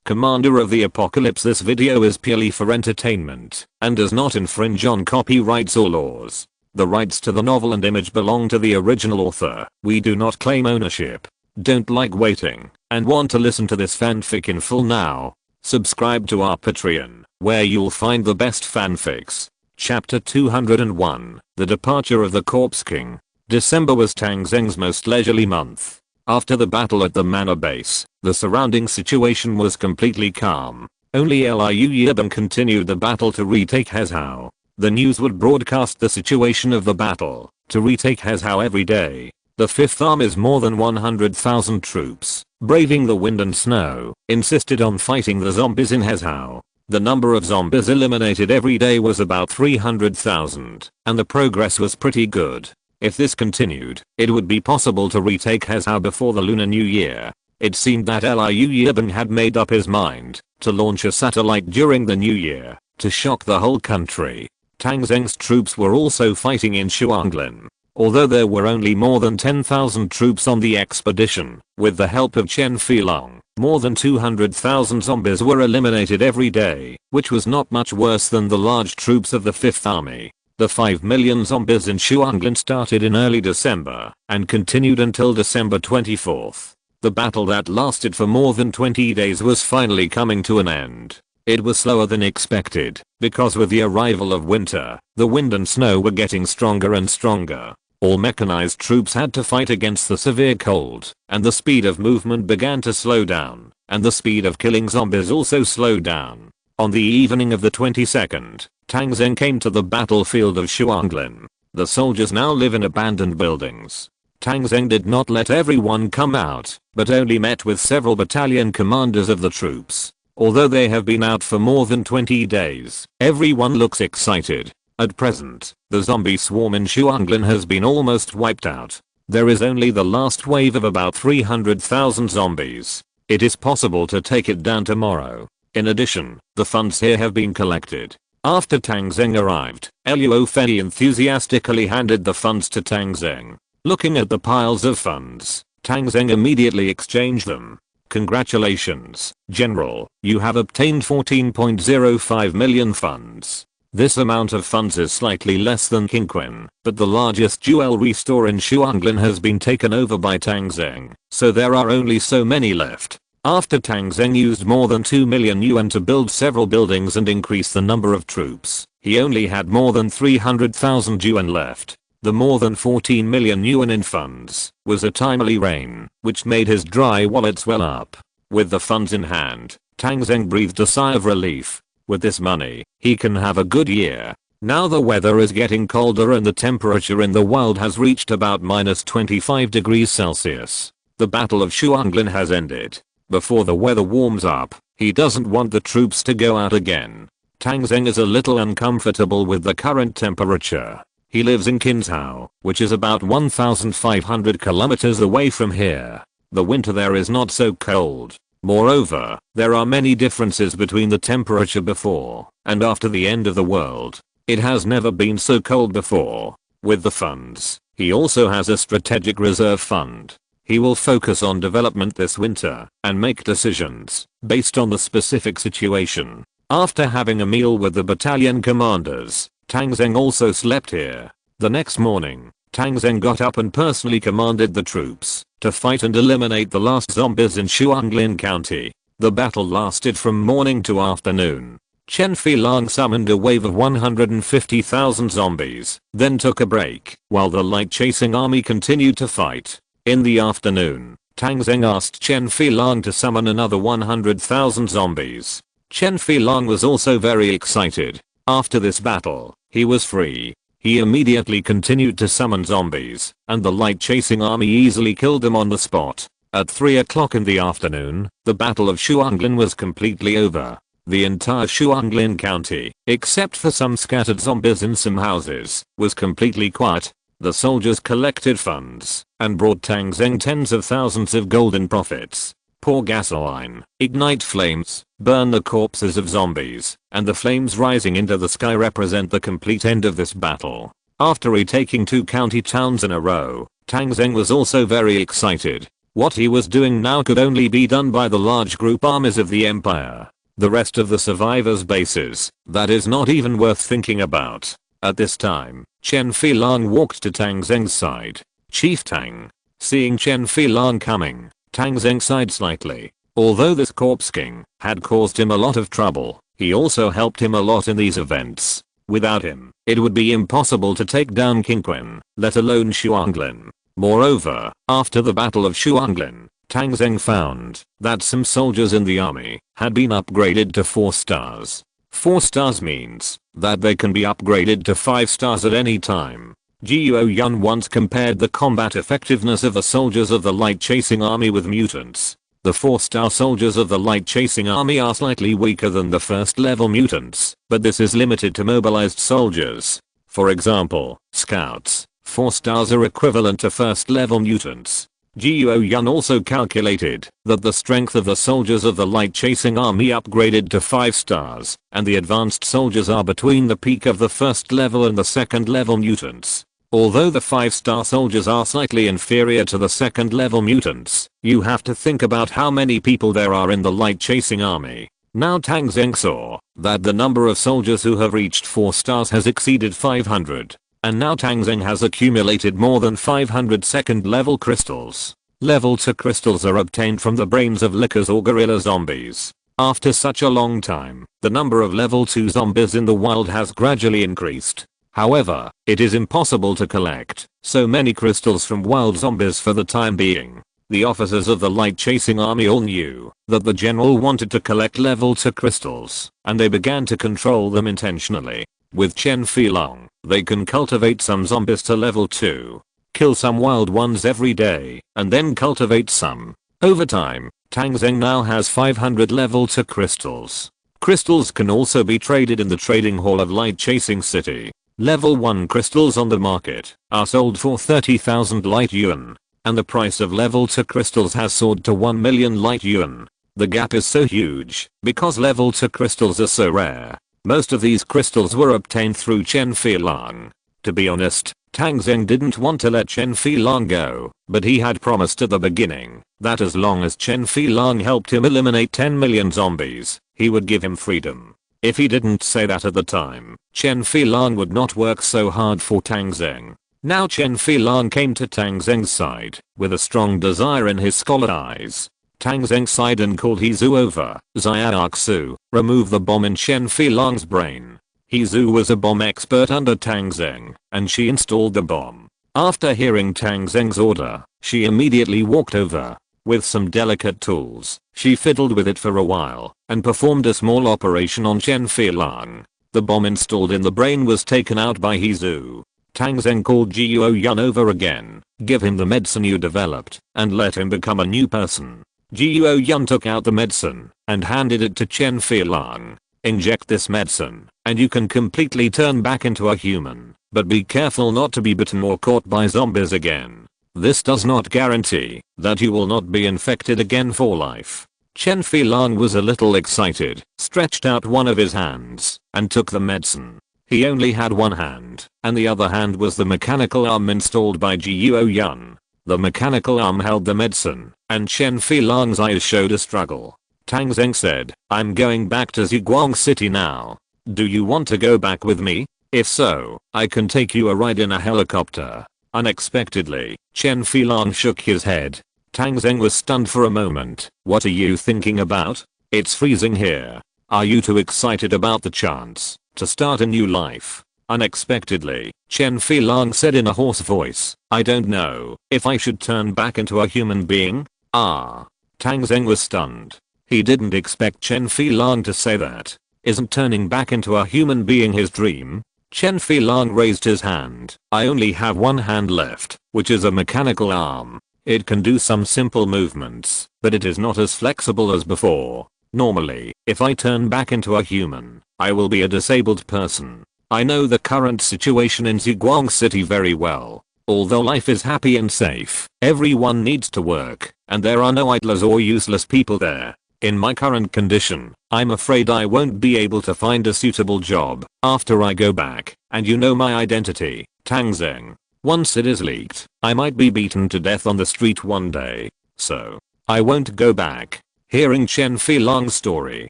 Commander of the Apocalypse. This video is purely for entertainment and does not infringe on copyrights or laws. The rights to the novel and image belong to the original author. We do not claim ownership. Don't like waiting and want to listen to this fanfic in full now? Subscribe to our Patreon, where you'll find the best fanfics. Chapter 201, The Departure of the Corpse King. December was Tang Zheng's most leisurely month. After the battle at the manor base, the surrounding situation was completely calm. Only unyielding continued the battle to retake Hezhou. The news would broadcast the situation of the battle to retake Hezhou every day. The 5th Army's more than 100,000 troops, braving the wind and snow, insisted on fighting the zombies in Hezhou. The number of zombies eliminated every day was about 300,000, and the progress was pretty good. If this continued, it would be possible to retake Hezhou before the Lunar New Year. It seemed that unyielding had made up his mind to launch a satellite during the New Year to shock the whole country. Tang Zheng's troops were also fighting in Shuanglin. Although there were only more than 10,000 troops on the expedition, with the help of Chen Filong, more than 200,000 zombies were eliminated every day, which was not much worse than the large troops of the 5th Army. The 5 million zombies in Shuanglin started in early December and continued until December 24th. The battle that lasted for more than 20 days was finally coming to an end. It was slower than expected, because with the arrival of winter, the wind and snow were getting stronger and stronger. All mechanized troops had to fight against the severe cold, and the speed of movement began to slow down, and the speed of killing zombies also slowed down. On the evening of the 22nd, Tang Zheng came to the battlefield of Shuanglin. The soldiers now live in abandoned buildings. Tang Zheng did not let everyone come out, but only met with several battalion commanders of the troops. Although they have been out for more than 20 days, everyone looks excited. At present, the zombie swarm in Shuanglin has been almost wiped out. There is only the last wave of about 300,000 zombies. It is possible to take it down tomorrow. In addition, the funds here have been collected. After Tang Zheng arrived, Luo Fei enthusiastically handed the funds to Tang Zheng. Looking at the piles of funds, Tang Zheng immediately exchanged them. Congratulations, General, you have obtained 14.05 million funds. This amount of funds is slightly less than Qingquan, but the largest jewelry store in Shuanglin has been taken over by Tang Zheng, so there are only so many left. After Tang Zheng used more than 2 million yuan to build several buildings and increase the number of troops, he only had more than 300,000 yuan left. The more than 14 million yuan in funds was a timely rain, which made his dry wallet swell up. With the funds in hand, Tang Zheng breathed a sigh of relief. With this money, he can have a good year. Now the weather is getting colder and the temperature in the world has reached about -25 degrees Celsius. The Battle of Shuanglin has ended. Before the weather warms up, he doesn't want the troops to go out again. Tang Zheng is a little uncomfortable with the current temperature. He lives in Qinzhou, which is about 1,500 kilometers away from here. The winter there is not so cold. Moreover, there are many differences between the temperature before and after the end of the world. It has never been so cold before. With the funds, he also has a strategic reserve fund. He will focus on development this winter and make decisions based on the specific situation. After having a meal with the battalion commanders, Tang Zheng also slept here. The next morning, Tang Zheng got up and personally commanded the troops to fight and eliminate the last zombies in Shuanglin County. The battle lasted from morning to afternoon. Chen Filong summoned a wave of 150,000 zombies, then took a break, while the light chasing army continued to fight. In the afternoon, Tang Zheng asked Chen Filong to summon another 100,000 zombies. Chen Filong was also very excited. After this battle, he was free. He immediately continued to summon zombies, and the light chasing army easily killed them on the spot. At 3 o'clock in the afternoon, the Battle of Shuanglin was completely over. The entire Shuanglin County, except for some scattered zombies in some houses, was completely quiet. The soldiers collected funds and brought Tang Zheng tens of thousands of golden profits. Pour gasoline, ignite flames, burn the corpses of zombies, and the flames rising into the sky represent the complete end of this battle. After retaking 2 county towns in a row, Tang Zheng was also very excited. What he was doing now could only be done by the large group armies of the empire. The rest of the survivors' bases, that is not even worth thinking about. At this time, Chen Filong walked to Tang Zheng's side. Chief Tang. Seeing Chen Filong coming, Tang Zheng sighed slightly. Although this corpse king had caused him a lot of trouble, he also helped him a lot in these events. Without him, it would be impossible to take down King Qin, let alone Shuanglin. Moreover, after the Battle of Shuanglin, Tang Zheng found that some soldiers in the army had been upgraded to 4 stars. 4 stars means that they can be upgraded to 5 stars at any time. Jiuo Yun once compared the combat effectiveness of the soldiers of the light chasing army with mutants. The 4-star soldiers of the light chasing army are slightly weaker than the first level mutants, but this is limited to mobilized soldiers. For example, scouts, 4 stars are equivalent to first level mutants. Jiuo Yun also calculated that the strength of the soldiers of the light chasing army upgraded to 5 stars, and the advanced soldiers are between the peak of the first level and the second level mutants. Although the 5-star soldiers are slightly inferior to the second level mutants, you have to think about how many people there are in the light chasing army. Now Tang Zheng saw that the number of soldiers who have reached 4 stars has exceeded 500. And now Tang Zheng has accumulated more than 500 second level crystals. Level 2 crystals are obtained from the brains of lickers or gorilla zombies. After such a long time, the number of level 2 zombies in the wild has gradually increased. However, it is impossible to collect so many crystals from wild zombies for the time being. The officers of the light chasing army all knew that the general wanted to collect level 2 crystals, and they began to control them intentionally. With Chen Filong, they can cultivate some zombies to level 2, kill some wild ones every day, and then cultivate some. Over time, Tang Zheng now has 500 level 2 crystals. Crystals can also be traded in the trading hall of Light Chasing City. Level 1 crystals on the market are sold for 30,000 light yuan, and the price of level 2 crystals has soared to 1 million light yuan. The gap is so huge because level 2 crystals are so rare. Most of these crystals were obtained through Chen Filong. To be honest, Tang Zheng didn't want to let Chen Filong go, but he had promised at the beginning that as long as Chen Filong helped him eliminate 10 million zombies, he would give him freedom. If he didn't say that at the time, Chen Filong would not work so hard for Tang Zheng. Now Chen Filong came to Tang Zheng's side with a strong desire in his scholar eyes. Tang Zheng sighed and called Hezu over. Xiaoxu, remove the bomb in Chen Filong's brain. Hezu was a bomb expert under Tang Zheng, and she installed the bomb. After hearing Tang Zheng's order, she immediately walked over. With some delicate tools, she fiddled with it for a while, and performed a small operation on Chen Filong. The bomb installed in the brain was taken out by Hezu. Tang Zheng called Jiuo Yun over again, give him the medicine you developed, and let him become a new person. Jiuo Yun took out the medicine, and handed it to Chen Filong. Inject this medicine, and you can completely turn back into a human, but be careful not to be bitten or caught by zombies again. This does not guarantee that you will not be infected again for life. Chen Filong was a little excited, stretched out one of his hands, and took the medicine. He only had one hand, and the other hand was the mechanical arm installed by Jiuo Yun. The mechanical arm held the medicine, and Chen Filong's eyes showed a struggle. Tang Zheng said, I'm going back to Ziguang City now. Do you want to go back with me? If so, I can take you a ride in a helicopter. Unexpectedly, Chen Filong shook his head. Tang Zheng was stunned for a moment. What are you thinking about? It's freezing here. Are you too excited about the chance to start a new life? Unexpectedly, Chen Filong said in a hoarse voice, I don't know if I should turn back into a human being. Tang Zheng was stunned. He didn't expect Chen Filong to say that. Isn't turning back into a human being his dream? Chen Filong raised his hand. I only have one hand left, which is a mechanical arm. It can do some simple movements, but it is not as flexible as before. Normally, if I turn back into a human, I will be a disabled person. I know the current situation in Ziguang City very well. Although life is happy and safe, everyone needs to work, and there are no idlers or useless people there. In my current condition, I'm afraid I won't be able to find a suitable job after I go back, and you know my identity, Tang Zheng. Once it is leaked, I might be beaten to death on the street one day. so I won't go back. Hearing Chen Filong's story,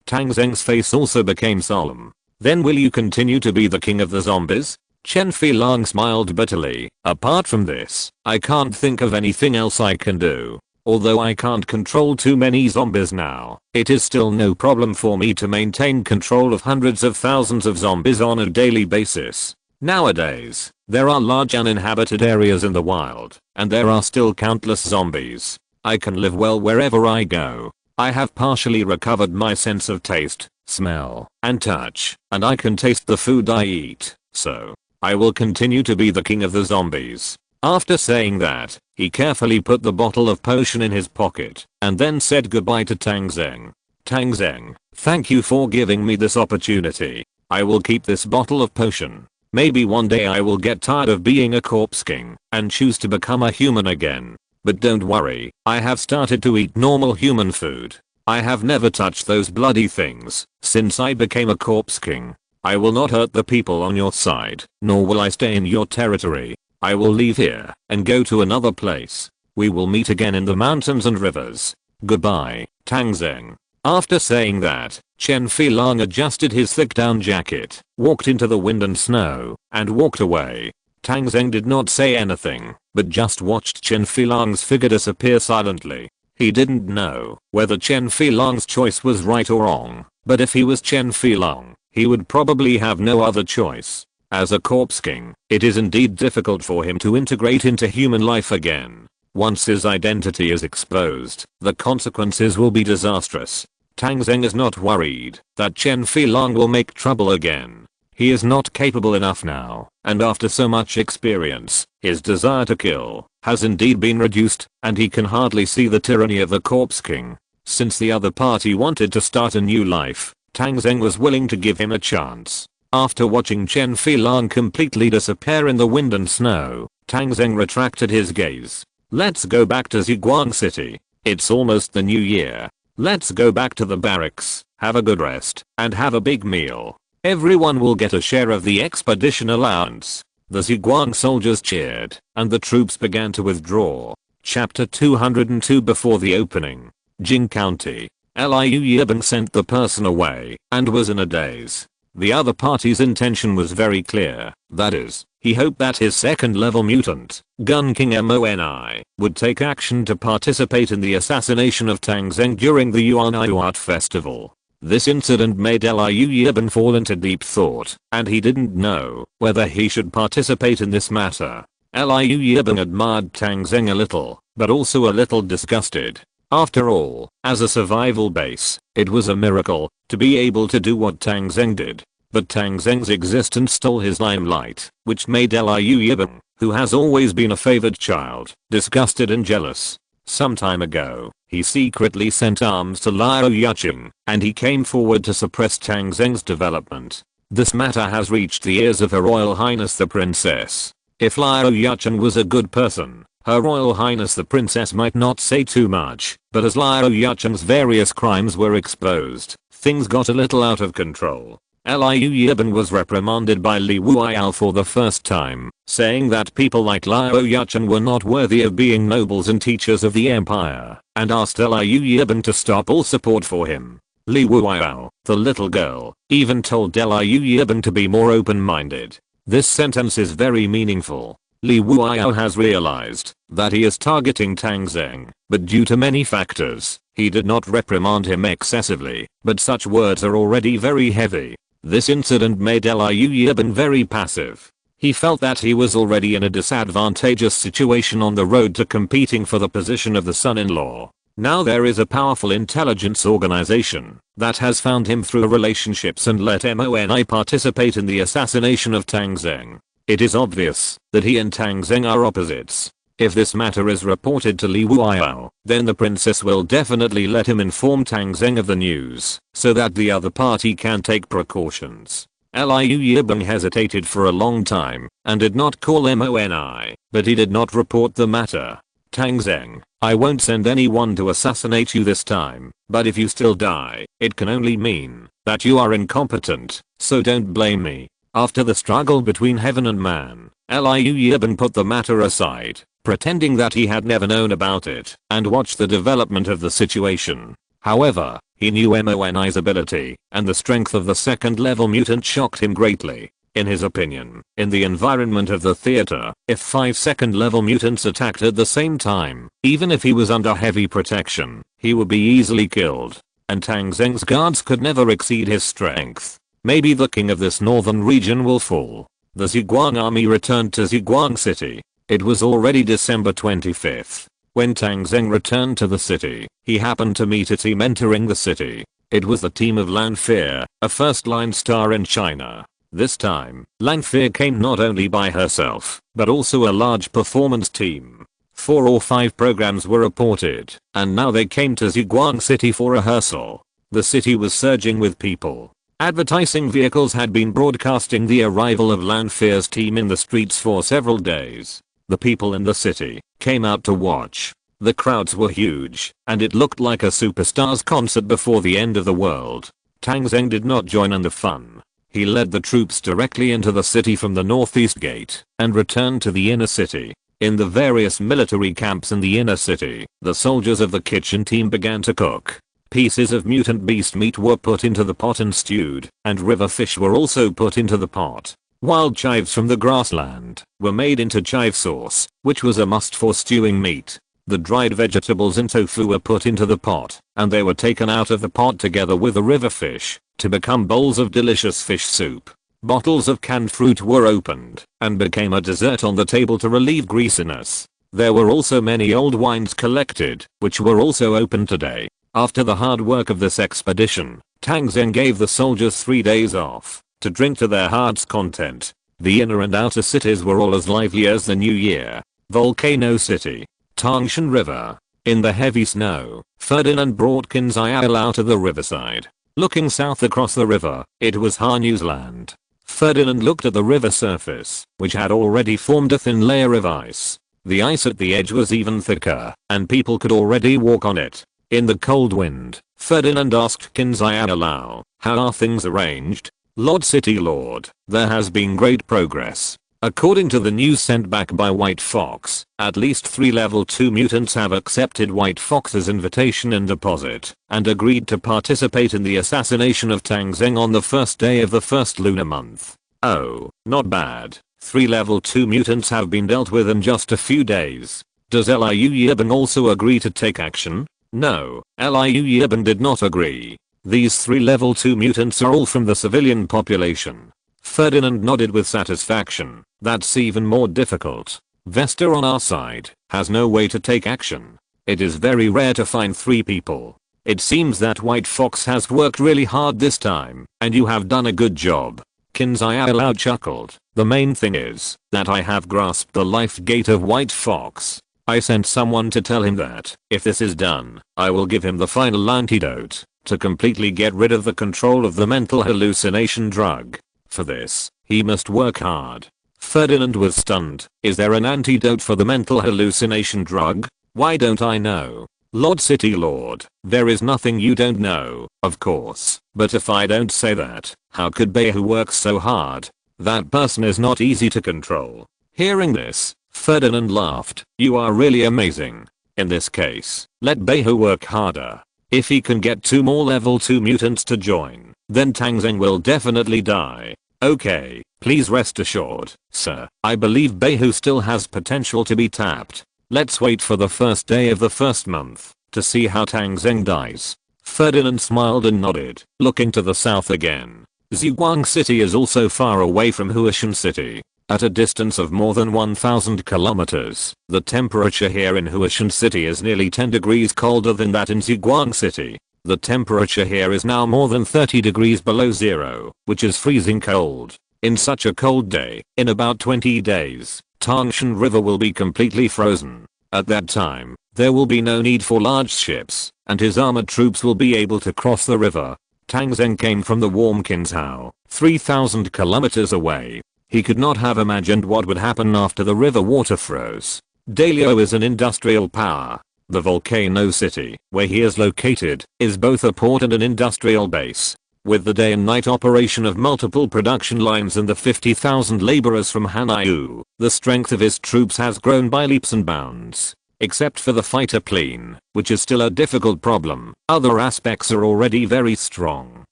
Tang Zheng's face also became solemn. Then will you continue to be the king of the zombies? Chen Filong smiled bitterly. Apart from this, I can't think of anything else I can do. Although I can't control too many zombies now, it is still no problem for me to maintain control of hundreds of thousands of zombies on a daily basis. Nowadays, there are large uninhabited areas in the wild, and there are still countless zombies. I can live well wherever I go. I have partially recovered my sense of taste, smell, and touch, and I can taste the food I eat, so I will continue to be the king of the zombies. After saying that, he carefully put the bottle of potion in his pocket, and then said goodbye to Tang Zheng. Tang Zheng, thank you for giving me this opportunity. I will keep this bottle of potion. Maybe one day I will get tired of being a corpse king, and choose to become a human again. But don't worry, I have started to eat normal human food. I have never touched those bloody things since I became a corpse king. I will not hurt the people on your side, nor will I stay in your territory. I will leave here and go to another place. We will meet again in the mountains and rivers. Goodbye, Tang Zheng. After saying that, Chen Filong adjusted his thick down jacket, walked into the wind and snow, and walked away. Tang Zheng did not say anything, but just watched Chen Filong's figure disappear silently. He didn't know whether Chen Filong's choice was right or wrong, but if he was Chen Filong, he would probably have no other choice. As a corpse king, it is indeed difficult for him to integrate into human life again. Once his identity is exposed, the consequences will be disastrous. Tang Zheng is not worried that Chen Filong will make trouble again. He is not capable enough now, and after so much experience, his desire to kill has indeed been reduced, and he can hardly see the tyranny of the corpse king. Since the other party wanted to start a new life, Tang Zheng was willing to give him a chance. After watching Chen Filong completely disappear in the wind and snow, Tang Zheng retracted his gaze. Let's go back to Ziguang City. It's almost the new year. Let's go back to the barracks, have a good rest, and have a big meal. Everyone will get a share of the expedition allowance. The Ziguang soldiers cheered, and the troops began to withdraw. Chapter 202. Before the opening, Jing County, Liu Yibing sent the person away, and was in a daze. The other party's intention was very clear, that is, he hoped that his second-level mutant, Gun King Moni, would take action to participate in the assassination of Tang Zheng during the Yuan Art Festival. This incident made Liu Yibing fall into deep thought, and he didn't know whether he should participate in this matter. Liu Yibing admired Tang Zheng a little, but also a little disgusted. After all, as a survival base, it was a miracle to be able to do what Tang Zheng did. But Tang Zheng's existence stole his limelight, which made Liu Yibing, who has always been a favored child, disgusted and jealous. Some time ago, he secretly sent arms to Liu Yucheng, and he came forward to suppress Tang Zheng's development. This matter has reached the ears of Her Royal Highness the Princess. If Liu Yucheng was a good person, Her Royal Highness the Princess might not say too much, but as Liu Yucheng's various crimes were exposed, things got a little out of control. Liu Yibing was reprimanded by Li Wuiyao for the first time, saying that people like Liu Yucheng were not worthy of being nobles and teachers of the empire, and asked Liu Yibing to stop all support for him. Li Wuiyao, the little girl, even told Liu Yibing to be more open-minded. This sentence is very meaningful. Li Wuiyao has realized that he is targeting Tang Zheng, but due to many factors, he did not reprimand him excessively, but such words are already very heavy. This incident made Liu Yibing very passive. He felt that he was already in a disadvantageous situation on the road to competing for the position of the son-in-law. Now there is a powerful intelligence organization that has found him through relationships and let Moni participate in the assassination of Tang Zheng. It is obvious that he and Tang Zheng are opposites. If this matter is reported to Li Wuiyao, then the princess will definitely let him inform Tang Zheng of the news, so that the other party can take precautions. Liu Yibing hesitated for a long time, and did not call Moni, but he did not report the matter. Tang Zheng, I won't send anyone to assassinate you this time, but if you still die, it can only mean that you are incompetent, so don't blame me. After the struggle between heaven and man, Liu Yibing put the matter aside. pretending that he had never known about it, and watched the development of the situation. However, he knew MONI's ability, and the strength of the second level mutant shocked him greatly. In his opinion, in the environment of the theater, if 5 second level mutants attacked at the same time, even if he was under heavy protection, he would be easily killed. And Tang Zheng's guards could never exceed his strength. Maybe the king of this northern region will fall. The Zhuguang army returned to Zhuguang City. It was already December 25th. When Tang Zheng returned to the city, he happened to meet a team entering the city. It was the team of Lanfear, a first-line star in China. This time, Lanfear came not only by herself, but also a large performance team. 4 or 5 programs were reported, and now they came to Zhuguang City for rehearsal. The city was surging with people. Advertising vehicles had been broadcasting the arrival of Lanfear's team in the streets for several days. The people in the city came out to watch. The crowds were huge, and it looked like a superstars concert before the end of the world. Tang Zheng did not join in the fun. He led the troops directly into the city from the northeast gate, and returned to the inner city. In the various military camps in the inner city, the soldiers of the kitchen team began to cook. Pieces of mutant beast meat were put into the pot and stewed, and river fish were also put into the pot. Wild chives from the grassland were made into chive sauce, which was a must for stewing meat. The dried vegetables and tofu were put into the pot, and they were taken out of the pot together with the river fish, to become bowls of delicious fish soup. Bottles of canned fruit were opened, and became a dessert on the table to relieve greasiness. There were also many old wines collected, which were also opened today. After the hard work of this expedition, Tang Zheng gave the soldiers 3 days off, to drink to their heart's content. The inner and outer cities were all as lively as the new year. Volcano City. Tangshan River. In the heavy snow, Ferdinand brought Kinziao out to the riverside. Looking south across the river, it was Hanu's land. Ferdinand looked at the river surface, which had already formed a thin layer of ice. The ice at the edge was even thicker, and people could already walk on it. In the cold wind, Ferdinand asked Kinziao, "How are things arranged?" "Lord City Lord, there has been great progress. According to the news sent back by White Fox, at least 3 level 2 mutants have accepted White Fox's invitation and deposit, and agreed to participate in the assassination of Tang Zheng on the first day of the first lunar month. Oh, not bad. 3 level 2 mutants have been dealt with in just a few days. Does Liu Yibing also agree to take action?" No, Liu Yibing did not agree. These 3 level 2 mutants are all from the civilian population. Ferdinand nodded with satisfaction. That's even more difficult. Vesta on our side has no way to take action. It is very rare to find 3 people. It seems that White Fox has worked really hard this time, and you have done a good job. Kinziao chuckled. The main thing is that I have grasped the life gate of White Fox. I sent someone to tell him that, if this is done, I will give him the final antidote to completely get rid of the control of the mental hallucination drug. For this, he must work hard. Ferdinand was stunned. Is there an antidote for the mental hallucination drug? Why don't I know? Lord City Lord, there is nothing you don't know, of course. But if I don't say that, how could Behu work so hard? That person is not easy to control. Hearing this, Ferdinand laughed. You are really amazing. In this case, let Behu work harder. If he can get 2 more level 2 mutants to join, then Tang Zheng will definitely die. Okay, please rest assured, sir. I believe Behu still has potential to be tapped. Let's wait for the first day of the first month to see how Tang Zheng dies. Ferdinand smiled and nodded, looking to the south again. Zhuguang City is also far away from Huashan City. At a distance of more than 1,000 kilometers, the temperature here in Huashan City is nearly 10 degrees colder than that in Zhuguang City. The temperature here is now more than 30 degrees below zero, which is freezing cold. In such a cold day, in about 20 days, Tangshan River will be completely frozen. At that time, there will be no need for large ships, and his armored troops will be able to cross the river. Tang Zheng came from the warm Kinzhao, 3,000 kilometers away. He could not have imagined what would happen after the river water froze. Dalio is an industrial power. The volcano city, where he is located, is both a port and an industrial base. With the day and night operation of multiple production lines and the 50,000 laborers from Hanyu, the strength of his troops has grown by leaps and bounds. Except for the fighter plane, which is still a difficult problem, other aspects are already very strong.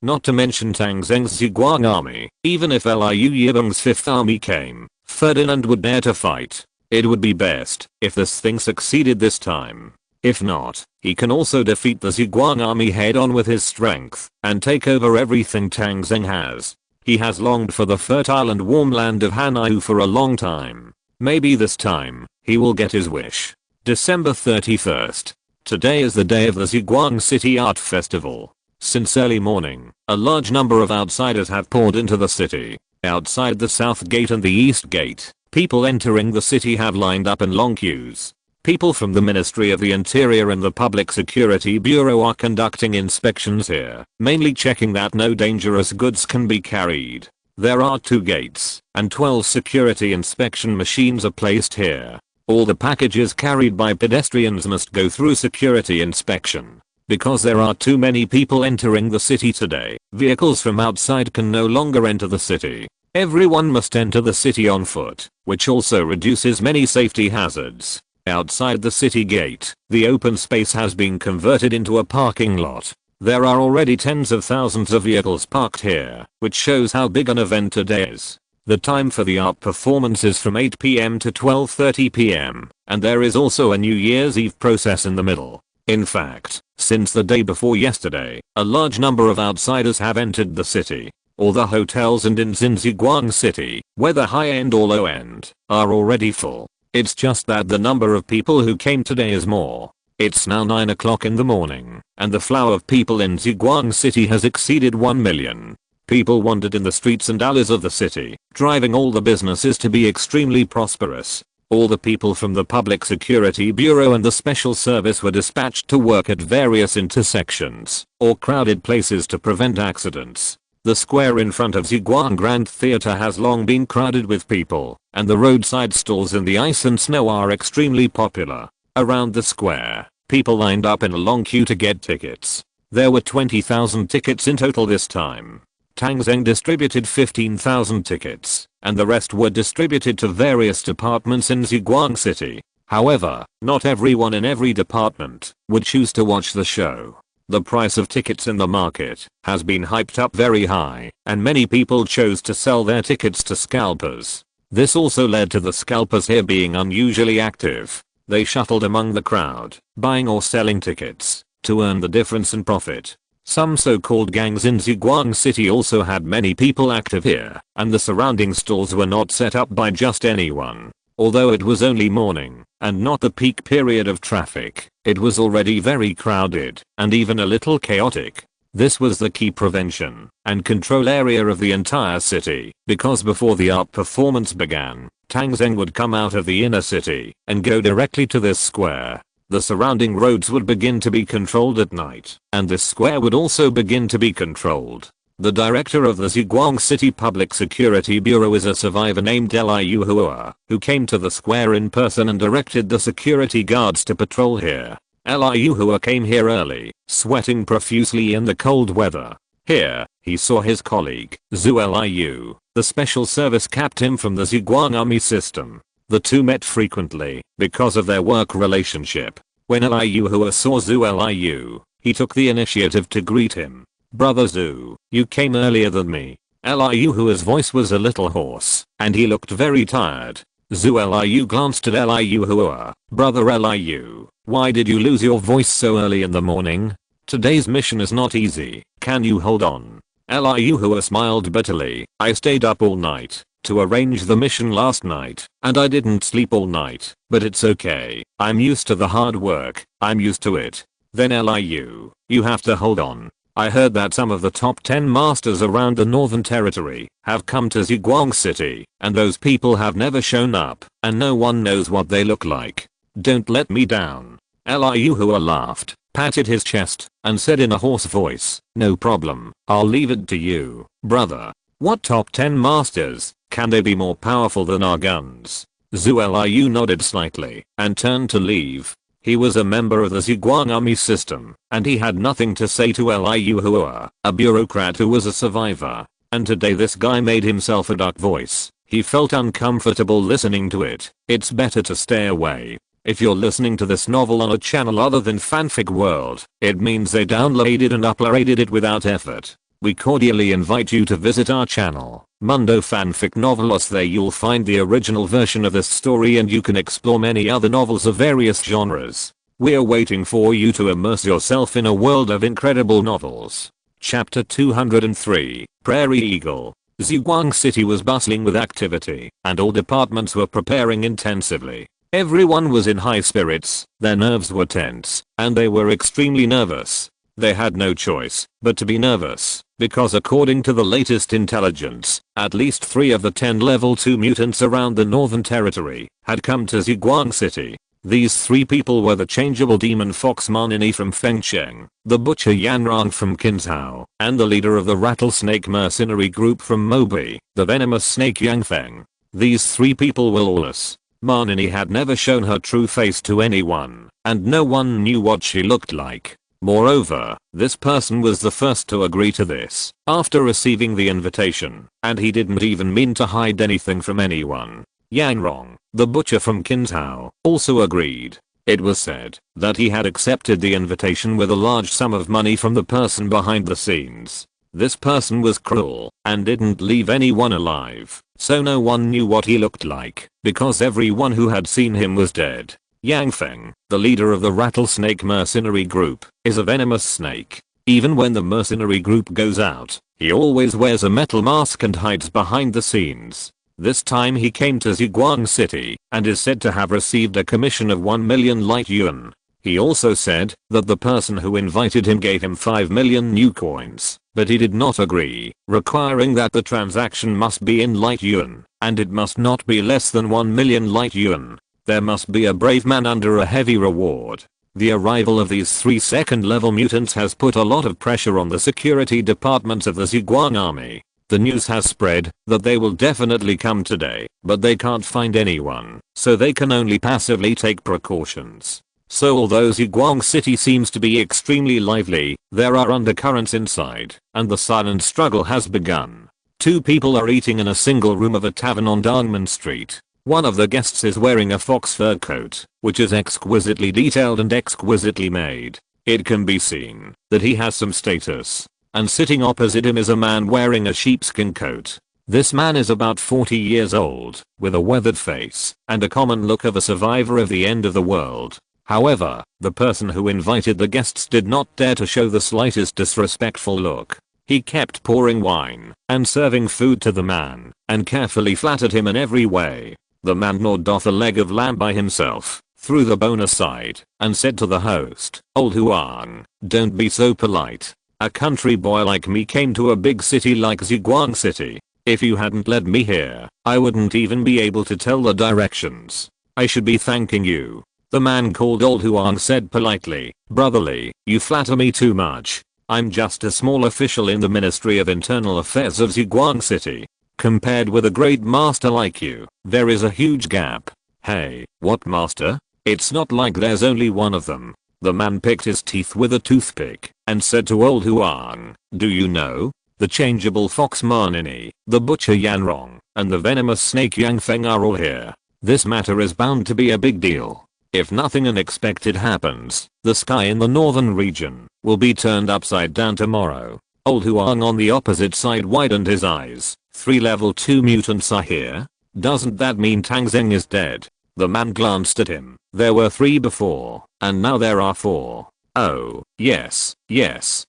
Not to mention Tang Zheng's Zhuang army. Even if Liu Yibing's 5th army came, Ferdinand would dare to fight. It would be best if this thing succeeded this time. If not, he can also defeat the Zhuang army head on with his strength and take over everything Tang Zheng has. He has longed for the fertile and warm land of Hanyu for a long time. Maybe this time, he will get his wish. December 31st. Today is the day of the Zhuang City Art Festival. Since early morning, a large number of outsiders have poured into the city. Outside the south gate and the east gate, people entering the city have lined up in long queues. People from the Ministry of the Interior and the Public Security Bureau are conducting inspections here, mainly checking that no dangerous goods can be carried. There are 2 gates, and 12 security inspection machines are placed here. All the packages carried by pedestrians must go through security inspection. Because there are too many people entering the city today, vehicles from outside can no longer enter the city. Everyone must enter the city on foot, which also reduces many safety hazards. Outside the city gate, the open space has been converted into a parking lot. There are already tens of thousands of vehicles parked here, which shows how big an event today is. The time for the art performance is from 8 PM to 12:30 PM, and there is also a New Year's Eve process in the middle. In fact, since the day before yesterday, a large number of outsiders have entered the city. All the hotels and inns in Zhuang City, whether high-end or low-end, are already full. It's just that the number of people who came today is more. It's now 9 o'clock in the morning, and the flow of people in Zhuang City has exceeded 1 million. People wandered in the streets and alleys of the city, driving all the businesses to be extremely prosperous. All the people from the Public Security Bureau and the Special Service were dispatched to work at various intersections or crowded places to prevent accidents. The square in front of Zhuang Grand Theater has long been crowded with people, and the roadside stalls in the ice and snow are extremely popular. Around the square, people lined up in a long queue to get tickets. There were 20,000 tickets in total this time. Tang Zheng distributed 15,000 tickets, and the rest were distributed to various departments in Zhuang City. However, not everyone in every department would choose to watch the show. The price of tickets in the market has been hyped up very high, and many people chose to sell their tickets to scalpers. This also led to the scalpers here being unusually active. They shuffled among the crowd, buying or selling tickets to earn the difference in profit. Some so-called gangs in Zhuang City also had many people active here, and the surrounding stalls were not set up by just anyone. Although it was only morning, and not the peak period of traffic, it was already very crowded, and even a little chaotic. This was the key prevention and control area of the entire city, because before the art performance began, Tang Zheng would come out of the inner city and go directly to this square. The surrounding roads would begin to be controlled at night, and this square would also begin to be controlled. The director of the Zhuang City Public Security Bureau is a survivor named Liu Hua, who came to the square in person and directed the security guards to patrol here. Liu Hua came here early, sweating profusely in the cold weather. Here, he saw his colleague, Zhu Liu, the special service captain from the Zhuang army system. The two met frequently because of their work relationship. When Liu Hua saw Zhu Liu, he took the initiative to greet him. "Brother Zhu, you came earlier than me." Liu Hua's voice was a little hoarse, and he looked very tired. Zhu Liu glanced at Liu Hua. "Brother Liu, why did you lose your voice so early in the morning? Today's mission is not easy, can you hold on?" Liu Hua smiled bitterly. "I stayed up all night to arrange the mission last night, and I didn't sleep all night, but it's okay. I'm used to the hard work, I'm used to it." Then Liu, "You have to hold on. I heard that some of the top 10 masters around the Northern Territory have come to Zhuang City, and those people have never shown up, and no one knows what they look like. Don't let me down." Liu Hua laughed, patted his chest, and said in a hoarse voice, "No problem, I'll leave it to you, brother. What top 10 masters? Can they be more powerful than our guns?" Zhu Liu nodded slightly and turned to leave. He was a member of the Zhuang army system, and he had nothing to say to Liu Hua, a bureaucrat who was a survivor. And today this guy made himself a dark voice. He felt uncomfortable listening to it. It's better to stay away. If you're listening to this novel on a channel other than Fanfic World, it means they downloaded and uploaded it without effort. We cordially invite you to visit our channel, Mundo Fanfic Novelos. There you'll find the original version of this story and you can explore many other novels of various genres. We're waiting for you to immerse yourself in a world of incredible novels. Chapter 203, Prairie Eagle. Zhuang City was bustling with activity, and all departments were preparing intensively. Everyone was in high spirits, their nerves were tense, and they were extremely nervous. They had no choice but to be nervous, because according to the latest intelligence, at least 3 of the 10 level 2 mutants around the Northern Territory had come to Zhuang City. These 3 people were the changeable demon fox Manini from Fengcheng, the butcher Yanrong from Kinzhao, and the leader of the rattlesnake mercenary group from Mobi, the venomous snake Yangfeng. These 3 people were lawless. Manini had never shown her true face to anyone, and no one knew what she looked like. Moreover, this person was the first to agree to this after receiving the invitation, and he didn't even mean to hide anything from anyone. Yanrong, the butcher from Kinzhao, also agreed. It was said that he had accepted the invitation with a large sum of money from the person behind the scenes. This person was cruel and didn't leave anyone alive, so no one knew what he looked like because everyone who had seen him was dead. Yangfeng, the leader of the rattlesnake mercenary group, is a venomous snake. Even when the mercenary group goes out, he always wears a metal mask and hides behind the scenes. This time he came to Zhuang City and is said to have received a commission of 1 million light yuan. He also said that the person who invited him gave him 5 million new coins, but he did not agree, requiring that the transaction must be in light yuan, and it must not be less than 1 million light yuan. There must be a brave man under a heavy reward. The arrival of these 3 second-level mutants has put a lot of pressure on the security departments of the Zhuang army. The news has spread that they will definitely come today, but they can't find anyone, so they can only passively take precautions. So although Zhuang City seems to be extremely lively, there are undercurrents inside, and the silent struggle has begun. 2 people are eating in a single room of a tavern on Dongmen Street. One of the guests is wearing a fox fur coat, which is exquisitely detailed and exquisitely made. It can be seen that he has some status. And sitting opposite him is a man wearing a sheepskin coat. This man is about 40 years old, with a weathered face, and a common look of a survivor of the end of the world. However, the person who invited the guests did not dare to show the slightest disrespectful look. He kept pouring wine and serving food to the man, and carefully flattered him in every way. The man gnawed off a leg of lamb by himself, threw the bone aside, and said to the host, "Old Huang, don't be so polite. A country boy like me came to a big city like Zhuang City. If you hadn't led me here, I wouldn't even be able to tell the directions. I should be thanking you." The man called Old Huang said politely, "Brotherly, you flatter me too much. I'm just a small official in the Ministry of Internal Affairs of Zhuang City. Compared with a great master like you, there is a huge gap." "Hey, what master? It's not like there's only one of them." The man picked his teeth with a toothpick and said to Old Huang, "Do you know? The changeable fox Manini, the butcher Yanrong, and the venomous snake Yangfeng are all here. This matter is bound to be a big deal. If nothing unexpected happens, the sky in the northern region will be turned upside down tomorrow." Old Huang on the opposite side widened his eyes. 3 level 2 mutants are here? Doesn't that mean Tang Zheng is dead? The man glanced at him. There were 3 before, and now there are 4. Oh, yes,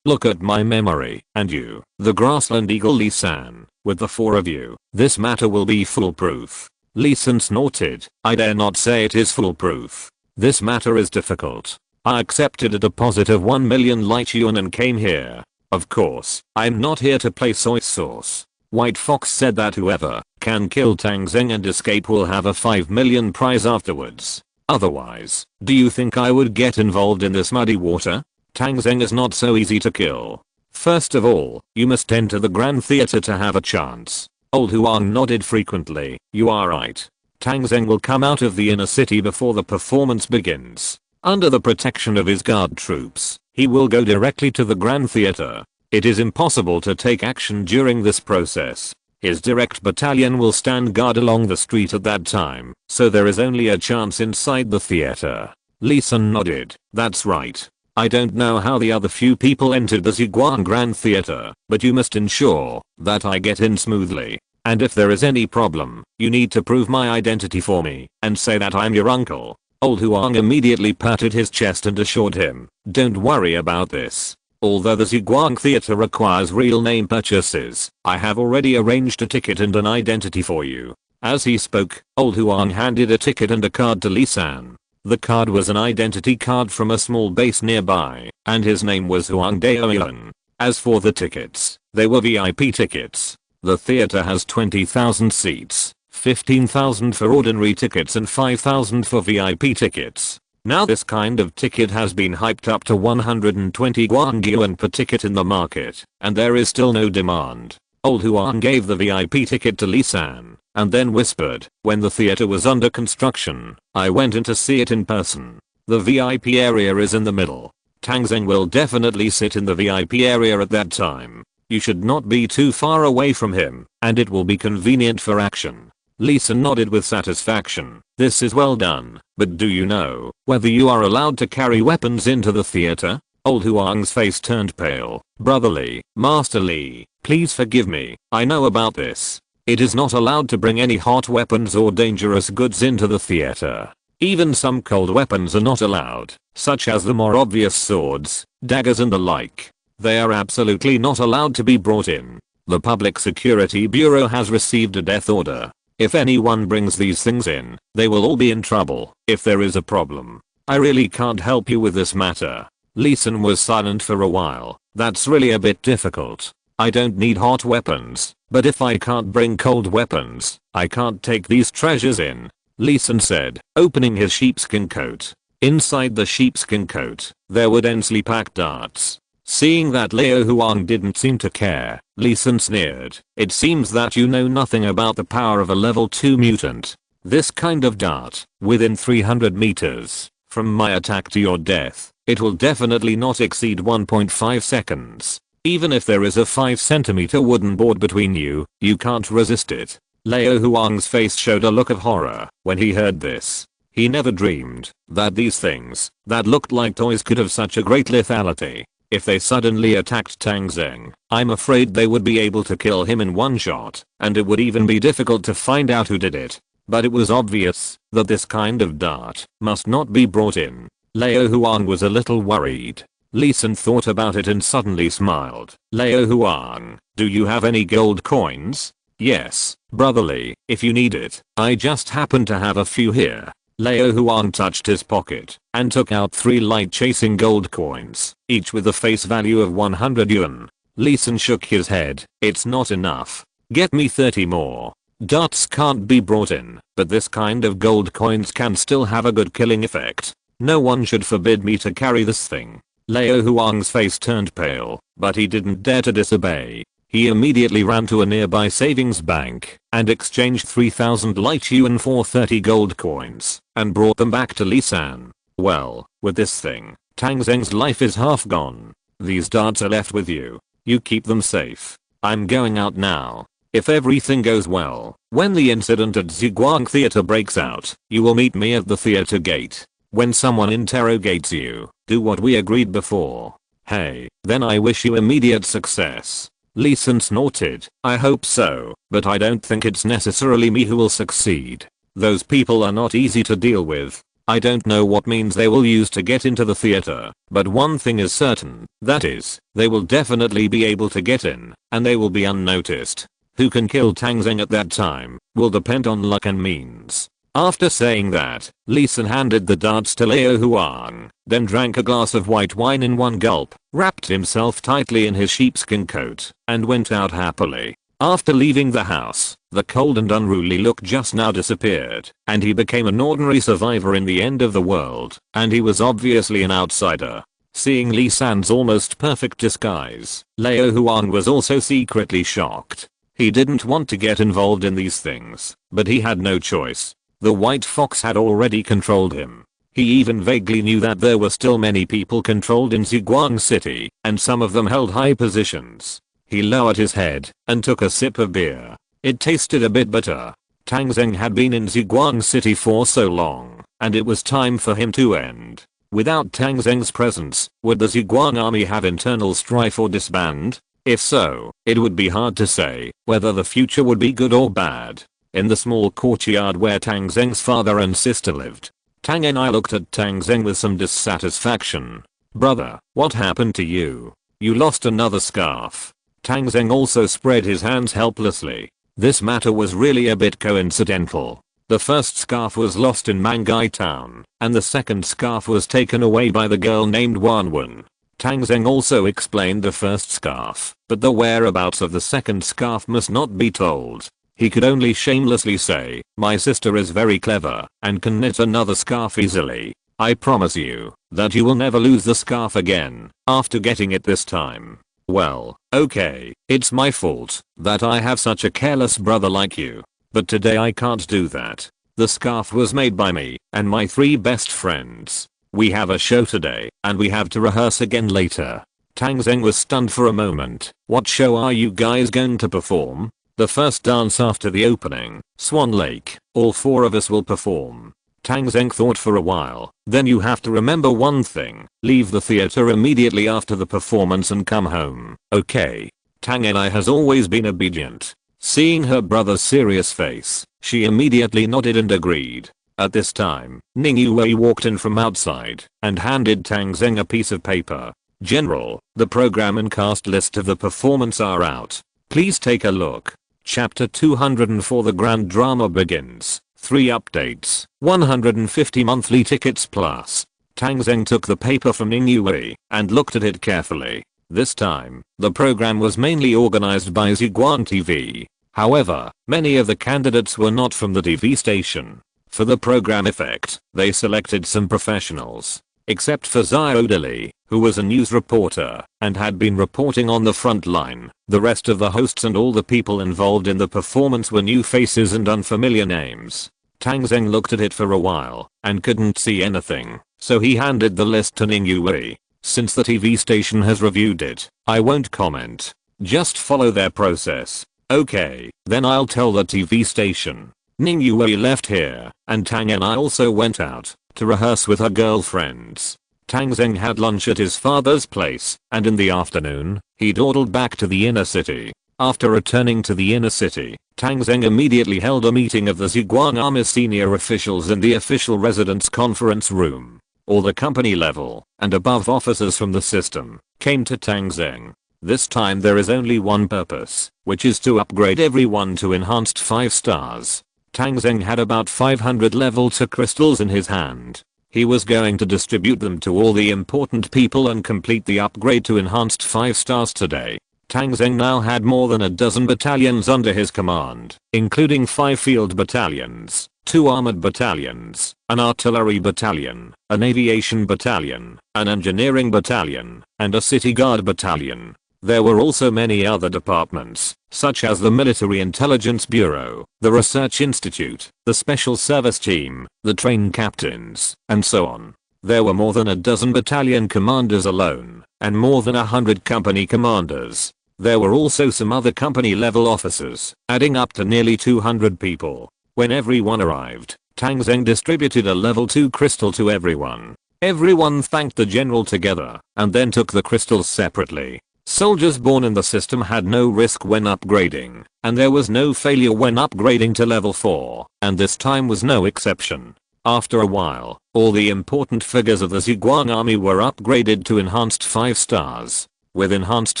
look at my memory, and you, the grassland eagle Li San, with the 4 of you, this matter will be foolproof. Li San snorted, "I dare not say it is foolproof. This matter is difficult. I accepted a deposit of 1 million light yuan and came here. Of course, I'm not here to play soy sauce." White Fox said that whoever can kill Tang Zheng and escape will have a 5 million prize afterwards. Otherwise, do you think I would get involved in this muddy water? Tang Zheng is not so easy to kill. First of all, you must enter the Grand Theater to have a chance. Old Huang nodded frequently. You are right. Tang Zheng will come out of the inner city before the performance begins. Under the protection of his guard troops, he will go directly to the Grand Theater. It is impossible to take action during this process. His direct battalion will stand guard along the street at that time, so there is only a chance inside the theater. Lee Sun nodded. That's right. I don't know how the other few people entered the Ziguang Grand Theater, but you must ensure that I get in smoothly. And if there is any problem, you need to prove my identity for me and say that I'm your uncle. Old Huang immediately patted his chest and assured him, don't worry about this. Although the Ziguang Theater requires real name purchases, I have already arranged a ticket and an identity for you. As he spoke, Old Huang handed a ticket and a card to Lee San. The card was an identity card from a small base nearby, and his name was Huang Daoyuan. As for the tickets, they were VIP tickets. The theater has 20,000 seats, 15,000 for ordinary tickets and 5,000 for VIP tickets. Now this kind of ticket has been hyped up to 120 Guangyuan per ticket in the market, and there is still no demand. Old Huang gave the VIP ticket to Lee San, and then whispered, when the theater was under construction, I went in to see it in person. The VIP area is in the middle. Tang Zheng will definitely sit in the VIP area at that time. You should not be too far away from him, and it will be convenient for action. Lee San nodded with satisfaction. This is well done, but do you know whether you are allowed to carry weapons into the theater? Old Huang's face turned pale. Brother Lee, Master Lee, please forgive me, I know about this. It is not allowed to bring any hot weapons or dangerous goods into the theater. Even some cold weapons are not allowed, such as the more obvious swords, daggers and the like. They are absolutely not allowed to be brought in. The Public Security Bureau has received a death order. If anyone brings these things in, they will all be in trouble if there is a problem. I really can't help you with this matter. Lee San was silent for a while. That's really a bit difficult. I don't need hot weapons, but if I can't bring cold weapons, I can't take these treasures in, Lee San said, opening his sheepskin coat. Inside the sheepskin coat, there were densely packed darts. Seeing that Liu Huang didn't seem to care, Lee San sneered. It seems that you know nothing about the power of a level 2 mutant. This kind of dart, within 300 meters, from my attack to your death, it will definitely not exceed 1.5 seconds. Even if there is a 5 centimeter wooden board between you, you can't resist it. Liu Huang's face showed a look of horror when he heard this. He never dreamed that these things that looked like toys could have such a great lethality. If they suddenly attacked Tang Zheng, I'm afraid they would be able to kill him in one shot, and it would even be difficult to find out who did it. But it was obvious that this kind of dart must not be brought in. Liu Huang was a little worried. Lee San thought about it and suddenly smiled. Liu Huang, do you have any gold coins? Yes, Brother Lee, if you need it. I just happen to have a few here. Liu Huang touched his pocket and took out 3 light-chasing gold coins, each with a face value of 100 yuan. Lee San shook his head. It's not enough. Get me 30 more. Darts can't be brought in, but this kind of gold coins can still have a good killing effect. No one should forbid me to carry this thing. Liu Huang's face turned pale, but he didn't dare to disobey. He immediately ran to a nearby savings bank and exchanged 3,000 light yuan for 30 gold coins and brought them back to Lee San. Well, with this thing, Tang Zheng's life is half gone. These darts are left with you. You keep them safe. I'm going out now. If everything goes well, when the incident at Ziguang Theater breaks out, you will meet me at the theater gate. When someone interrogates you, do what we agreed before. Hey, then I wish you immediate success. Lee San snorted. I hope so, but I don't think it's necessarily me who will succeed. Those people are not easy to deal with. I don't know what means they will use to get into the theater, but one thing is certain, that is, they will definitely be able to get in, and they will be unnoticed. Who can kill Tang Zheng at that time will depend on luck and means. After saying that, Lee San handed the darts to Liu Huang, then drank a glass of white wine in one gulp, wrapped himself tightly in his sheepskin coat, and went out happily. After leaving the house, the cold and unruly look just now disappeared, and he became an ordinary survivor in the end of the world, and he was obviously an outsider. Seeing Lee San's almost perfect disguise, Liu Huang was also secretly shocked. He didn't want to get involved in these things, but he had no choice. The white fox had already controlled him. He even vaguely knew that there were still many people controlled in Ziguang City, and some of them held high positions. He lowered his head and took a sip of beer. It tasted a bit bitter. Tang Zheng had been in Ziguang City for so long, and it was time for him to end. Without Tang Zheng's presence, would the Ziguang army have internal strife or disband? If so, it would be hard to say whether the future would be good or bad. In the small courtyard where Tang Zheng's father and sister lived, Tang and I looked at Tang Zheng with some dissatisfaction. Brother, what happened to you? You lost another scarf. Tang Zheng also spread his hands helplessly. This matter was really a bit coincidental. The first scarf was lost in Mangai town, and the second scarf was taken away by the girl named Wanwen. Tang Zheng also explained the first scarf, but the whereabouts of the second scarf must not be told. He could only shamelessly say, my sister is very clever and can knit another scarf easily. I promise you that you will never lose the scarf again after getting it this time. Well, okay, it's my fault that I have such a careless brother like you. But today I can't do that. The scarf was made by me and my 3 best friends. We have a show today and we have to rehearse again later. Tang Zheng was stunned for a moment. What show are you guys going to perform? The first dance after the opening, Swan Lake. All 4 of us will perform. Tang Zheng thought for a while. Then you have to remember one thing. Leave the theater immediately after the performance and come home. Okay. Tang and I has always been obedient. Seeing her brother's serious face, she immediately nodded and agreed. At this time, Ning Yue walked in from outside and handed Tang Zheng a piece of paper. General, the program and cast list of the performance are out. Please take a look. Chapter 204 The Grand Drama begins. 3 updates. 150 monthly tickets plus. Tang Zheng took the paper from Ning Yue and looked at it carefully. This time, the program was mainly organized by Ziguang TV. However, many of the candidates were not from the TV station. For the program effect, they selected some professionals. Except for Xiaodali, who was a news reporter and had been reporting on the front line, the rest of the hosts and all the people involved in the performance were new faces and unfamiliar names. Tang Zheng looked at it for a while and couldn't see anything, so he handed the list to Ning Yue. Since the TV station has reviewed it, I won't comment. Just follow their process. Okay, then I'll tell the TV station. Ning Yue left here, and Tang and I also went out to rehearse with her girlfriends. Tang Zheng had lunch at his father's place, and in the afternoon, he dawdled back to the inner city. After returning to the inner city, Tang Zheng immediately held a meeting of the Ziguang Army senior officials in the official residence conference room. All the company level and above officers from the system came to Tang Zheng. This time there is only one purpose, which is to upgrade everyone to enhanced 5 stars. Tang Zheng had about 500 level 2 crystals in his hand. He was going to distribute them to all the important people and complete the upgrade to enhanced 5 stars today. Tang Zheng now had more than a dozen battalions under his command, including 5 field battalions, 2 armored battalions, an artillery battalion, an aviation battalion, an engineering battalion, and a city guard battalion. There were also many other departments, such as the Military Intelligence Bureau, the Research Institute, the Special Service Team, the train captains, and so on. There were more than a dozen battalion commanders alone, and more than 100 company commanders. There were also some other company level officers, adding up to nearly 200 people. When everyone arrived, Tang Zheng distributed a level 2 crystal to everyone. Everyone thanked the general together, and then took the crystals separately. Soldiers born in the system had no risk when upgrading, and there was no failure when upgrading to level 4, and this time was no exception. After a while, all the important figures of the Ziguang army were upgraded to enhanced 5 stars. With enhanced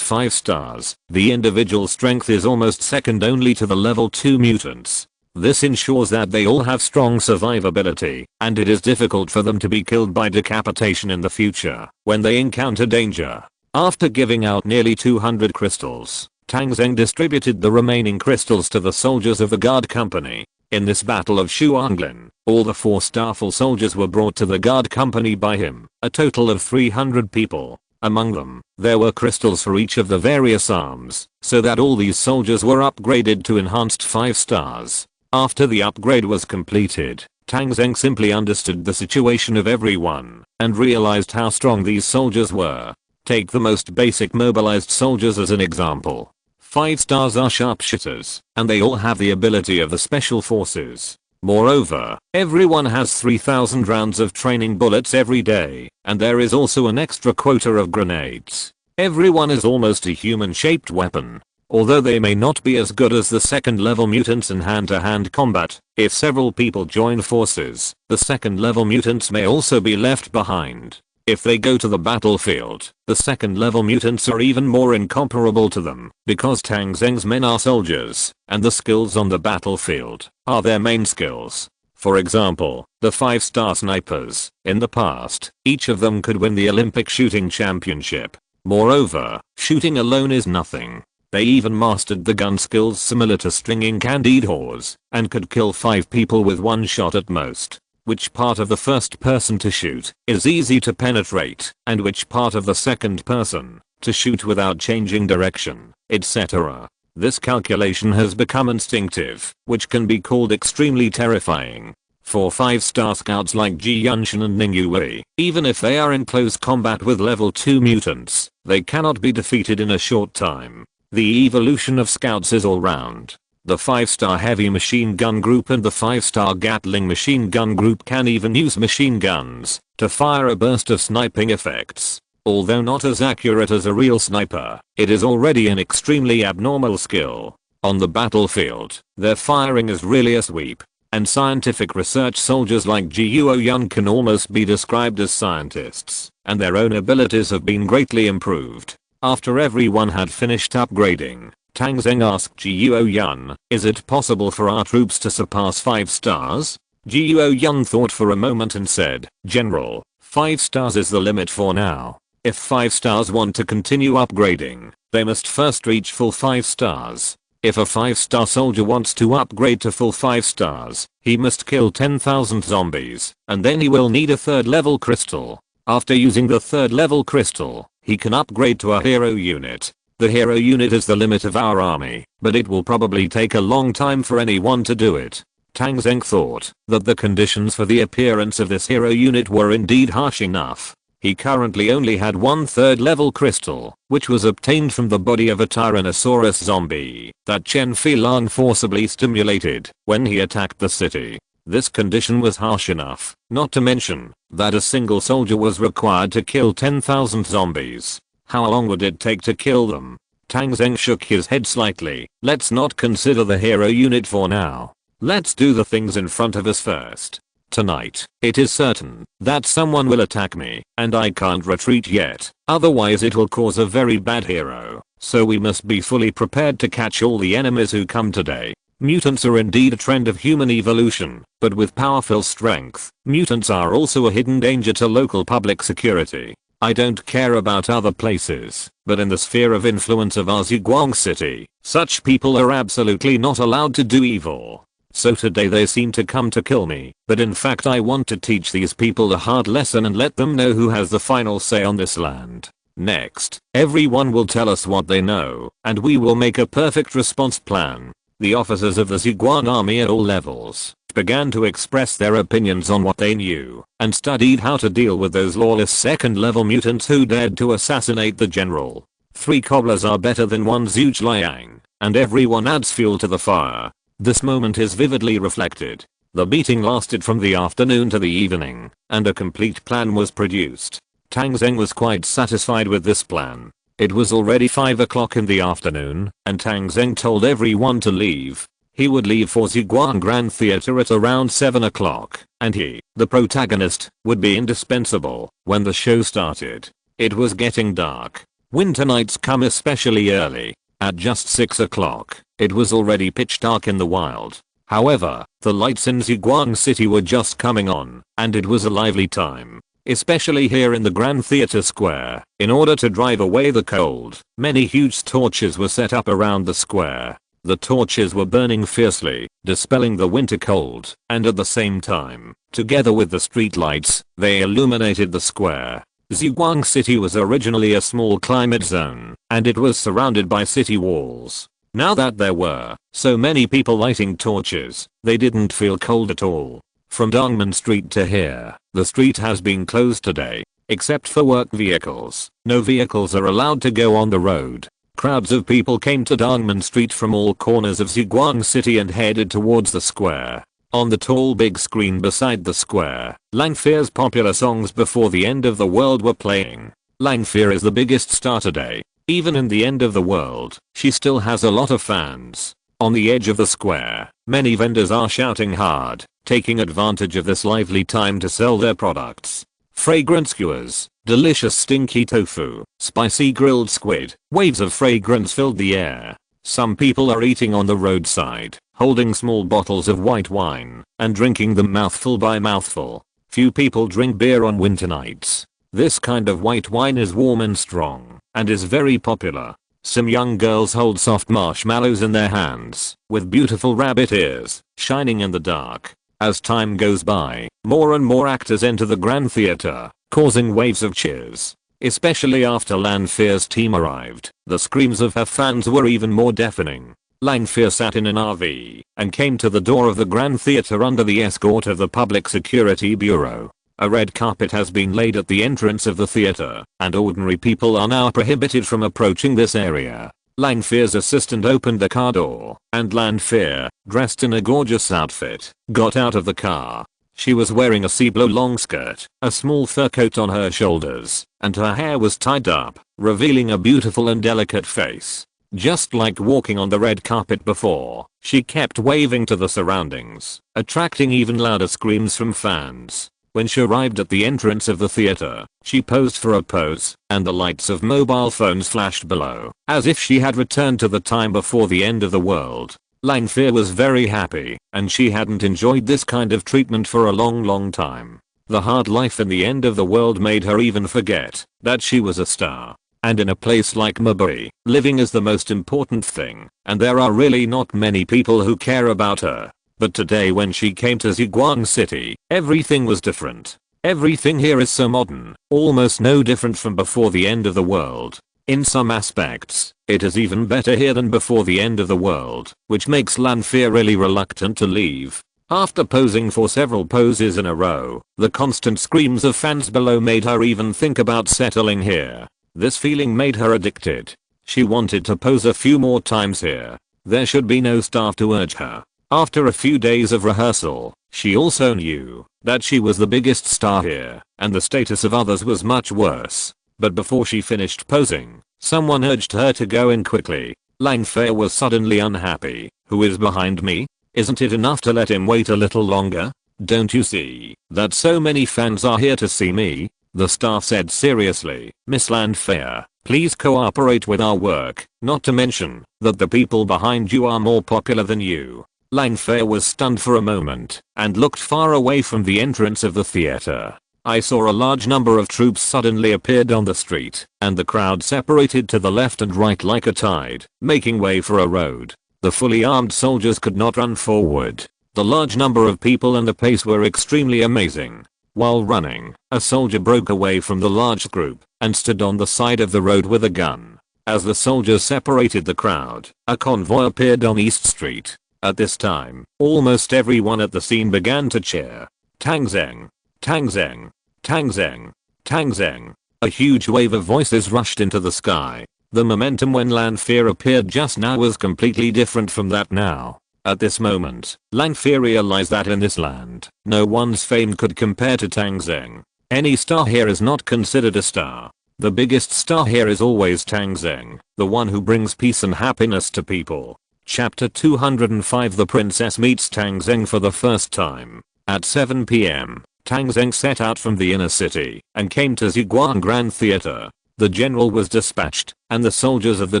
5 stars, the individual strength is almost second only to the level 2 mutants. This ensures that they all have strong survivability, and it is difficult for them to be killed by decapitation in the future when they encounter danger. After giving out nearly 200 crystals, Tang Zheng distributed the remaining crystals to the soldiers of the guard company. In this battle of Shuanglin, all the 4 starful soldiers were brought to the guard company by him, a total of 300 people. Among them, there were crystals for each of the various arms, so that all these soldiers were upgraded to enhanced 5 stars. After the upgrade was completed, Tang Zheng simply understood the situation of everyone and realized how strong these soldiers were. Take the most basic mobilized soldiers as an example. 5 stars are sharpshooters, and they all have the ability of the special forces. Moreover, everyone has 3,000 rounds of training bullets every day, and there is also an extra quota of grenades. Everyone is almost a human-shaped weapon. Although they may not be as good as the second-level mutants in hand-to-hand combat, if several people join forces, the second-level mutants may also be left behind. If they go to the battlefield, the second-level mutants are even more incomparable to them, because Tang Zheng's men are soldiers, and the skills on the battlefield are their main skills. For example, the 5-star snipers, in the past, each of them could win the Olympic shooting championship. Moreover, shooting alone is nothing. They even mastered the gun skills similar to stringing candied haws, and could kill 5 people with 1 shot at most. Which part of the first person to shoot is easy to penetrate, and which part of the second person to shoot without changing direction, etc. This calculation has become instinctive, which can be called extremely terrifying. For 5-star scouts like Ji Yunshin and Ning Yue, even if they are in close combat with level 2 mutants, they cannot be defeated in a short time. The evolution of scouts is all round. The 5-star heavy machine gun group and the 5-star Gatling machine gun group can even use machine guns to fire a burst of sniping effects. Although not as accurate as a real sniper, it is already an extremely abnormal skill. On the battlefield, their firing is really a sweep, and scientific research soldiers like Ji Yuoyun can almost be described as scientists, and their own abilities have been greatly improved. After everyone had finished upgrading, Tang Zheng asked Ji Yuoyun, "Is it possible for our troops to surpass 5 stars?" Ji Yuoyun thought for a moment and said, "General, 5 stars is the limit for now. If 5 stars want to continue upgrading, they must first reach full 5 stars. If a 5-star soldier wants to upgrade to full 5 stars, he must kill 10,000 zombies, and then he will need a 3rd level crystal. After using the 3rd level crystal, he can upgrade to a hero unit. The hero unit is the limit of our army, but it will probably take a long time for anyone to do it." Tang Zheng thought that the conditions for the appearance of this hero unit were indeed harsh enough. He currently only had 1 3rd level crystal, which was obtained from the body of a Tyrannosaurus zombie that Chen Filang forcibly stimulated when he attacked the city. This condition was harsh enough, not to mention that a single soldier was required to kill 10,000 zombies. How long would it take to kill them? Tang Zheng shook his head slightly. "Let's not consider the hero unit for now. Let's do the things in front of us first. Tonight, it is certain that someone will attack me, and I can't retreat yet, otherwise it will cause a very bad hero, so we must be fully prepared to catch all the enemies who come today." Mutants are indeed a trend of human evolution, but with powerful strength, mutants are also a hidden danger to local public security. I don't care about other places, but in the sphere of influence of our Zhuguang city, such people are absolutely not allowed to do evil. So today they seem to come to kill me, but in fact I want to teach these people a hard lesson and let them know who has the final say on this land. Next, everyone will tell us what they know, and we will make a perfect response plan. The officers of the Zhuguang army at all levels began to express their opinions on what they knew, and studied how to deal with those lawless second-level mutants who dared to assassinate the general. 3 cobblers are better than 1 Zhuge-Liang, and everyone adds fuel to the fire. This moment is vividly reflected. The meeting lasted from the afternoon to the evening, and a complete plan was produced. Tang Zheng was quite satisfied with this plan. It was already 5 o'clock in the afternoon, and Tang Zheng told everyone to leave. He would leave for Zhuguang Grand Theater at around 7 o'clock, and he, the protagonist, would be indispensable when the show started. It was getting dark. Winter nights come especially early. At just 6 o'clock, it was already pitch dark in the wild. However, the lights in Zhuguang City were just coming on, and it was a lively time. Especially here in the Grand Theater Square. In order to drive away the cold, many huge torches were set up around the square. The torches were burning fiercely, dispelling the winter cold, and at the same time, together with the street lights, they illuminated the square. Zhuguang City was originally a small climate zone, and it was surrounded by city walls. Now that there were so many people lighting torches, they didn't feel cold at all. From Dongmen Street to here, the street has been closed today, except for work vehicles. No vehicles are allowed to go on the road. Crowds of people came to Dongmen Street from all corners of Ziguang City and headed towards the square. On the tall big screen beside the square, Langfear's popular songs Before the End of the World were playing. Langfear is the biggest star today. Even in the end of the world, she still has a lot of fans. On the edge of the square, many vendors are shouting hard, taking advantage of this lively time to sell their products. Fragrant skewers, delicious stinky tofu, spicy grilled squid, waves of fragrance filled the air. Some people are eating on the roadside, holding small bottles of white wine, and drinking them mouthful by mouthful. Few people drink beer on winter nights. This kind of white wine is warm and strong, and is very popular. Some young girls hold soft marshmallows in their hands, with beautiful rabbit ears, shining in the dark. As time goes by, more and more actors enter the Grand Theater, causing waves of cheers. Especially after Langfear's team arrived, the screams of her fans were even more deafening. Langfear sat in an RV, and came to the door of the Grand Theater under the escort of the Public Security Bureau. A red carpet has been laid at the entrance of the theater, and ordinary people are now prohibited from approaching this area. Langfear's assistant opened the car door, and Langfear, dressed in a gorgeous outfit, got out of the car. She was wearing a sea blue long skirt, a small fur coat on her shoulders, and her hair was tied up, revealing a beautiful and delicate face. Just like walking on the red carpet before, she kept waving to the surroundings, attracting even louder screams from fans. When she arrived at the entrance of the theater, she posed for a pose, and the lights of mobile phones flashed below, as if she had returned to the time before the end of the world. Langfear was very happy, and she hadn't enjoyed this kind of treatment for a long time. The hard life in the end of the world made her even forget that she was a star. And in a place like Mabui, living is the most important thing, and there are really not many people who care about her. But today when she came to Ziguang City, everything was different. Everything here is so modern, almost no different from before the end of the world. In some aspects, it is even better here than before the end of the world, which makes Langfear really reluctant to leave. After posing for several poses in a row, the constant screams of fans below made her even think about settling here. This feeling made her addicted. She wanted to pose a few more times here. There should be no staff to urge her. After a few days of rehearsal, she also knew that she was the biggest star here, and the status of others was much worse. But before she finished posing, someone urged her to go in quickly. Langfear was suddenly unhappy. Who is behind me? Isn't it enough to let him wait a little longer? Don't you see that so many fans are here to see me? The staff said seriously, Miss Langfear, please cooperate with our work, not to mention that the people behind you are more popular than you. Langfear was stunned for a moment, and looked far away from the entrance of the theater. I saw a large number of troops suddenly appeared on the street, and the crowd separated to the left and right like a tide, making way for a road. The fully armed soldiers could not run forward. The large number of people and the pace were extremely amazing. While running, a soldier broke away from the large group, and stood on the side of the road with a gun. As the soldiers separated the crowd, a convoy appeared on East Street. At this time, almost everyone at the scene began to cheer. Tang Zheng, Tang Zheng, Tang Zheng, Tang Zheng. A huge wave of voices rushed into the sky. The momentum when Langfear appeared just now was completely different from that now. At this moment, Langfear realized that in this land, no one's fame could compare to Tang Zheng. Any star here is not considered a star. The biggest star here is always Tang Zheng, the one who brings peace and happiness to people. Chapter 205 The princess meets Tang Zheng for the first time. At 7 p.m., Tang Zheng set out from the inner city and came to Ziguang Grand Theater. The general was dispatched, and the soldiers of the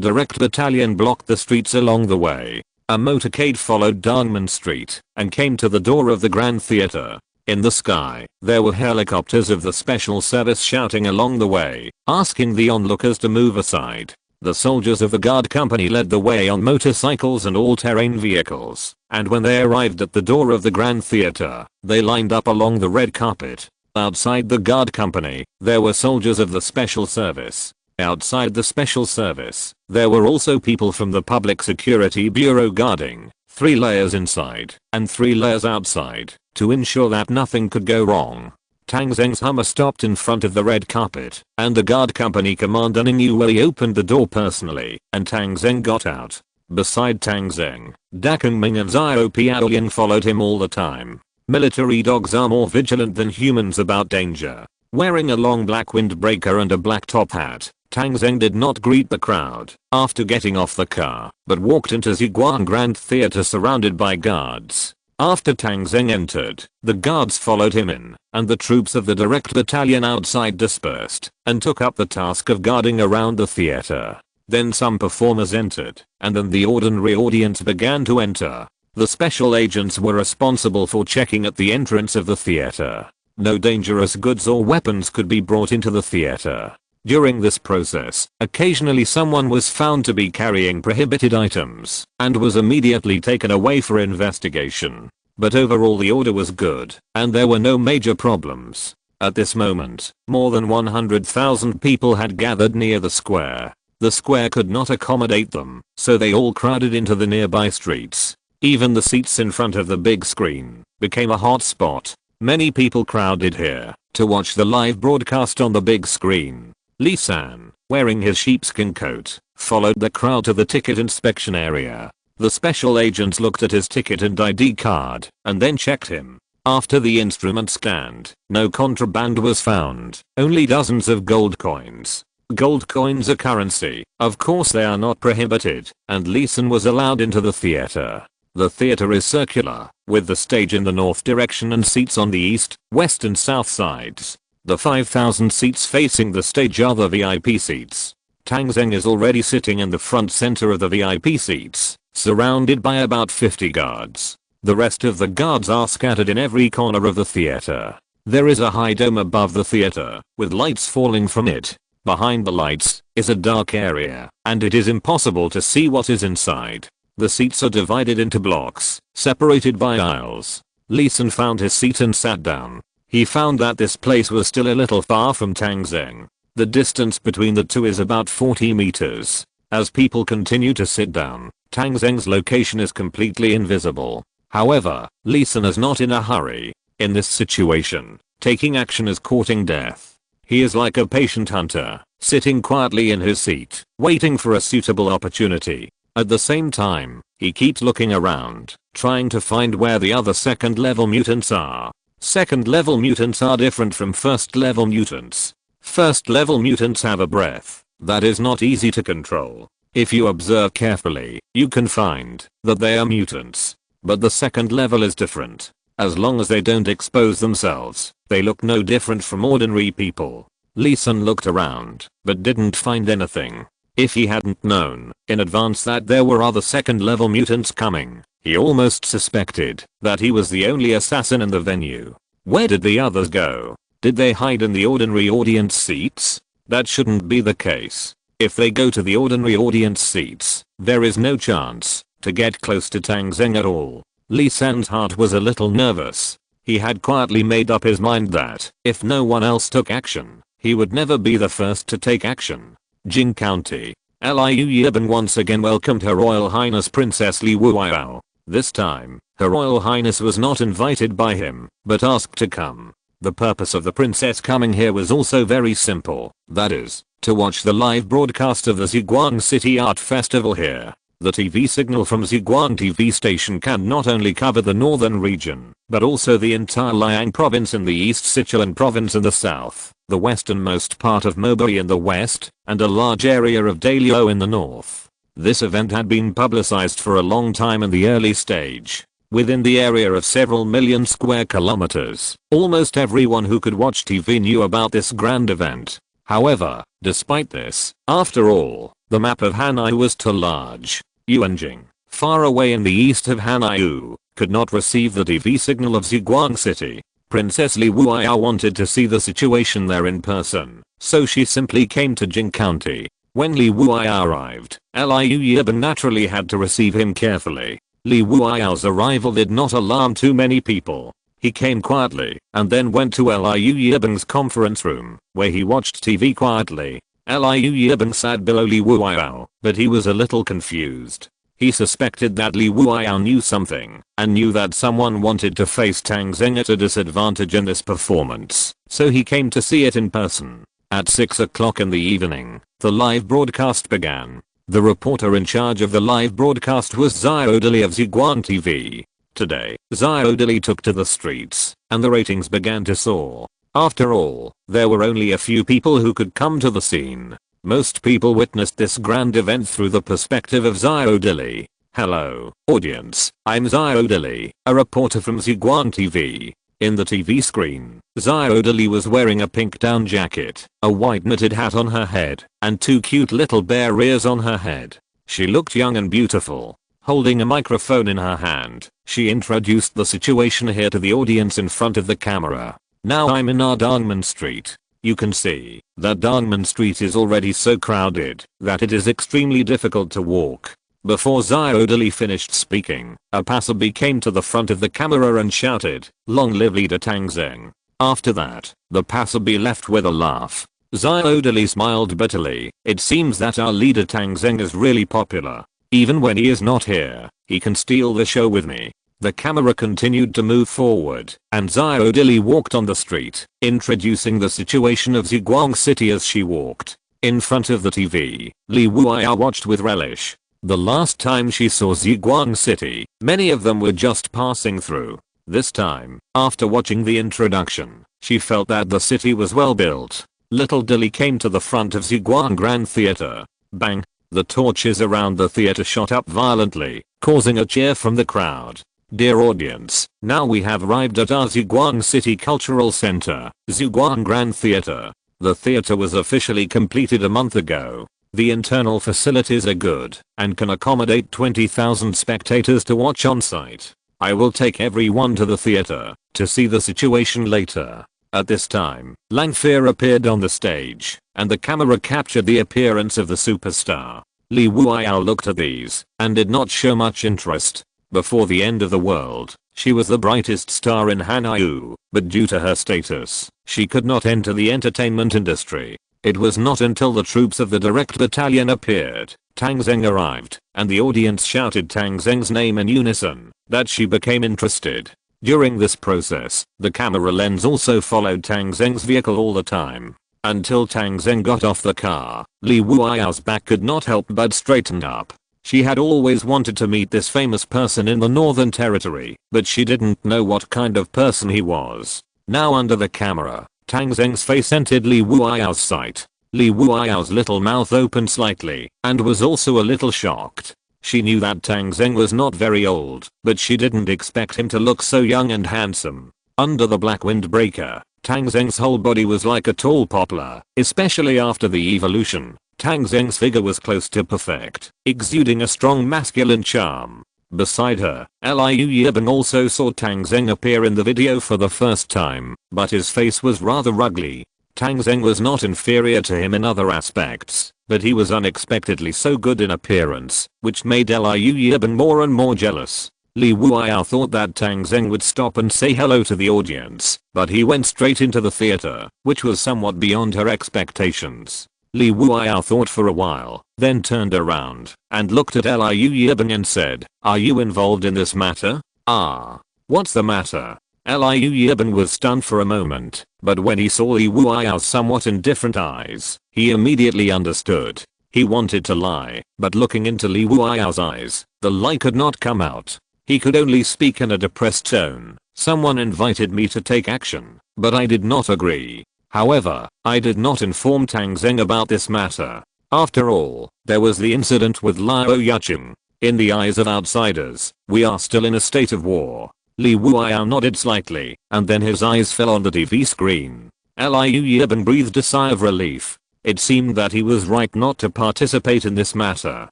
direct battalion blocked the streets along the way. A motorcade followed Dongmen Street and came to the door of the Grand Theater. In the sky, there were helicopters of the special service shouting along the way, asking the onlookers to move aside. The soldiers of the guard company led the way on motorcycles and all-terrain vehicles, and when they arrived at the door of the Grand Theater, they lined up along the red carpet. Outside the guard company, there were soldiers of the special service. Outside the special service, there were also people from the Public Security Bureau guarding. 3 layers inside and 3 layers outside to ensure that nothing could go wrong. Tang Zheng's Hummer stopped in front of the red carpet, and the guard company commander Ingenuity opened the door personally, and Tang Zheng got out. Beside Tang Zheng, Dakeng Ming and Xiao Piaoliang followed him all the time. Military dogs are more vigilant than humans about danger. Wearing a long black windbreaker and a black top hat, Tang Zheng did not greet the crowd after getting off the car, but walked into Ziguang Grand Theater surrounded by guards. After Tang Zheng entered, the guards followed him in, and the troops of the direct battalion outside dispersed and took up the task of guarding around the theater. Then some performers entered, and then the ordinary audience began to enter. The special agents were responsible for checking at the entrance of the theater. No dangerous goods or weapons could be brought into the theater. During this process, occasionally someone was found to be carrying prohibited items and was immediately taken away for investigation. But overall the order was good, and there were no major problems. At this moment, more than 100,000 people had gathered near the square. The square could not accommodate them, so they all crowded into the nearby streets. Even the seats in front of the big screen became a hot spot. Many people crowded here to watch the live broadcast on the big screen. Li San, wearing his sheepskin coat, followed the crowd to the ticket inspection area. The special agents looked at his ticket and ID card and then checked him. After the instrument scanned, no contraband was found, only dozens of gold coins. Gold coins are currency, of course they are not prohibited, and Li San was allowed into the theater. The theater is circular, with the stage in the north direction and seats on the east, west and south sides. The 5,000 seats facing the stage are the VIP seats. Tang Zheng is already sitting in the front center of the VIP seats, surrounded by about 50 guards. The rest of the guards are scattered in every corner of the theater. There is a high dome above the theater, with lights falling from it. Behind the lights is a dark area, and it is impossible to see what is inside. The seats are divided into blocks, separated by aisles. Li San found his seat and sat down. He found that this place was still a little far from Tang Zheng. The distance between the two is about 40 meters. As people continue to sit down, Tang Zheng's location is completely invisible. However, Li San is not in a hurry. In this situation, taking action is courting death. He is like a patient hunter, sitting quietly in his seat, waiting for a suitable opportunity. At the same time, he keeps looking around, trying to find where the other second level mutants are. Second level mutants are different from first level mutants. First level mutants have a breath that is not easy to control. If you observe carefully, you can find that they are mutants. But the second level is different. As long as they don't expose themselves, they look no different from ordinary people. Li San looked around, but didn't find anything. If he hadn't known in advance that there were other second level mutants coming, he almost suspected that he was the only assassin in the venue. Where did the others go? Did they hide in the ordinary audience seats? That shouldn't be the case. If they go to the ordinary audience seats, there is no chance to get close to Tang Zheng at all. Li San's heart was a little nervous. He had quietly made up his mind that if no one else took action, he would never be the first to take action. Jing County. Liu Yiban once again welcomed Her Royal Highness Princess Li Wuiao. This time, Her Royal Highness was not invited by him, but asked to come. The purpose of the princess coming here was also very simple, that is, to watch the live broadcast of the Ziguang City Art Festival here. The TV signal from Ziguang TV station can not only cover the northern region, but also the entire Liang province in the east, Sichuan province in the south, the westernmost part of Mobei in the west, and a large area of Daliao in the north. This event had been publicized for a long time in the early stage. Within the area of several million square kilometers, almost everyone who could watch TV knew about this grand event. However, despite this, after all, the map of Hanai was too large. Yuanjing, far away in the east of Hanai, could not receive the TV signal of Ziguang City. Princess Li Wuiao wanted to see the situation there in person, so she simply came to Jing County. When Li Wuiao arrived, Liu Yiban naturally had to receive him carefully. Li Wuiao's arrival did not alarm too many people. He came quietly and then went to Liu Yiban's conference room, where he watched TV quietly. Liu Yiban sat below Li Wuiao, but he was a little confused. He suspected that Li Wuao knew something and knew that someone wanted to face Tang Zheng at a disadvantage in this performance, so he came to see it in person. At 6 o'clock in the evening, the live broadcast began. The reporter in charge of the live broadcast was Xiaodili of Ziguan TV. Today, Xiaodili took to the streets, and the ratings began to soar. After all, there were only a few people who could come to the scene. Most people witnessed this grand event through the perspective of Xiaodili. Hello, audience, I'm Xiaodili, a reporter from Ziguan TV. In the TV screen, Xiaodili was wearing a pink down jacket, a white knitted hat on her head, and 2 cute little bear ears on her head. She looked young and beautiful. Holding a microphone in her hand, she introduced the situation here to the audience in front of the camera. Now I'm in our Dongmen Street. You can see that Dongmen Street is already so crowded that it is extremely difficult to walk. Before Xiaodili finished speaking, a passerby came to the front of the camera and shouted, "Long live leader Tang Zheng." After that, the passerby left with a laugh. Xiaodili smiled bitterly. It seems that our leader Tang Zheng is really popular. Even when he is not here, he can steal the show with me. The camera continued to move forward, and Xiaodili walked on the street, introducing the situation of Ziguang City as she walked. In front of the TV, Li Wuao watched with relish. The last time she saw Ziguang City, many of them were just passing through. This time, after watching the introduction, she felt that the city was well built. Little Dilly came to the front of Ziguang Grand Theater. Bang! The torches around the theater shot up violently, causing a cheer from the crowd. Dear audience, now we have arrived at our Ziguang City Cultural Center, Ziguang Grand Theater. The theater was officially completed a month ago. The internal facilities are good and can accommodate 20,000 spectators to watch on site. I will take everyone to the theater to see the situation later. At this time, Langfear appeared on the stage, and the camera captured the appearance of the superstar. Li Wuao looked at these and did not show much interest. Before the end of the world, she was the brightest star in Hanyu, but due to her status, she could not enter the entertainment industry. It was not until the troops of the direct battalion appeared, Tang Zheng arrived, and the audience shouted Tang Zheng's name in unison, that she became interested. During this process, the camera lens also followed Tang Zheng's vehicle all the time. Until Tang Zheng got off the car, Li Wuao's back could not help but straighten up. She had always wanted to meet this famous person in the Northern Territory, but she didn't know what kind of person he was. Now under the camera, Tang Zheng's face entered Li Wuao's sight. Li Wuao's little mouth opened slightly, and was also a little shocked. She knew that Tang Zheng was not very old, but she didn't expect him to look so young and handsome. Under the black windbreaker, Tang Zheng's whole body was like a tall poplar, especially after the evolution. Tang Zheng's figure was close to perfect, exuding a strong masculine charm. Beside her, Liu Yibing also saw Tang Zheng appear in the video for the first time, but his face was rather ugly. Tang Zheng was not inferior to him in other aspects, but he was unexpectedly so good in appearance, which made Liu Yibing more and more jealous. Li Wuao thought that Tang Zheng would stop and say hello to the audience, but he went straight into the theater, which was somewhat beyond her expectations. Li Wuao thought for a while, then turned around and looked at Liu Yibing and said, "Are you involved in this matter?" "Ah. What's the matter?" Liu Yibing was stunned for a moment, but when he saw Li Wuao's somewhat indifferent eyes, he immediately understood. He wanted to lie, but looking into Li Wuao's eyes, the lie could not come out. He could only speak in a depressed tone. "Someone invited me to take action, but I did not agree. However, I did not inform Tang Zheng about this matter. After all, there was the incident with Liu Yuqing. In the eyes of outsiders, we are still in a state of war." Li Wuao nodded slightly, and then his eyes fell on the TV screen. Liu Yibing breathed a sigh of relief. It seemed that he was right not to participate in this matter,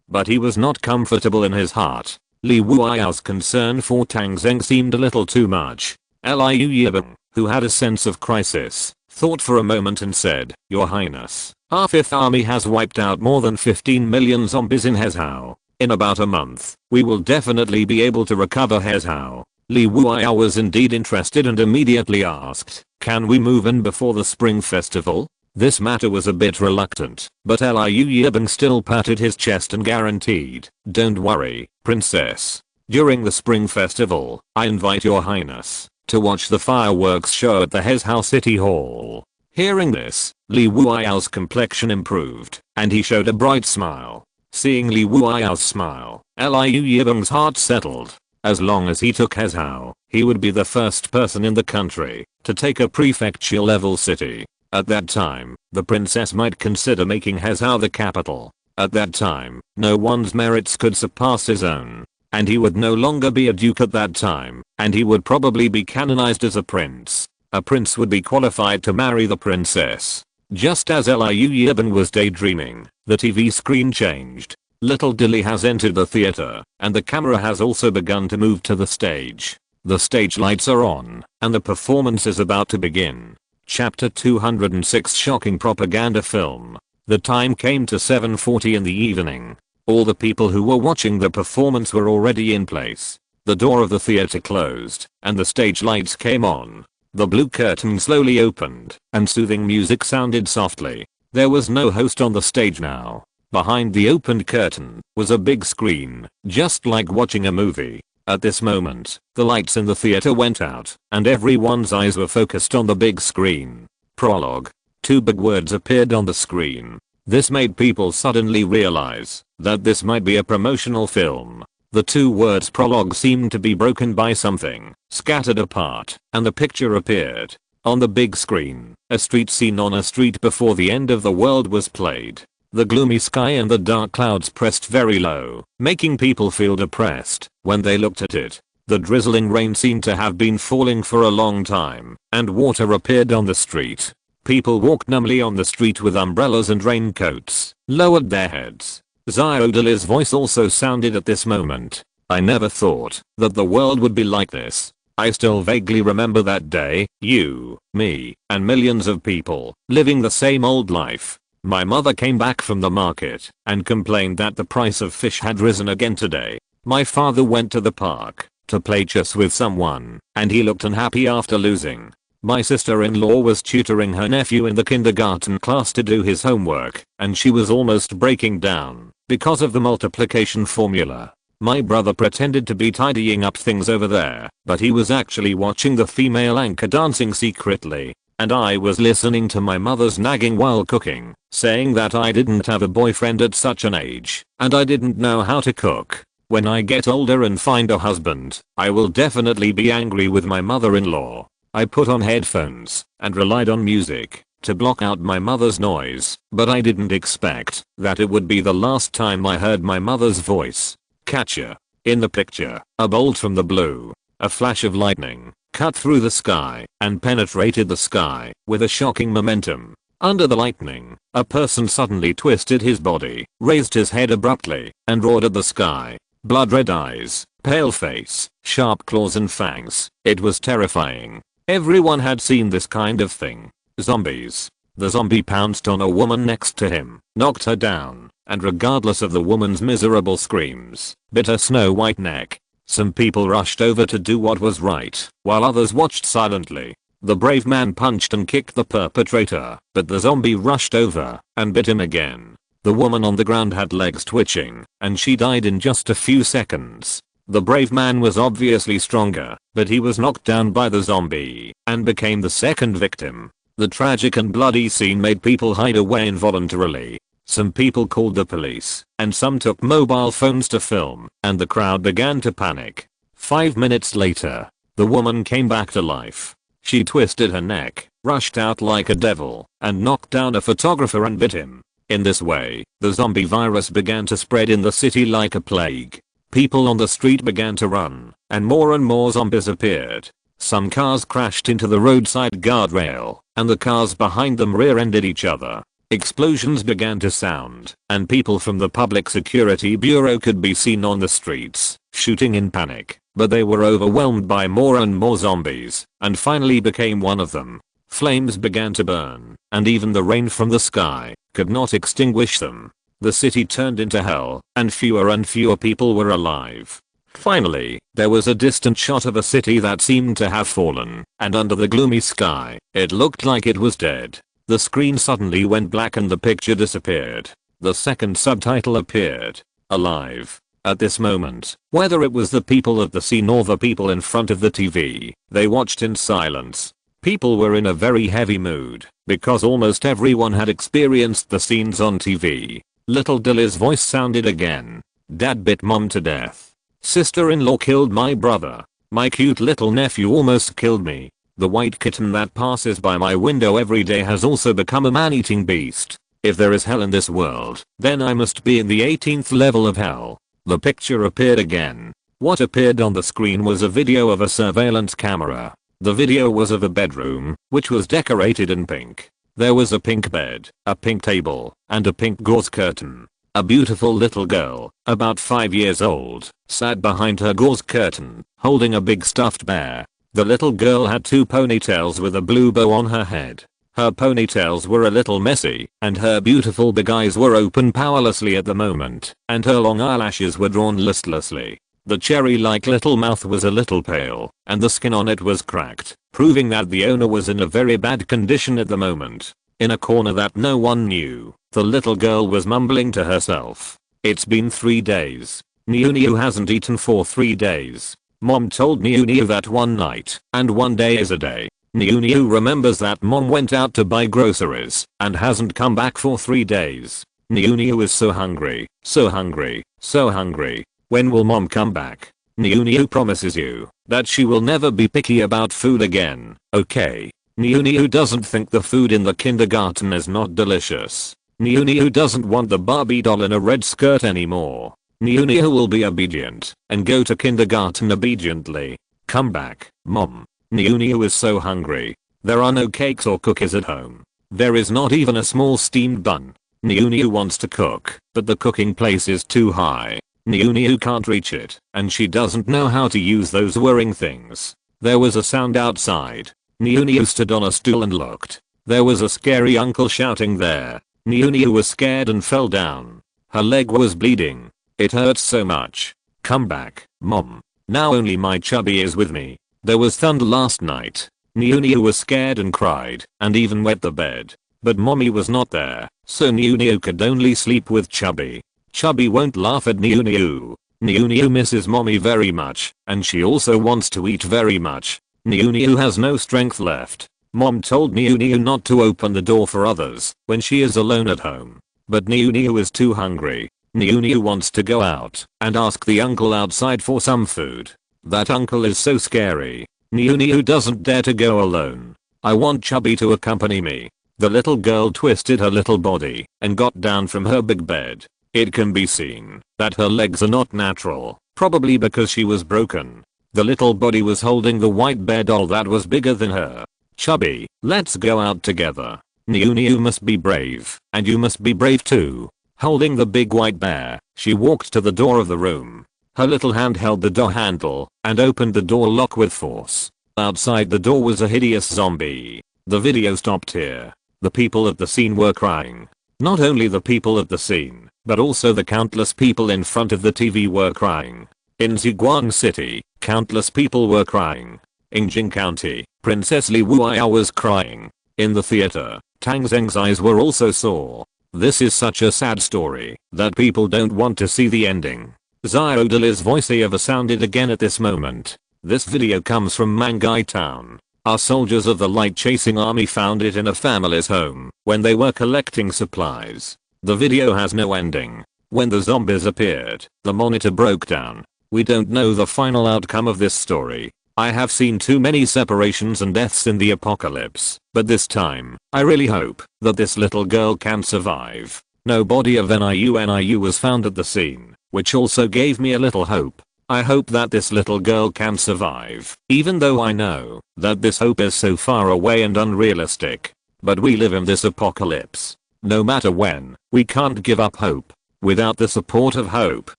but he was not comfortable in his heart. Li Wuao's concern for Tang Zheng seemed a little too much. Liu Yibing, who had a sense of crisis, thought for a moment and said, "Your Highness, our 5th Army has wiped out more than 15 million zombies in Hezhou. In about a month, we will definitely be able to recover Hezhou." Li Wuao was indeed interested and immediately asked, "Can we move in before the Spring Festival?" This matter was a bit reluctant, but Liu Yibing still patted his chest and guaranteed, "Don't worry, princess. During the spring festival, I invite your highness to watch the fireworks show at the Hezhou City Hall." Hearing this, Li Wuyao's complexion improved, and he showed a bright smile. Seeing Li Wuyao's smile, Liu Yibing's heart settled. As long as he took Hezhou, he would be the first person in the country to take a prefecture-level city. At that time, the princess might consider making Hezhou the capital. At that time, no one's merits could surpass his own. And he would no longer be a duke at that time, and he would probably be canonized as a prince. A prince would be qualified to marry the princess. Just as Liu Yibing was daydreaming, the TV screen changed. Little Dilly has entered the theater, and the camera has also begun to move to the stage. The stage lights are on, and the performance is about to begin. Chapter 206 Shocking Propaganda Film. The time came to 7:40 in the evening. All the people who were watching the performance were already in place. The door of the theater closed, and the stage lights came on. The blue curtain slowly opened, and soothing music sounded softly. There was no host on the stage now. Behind the opened curtain was a big screen, just like watching a movie. At this moment, the lights in the theater went out, and everyone's eyes were focused on the big screen. Prologue. Two big words appeared on the screen. This made people suddenly realize that this might be a promotional film. The two words prologue seemed to be broken by something, scattered apart, and the picture appeared. On the big screen, a street scene on a street before the end of the world was played. The gloomy sky and the dark clouds pressed very low, making people feel depressed when they looked at it. The drizzling rain seemed to have been falling for a long time, and water appeared on the street. People walked numbly on the street with umbrellas and raincoats, lowered their heads. Xiaodali's voice also sounded at this moment. "I never thought that the world would be like this. I still vaguely remember that day, you, me, and millions of people living the same old life. My mother came back from the market and complained that the price of fish had risen again today. My father went to the park to play chess with someone, and he looked unhappy after losing. My sister-in-law was tutoring her nephew in the kindergarten class to do his homework, and she was almost breaking down because of the multiplication formula. My brother pretended to be tidying up things over there, but he was actually watching the female anchor dancing secretly. And I was listening to my mother's nagging while cooking, saying that I didn't have a boyfriend at such an age, and I didn't know how to cook. When I get older and find a husband, I will definitely be angry with my mother-in-law. I put on headphones and relied on music to block out my mother's noise, but I didn't expect that it would be the last time I heard my mother's voice." Catcher. In the picture, a bolt from the blue, a flash of lightning, cut through the sky and penetrated the sky with a shocking momentum. Under the lightning, a person suddenly twisted his body, raised his head abruptly, and roared at the sky. Blood-red eyes, pale face, sharp claws and fangs. It was terrifying. Everyone had seen this kind of thing. Zombies. The zombie pounced on a woman next to him, knocked her down, and regardless of the woman's miserable screams, bit her snow-white neck. Some people rushed over to do what was right, while others watched silently. The brave man punched and kicked the perpetrator, but the zombie rushed over and bit him again. The woman on the ground had legs twitching, and she died in just a few seconds. The brave man was obviously stronger, but he was knocked down by the zombie and became the second victim. The tragic and bloody scene made people hide away involuntarily. Some people called the police, and some took mobile phones to film, and the crowd began to panic. 5 minutes later, the woman came back to life. She twisted her neck, rushed out like a devil, and knocked down a photographer and bit him. In this way, the zombie virus began to spread in the city like a plague. People on the street began to run, and more zombies appeared. Some cars crashed into the roadside guardrail, and the cars behind them rear-ended each other. Explosions began to sound, and people from the Public Security Bureau could be seen on the streets, shooting in panic, but they were overwhelmed by more and more zombies, and finally became one of them. Flames began to burn, and even the rain from the sky could not extinguish them. The city turned into hell, and fewer people were alive. Finally, there was a distant shot of a city that seemed to have fallen, and under the gloomy sky, it looked like it was dead. The screen suddenly went black and the picture disappeared. The second subtitle appeared. Alive. At this moment, whether it was the people at the scene or the people in front of the TV, they watched in silence. People were in a very heavy mood, because almost everyone had experienced the scenes on TV. Little Dilly's voice sounded again. Dad bit mom to death. Sister-in-law killed my brother. My cute little nephew almost killed me. The white kitten that passes by my window every day has also become a man-eating beast. If there is hell in this world, then I must be in the 18th level of hell. The picture appeared again. What appeared on the screen was a video of a surveillance camera. The video was of a bedroom, which was decorated in pink. There was a pink bed, a pink table, and a pink gauze curtain. A beautiful little girl, about 5 years old, sat behind her gauze curtain, holding a big stuffed bear. The little girl had 2 ponytails with a blue bow on her head. Her ponytails were a little messy, and her beautiful big eyes were open powerlessly at the moment, and her long eyelashes were drawn listlessly. The cherry-like little mouth was a little pale, and the skin on it was cracked, proving that the owner was in a very bad condition at the moment. In a corner that no one knew, the little girl was mumbling to herself. It's been 3 days. Niu hasn't eaten for 3 days. Mom told Niu that one night, and one day is a day. Niu remembers that mom went out to buy groceries, and hasn't come back for 3 days. Niu is so hungry, so hungry, so hungry. When will mom come back? Niu promises you that she will never be picky about food again, okay? Niu doesn't think the food in the kindergarten is not delicious. Niu doesn't want the Barbie doll in a red skirt anymore. Niu will be obedient and go to kindergarten obediently. Come back, mom. Niu is so hungry. There are no cakes or cookies at home. There is not even a small steamed bun. Niu wants to cook, but the cooking place is too high. Niu can't reach it, and she doesn't know how to use those whirring things. There was a sound outside. Niu stood on a stool and looked. There was a scary uncle shouting there. Niu was scared and fell down. Her leg was bleeding. It hurts so much. Come back, mom. Now only my chubby is with me. There was thunder last night. Niu was scared and cried, and even wet the bed. But mommy was not there, so Niu could only sleep with Chubby. Chubby won't laugh at Niu. Niu misses mommy very much, and she also wants to eat very much. Niu has no strength left. Mom told Niu not to open the door for others when she is alone at home. But Niu is too hungry. Niu wants to go out and ask the uncle outside for some food. That uncle is so scary. Niu doesn't dare to go alone. I want Chubby to accompany me. The little girl twisted her little body and got down from her big bed. It can be seen that her legs are not natural, probably because she was broken. The little body was holding the white bear doll that was bigger than her. Chubby, let's go out together. Niu must be brave, and you must be brave too. Holding the big white bear, she walked to the door of the room. Her little hand held the door handle and opened the door lock with force. Outside the door was a hideous zombie. The video stopped here. The people at the scene were crying. Not only the people at the scene, but also the countless people in front of the TV were crying. In Ziguang City, countless people were crying. In Jing County, Princess Li Wuya was crying. In the theater, Tang Zheng's eyes were also sore. This is such a sad story that people don't want to see the ending. Xiaodali's voiceover sounded again at this moment. This video comes from Mangai Town. Our soldiers of the light chasing army found it in a family's home when they were collecting supplies. The video has no ending. When the zombies appeared, the monitor broke down. We don't know the final outcome of this story. I have seen too many separations and deaths in the apocalypse, but this time, I really hope that this little girl can survive. No body of NIU was found at the scene, which also gave me a little hope. I hope that this little girl can survive, even though I know that this hope is so far away and unrealistic. But we live in this apocalypse. No matter when, we can't give up hope. Without the support of hope,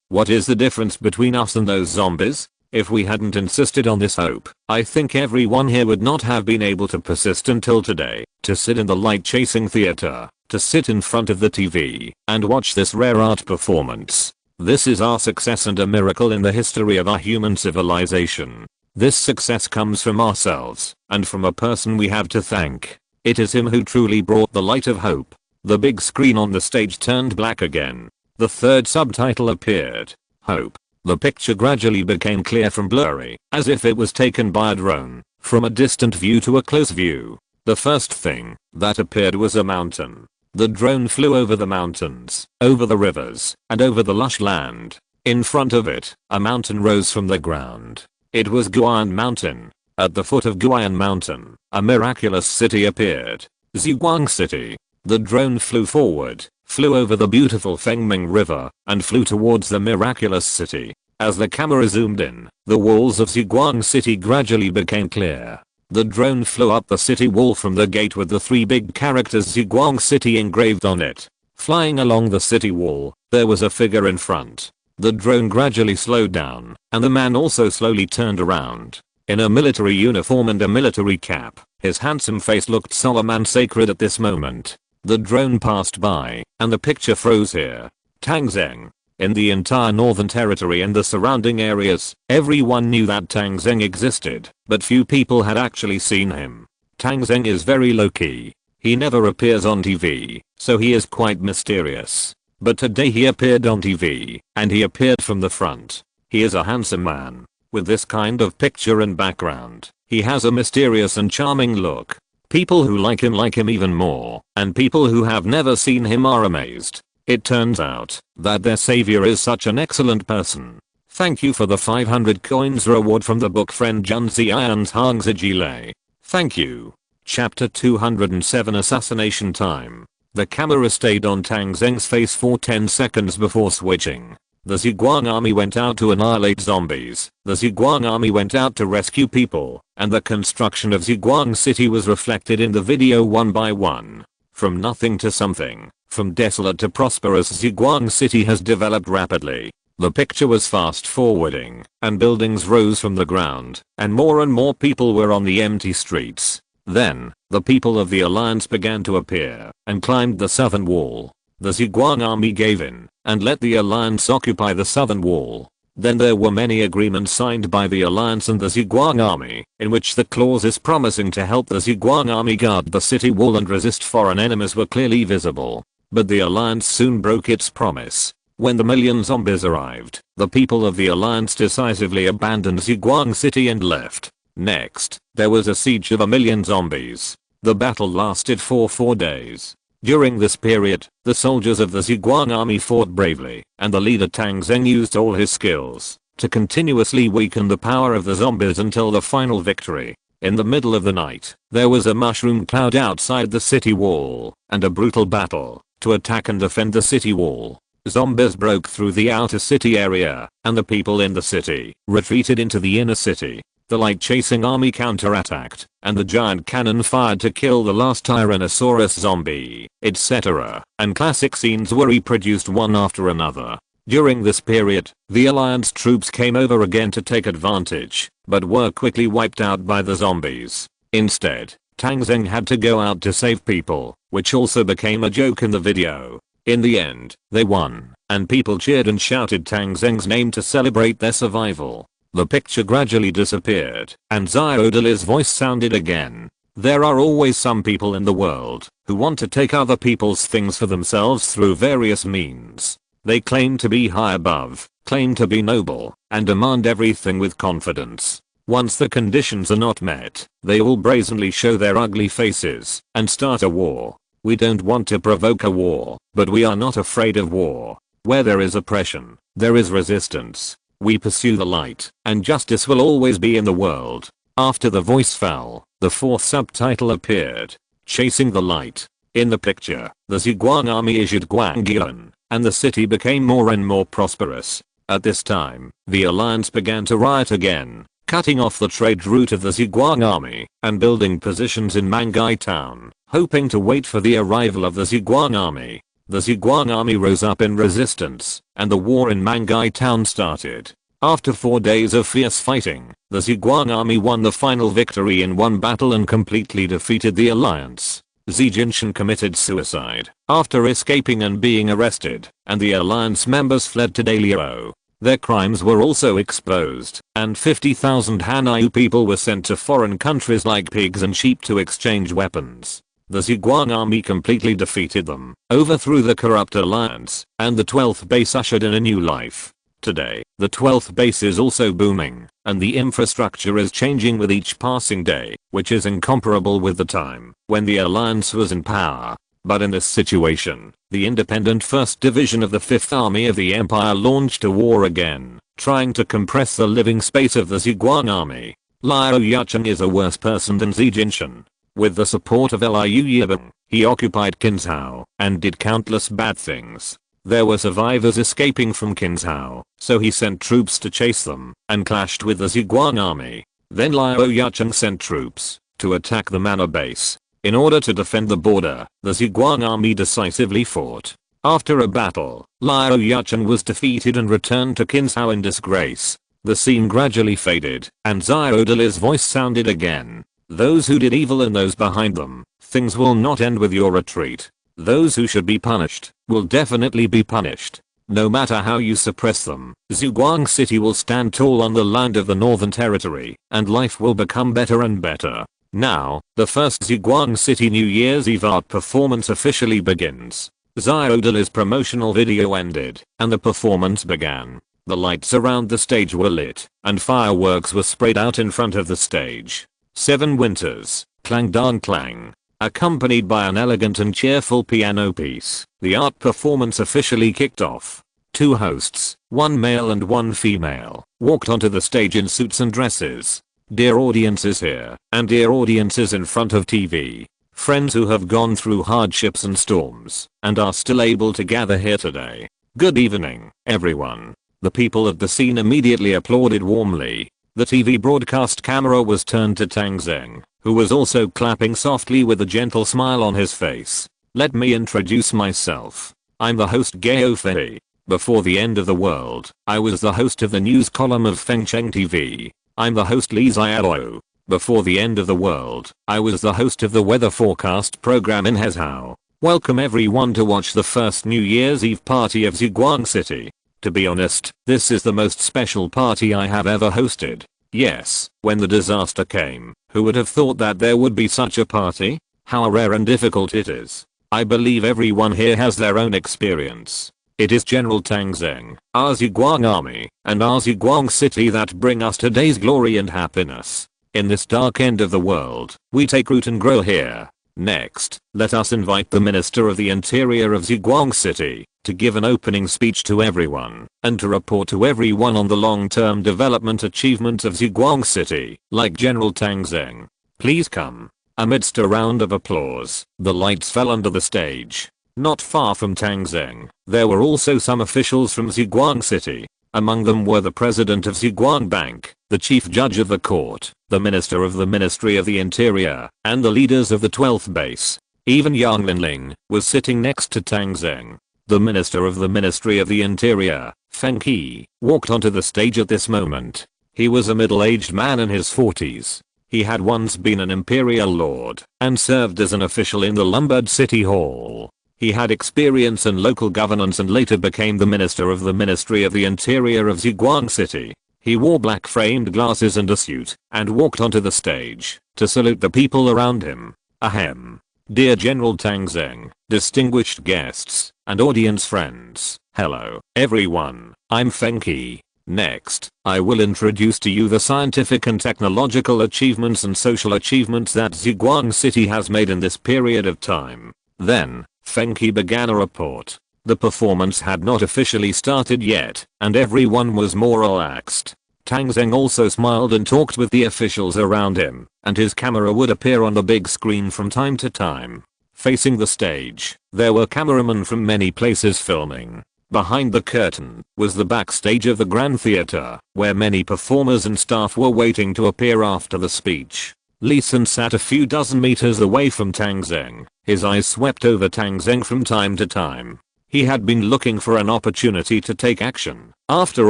what is the difference between us and those zombies? If we hadn't insisted on this hope, I think everyone here would not have been able to persist until today, to sit in the light chasing theater, to sit in front of the TV, and watch this rare art performance. This is our success and a miracle in the history of our human civilization. This success comes from ourselves, and from a person we have to thank. It is him who truly brought the light of hope. The big screen on the stage turned black again. The third subtitle appeared. Hope. The picture gradually became clear from blurry, as if it was taken by a drone, from a distant view to a close view. The first thing that appeared was a mountain. The drone flew over the mountains, over the rivers, and over the lush land. In front of it, a mountain rose from the ground. It was Guyan Mountain. At the foot of Guyan Mountain, a miraculous city appeared. Ziguang City. The drone flew forward, flew over the beautiful Fengming River, and flew towards the miraculous city. As the camera zoomed in, the walls of Ziguang City gradually became clear. The drone flew up the city wall from the gate with the 3 big characters Ziguang City engraved on it. Flying along the city wall, there was a figure in front. The drone gradually slowed down, and the man also slowly turned around. In a military uniform and a military cap, his handsome face looked solemn and sacred at this moment. The drone passed by, and the picture froze here. Tang Zheng. In the entire Northern Territory and the surrounding areas, everyone knew that Tang Zheng existed, but few people had actually seen him. Tang Zheng is very low-key. He never appears on TV, so he is quite mysterious. But today he appeared on TV, and he appeared from the front. He is a handsome man. With this kind of picture and background, he has a mysterious and charming look. People who like him even more, and people who have never seen him are amazed. It turns out that their savior is such an excellent person. Thank you for the 500 coins reward from the book friend Junzi Ian's Hangzijile. Thank you. Chapter 207 Assassination Time. The camera stayed on Tang Zheng's face for 10 seconds before switching. The Ziguang army went out to annihilate zombies. The Ziguang army went out to rescue people, and the construction of Ziguang City was reflected in the video one by one. From nothing to something, from desolate to prosperous, Ziguang City has developed rapidly. The picture was fast forwarding, and buildings rose from the ground, and more people were on the empty streets. Then, the people of the Alliance began to appear, and climbed the southern wall. The Ziguang army gave in, and let the Alliance occupy the southern wall. Then there were many agreements signed by the Alliance and the Ziguang army, in which the clauses promising to help the Ziguang army guard the city wall and resist foreign enemies were clearly visible. But the Alliance soon broke its promise. When the million zombies arrived, the people of the Alliance decisively abandoned Ziguang City and left. Next, there was a siege of 1 million zombies. The battle lasted for 4 days. During this period, the soldiers of the Ziguang army fought bravely, and the leader Tang Zheng used all his skills to continuously weaken the power of the zombies until the final victory. In the middle of the night, there was a mushroom cloud outside the city wall, and a brutal battle to attack and defend the city wall. Zombies broke through the outer city area, and the people in the city retreated into the inner city. The light-chasing army counterattacked, and the giant cannon fired to kill the last Tyrannosaurus zombie, etc., and classic scenes were reproduced one after another. During this period, the Alliance troops came over again to take advantage, but were quickly wiped out by the zombies. Instead, Tang Zheng had to go out to save people, which also became a joke in the video. In the end, they won, and people cheered and shouted Tang Zheng's name to celebrate their survival. The picture gradually disappeared, and Xiaodali's voice sounded again. There are always some people in the world who want to take other people's things for themselves through various means. They claim to be high above, claim to be noble, and demand everything with confidence. Once the conditions are not met, they all brazenly show their ugly faces and start a war. We don't want to provoke a war, but we are not afraid of war. Where there is oppression, there is resistance. We pursue the light, and justice will always be in the world. After the voice fell, the fourth subtitle appeared. Chasing the light. In the picture, the Ziguang army issued Guangyan, and the city became more and more prosperous. At this time, the Alliance began to riot again, cutting off the trade route of the Ziguang army, and building positions in Mangai town, hoping to wait for the arrival of the Ziguang army. The Ziguang army rose up in resistance, and the war in Mangai town started. After 4 days of fierce fighting, the Ziguang army won the final victory in one battle and completely defeated the Alliance. Xi Jinshan committed suicide after escaping and being arrested, and the Alliance members fled to Daliao. Their crimes were also exposed, and 50,000 Hanyu people were sent to foreign countries like pigs and sheep to exchange weapons. The Zhuang army completely defeated them, overthrew the corrupt alliance, and the 12th base ushered in a new life. Today, the 12th base is also booming, and the infrastructure is changing with each passing day, which is incomparable with the time when the alliance was in power. But in this situation, the independent 1st Division of the 5th Army of the Empire launched a war again, trying to compress the living space of the Zhuang army. Liu Yucheng is a worse person than Xi Jinping. With the support of Liu Yibing, he occupied Qinzhou and did countless bad things. There were survivors escaping from Qinzhou, so he sent troops to chase them and clashed with the Zhuang army. Then Liu Yucheng sent troops to attack the manor base. In order to defend the border, the Zhuang army decisively fought. After a battle, Liu Yucheng was defeated and returned to Qinzhou in disgrace. The scene gradually faded, and Xiao Dali's voice sounded again. Those who did evil and those behind them, things will not end with your retreat. Those who should be punished, will definitely be punished. No matter how you suppress them, Zhuang City will stand tall on the land of the Northern Territory, and life will become better and better. Now, the first Zhuang City New Year's Eve art performance officially begins. Xiao Dali's promotional video ended, and the performance began. The lights around the stage were lit, and fireworks were sprayed out in front of the stage. 7 Winters, Clang Dang Clang. Accompanied by an elegant and cheerful piano piece, the art performance officially kicked off. 2 hosts, one male and one female, walked onto the stage in suits and dresses. Dear audiences here, and dear audiences in front of TV. Friends who have gone through hardships and storms, and are still able to gather here today. Good evening, everyone. The people at the scene immediately applauded warmly. The TV broadcast camera was turned to Tang Zheng, who was also clapping softly with a gentle smile on his face. Let me introduce myself. I'm the host Gao Fei. Before the end of the world, I was the host of the news column of Fengcheng TV. I'm the host Li Xiaoluo. Before the end of the world, I was the host of the weather forecast program in Hezhou. Welcome everyone to watch the first New Year's Eve party of Zhuang City. To be honest, this is the most special party I have ever hosted. Yes, when the disaster came, who would have thought that there would be such a party? How rare and difficult it is. I believe everyone here has their own experience. It is General Tang Zheng, our Zhuang army, and our Zhuang city that bring us today's glory and happiness. In this dark end of the world, we take root and grow here. Next, let us invite the Minister of the Interior of Zhuang City to give an opening speech to everyone and to report to everyone on the long-term development achievements of Zhuang City, like General Tang Zheng. Please come. Amidst a round of applause, the lights fell under the stage. Not far from Tang Zheng, there were also some officials from Zhuang City. Among them were the president of Zhuang Bank, the chief judge of the court, the minister of the Ministry of the Interior, and the leaders of the 12th base. Even Yang Linling was sitting next to Tang Zheng. The minister of the Ministry of the Interior, Feng He, walked onto the stage at this moment. He was a middle-aged man in his 40s. He had once been an imperial lord and served as an official in the Lombard City Hall. He had experience in local governance and later became the minister of the Ministry of the Interior of Zhuang City. He wore black framed glasses and a suit and walked onto the stage to salute the people around him. Ahem. Dear General Tang Zheng, distinguished guests, and audience friends, hello, everyone, I'm Feng He. Next, I will introduce to you the scientific and technological achievements and social achievements that Zhuang City has made in this period of time. Then, Feng He began a report. The performance had not officially started yet, and everyone was more relaxed. Tang Zheng also smiled and talked with the officials around him, and his camera would appear on the big screen from time to time. Facing the stage, there were cameramen from many places filming. Behind the curtain was the backstage of the Grand Theater, where many performers and staff were waiting to appear after the speech. Li Sun sat a few dozen meters away from Tang Zheng. His eyes swept over Tang Zheng from time to time. He had been looking for an opportunity to take action. After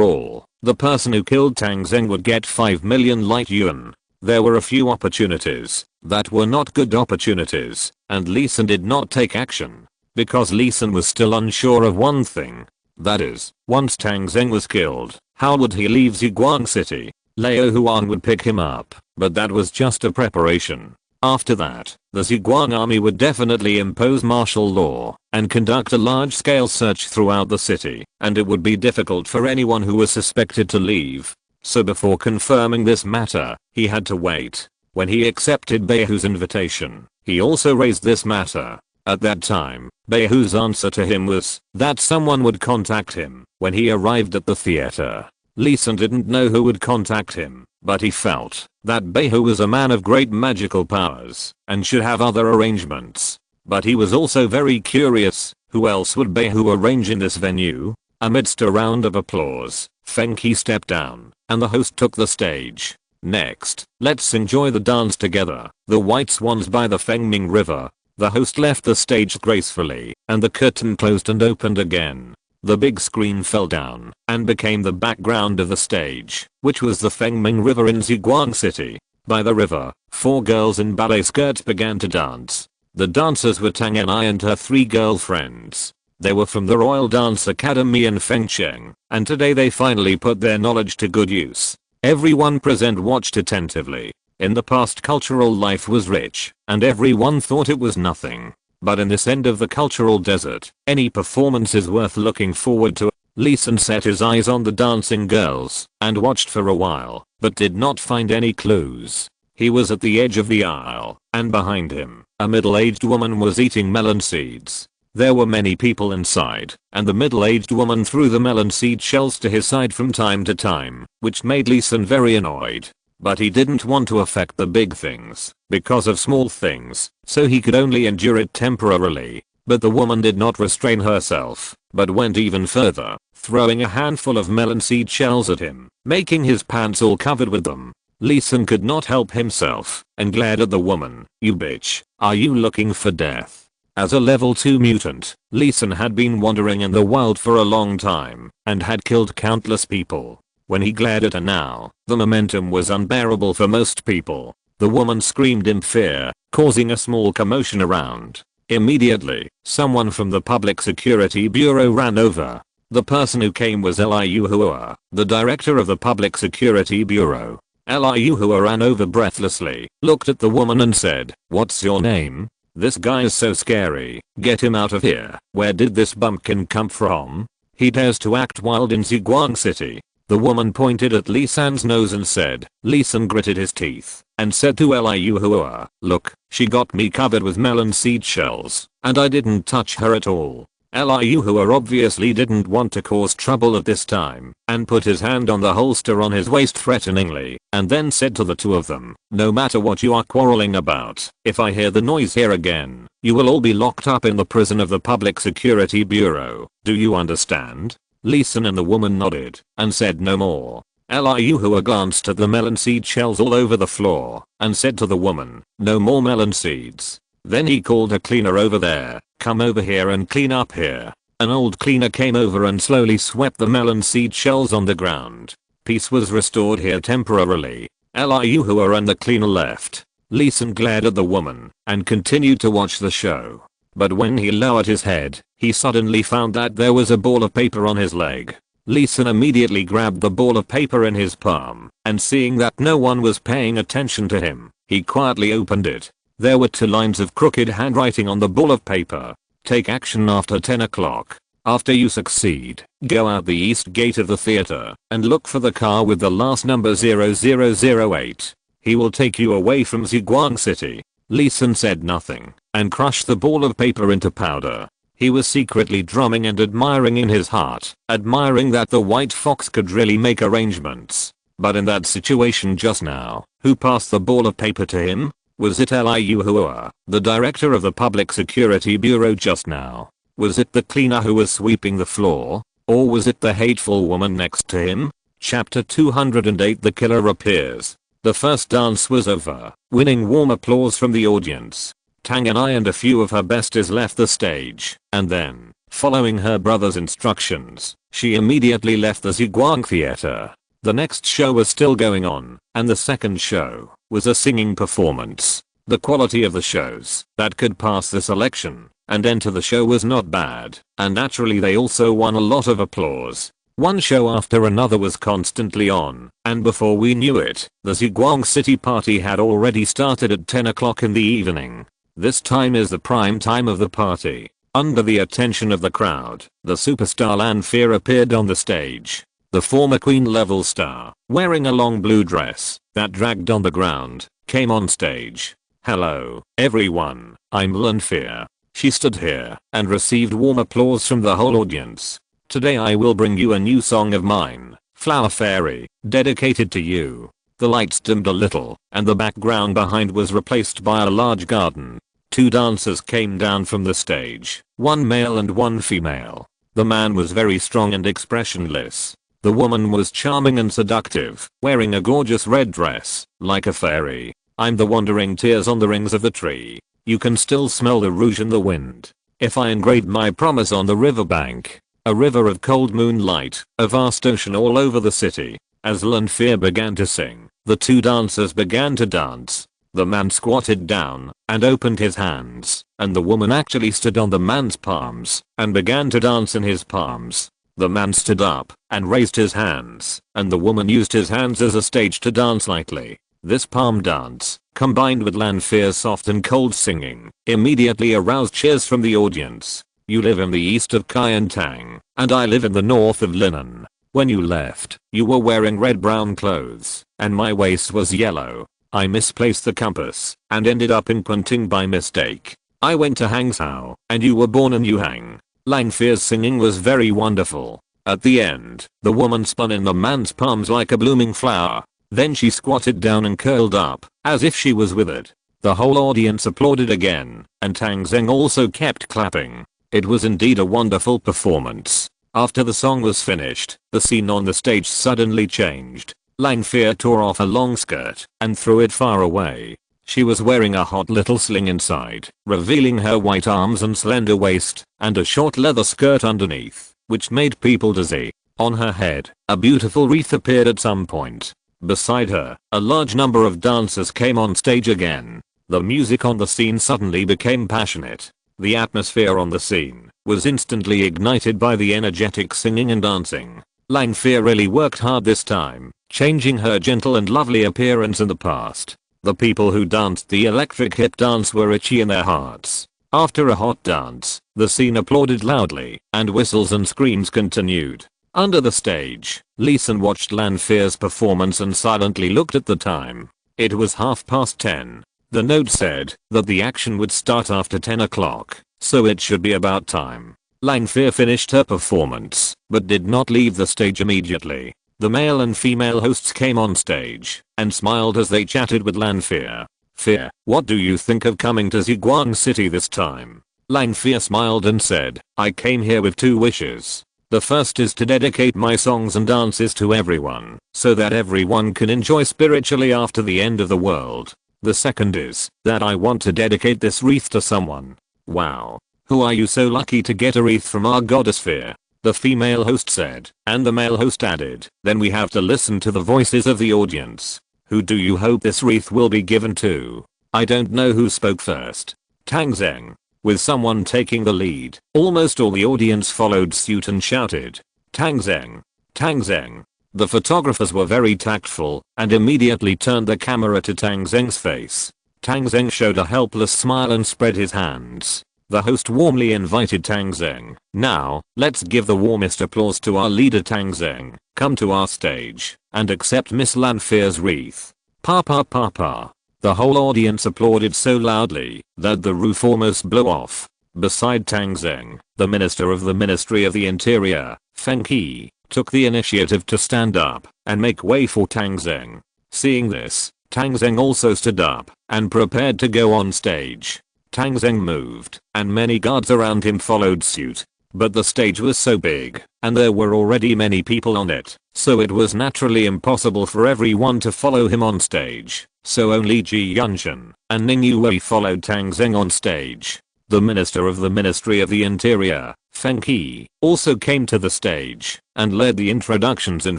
all, the person who killed Tang Zheng would get 5 million light yuan. There were a few opportunities that were not good opportunities, and Li Sun did not take action. Because Li Sun was still unsure of one thing. That is, once Tang Zheng was killed, how would he leave Zhuang City? Liu Huan would pick him up, but that was just a preparation. After that, the Zhuang army would definitely impose martial law and conduct a large-scale search throughout the city, and it would be difficult for anyone who was suspected to leave. So before confirming this matter, he had to wait. When he accepted Beihu's invitation, he also raised this matter. At that time, Beihu's answer to him was that someone would contact him when he arrived at the theater. Lee Sun didn't know who would contact him, but he felt that Beihu was a man of great magical powers and should have other arrangements. But he was also very curious, who else would Beihu arrange in this venue? Amidst a round of applause, Feng He stepped down, and the host took the stage. Next, let's enjoy the dance together. The White Swans by the Fengming River. The host left the stage gracefully, and the curtain closed and opened again. The big screen fell down and became the background of the stage, which was the Fengming River in Zhuang City. By the river, 4 girls in ballet skirts began to dance. The dancers were Tang Zheng and her 3 girlfriends. They were from the Royal Dance Academy in Fengcheng, and today they finally put their knowledge to good use. Everyone present watched attentively. In the past, cultural life was rich, and everyone thought it was nothing. But in this end of the cultural desert, any performance is worth looking forward to. Lee Sun set his eyes on the dancing girls and watched for a while, but did not find any clues. He was at the edge of the aisle, and behind him, a middle-aged woman was eating melon seeds. There were many people inside, and the middle-aged woman threw the melon seed shells to his side from time to time, which made Lee Sun very annoyed. But he didn't want to affect the big things because of small things, so he could only endure it temporarily. But the woman did not restrain herself, but went even further, throwing a handful of melon seed shells at him, making his pants all covered with them. Lee Sun could not help himself and glared at the woman. "You bitch, are you looking for death?" As a level 2 mutant, Lee Sun had been wandering in the wild for a long time and had killed countless people. When he glared at her now, the momentum was unbearable for most people. The woman screamed in fear, causing a small commotion around. Immediately, someone from the Public Security Bureau ran over. The person who came was Liu Hua, the director of the Public Security Bureau. Liu Hua ran over breathlessly, looked at the woman and said, "What's your name? This guy is so scary, get him out of here. Where did this bumpkin come from? He dares to act wild in Zhuang City." The woman pointed at Lee Sun's nose and said. Lee Sun gritted his teeth and said to Liu Hua, "Look, she got me covered with melon seed shells, and I didn't touch her at all." Liu Hua obviously didn't want to cause trouble at this time, and put his hand on the holster on his waist threateningly, and then said to the 2 of them, "No matter what you are quarreling about, if I hear the noise here again, you will all be locked up in the prison of the Public Security Bureau. Do you understand?" Lee Sun and the woman nodded and said no more. Liu Hua glanced at the melon seed shells all over the floor and said to the woman, "No more melon seeds." Then he called a cleaner over there, "Come over here and clean up here." An old cleaner came over and slowly swept the melon seed shells on the ground. Peace was restored here temporarily. Liu Hua and the cleaner left. Lee Sun glared at the woman and continued to watch the show. But when he lowered his head, he suddenly found that there was a ball of paper on his leg. Lee Sun immediately grabbed the ball of paper in his palm, and seeing that no one was paying attention to him, he quietly opened it. There were 2 lines of crooked handwriting on the ball of paper. "Take action after 10 o'clock. After you succeed, go out the east gate of the theater and look for the car with the last number 0008. He will take you away from Zhuang City." Lee Sun said nothing and crushed the ball of paper into powder. He was secretly drumming and admiring in his heart, admiring that the white fox could really make arrangements. But in that situation just now, who passed the ball of paper to him? Was it Liu Hua, the director of the Public Security Bureau just now? Was it the cleaner who was sweeping the floor? Or was it the hateful woman next to him? Chapter 208 The Killer Appears. The first dance was over, winning warm applause from the audience. Tang and a few of her besties left the stage, and then, following her brother's instructions, she immediately left the Zhuang theater. The next show was still going on, and the second show was a singing performance. The quality of the shows that could pass the selection and enter the show was not bad, and naturally they also won a lot of applause. One show after another was constantly on, and before we knew it, the Ziguang City party had already started at 10 o'clock in the evening. This time is the prime time of the party. Under the attention of the crowd, the superstar Lanfear appeared on the stage. The former queen level star, wearing a long blue dress that dragged on the ground, came on stage. "Hello, everyone, I'm Lanfear." She stood here and received warm applause from the whole audience. "Today I will bring you a new song of mine, Flower Fairy, dedicated to you." The lights dimmed a little, and the background behind was replaced by a large garden. Two dancers came down from the stage, one male and one female. The man was very strong and expressionless. The woman was charming and seductive, wearing a gorgeous red dress, like a fairy. "I'm the wandering tears on the rings of the tree. You can still smell the rouge in the wind. If I engraved my promise on the riverbank, a river of cold moonlight, a vast ocean all over the city." As Lanfear began to sing, the two dancers began to dance. The man squatted down and opened his hands, and the woman actually stood on the man's palms and began to dance in his palms. The man stood up and raised his hands, and the woman used his hands as a stage to dance lightly. This palm dance, combined with Lanfear's soft and cold singing, immediately aroused cheers from the audience. "You live in the east of Tang, and I live in the north of Linen. When you left, you were wearing red-brown clothes, and my waist was yellow. I misplaced the compass and ended up in Kunting by mistake. I went to Hangzhou, and you were born in Yuhang." Lanfear's singing was very wonderful. At the end, the woman spun in the man's palms like a blooming flower. Then she squatted down and curled up, as if she was withered. The whole audience applauded again, and Tang Zheng also kept clapping. It was indeed a wonderful performance. After the song was finished, the scene on the stage suddenly changed. Lanfear tore off a long skirt and threw it far away. She was wearing a hot little sling inside, revealing her white arms and slender waist, and a short leather skirt underneath, which made people dizzy. On her head, a beautiful wreath appeared at some point. Beside her, a large number of dancers came on stage again. The music on the scene suddenly became passionate. The atmosphere on the scene was instantly ignited by the energetic singing and dancing. Lanfear really worked hard this time, changing her gentle and lovely appearance in the past. The people who danced the electric hip dance were itchy in their hearts. After a hot dance, the scene applauded loudly, and whistles and screams continued. Under the stage, Lee Sun watched Lanfear's performance and silently looked at the time. It was 10:30. The note said that the action would start after 10 o'clock, so it should be about time. Lanfear finished her performance, but did not leave the stage immediately. The male and female hosts came on stage and smiled as they chatted with Lanfear. "Fear, what do you think of coming to Ziguang City this time?" Lanfear smiled and said, "I came here with two wishes. The first is to dedicate my songs and dances to everyone, so that everyone can enjoy spiritually after the end of the world. The second is that I want to dedicate this wreath to someone." "Wow. Who are you so lucky to get a wreath from our goddess Fear?" the female host said, and the male host added, "Then we have to listen to the voices of the audience. Who do you hope this wreath will be given to?" I don't know who spoke first. Tang Zheng. With someone taking the lead, almost all the audience followed suit and shouted, "Tang Zheng! Tang Zheng!" The photographers were very tactful and immediately turned the camera to Tang Zheng's face. Tang Zheng showed a helpless smile and spread his hands. The host warmly invited Tang Zheng. "Now, let's give the warmest applause to our leader Tang Zheng. Come to our stage and accept Miss Lanfear's wreath." Pa pa pa pa. The whole audience applauded so loudly that the roof almost blew off. Beside Tang Zheng, the Minister of the Ministry of the Interior, Feng He, took the initiative to stand up and make way for Tang Zheng. Seeing this, Tang Zheng also stood up and prepared to go on stage. Tang Zheng moved, and many guards around him followed suit. But the stage was so big, and there were already many people on it, so it was naturally impossible for everyone to follow him on stage. So only Ji Yunshan and Ning Yue followed Tang Zheng on stage. The Minister of the Ministry of the Interior, Feng He, also came to the stage and led the introductions in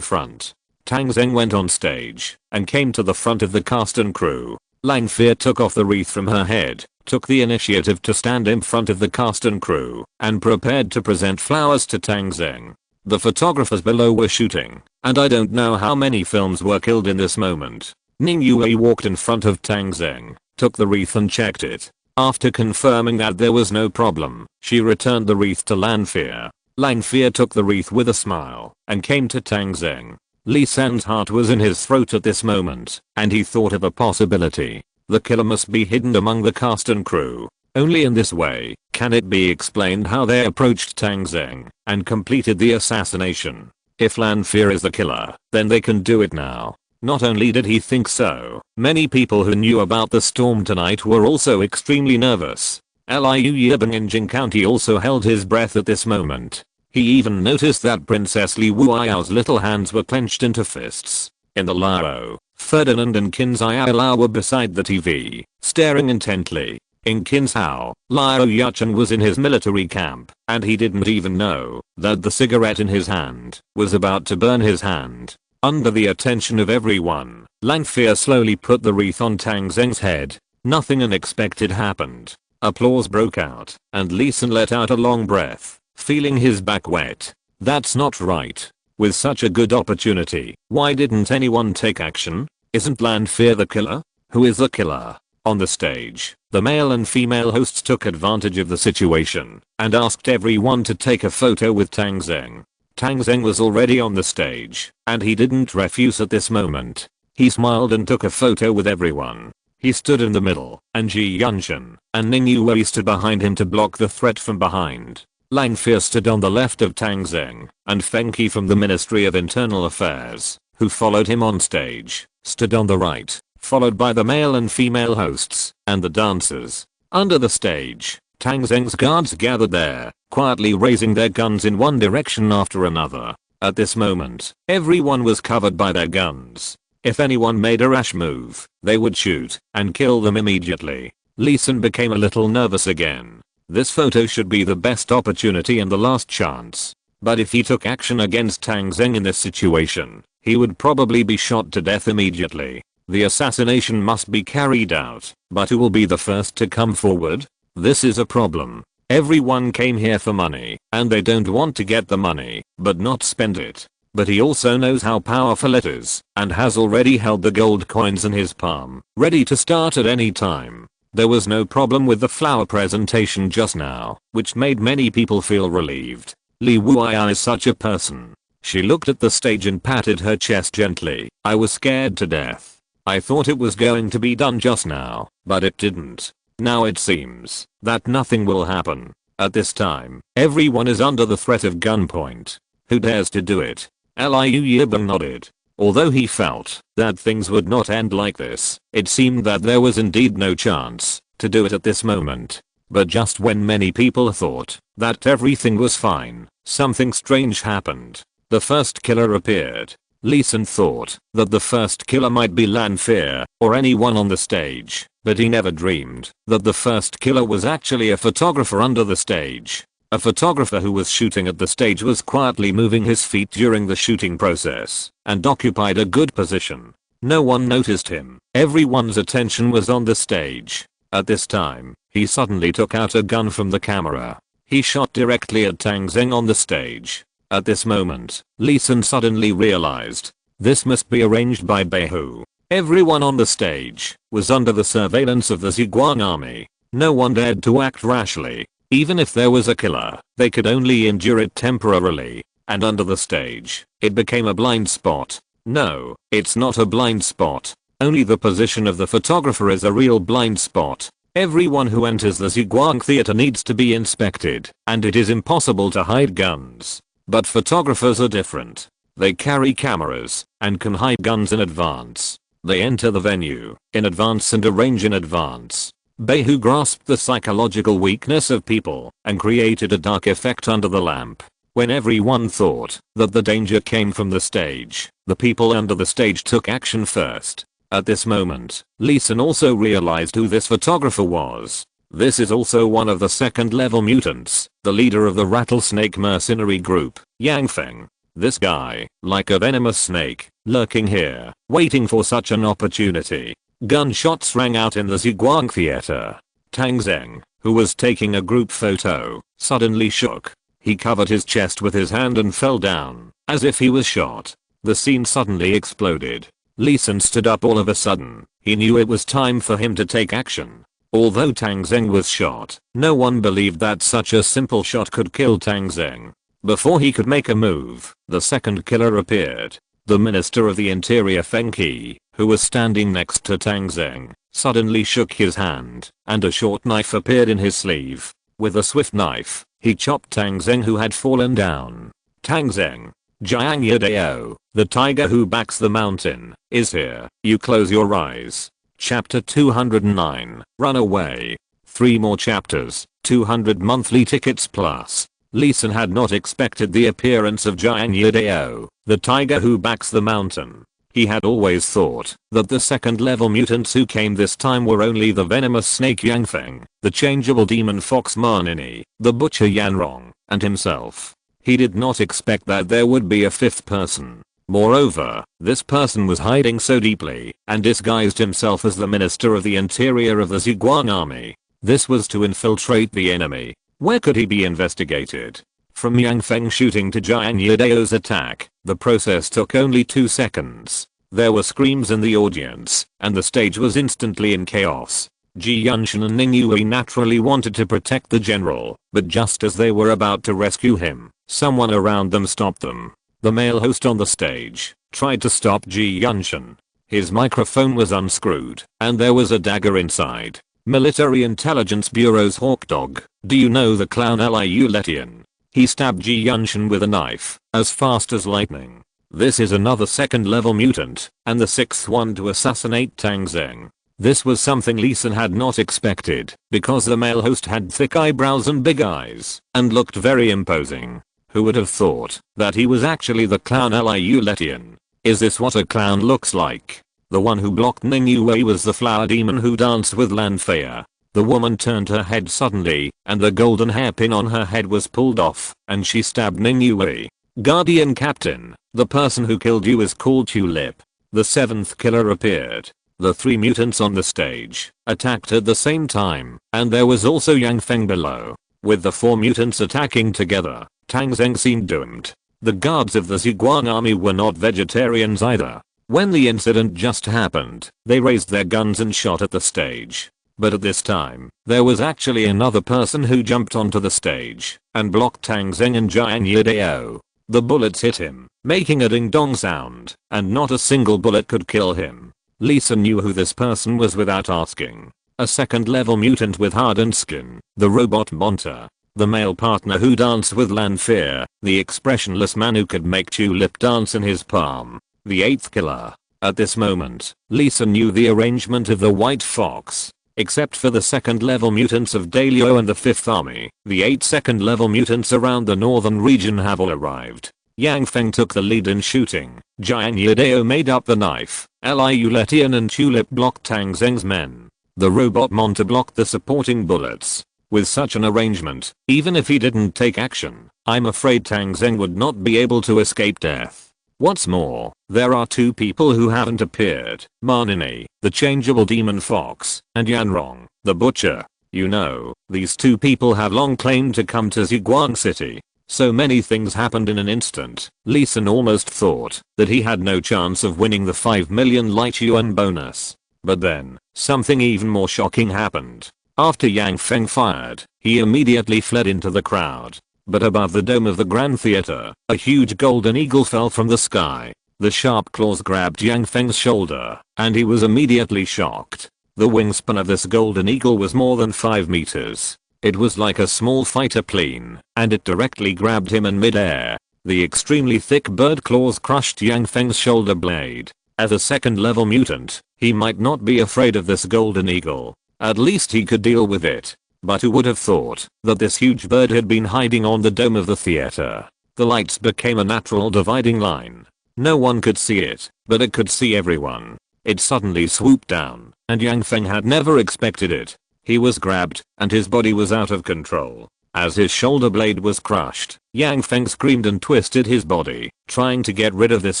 front. Tang Zheng went on stage and came to the front of the cast and crew. Lanfear took off the wreath from her head, took the initiative to stand in front of the cast and crew, and prepared to present flowers to Tang Zheng. The photographers below were shooting, and I don't know how many films were killed in this moment. Ning Yue walked in front of Tang Zheng, took the wreath and checked it. After confirming that there was no problem, she returned the wreath to Lanfear. Lanfear took the wreath with a smile and came to Tang Zheng. Lee San's heart was in his throat at this moment, and he thought of a possibility. The killer must be hidden among the cast and crew. Only in this way can it be explained how they approached Tang Zheng and completed the assassination. If Lanfear is the killer, then they can do it now. Not only did he think so, many people who knew about the storm tonight were also extremely nervous. Liu Yibing in Jing County also held his breath at this moment. He even noticed that Princess Li Wuyao's little hands were clenched into fists. In the Lao, Ferdinand and Qin Xiaolao were beside the TV, staring intently. In Qin Xiao, Liu Yuchen was in his military camp, and he didn't even know that the cigarette in his hand was about to burn his hand. Under the attention of everyone, Lanfear slowly put the wreath on Tang Zheng's head. Nothing unexpected happened. Applause broke out, and Lee San let out a long breath, feeling his back wet. That's not right. With such a good opportunity, why didn't anyone take action? Isn't Lanfear the killer? Who is the killer? On the stage, the male and female hosts took advantage of the situation and asked everyone to take a photo with Tang Zheng. Tang Zheng was already on the stage, and he didn't refuse at this moment. He smiled and took a photo with everyone. He stood in the middle, and Ji Yunshan and Ning Yue stood behind him to block the threat from behind. Lanfear stood on the left of Tang Zheng, and Feng Qi from the Ministry of Internal Affairs, who followed him on stage, stood on the right, followed by the male and female hosts and the dancers. Under the stage, Tang Zheng's guards gathered there, quietly raising their guns in one direction after another. At this moment, everyone was covered by their guns. If anyone made a rash move, they would shoot and kill them immediately. Lee San became a little nervous again. This photo should be the best opportunity and the last chance. But if he took action against Tang Zheng in this situation, he would probably be shot to death immediately. The assassination must be carried out, but who will be the first to come forward? This is a problem. Everyone came here for money, and they don't want to get the money, but not spend it. But he also knows how powerful it is, and has already held the gold coins in his palm, ready to start at any time. There was no problem with the flower presentation just now, which made many people feel relieved. Li Wuya is such a person. She looked at the stage and patted her chest gently. I was scared to death. I thought it was going to be done just now, but it didn't. Now it seems that nothing will happen. At this time, everyone is under the threat of gunpoint. Who dares to do it? Liu Yibing nodded. Although he felt that things would not end like this, it seemed that there was indeed no chance to do it at this moment. But just when many people thought that everything was fine, something strange happened. The first killer appeared. Lee San thought that the first killer might be Lanfear or anyone on the stage, but he never dreamed that the first killer was actually a photographer under the stage. A photographer who was shooting at the stage was quietly moving his feet during the shooting process and occupied a good position. No one noticed him. Everyone's attention was on the stage. At this time, he suddenly took out a gun from the camera. He shot directly at Tang Zheng on the stage. At this moment, Lee San suddenly realized this must be arranged by Beihu. Everyone on the stage was under the surveillance of the Ziguang army. No one dared to act rashly. Even if there was a killer, they could only endure it temporarily. And under the stage, it became a blind spot. No, it's not a blind spot. Only the position of the photographer is a real blind spot. Everyone who enters the Ziguang theater needs to be inspected, and it is impossible to hide guns. But photographers are different. They carry cameras and can hide guns in advance. They enter the venue in advance and arrange in advance. Beihu grasped the psychological weakness of people and created a dark effect under the lamp. When everyone thought that the danger came from the stage, the people under the stage took action first. At this moment, Lee San also realized who this photographer was. This is also one of the second-level mutants, the leader of the rattlesnake mercenary group, Yang Feng. This guy, like a venomous snake, lurking here, waiting for such an opportunity. Gunshots rang out in the Ziguang theater. Tang Zheng, who was taking a group photo, suddenly shook. He covered his chest with his hand and fell down, as if he was shot. The scene suddenly exploded. Lee Sin stood up all of a sudden. He knew it was time for him to take action. Although Tang Zheng was shot, no one believed that such a simple shot could kill Tang Zheng. Before he could make a move, the second killer appeared. The Minister of the Interior Feng Qi, who was standing next to Tang Zheng, suddenly shook his hand, and a short knife appeared in his sleeve. With a swift knife, he chopped Tang Zheng, who had fallen down. Tang Zheng, Jiang Yidao, the tiger who backs the mountain, is here. You close your eyes. Chapter 209, Run Away. 3 more chapters, 200 monthly tickets plus. Lee Sin had not expected the appearance of Jiang Yidao, the tiger who backs the mountain. He had always thought that the second level mutants who came this time were only the venomous snake Yangfeng, the changeable demon fox Manini, the butcher Yanrong, and himself. He did not expect that there would be a fifth person. Moreover, this person was hiding so deeply and disguised himself as the Minister of the Interior of the Zhuang army. This was to infiltrate the enemy. Where could he be investigated? From Yang Feng shooting to Jiang Yidao's attack, the process took only 2 seconds. There were screams in the audience, and the stage was instantly in chaos. Ji Yunshan and Ning Yue naturally wanted to protect the general, but just as they were about to rescue him, someone around them stopped them. The male host on the stage tried to stop Ji Yunshan. His microphone was unscrewed, and there was a dagger inside. Military Intelligence Bureau's hawkdog, do you know the clown Liu Letian? He stabbed Ji Yunshan with a knife, as fast as lightning. This is another second level mutant, and the 6th one to assassinate Tang Zheng. This was something Lee Sin had not expected, because the male host had thick eyebrows and big eyes, and looked very imposing. Who would have thought that he was actually the clown Liu Letian? Is this what a clown looks like? The one who blocked Ning Yue was the flower demon who danced with Lan Fei. The woman turned her head suddenly, and the golden hairpin on her head was pulled off, and she stabbed Ning Yue. Guardian Captain, the person who killed you is called Tulip. The 7th killer appeared. The 3 mutants on the stage attacked at the same time, and there was also Yang Feng below. With the 4 mutants attacking together, Tang Zheng seemed doomed. The guards of the Zhuang army were not vegetarians either. When the incident just happened, they raised their guns and shot at the stage. But at this time, there was actually another person who jumped onto the stage and blocked Tang Zheng and Jiang Yidao. The bullets hit him, making a ding-dong sound, and not a single bullet could kill him. Lee Sin knew who this person was without asking. A second level mutant with hardened skin, the robot Monta. The male partner who danced with Lan Fei, the expressionless man who could make Tulip dance in his palm. The 8th killer. At this moment, Lee Sin knew the arrangement of the White Fox. Except for the second level mutants of Dalio and the 5th army, the 8 second level mutants around the northern region have all arrived. Yang Feng took the lead in shooting. Jiang Yidao made up the knife. Liu Letian and Tulip blocked Tang Zheng's men. The robot Monta blocked the supporting bullets. With such an arrangement, even if he didn't take action, I'm afraid Tang Zheng would not be able to escape death. What's more, there are 2 people who haven't appeared, Manini, the changeable demon fox, and Yanrong, the butcher. You know, these 2 people have long claimed to come to Zhuang City. So many things happened in an instant. Lee Sin almost thought that he had no chance of winning the 5 million light yuan bonus. But then, something even more shocking happened. After Yang Feng fired, he immediately fled into the crowd. But above the dome of the Grand Theater, a huge golden eagle fell from the sky. The sharp claws grabbed Yang Feng's shoulder, and he was immediately shocked. The wingspan of this golden eagle was more than 5 meters. It was like a small fighter plane, and it directly grabbed him in midair. The extremely thick bird claws crushed Yang Feng's shoulder blade. As a second level mutant, he might not be afraid of this golden eagle. At least he could deal with it. But who would have thought that this huge bird had been hiding on the dome of the theater? The lights became a natural dividing line. No one could see it, but it could see everyone. It suddenly swooped down, and Yang Feng had never expected it. He was grabbed, and his body was out of control. As his shoulder blade was crushed, Yang Feng screamed and twisted his body, trying to get rid of this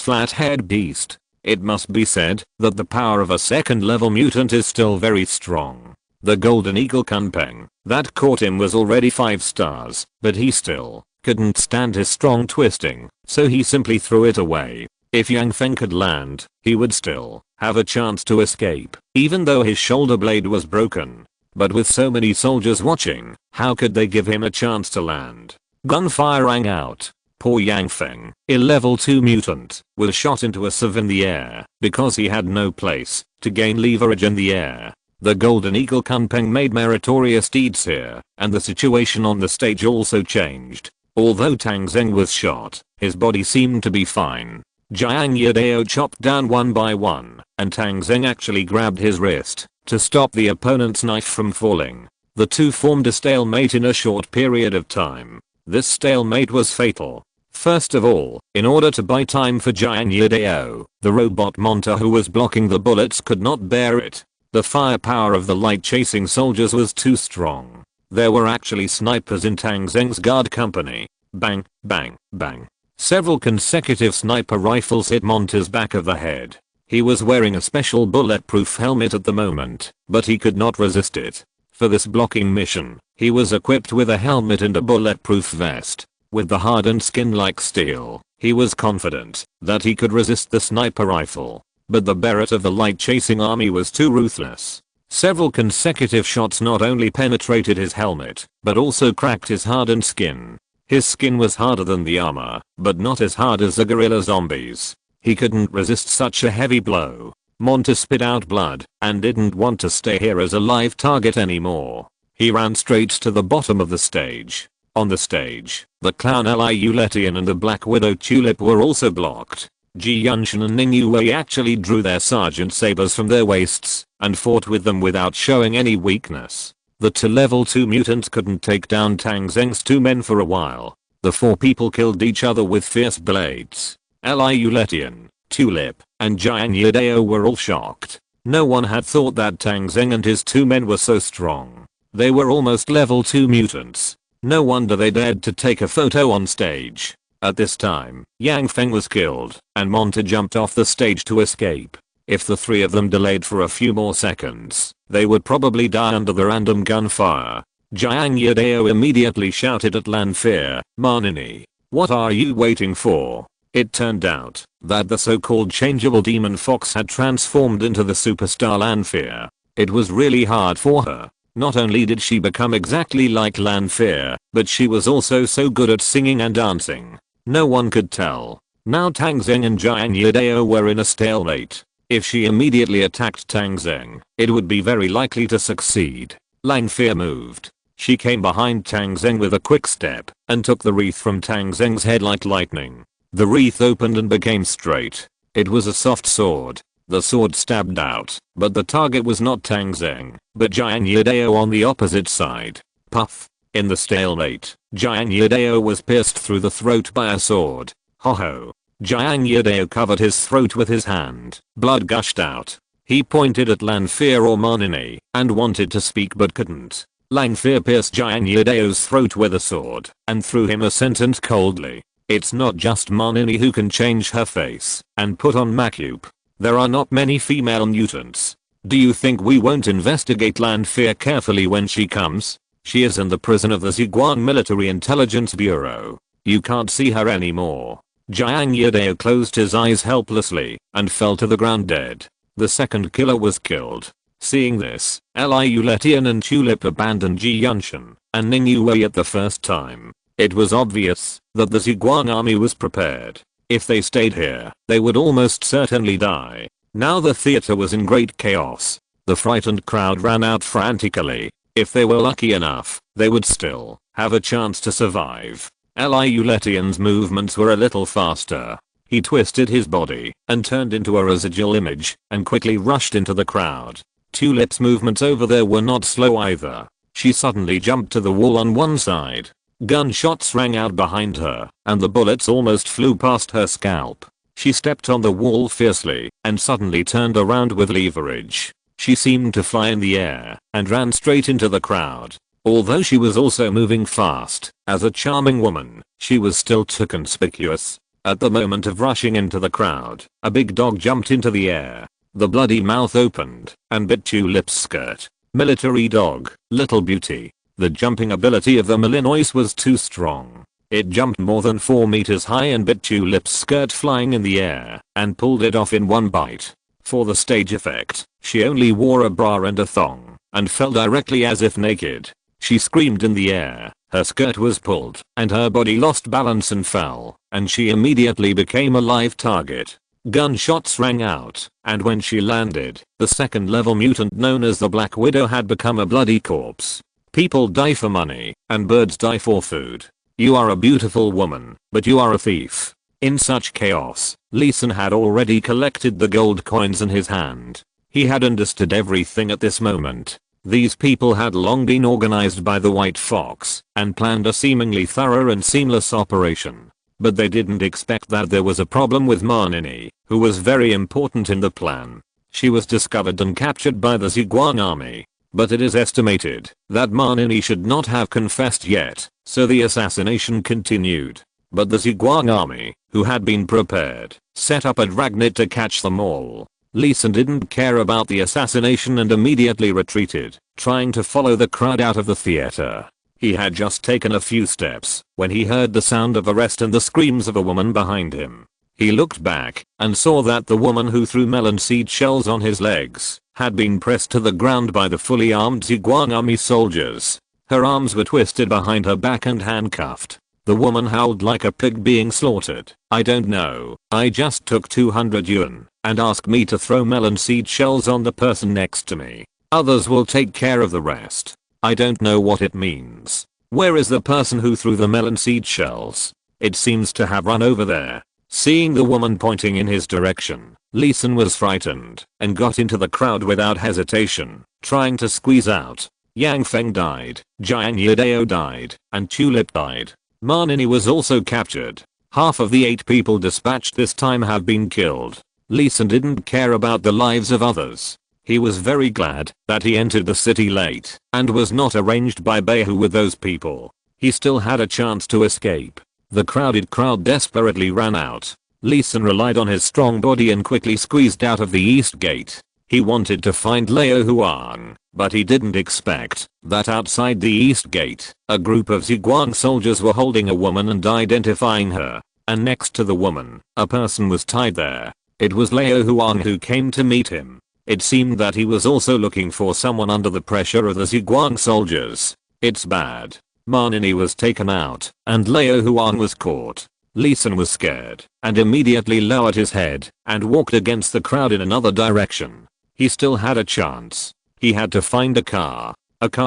flat-haired beast. It must be said that the power of a second level mutant is still very strong. The golden eagle Kunpeng that caught him was already 5 stars, but he still couldn't stand his strong twisting, so he simply threw it away. If Yang Feng could land, he would still have a chance to escape, even though his shoulder blade was broken. But with so many soldiers watching, how could they give him a chance to land? Gunfire rang out. Poor Yang Feng, a level 2 mutant, was shot into a sieve in the air because he had no place to gain leverage in the air. The Golden Eagle Kunpeng made meritorious deeds here, and the situation on the stage also changed. Although Tang Zheng was shot, his body seemed to be fine. Jiang Yadao chopped down one by one, and Tang Zheng actually grabbed his wrist to stop the opponent's knife from falling. The two formed a stalemate in a short period of time. This stalemate was fatal. First of all, in order to buy time for Jiang Yadao, the robot Monta who was blocking the bullets could not bear it. The firepower of the light-chasing soldiers was too strong. There were actually snipers in Tang Zheng's guard company. Bang, bang, bang. Several consecutive sniper rifles hit Monta's back of the head. He was wearing a special bulletproof helmet at the moment, but he could not resist it. For this blocking mission, he was equipped with a helmet and a bulletproof vest. With the hardened skin like steel, he was confident that he could resist the sniper rifle. But the Barrett of the light-chasing army was too ruthless. Several consecutive shots not only penetrated his helmet, but also cracked his hardened skin. His skin was harder than the armor, but not as hard as the gorilla zombies. He couldn't resist such a heavy blow. Monta spit out blood, and didn't want to stay here as a live target anymore. He ran straight to the bottom of the stage. On the stage, the clown Liuletian and the Black Widow Tulip were also blocked. Ji Yunshan and Ning Yue actually drew their sergeant sabers from their waists and fought with them without showing any weakness. The two level 2 mutants couldn't take down Tang Zheng's two men for a while. The four people killed each other with fierce blades. Liuletian, Tulip, and Jiang Yadao were all shocked. No one had thought that Tang Zheng and his two men were so strong. They were almost level 2 mutants. No wonder they dared to take a photo on stage. At this time, Yang Feng was killed, and Monta jumped off the stage to escape. If the three of them delayed for a few more seconds, they would probably die under the random gunfire. Jiang Yadao immediately shouted at Lanfear, "Manini, what are you waiting for?" It turned out that the so-called changeable demon fox had transformed into the superstar Lanfear. It was really hard for her. Not only did she become exactly like Lanfear, but she was also so good at singing and dancing. No one could tell. Now Tang Zheng and Jiang Yadao were in a stalemate. If she immediately attacked Tang Zheng, it would be very likely to succeed. Lanfear moved. She came behind Tang Zheng with a quick step and took the wreath from Tang Zheng's head like lightning. The wreath opened and became straight. It was a soft sword. The sword stabbed out, but the target was not Tang Zheng, but Jiang Yadao on the opposite side. Puff. In the stalemate, Jiang Yadao was pierced through the throat by a sword. Ho ho. Jiang Yadao covered his throat with his hand. Blood gushed out. He pointed at Lanfear or Manini and wanted to speak but couldn't. Lanfear pierced Jiang Yadao's throat with a sword and threw him a sentence coldly. It's not just Manini who can change her face and put on makeup. There are not many female mutants. Do you think we won't investigate Lanfear carefully when she comes? She is in the prison of the Ziguan Military Intelligence Bureau. You can't see her anymore. Jiang Yadao closed his eyes helplessly and fell to the ground dead. The second killer was killed. Seeing this, Liuletian and Tulip abandoned Ji Yunshan and Ning Yue at the first time. It was obvious that the Ziguan army was prepared. If they stayed here, they would almost certainly die. Now the theater was in great chaos. The frightened crowd ran out frantically. If they were lucky enough, they would still have a chance to survive. Liuletian's movements were a little faster. He twisted his body and turned into a residual image and quickly rushed into the crowd. Tulip's movements over there were not slow either. She suddenly jumped to the wall on one side. Gunshots rang out behind her, and the bullets almost flew past her scalp. She stepped on the wall fiercely and suddenly turned around with leverage. She seemed to fly in the air and ran straight into the crowd. Although she was also moving fast, as a charming woman, she was still too conspicuous. At the moment of rushing into the crowd, a big dog jumped into the air. The bloody mouth opened and bit Tulip's skirt. Military dog, little beauty. The jumping ability of the Malinois was too strong. It jumped more than 4 meters high and bit Tulip's skirt flying in the air and pulled it off in one bite. For the stage effect, she only wore a bra and a thong and fell directly as if naked. She screamed in the air, her skirt was pulled, and her body lost balance and fell, and she immediately became a live target. Gunshots rang out, and when she landed, the second-level mutant known as the Black Widow had become a bloody corpse. People die for money, and birds die for food. You are a beautiful woman, but you are a thief. In such chaos, Lee Sin had already collected the gold coins in his hand. He had understood everything at this moment. These people had long been organized by the White Fox and planned a seemingly thorough and seamless operation. But they didn't expect that there was a problem with Marnini, who was very important in the plan. She was discovered and captured by the Ziguang army. But it is estimated that Marnini should not have confessed yet, so the assassination continued. But the Ziguang army, who had been prepared, set up a dragnet to catch them all. Lee Sin didn't care about the assassination and immediately retreated, trying to follow the crowd out of the theater. He had just taken a few steps when he heard the sound of arrest and the screams of a woman behind him. He looked back and saw that the woman who threw melon seed shells on his legs had been pressed to the ground by the fully armed Ziguang army soldiers. Her arms were twisted behind her back and handcuffed. The woman howled like a pig being slaughtered. I don't know, I just took 200 yuan and asked me to throw melon seed shells on the person next to me. Others will take care of the rest. I don't know what it means. Where is the person who threw the melon seed shells? It seems to have run over there. Seeing the woman pointing in his direction, Lee Sin was frightened and got into the crowd without hesitation, trying to squeeze out. Yang Feng died, Jiang Yadao died, and Tulip died. Marnini was also captured. Half of the 8 people dispatched this time have been killed. Lee Sin didn't care about the lives of others. He was very glad that he entered the city late and was not arranged by Beihu with those people. He still had a chance to escape. The crowded crowd desperately ran out. Lee Sin relied on his strong body and quickly squeezed out of the east gate. He wanted to find Leo Huang, but he didn't expect that outside the east gate, a group of Ziguang soldiers were holding a woman and identifying her. And next to the woman, a person was tied there. It was Leo Huang who came to meet him. It seemed that he was also looking for someone under the pressure of the Ziguang soldiers. It's bad. Marnini was taken out, and Leo Huang was caught. Lee Sin was scared, and immediately lowered his head, and walked against the crowd in another direction. He still had a chance. He had to find a car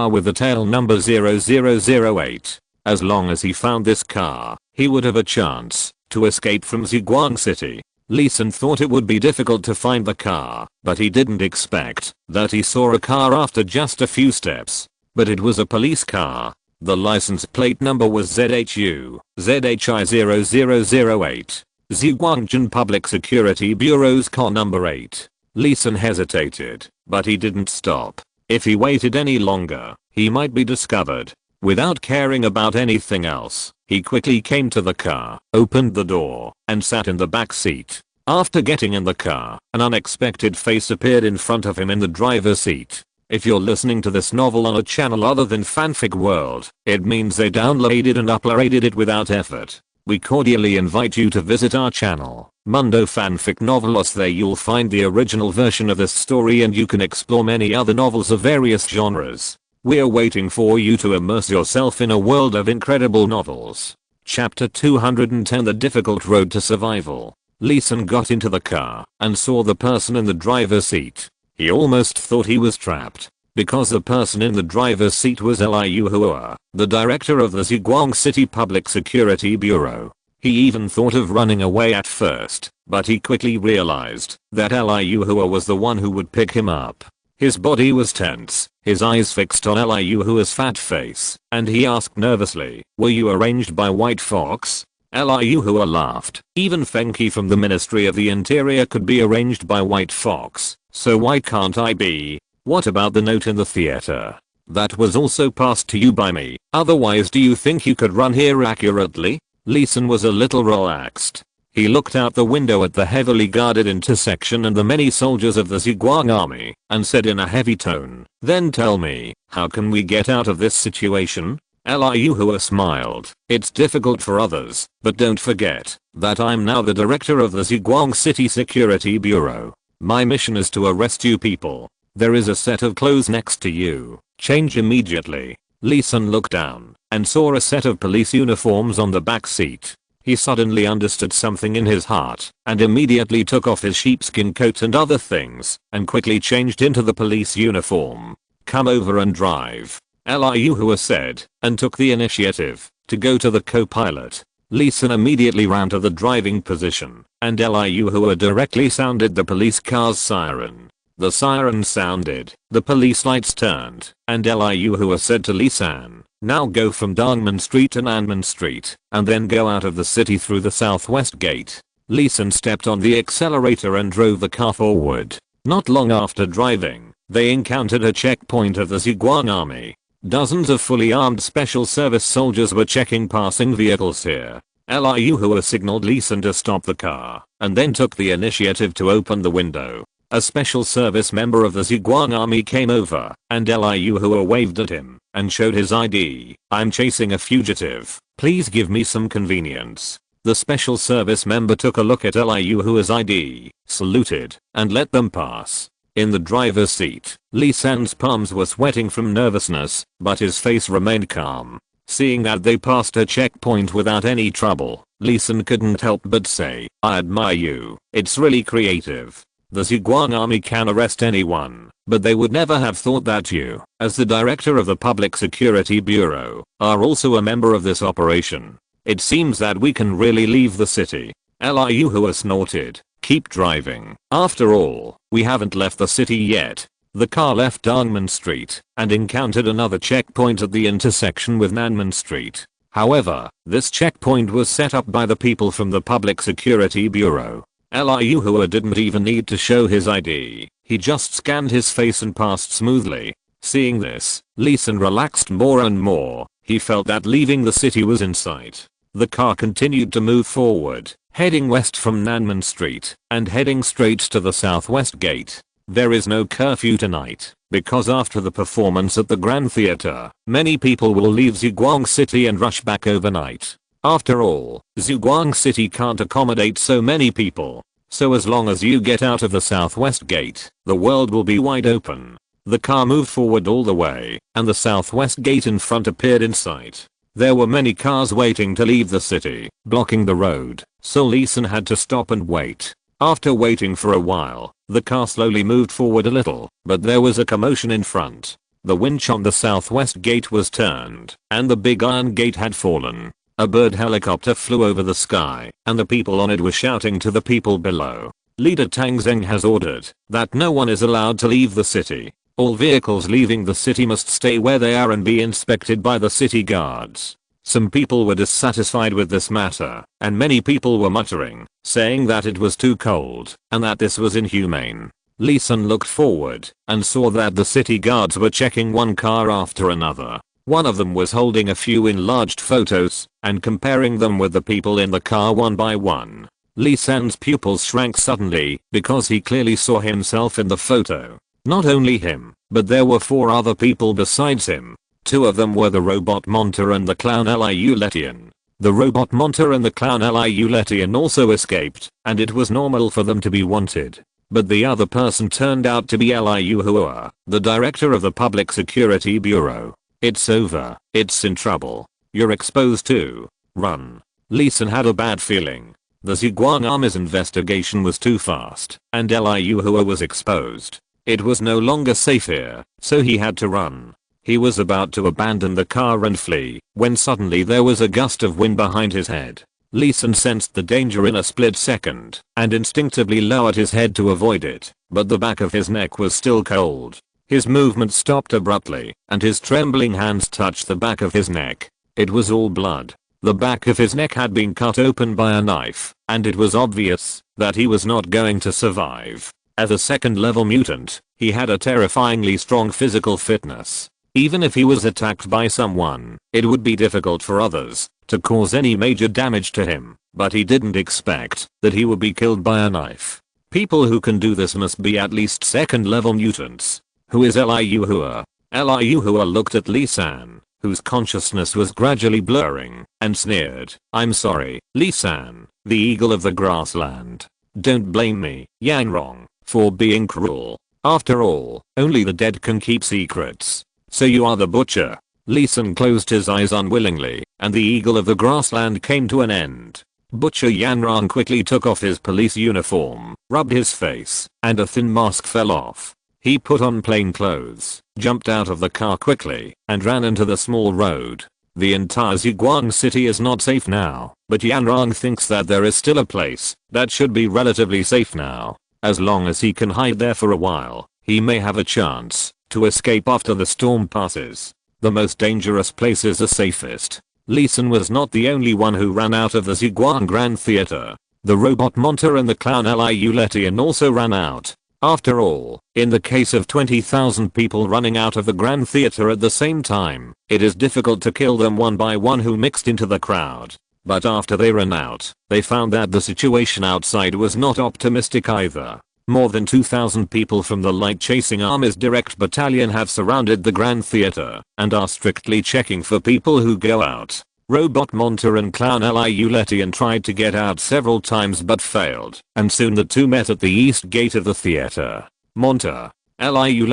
with the tail number 0008. As long as he found this car, he would have a chance to escape from Ziguang City. Lee Sin thought it would be difficult to find the car, but he didn't expect that he saw a car after just a few steps. But it was a police car. The license plate number was ZHU, ZHI0008. Ziguangzhen Public Security Bureau's car number 8. Lee Sin hesitated, but he didn't stop. If he waited any longer, he might be discovered. Without caring about anything else, he quickly came to the car, opened the door, and sat in the back seat. After getting in the car, an unexpected face appeared in front of him in the driver's seat. If you're listening to this novel on a channel other than Fanfic World, it means they downloaded and uploaded it without effort. We cordially invite you to visit our channel, Mundo Fanfic Novelos. There you'll find the original version of this story and you can explore many other novels of various genres. We're waiting for you to immerse yourself in a world of incredible novels. Chapter 210: The Difficult Road to Survival. Lee Sin got into the car and saw the person in the driver's seat. He almost thought he was trapped, because the person in the driver's seat was Liu Hua, the director of the Ziguang City Public Security Bureau. He even thought of running away at first, but he quickly realized that Liu Hua was the one who would pick him up. His body was tense, his eyes fixed on Liu Hua's fat face, and he asked nervously, "Were you arranged by White Fox?" Liu Hua laughed. Even Feng Qi from the Ministry of the Interior could be arranged by White Fox, so why can't I be? What about the note in the theater? That was also passed to you by me. Otherwise, do you think you could run here accurately? Lee Sin was a little relaxed. He looked out the window at the heavily guarded intersection and the many soldiers of the Ziguang army, and said in a heavy tone, "Then tell me, how can we get out of this situation?" Liu Hua smiled. It's difficult for others, but don't forget that I'm now the director of the Ziguang City Security Bureau. My mission is to arrest you people. There is a set of clothes next to you. Change immediately. Lee Sun looked down and saw a set of police uniforms on the back seat. He suddenly understood something in his heart and immediately took off his sheepskin coat and other things and quickly changed into the police uniform. Come over and drive, Liu Hua said, and took the initiative to go to the co-pilot. Lee Sun immediately ran to the driving position and Liu Hua directly sounded the police car's siren. The siren sounded, the police lights turned, and Liu Hua said to Lee San, now go from Dongmen Street to Nanmen Street, and then go out of the city through the southwest gate. Lee San stepped on the accelerator and drove the car forward. Not long after driving, they encountered a checkpoint of the Ziguang army. Dozens of fully armed special service soldiers were checking passing vehicles here. Liu Hua signaled Lee San to stop the car, and then took the initiative to open the window. A special service member of the Ziguang army came over, and Liu Hua waved at him and showed his ID. I'm chasing a fugitive. Please give me some convenience. The special service member took a look at Liu Hua's ID, saluted, and let them pass. In the driver's seat, Lee San's palms were sweating from nervousness, but his face remained calm. Seeing that they passed a checkpoint without any trouble, Lee San couldn't help but say, I admire you. It's really creative. The Ziguang army can arrest anyone, but they would never have thought that you, as the director of the Public Security Bureau, are also a member of this operation. It seems that we can really leave the city. Liu Hua snorted. Keep driving. After all, we haven't left the city yet. The car left Dongmen Street and encountered another checkpoint at the intersection with Nanmen Street. However, this checkpoint was set up by the people from the Public Security Bureau. Liu Hua didn't even need to show his ID. He just scanned his face and passed smoothly. Seeing this, Lee San relaxed more and more. He felt that leaving the city was in sight. The car continued to move forward, heading west from Nanmen Street and heading straight to the southwest gate. There is no curfew tonight, because after the performance at the Grand Theater, many people will leave Ziguang City and rush back overnight. After all, Ziguang City can't accommodate so many people. So as long as you get out of the southwest gate, the world will be wide open. The car moved forward all the way, and the southwest gate in front appeared in sight. There were many cars waiting to leave the city, blocking the road, so Lee San had to stop and wait. After waiting for a while, the car slowly moved forward a little, but there was a commotion in front. The winch on the southwest gate was turned, and the big iron gate had fallen. A bird helicopter flew over the sky, and the people on it were shouting to the people below. Leader Tang Zheng has ordered that no one is allowed to leave the city. All vehicles leaving the city must stay where they are and be inspected by the city guards. Some people were dissatisfied with this matter, and many people were muttering, saying that it was too cold, and that this was inhumane. Lee San looked forward, and saw that the city guards were checking one car after another. One of them was holding a few enlarged photos, and comparing them with the people in the car one by one. Lee San's pupils shrank suddenly, because he clearly saw himself in the photo. Not only him, but there were 4 other people besides him. 2 of them were the robot Monter and the clown Liu Letian. The robot Monter and the clown Liu Letian also escaped, and it was normal for them to be wanted. But the other person turned out to be Liu Hua, the director of the Public Security Bureau. It's over. It's in trouble. You're exposed too. Run. Lee San had a bad feeling. The Ziguang Army's investigation was too fast, and Liu Hua was exposed. It was no longer safe here, so he had to run. He was about to abandon the car and flee, when suddenly there was a gust of wind behind his head. Lee San sensed the danger in a split second, and instinctively lowered his head to avoid it, but the back of his neck was still cold. His movement stopped abruptly, and his trembling hands touched the back of his neck. It was all blood. The back of his neck had been cut open by a knife, and it was obvious that he was not going to survive. As a second-level mutant, he had a terrifyingly strong physical fitness. Even if he was attacked by someone, it would be difficult for others to cause any major damage to him, but he didn't expect that he would be killed by a knife. People who can do this must be at least second-level mutants. Who is Liu Hua? Liu Hua looked at Lee San, whose consciousness was gradually blurring, and sneered, "I'm sorry, Lee-san, the eagle of the grassland. Don't blame me, Yanrong, for being cruel. After all, only the dead can keep secrets. So you are the butcher." Lee-san closed his eyes unwillingly, and the eagle of the grassland came to an end. Butcher Yanrong quickly took off his police uniform, rubbed his face, and a thin mask fell off. He put on plain clothes, jumped out of the car quickly, and ran into the small road. The entire Ziguang city is not safe now, but Yanrong thinks that there is still a place that should be relatively safe now. As long as he can hide there for a while, he may have a chance to escape after the storm passes. The most dangerous place is the safest. Lee-san was not the only one who ran out of the Ziguang Grand Theater. The robot Monta and the clown Liu also ran out. After all, in the case of 20,000 people running out of the Grand Theater at the same time, it is difficult to kill them one by one who mixed into the crowd. But after they ran out, they found that the situation outside was not optimistic either. More than 2,000 people from the Light Chasing Army's direct battalion have surrounded the Grand Theater and are strictly checking for people who go out. Robot Monta and Clown Liu tried to get out several times but failed, and soon the two met at the east gate of the theater. Monta, Liu's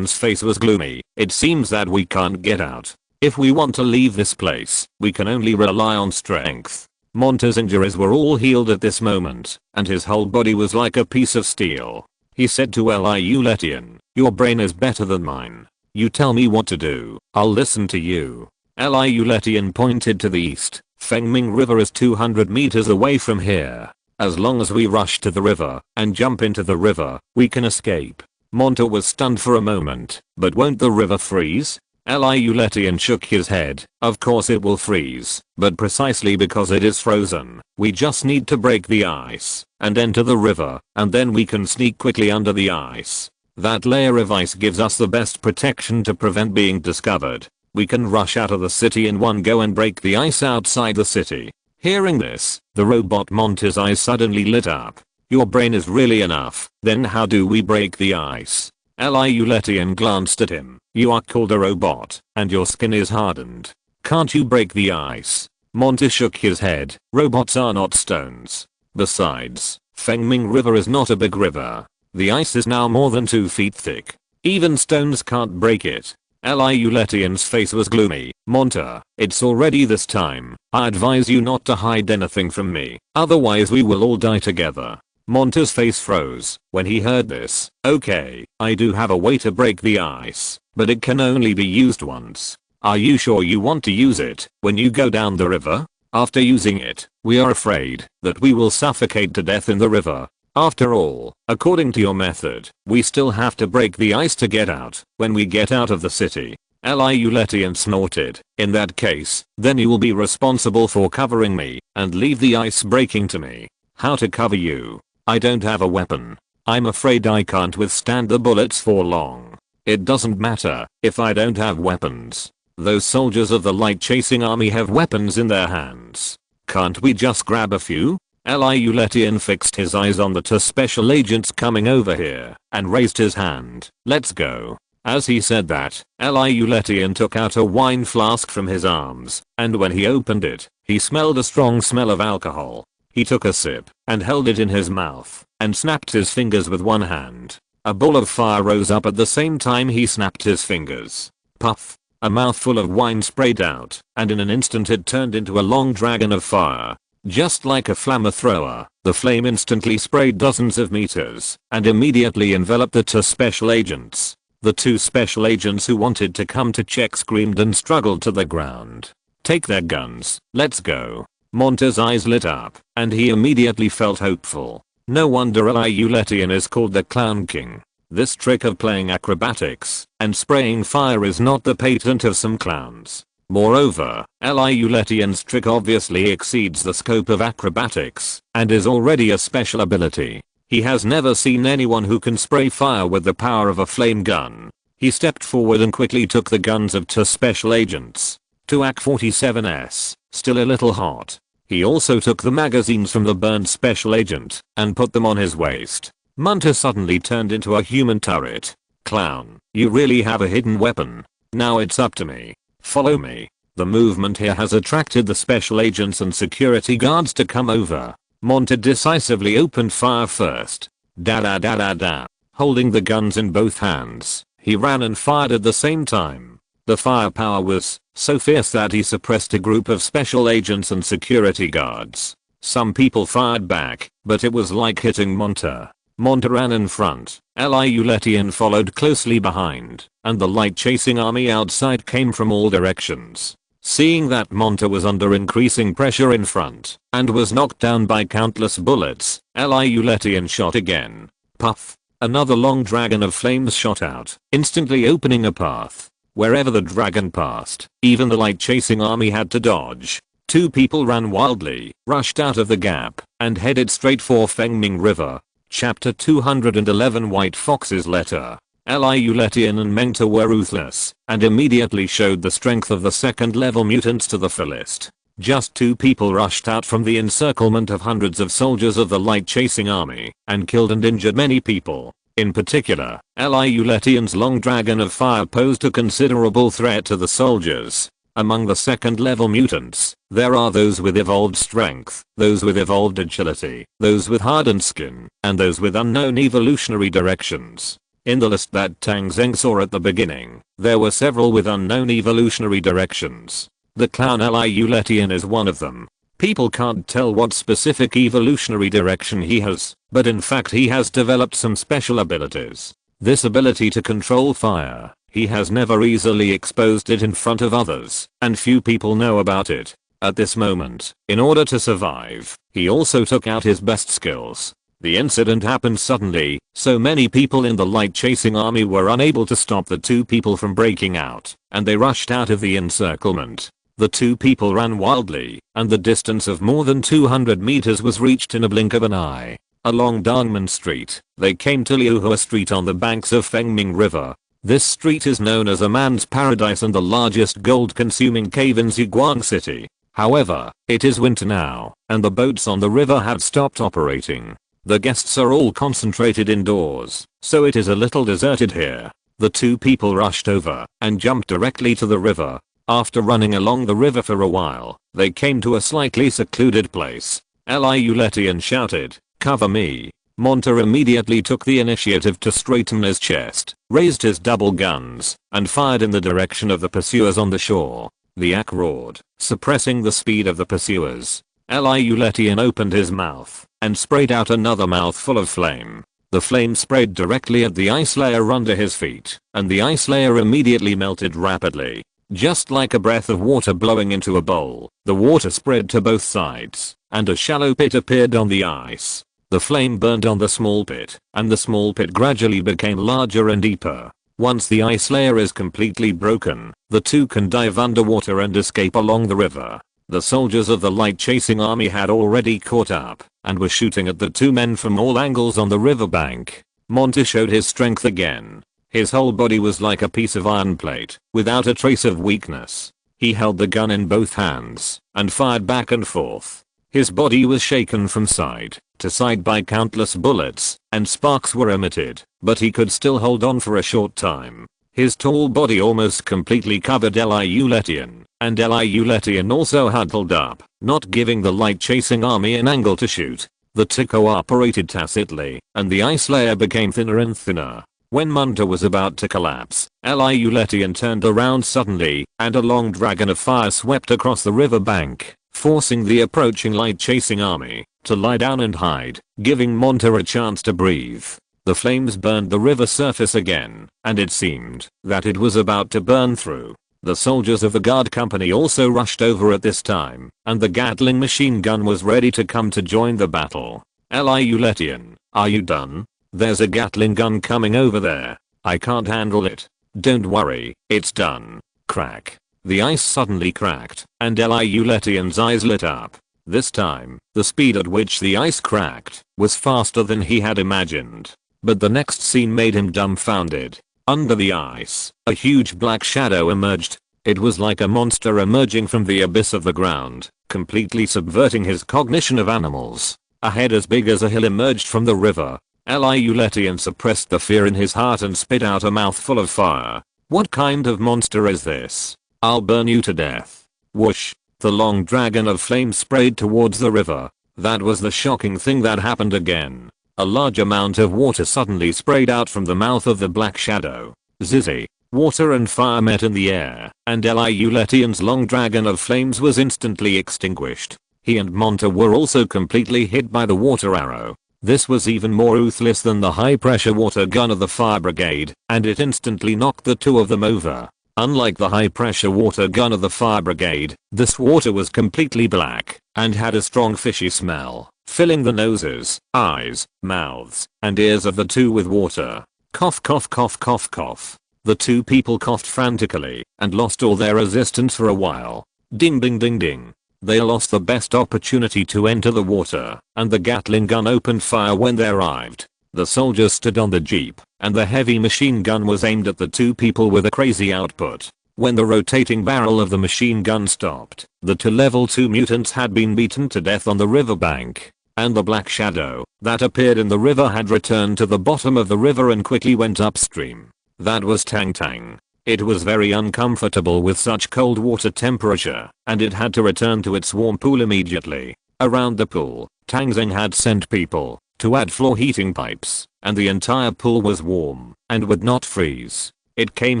face was gloomy. "It seems that we can't get out. If we want to leave this place, we can only rely on strength." Monta's injuries were all healed at this moment, and his whole body was like a piece of steel. He said to Liu, "Your brain is better than mine. You tell me what to do, I'll listen to you." Liu pointed to the east. Fengming River is 200 meters away from here. As long as we rush to the river and jump into the river, we can escape. Monta was stunned for a moment, but won't the river freeze? Liu shook his head. Of course it will freeze, but precisely because it is frozen, we just need to break the ice and enter the river, and then we can sneak quickly under the ice. That layer of ice gives us the best protection to prevent being discovered. We can rush out of the city in one go and break the ice outside the city. Hearing this, the robot Monta's eyes suddenly lit up. "Your brain is really enough. Then how do we break the ice?" Liu glanced at him. "You are called a robot, and your skin is hardened. Can't you break the ice?" Monta shook his head. "Robots are not stones. Besides, Fengming River is not a big river. The ice is now more than 2 feet thick. Even stones can't break it." Liu's face was gloomy. "Monta, it's already this time. I advise you not to hide anything from me, otherwise we will all die together." Monta's face froze when he heard this. "Okay, I do have a way to break the ice, but it can only be used once. Are you sure you want to use it when you go down the river? After using it, we are afraid that we will suffocate to death in the river. After all, according to your method, we still have to break the ice to get out when we get out of the city." Liu snorted. "In that case, then you will be responsible for covering me and leave the ice breaking to me." "How to cover you? I don't have a weapon. I'm afraid I can't withstand the bullets for long." "It doesn't matter if I don't have weapons. Those soldiers of the Light Chasing Army have weapons in their hands. Can't we just grab a few?" Liu fixed his eyes on the 2 special agents coming over here and raised his hand. "Let's go." As he said that, Liu took out a wine flask from his arms, and when he opened it, he smelled a strong smell of alcohol. He took a sip and held it in his mouth and snapped his fingers with one hand. A ball of fire rose up at the same time he snapped his fingers. Puff! A mouthful of wine sprayed out, and in an instant it turned into a long dragon of fire. Just like a flamethrower, the flame instantly sprayed dozens of meters and immediately enveloped the 2 special agents. The 2 special agents who wanted to come to check screamed and struggled to the ground. "Take their guns, let's go." Monta's eyes lit up, and he immediately felt hopeful. No wonder Liu is called the Clown King. This trick of playing acrobatics and spraying fire is not the patent of some clowns. Moreover, Liu's trick obviously exceeds the scope of acrobatics and is already a special ability. He has never seen anyone who can spray fire with the power of a flame gun. He stepped forward and quickly took the guns of 2 special agents. 2 AK-47s, still a little hot. He also took the magazines from the burned special agent and put them on his waist. Monta suddenly turned into a human turret. "Clown, you really have a hidden weapon?" Now it's up to me. Follow me. The movement here has attracted the special agents and security guards to come over. Monta decisively opened fire first. Da da da da da. Holding the guns in both hands, he ran and fired at the same time. The firepower was so fierce that he suppressed a group of special agents and security guards. Some people fired back, but it was like hitting Monta. Monta ran in front, Ulyetian followed closely behind, and the light chasing army outside came from all directions. Seeing that Monta was under increasing pressure in front, and was knocked down by countless bullets, Ulyetian shot again. Puff! Another long dragon of flames shot out, instantly opening a path. Wherever the dragon passed, even the light chasing army had to dodge. Two people ran wildly, rushed out of the gap, and headed straight for Fengming River. Chapter 211 White Fox's Letter. Ulyetian and Mengta were ruthless, and immediately showed the strength of the second level mutants to the fullest. Just two people rushed out from the encirclement of hundreds of soldiers of the light chasing army, and killed and injured many people. In particular, Ulyetian's long dragon of fire posed a considerable threat to the soldiers. Among the second level mutants, there are those with evolved strength, those with evolved agility, those with hardened skin, and those with unknown evolutionary directions. In the list that Tang Zheng saw at the beginning, there were several with unknown evolutionary directions. The clown Ulyetian is one of them. People can't tell what specific evolutionary direction he has, but in fact he has developed some special abilities. This ability to control fire, he has never easily exposed it in front of others, and few people know about it. At this moment, in order to survive, he also took out his best skills. The incident happened suddenly, so many people in the light chasing army were unable to stop the two people from breaking out, and they rushed out of the encirclement. The two people ran wildly, and the distance of more than 200 meters was reached in a blink of an eye. Along Dongmen Street, they came to Liuhua Street on the banks of Fengming River. This street is known as a man's paradise and the largest gold-consuming cave in Ziguang City. However, it is winter now, and the boats on the river have stopped operating. The guests are all concentrated indoors, so it is a little deserted here. The two people rushed over and jumped directly to the river. After running along the river for a while, they came to a slightly secluded place. Ulyetian shouted, "Cover me." Monta immediately took the initiative to straighten his chest, raised his double guns, and fired in the direction of the pursuers on the shore. The yak roared, suppressing the speed of the pursuers. Ulyetian opened his mouth and sprayed out another mouthful of flame. The flame sprayed directly at the ice layer under his feet, and the ice layer immediately melted rapidly. Just like a breath of water blowing into a bowl, the water spread to both sides, and a shallow pit appeared on the ice. The flame burned on the small pit, and the small pit gradually became larger and deeper. Once the ice layer is completely broken, the two can dive underwater and escape along the river. The soldiers of the light chasing army had already caught up, and were shooting at the two men from all angles on the riverbank. Monta showed his strength again. His whole body was like a piece of iron plate, without a trace of weakness. He held the gun in both hands, and fired back and forth. His body was shaken from side to side by countless bullets, and sparks were emitted, but he could still hold on for a short time. His tall body almost completely covered Ulyetian, and Ulyetian also huddled up, not giving the light chasing army an angle to shoot. The two cooperated tacitly, and the ice layer became thinner and thinner. When Monta was about to collapse, Ulyetian turned around suddenly, and a long dragon of fire swept across the river bank, forcing the approaching light chasing army to lie down and hide, giving Monta a chance to breathe. The flames burned the river surface again, and it seemed that it was about to burn through. The soldiers of the guard company also rushed over at this time, and the Gatling machine gun was ready to come to join the battle. Ulyetian, are you done? There's a Gatling gun coming over there. I can't handle it. Don't worry, it's done. Crack. The ice suddenly cracked, and Ulyetian's eyes lit up. This time, the speed at which the ice cracked was faster than he had imagined. But the next scene made him dumbfounded. Under the ice, a huge black shadow emerged. It was like a monster emerging from the abyss of the ground, completely subverting his cognition of animals. A head as big as a hill emerged from the river. Ulyetian suppressed the fear in his heart and spit out a mouthful of fire. What kind of monster is this? I'll burn you to death. Whoosh. The long dragon of flame sprayed towards the river. That was the shocking thing that happened again. A large amount of water suddenly sprayed out from the mouth of the black shadow. Zizzy. Water and fire met in the air, and Eliuletian's long dragon of flames was instantly extinguished. He and Monta were also completely hit by the water arrow. This was even more ruthless than the high pressure water gun of the fire brigade, and it instantly knocked the two of them over. Unlike the high pressure water gun of the fire brigade, this water was completely black and had a strong fishy smell, filling the noses, eyes, mouths, and ears of the two with water. Cough cough cough cough cough. The two people coughed frantically and lost all their resistance for a while. Ding ding ding ding. They lost the best opportunity to enter the water, and the Gatling gun opened fire when they arrived. The soldiers stood on the jeep, and the heavy machine gun was aimed at the two people with a crazy output. When the rotating barrel of the machine gun stopped, the two level 2 mutants had been beaten to death on the riverbank, and the black shadow that appeared in the river had returned to the bottom of the river and quickly went upstream. That was Tang Zheng. It was very uncomfortable with such cold water temperature, and it had to return to its warm pool immediately. Around the pool, Tang Zheng had sent people to add floor heating pipes, and the entire pool was warm and would not freeze. It came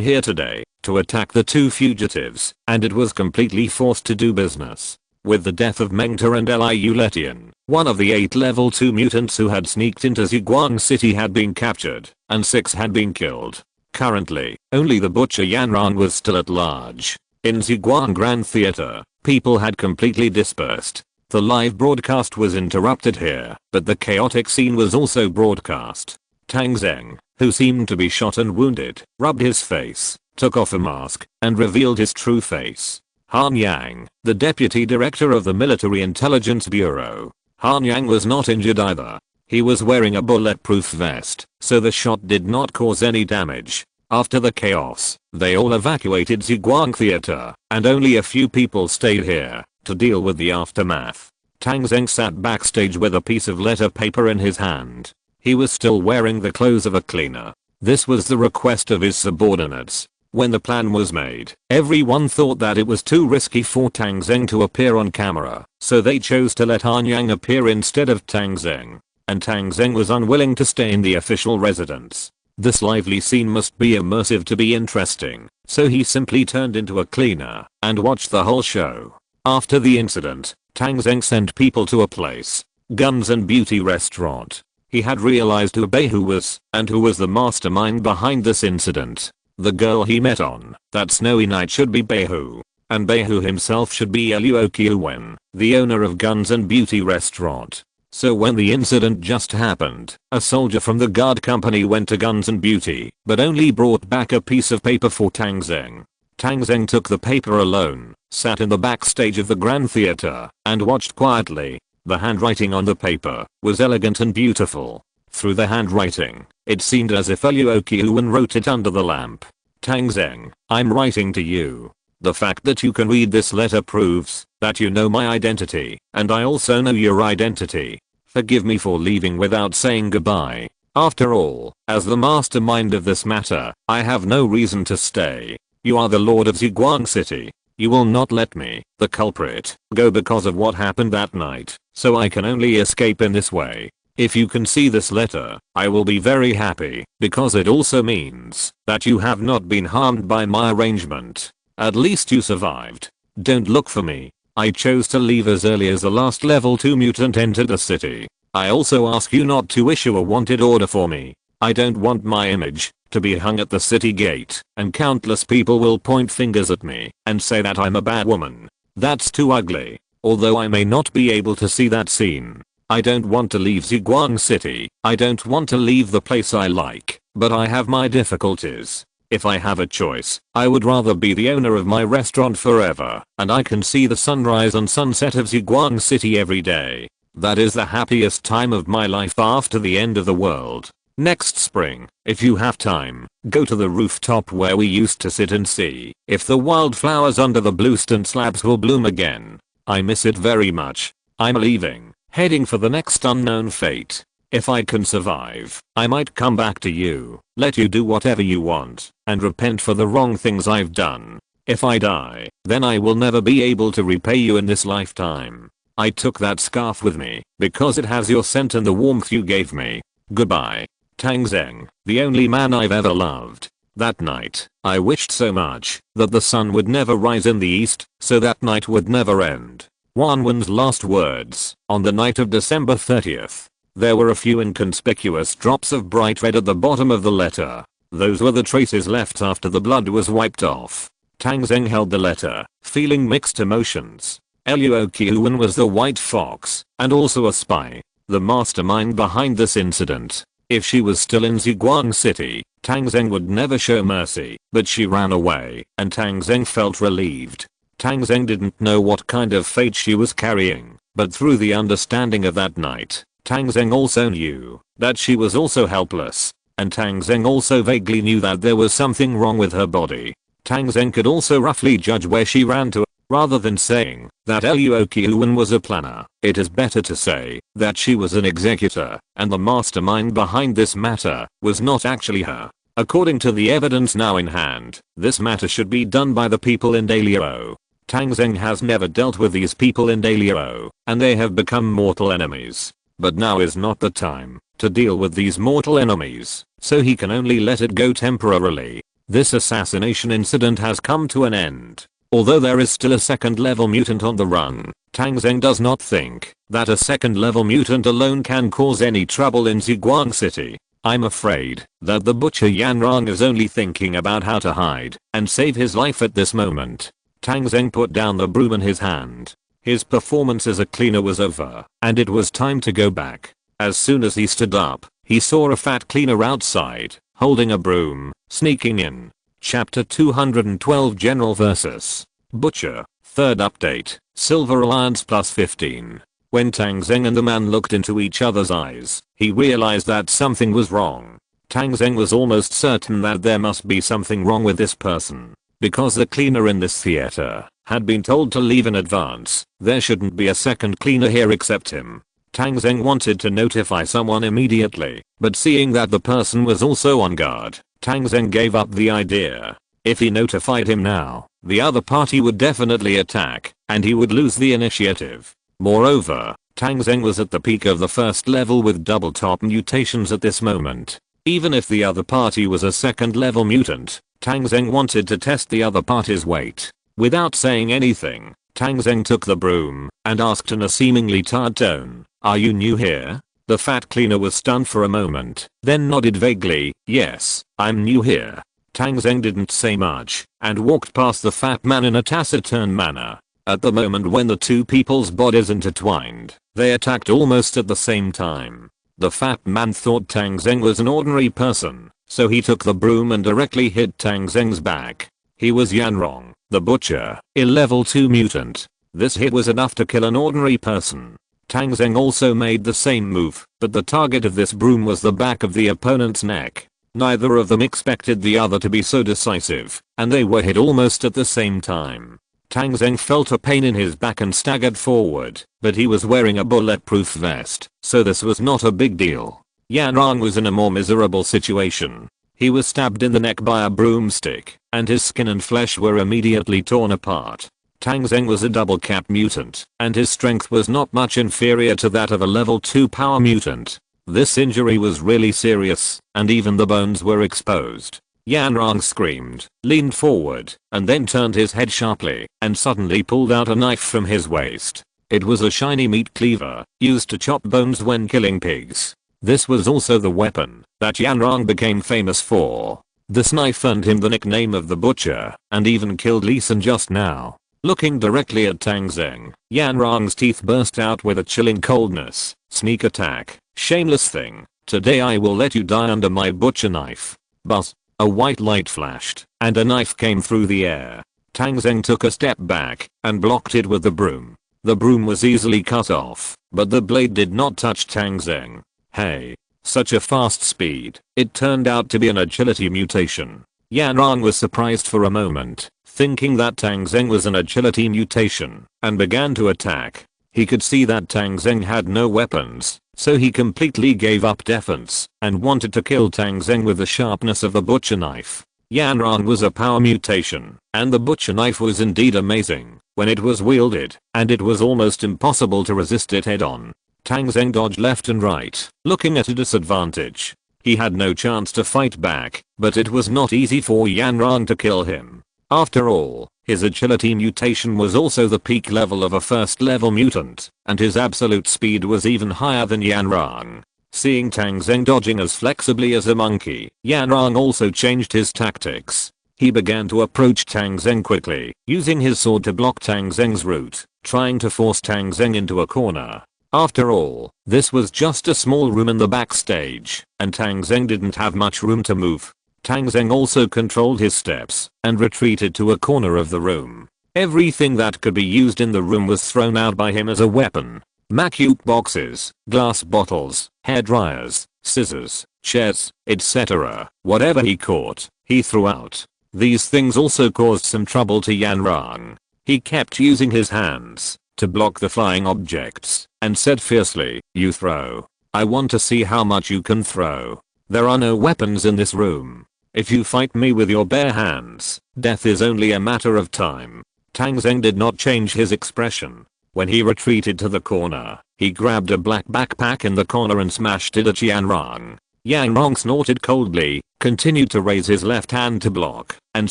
here today to attack the two fugitives, and it was completely forced to do business. With the death of Mengta and Eliuletian, one of the 8 level 2 mutants who had sneaked into Ziguang City had been captured, and 6 had been killed. Currently, only the butcher Yanran was still at large. In Ziguang Grand Theater, people had completely dispersed. The live broadcast was interrupted here, but the chaotic scene was also broadcast. Tang Zheng, who seemed to be shot and wounded, rubbed his face, took off a mask, and revealed his true face. Han Yang, the deputy director of the Military Intelligence Bureau. Han Yang was not injured either. He was wearing a bulletproof vest, so the shot did not cause any damage. After the chaos, they all evacuated Ziguang Theater, and only a few people stayed here to deal with the aftermath. Tang Zheng sat backstage with a piece of letter paper in his hand. He was still wearing the clothes of a cleaner. This was the request of his subordinates. When the plan was made, everyone thought that it was too risky for Tang Zheng to appear on camera, so they chose to let Han Yang appear instead of Tang Zheng. And Tang Zheng was unwilling to stay in the official residence. This lively scene must be immersive to be interesting, so he simply turned into a cleaner and watched the whole show. After the incident, Tang Zheng sent people to a place, Guns and Beauty restaurant. He had realized who Behu was, and who was the mastermind behind this incident. The girl he met on that snowy night should be Behu, and Behu himself should be Eluoqiuwen, the owner of Guns and Beauty restaurant. So when the incident just happened, a soldier from the guard company went to Guns and Beauty, but only brought back a piece of paper for Tang Zheng. Tang Zheng took the paper alone, sat in the backstage of the Grand Theater, and watched quietly. The handwriting on the paper was elegant and beautiful. Through the handwriting, it seemed as if Eluoqiuwen wrote it under the lamp. Tang Zheng, I'm writing to you. The fact that you can read this letter proves that you know my identity, and I also know your identity. Forgive me for leaving without saying goodbye. After all, as the mastermind of this matter, I have no reason to stay. You are the lord of Ziguang City. You will not let me, the culprit, go because of what happened that night, so I can only escape in this way. If you can see this letter, I will be very happy, because it also means that you have not been harmed by my arrangement. At least you survived. Don't look for me. I chose to leave as early as the last level 2 mutant entered the city. I also ask you not to issue a wanted order for me. I don't want my image to be hung at the city gate, and countless people will point fingers at me and say that I'm a bad woman. That's too ugly. Although I may not be able to see that scene. I don't want to leave Ziguang City. I don't want to leave the place I like, but I have my difficulties. If I have a choice, I would rather be the owner of my restaurant forever, and I can see the sunrise and sunset of Ziguang City every day. That is the happiest time of my life after the end of the world. Next spring, if you have time, go to the rooftop where we used to sit and see if the wildflowers under the bluestone slabs will bloom again. I miss it very much. I'm leaving, heading for the next unknown fate. If I can survive, I might come back to you, let you do whatever you want, and repent for the wrong things I've done. If I die, then I will never be able to repay you in this lifetime. I took that scarf with me, because it has your scent and the warmth you gave me. Goodbye. Tang Zheng, the only man I've ever loved. That night, I wished so much that the sun would never rise in the east, so that night would never end. Wanwen's last words, on the night of December 30th. There were a few inconspicuous drops of bright red at the bottom of the letter. Those were the traces left after the blood was wiped off. Tang Zheng held the letter, feeling mixed emotions. Luo Qiuwen was the white fox, and also a spy. The mastermind behind this incident. If she was still in Ziguang City, Tang Zheng would never show mercy, but she ran away, and Tang Zheng felt relieved. Tang Zheng didn't know what kind of fate she was carrying, but through the understanding of that night, Tang Zheng also knew that she was also helpless, and Tang Zheng also vaguely knew that there was something wrong with her body. Tang Zheng could also roughly judge where she ran to. Rather than saying that Luo Qiuwen was a planner, it is better to say that she was an executor, and the mastermind behind this matter was not actually her. According to the evidence now in hand, this matter should be done by the people in Dalio. Tang Zheng has never dealt with these people in Dalio, and they have become mortal enemies. But now is not the time to deal with these mortal enemies, so he can only let it go temporarily. This assassination incident has come to an end. Although there is still a second level mutant on the run, Tang Zheng does not think that a second level mutant alone can cause any trouble in Ziguang City. I'm afraid that the butcher Yanrong is only thinking about how to hide and save his life at this moment. Tang Zheng put down the broom in his hand. His performance as a cleaner was over, and it was time to go back. As soon as he stood up, he saw a fat cleaner outside, holding a broom, sneaking in. Chapter 212 General vs. Butcher. Third update. Silver Alliance plus 15. When Tang Zheng and the man looked into each other's eyes, he realized that something was wrong. Tang Zheng was almost certain that there must be something wrong with this person. Because the cleaner in this theater had been told to leave in advance, there shouldn't be a second cleaner here except him. Tang Zheng wanted to notify someone immediately, but seeing that the person was also on guard, Tang Zheng gave up the idea. If he notified him now, the other party would definitely attack, and he would lose the initiative. Moreover, Tang Zheng was at the peak of the first level with double top mutations at this moment. Even if the other party was a second level mutant, Tang Zheng wanted to test the other party's weight. Without saying anything, Tang Zheng took the broom and asked in a seemingly tired tone, "Are you new here?" The fat cleaner was stunned for a moment, then nodded vaguely, "Yes, I'm new here." Tang Zheng didn't say much, and walked past the fat man in a taciturn manner. At the moment when the two people's bodies intertwined, they attacked almost at the same time. The fat man thought Tang Zheng was an ordinary person, so he took the broom and directly hit Tang Zheng's back. He was Yanrong, the butcher, a level 2 mutant. This hit was enough to kill an ordinary person. Tang Zheng also made the same move, but the target of this broom was the back of the opponent's neck. Neither of them expected the other to be so decisive, and they were hit almost at the same time. Tang Zheng felt a pain in his back and staggered forward, but he was wearing a bulletproof vest, so this was not a big deal. Yanrong was in a more miserable situation. He was stabbed in the neck by a broomstick, and his skin and flesh were immediately torn apart. Tang Zheng was a double cap mutant, and his strength was not much inferior to that of a level 2 power mutant. This injury was really serious, and even the bones were exposed. Yanrong screamed, leaned forward, and then turned his head sharply, and suddenly pulled out a knife from his waist. It was a shiny meat cleaver, used to chop bones when killing pigs. This was also the weapon that Yanrong became famous for. This knife earned him the nickname of the Butcher, and even killed Lee Sin just now. Looking directly at Tang Zheng, Yanrong's teeth burst out with a chilling coldness. Sneak attack, shameless thing. Today I will let you die under my butcher knife. Buzz. A white light flashed, and a knife came through the air. Tang Zheng took a step back and blocked it with the broom. The broom was easily cut off, but the blade did not touch Tang Zheng. Hey. Such a fast speed. It turned out to be an agility mutation. Yanrong was surprised for a moment, thinking that Tang Zheng was an agility mutation, and began to attack. He could see that Tang Zheng had no weapons, so he completely gave up defense and wanted to kill Tang Zheng with the sharpness of the butcher knife. Yanran was a power mutation, and the butcher knife was indeed amazing when it was wielded, and it was almost impossible to resist it head-on. Tang Zheng dodged left and right, looking at a disadvantage. He had no chance to fight back, but it was not easy for Yanran to kill him. After all, his agility mutation was also the peak level of a first level mutant, and his absolute speed was even higher than Yanran. Seeing Tang Zheng dodging as flexibly as a monkey, Yanran also changed his tactics. He began to approach Tang Zheng quickly, using his sword to block Tang Zheng's route, trying to force Tang Zheng into a corner. After all, this was just a small room in the backstage, and Tang Zheng didn't have much room to move. Tang Zheng also controlled his steps and retreated to a corner of the room. Everything that could be used in the room was thrown out by him as a weapon. Macupe boxes, glass bottles, hair dryers, scissors, chairs, etc. Whatever he caught, he threw out. These things also caused some trouble to Yanran. He kept using his hands to block the flying objects and said fiercely, "You throw. I want to see how much you can throw. There are no weapons in this room. If you fight me with your bare hands, death is only a matter of time." Tang Zheng did not change his expression. When he retreated to the corner, he grabbed a black backpack in the corner and smashed it at Yanran. Yanran snorted coldly, continued to raise his left hand to block, and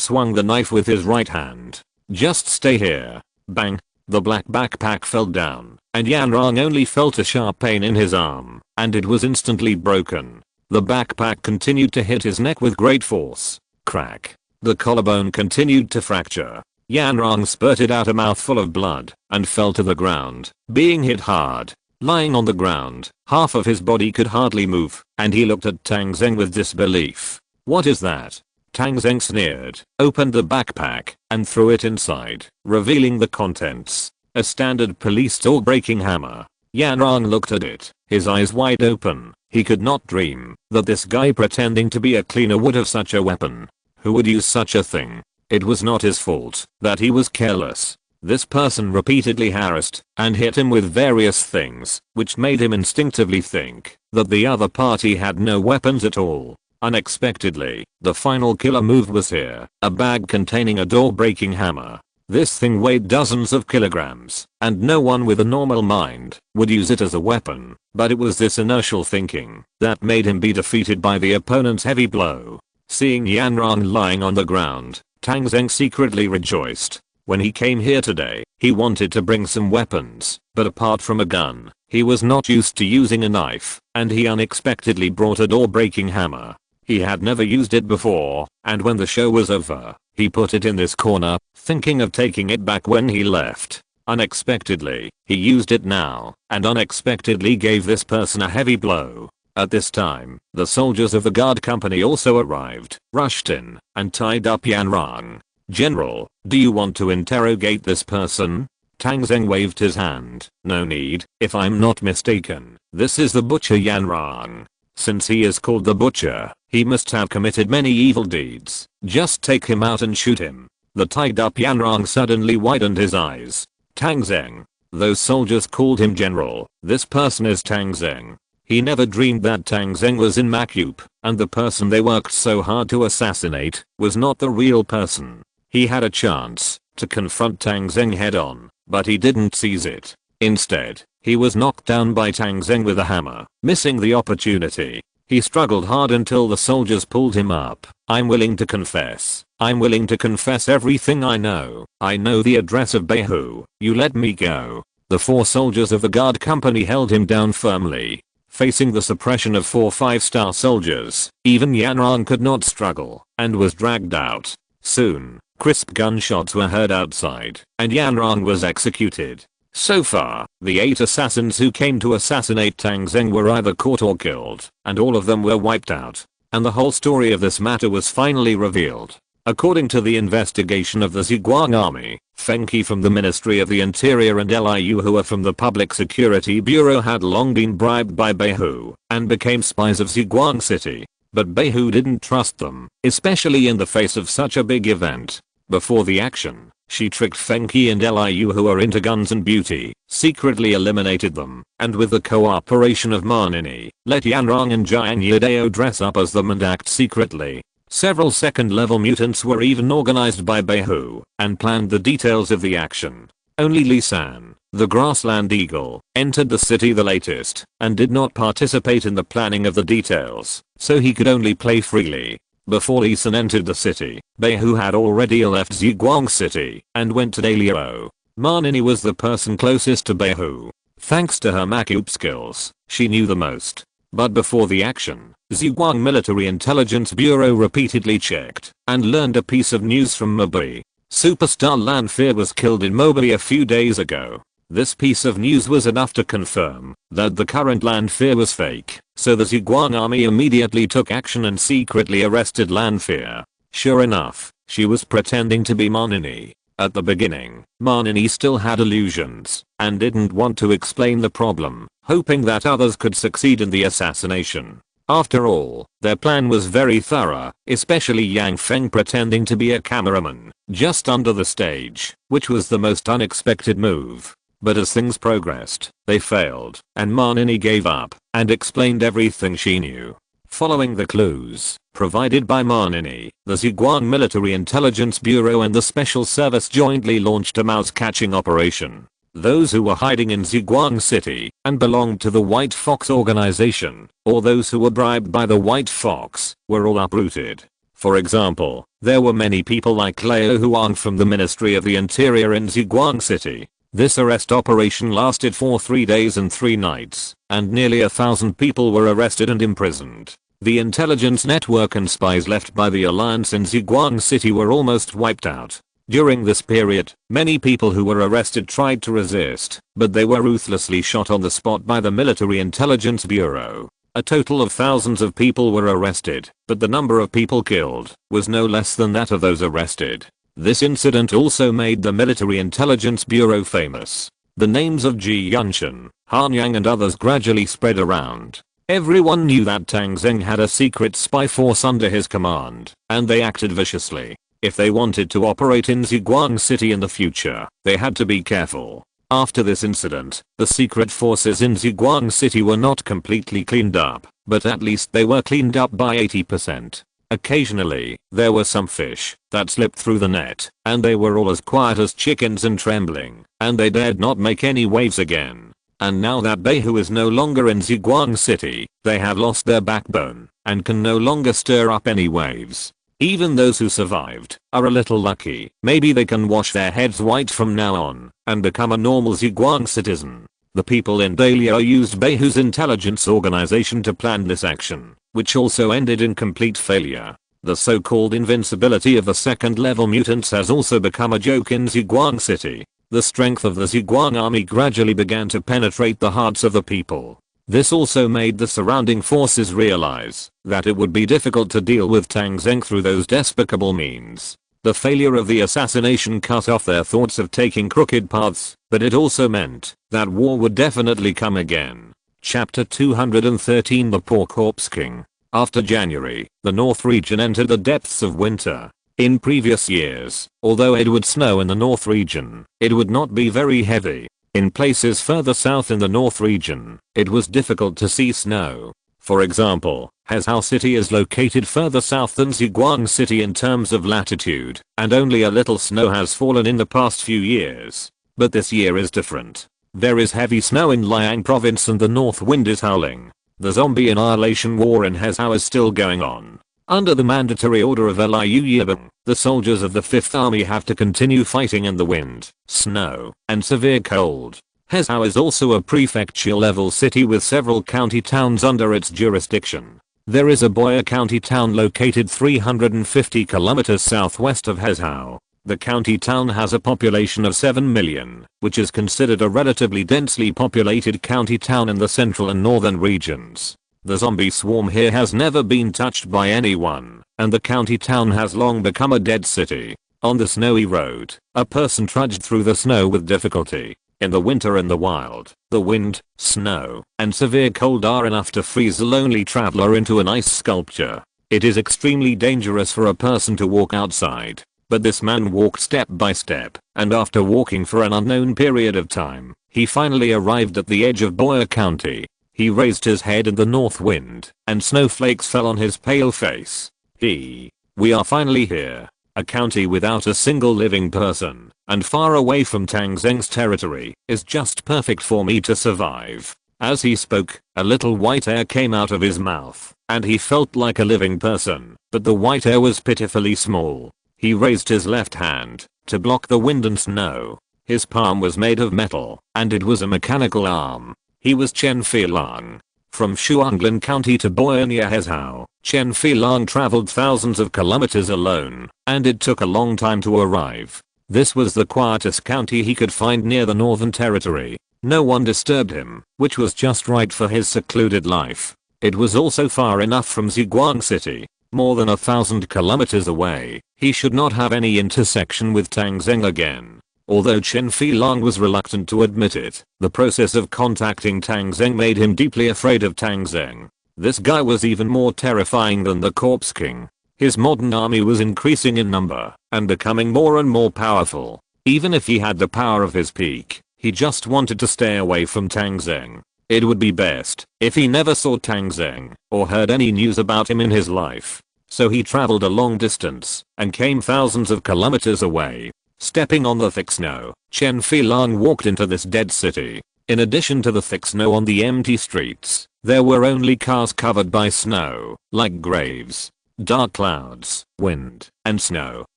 swung the knife with his right hand. "Just stay here." Bang! The black backpack fell down, and Yanran only felt a sharp pain in his arm, and it was instantly broken. The backpack continued to hit his neck with great force. Crack. The collarbone continued to fracture. Yanran spurted out a mouthful of blood and fell to the ground, being hit hard. Lying on the ground, half of his body could hardly move, and he looked at Tang Zheng with disbelief. "What is that?" Tang Zheng sneered, opened the backpack, and threw it inside, revealing the contents. A standard police door-breaking hammer. Yanran looked at it, his eyes wide open. He could not dream that this guy pretending to be a cleaner would have such a weapon. Who would use such a thing? It was not his fault that he was careless. This person repeatedly harassed and hit him with various things, which made him instinctively think that the other party had no weapons at all. Unexpectedly, the final killer move was here, a bag containing a door-breaking hammer. This thing weighed dozens of kilograms, and no one with a normal mind would use it as a weapon, but it was this inertial thinking that made him be defeated by the opponent's heavy blow. Seeing Yanran lying on the ground, Tang Zheng secretly rejoiced. When he came here today, he wanted to bring some weapons, but apart from a gun, he was not used to using a knife, and he unexpectedly brought a door-breaking hammer. He had never used it before, and when the show was over, he put it in this corner, thinking of taking it back when he left. Unexpectedly, he used it now, and unexpectedly gave this person a heavy blow. At this time, the soldiers of the guard company also arrived, rushed in, and tied up Yanran. "General, do you want to interrogate this person?" Tang Zheng waved his hand. "No need. If I'm not mistaken, this is the butcher Yanran. Since he is called the butcher, he must have committed many evil deeds. Just take him out and shoot him." The tied up Yanran suddenly widened his eyes. "Tang Zheng." Those soldiers called him General. This person is Tang Zheng. He never dreamed that Tang Zheng was in Macupe, and the person they worked so hard to assassinate was not the real person. He had a chance to confront Tang Zheng head on, but he didn't seize it. Instead, he was knocked down by Tang Zheng with a hammer, missing the opportunity. He struggled hard until the soldiers pulled him up. "I'm willing to confess. I'm willing to confess everything I know. I know the address of Behu. You let me go." The 4 soldiers of the guard company held him down firmly. Facing the suppression of 4 5-star soldiers, even Yanran could not struggle, and was dragged out. Soon, crisp gunshots were heard outside, and Yanran was executed. So far, the 8 assassins who came to assassinate Tang Zheng were either caught or killed, and all of them were wiped out. And the whole story of this matter was finally revealed. According to the investigation of the Ziguang army, Feng Qi from the Ministry of the Interior and Liu Hua from the Public Security Bureau had long been bribed by Behu and became spies of Ziguang City. But Behu didn't trust them, especially in the face of such a big event. Before the action, She tricked Fenki and Liu, who are into guns and beauty, secretly eliminated them, and with the cooperation of Marnini, let Yanrong and Jiang Yadao dress up as them and act secretly. Several second level mutants were even organized by Beihu, and planned the details of the action. Only Li San, the grassland eagle, entered the city the latest, and did not participate in the planning of the details, so he could only play freely. Before Li San entered the city, Beihu had already left Ziguang City, and went to Dalio. Marnini was the person closest to Beihu. Thanks to her Makup skills, she knew the most. But before the action, Ziguang Military Intelligence Bureau repeatedly checked, and learned a piece of news from Mobei. Superstar Lanfear was killed in Mobei a few days ago. This piece of news was enough to confirm that the current Lanfear was fake, so the Ziguang army immediately took action and secretly arrested Lanfear. Sure enough, she was pretending to be Marnini. At the beginning, Marnini still had illusions, and didn't want to explain the problem, hoping that others could succeed in the assassination. After all, their plan was very thorough, especially Yang Feng pretending to be a cameraman, just under the stage, which was the most unexpected move. But as things progressed, they failed, and Marnini gave up, and explained everything she knew. Following the clues provided by Marnini, the Ziguang Military Intelligence Bureau and the Special Service jointly launched a mouse-catching operation. Those who were hiding in Ziguang City and belonged to the White Fox organization, or those who were bribed by the White Fox, were all uprooted. For example, there were many people like Leo Huang from the Ministry of the Interior in Ziguang City. This arrest operation lasted for 3 days and 3 nights, and nearly 1,000 people were arrested and imprisoned. The intelligence network and spies left by the alliance in Ziguang City were almost wiped out. During this period, many people who were arrested tried to resist, but they were ruthlessly shot on the spot by the Military Intelligence Bureau. A total of thousands of people were arrested, but the number of people killed was no less than that of those arrested. This incident also made the Military Intelligence Bureau famous. The names of Ji Yunshan, Han Yang and others gradually spread around. Everyone knew that Tang Zheng had a secret spy force under his command, and they acted viciously. If they wanted to operate in Ziguang City in the future, they had to be careful. After this incident, the secret forces in Ziguang City were not completely cleaned up, but at least they were cleaned up by 80%. Occasionally, there were some fish that slipped through the net, and they were all as quiet as chickens and trembling, and they dared not make any waves again. And now that Beihu is no longer in Ziguang City, they have lost their backbone, and can no longer stir up any waves. Even those who survived are a little lucky. Maybe they can wash their heads white from now on, and become a normal Ziguang citizen. The people in Dalio used Beihu's intelligence organization to plan this action, which also ended in complete failure. The so-called invincibility of the second-level mutants has also become a joke in Ziguang City. The strength of the Ziguang army gradually began to penetrate the hearts of the people. This also made the surrounding forces realize that it would be difficult to deal with Tang Zheng through those despicable means. The failure of the assassination cut off their thoughts of taking crooked paths, but it also meant that war would definitely come again. Chapter 213 The Poor Corpse King. After January, the North region entered the depths of winter. In previous years, although it would snow in the North region, it would not be very heavy. In places further south in the North region, it was difficult to see snow. For example, Hezhou City is located further south than Ziguang City in terms of latitude, and only a little snow has fallen in the past few years. But this year is different. There is heavy snow in Liang province and the north wind is howling. The zombie annihilation war in Hezhou is still going on. Under the mandatory order of Liu Yibing, the soldiers of the 5th Army have to continue fighting in the wind, snow, and severe cold. Hezhou is also a prefecture-level city with several county towns under its jurisdiction. There is a Boya county town located 350 kilometers southwest of Hezhou. The county town has a population of 7 million, which is considered a relatively densely populated county town in the central and northern regions. The zombie swarm here has never been touched by anyone, and the county town has long become a dead city. On the snowy road, a person trudged through the snow with difficulty. In the winter in the wild, the wind, snow, and severe cold are enough to freeze a lonely traveler into an ice sculpture. It is extremely dangerous for a person to walk outside. But this man walked step by step, and after walking for an unknown period of time, he finally arrived at the edge of Boyer County. He raised his head in the north wind, and snowflakes fell on his pale face. We are finally here. A county without a single living person, and far away from Tang Zheng's territory, is just perfect for me to survive. As he spoke, a little white air came out of his mouth, and he felt like a living person, but the white air was pitifully small. He raised his left hand to block the wind and snow. His palm was made of metal, and it was a mechanical arm. He was Chen Filang. From Shuanglin County to Boyer near Hezhou, Chen Filang traveled thousands of kilometers alone, and it took a long time to arrive. This was the quietest county he could find near the Northern Territory. No one disturbed him, which was just right for his secluded life. It was also far enough from Ziguang City, more than 1,000 kilometers away. He should not have any intersection with Tang Zheng again. Although Chen Filang was reluctant to admit it, the process of contacting Tang Zheng made him deeply afraid of Tang Zheng. This guy was even more terrifying than the Corpse King. His modern army was increasing in number and becoming more and more powerful. Even if he had the power of his peak, he just wanted to stay away from Tang Zheng. It would be best if he never saw Tang Zheng or heard any news about him in his life. So he traveled a long distance and came thousands of kilometers away. Stepping on the thick snow, Chen Filang walked into this dead city. In addition to the thick snow on the empty streets, there were only cars covered by snow, like graves. Dark clouds, wind, and snow,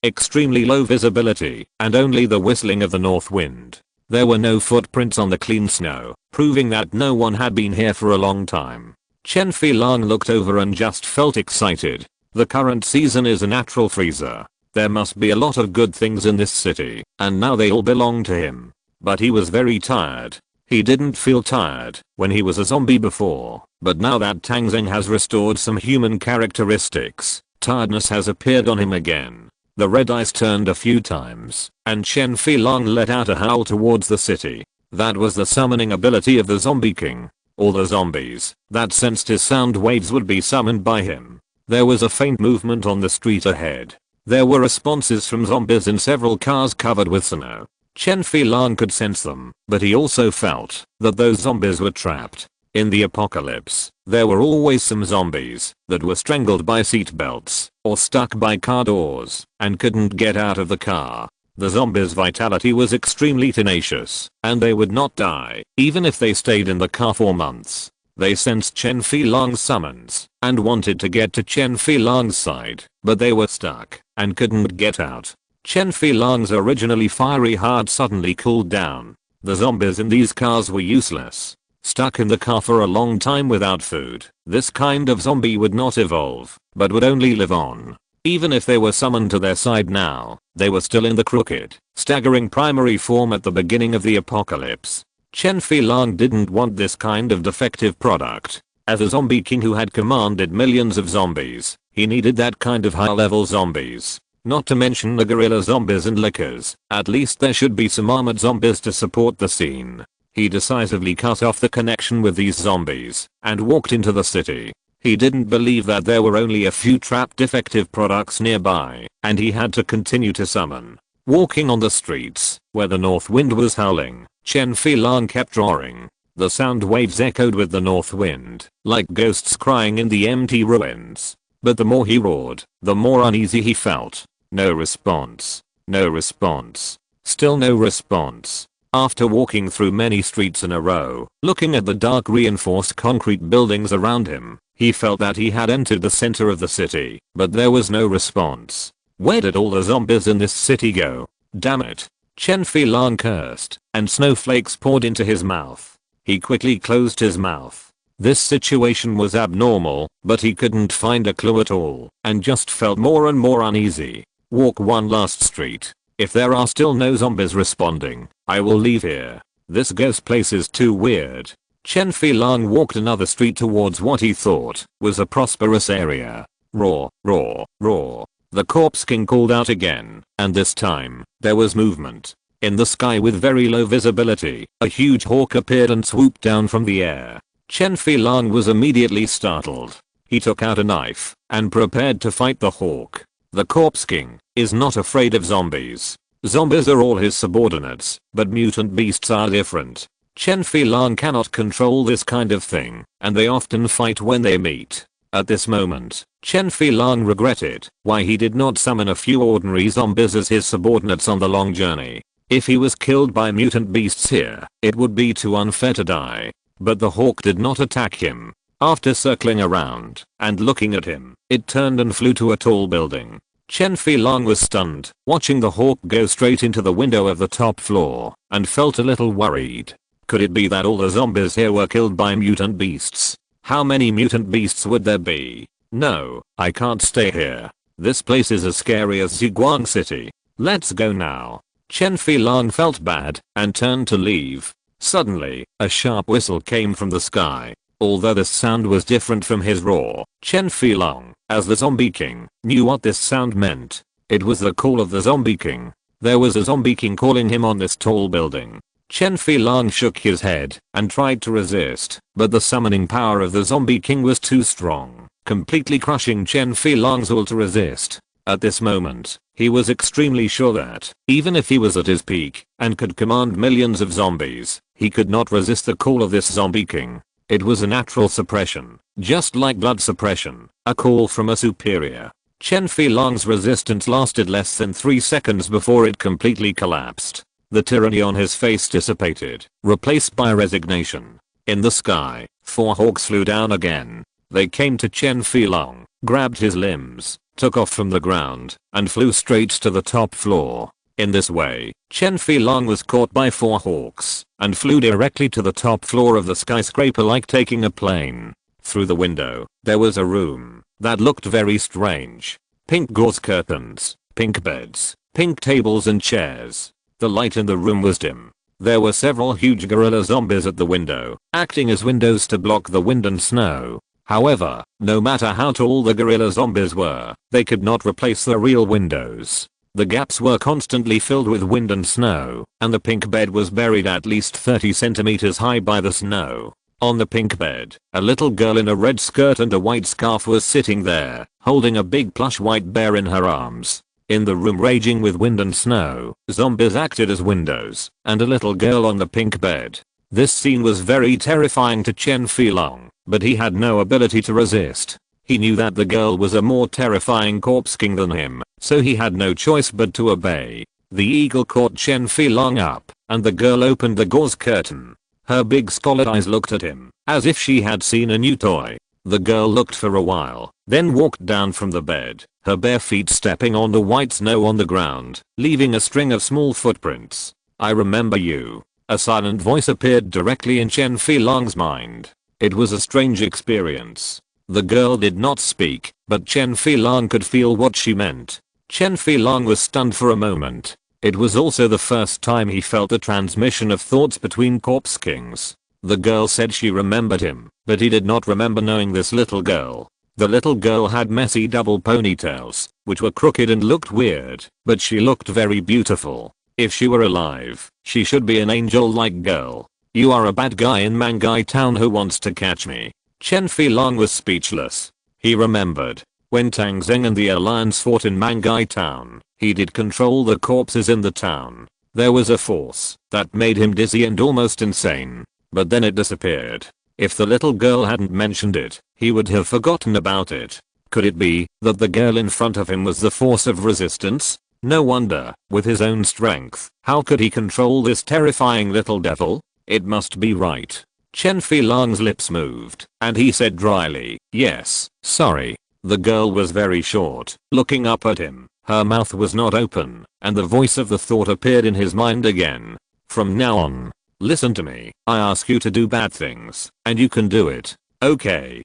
extremely low visibility, and only the whistling of the north wind. There were no footprints on the clean snow, proving that no one had been here for a long time. Chen Filang looked over and just felt excited. The current season is a natural freezer. There must be a lot of good things in this city, and now they all belong to him. But he was very tired. He didn't feel tired when he was a zombie before, but now that Tang Zheng has restored some human characteristics, tiredness has appeared on him again. The red eyes turned a few times, and Chen Filang let out a howl towards the city. That was the summoning ability of the Zombie King. All the zombies that sensed his sound waves would be summoned by him. There was a faint movement on the street ahead. There were responses from zombies in several cars covered with snow. Chen Filang could sense them, but he also felt that those zombies were trapped. In the apocalypse, there were always some zombies that were strangled by seat belts or stuck by car doors and couldn't get out of the car. The zombies' vitality was extremely tenacious, and they would not die even if they stayed in the car for months. They sensed Chen Filang's summons and wanted to get to Chen Filang's side, but they were stuck and couldn't get out. Chen Filang's originally fiery heart suddenly cooled down. The zombies in these cars were useless. Stuck in the car for a long time without food, this kind of zombie would not evolve, but would only live on. Even if they were summoned to their side now, they were still in the crooked, staggering primary form at the beginning of the apocalypse. Chen Filang didn't want this kind of defective product. As a zombie king who had commanded millions of zombies, he needed that kind of high-level zombies. Not to mention the gorilla zombies and lickers. At least there should be some armored zombies to support the scene. He decisively cut off the connection with these zombies and walked into the city. He didn't believe that there were only a few trapped defective products nearby, and he had to continue to summon. Walking on the streets, where the north wind was howling, Chen Filang kept roaring. The sound waves echoed with the north wind, like ghosts crying in the empty ruins. But the more he roared, the more uneasy he felt. No response. No response. Still no response. After walking through many streets in a row, looking at the dark reinforced concrete buildings around him, he felt that he had entered the center of the city, but there was no response. Where did all the zombies in this city go? Damn it. Chen Filang cursed, and snowflakes poured into his mouth. He quickly closed his mouth. This situation was abnormal, but he couldn't find a clue at all, and just felt more and more uneasy. Walk one last street. If there are still no zombies responding, I will leave here. This ghost place is too weird. Chen Filang walked another street towards what he thought was a prosperous area. Roar, roar, roar. The Corpse King called out again, and this time, there was movement. In the sky with very low visibility, a huge hawk appeared and swooped down from the air. Chen Filang was immediately startled. He took out a knife and prepared to fight the hawk. The Corpse King is not afraid of zombies. Zombies are all his subordinates, but mutant beasts are different. Chen Filong cannot control this kind of thing, and they often fight when they meet. At this moment, Chen Filong regretted why he did not summon a few ordinary zombies as his subordinates on the long journey. If he was killed by mutant beasts here, it would be too unfair to die. But the hawk did not attack him. After circling around and looking at him, it turned and flew to a tall building. Chen Filong was stunned, watching the hawk go straight into the window of the top floor, and felt a little worried. Could it be that all the zombies here were killed by mutant beasts? How many mutant beasts would there be? No, I can't stay here. This place is as scary as Ziguang City. Let's go now. Chen Filong felt bad and turned to leave. Suddenly, a sharp whistle came from the sky. Although this sound was different from his roar, Chen Filong, as the Zombie King, knew what this sound meant. It was the call of the Zombie King. There was a Zombie King calling him on this tall building. Chen Filong shook his head and tried to resist, but the summoning power of the Zombie King was too strong, completely crushing Chen Filong's will to resist. At this moment, he was extremely sure that, even if he was at his peak and could command millions of zombies, he could not resist the call of this Zombie King. It was a natural suppression, just like blood suppression, a call from a superior. Chen Filong's resistance lasted less than 3 seconds before it completely collapsed. The tyranny on his face dissipated, replaced by resignation. In the sky, 4 hawks flew down again. They came to Chen Filong, grabbed his limbs, took off from the ground, and flew straight to the top floor. In this way, Chen Filong was caught by 4 hawks and flew directly to the top floor of the skyscraper like taking a plane. Through the window, there was a room that looked very strange. Pink gauze curtains, pink beds, pink tables and chairs. The light in the room was dim. There were several huge gorilla zombies at the window, acting as windows to block the wind and snow. However, no matter how tall the gorilla zombies were, they could not replace the real windows. The gaps were constantly filled with wind and snow, and the pink bed was buried at least 30 centimeters high by the snow. On the pink bed, a little girl in a red skirt and a white scarf was sitting there, holding a big plush white bear in her arms. In the room raging with wind and snow, zombies acted as windows, and a little girl on the pink bed. This scene was very terrifying to Chen Filong, but he had no ability to resist. He knew that the girl was a more terrifying Corpse King than him, so he had no choice but to obey. The eagle caught Chen Filong up, and the girl opened the gauze curtain. Her big scalded eyes looked at him, as if she had seen a new toy. The girl looked for a while, then walked down from the bed, her bare feet stepping on the white snow on the ground, leaving a string of small footprints. "I remember you." A silent voice appeared directly in Chen Filong's mind. It was a strange experience. The girl did not speak, but Chen Filong could feel what she meant. Chen Filong was stunned for a moment. It was also the first time he felt a transmission of thoughts between Corpse Kings. The girl said she remembered him, but he did not remember knowing this little girl. The little girl had messy double ponytails, which were crooked and looked weird, but she looked very beautiful. If she were alive, she should be an angel-like girl. "You are a bad guy in Mangai Town who wants to catch me." Chen Filong was speechless. He remembered. When Tang Zheng and the Alliance fought in Mangai Town, he did control the corpses in the town. There was a force that made him dizzy and almost insane. But then it disappeared. If the little girl hadn't mentioned it, he would have forgotten about it. Could it be that the girl in front of him was the force of resistance? No wonder, with his own strength, how could he control this terrifying little devil? It must be right. Chen Filong's lips moved, and he said dryly, "Yes, sorry." The girl was very short, looking up at him. Her mouth was not open, and the voice of the thought appeared in his mind again. "From now on, listen to me. I ask you to do bad things, and you can do it. Okay,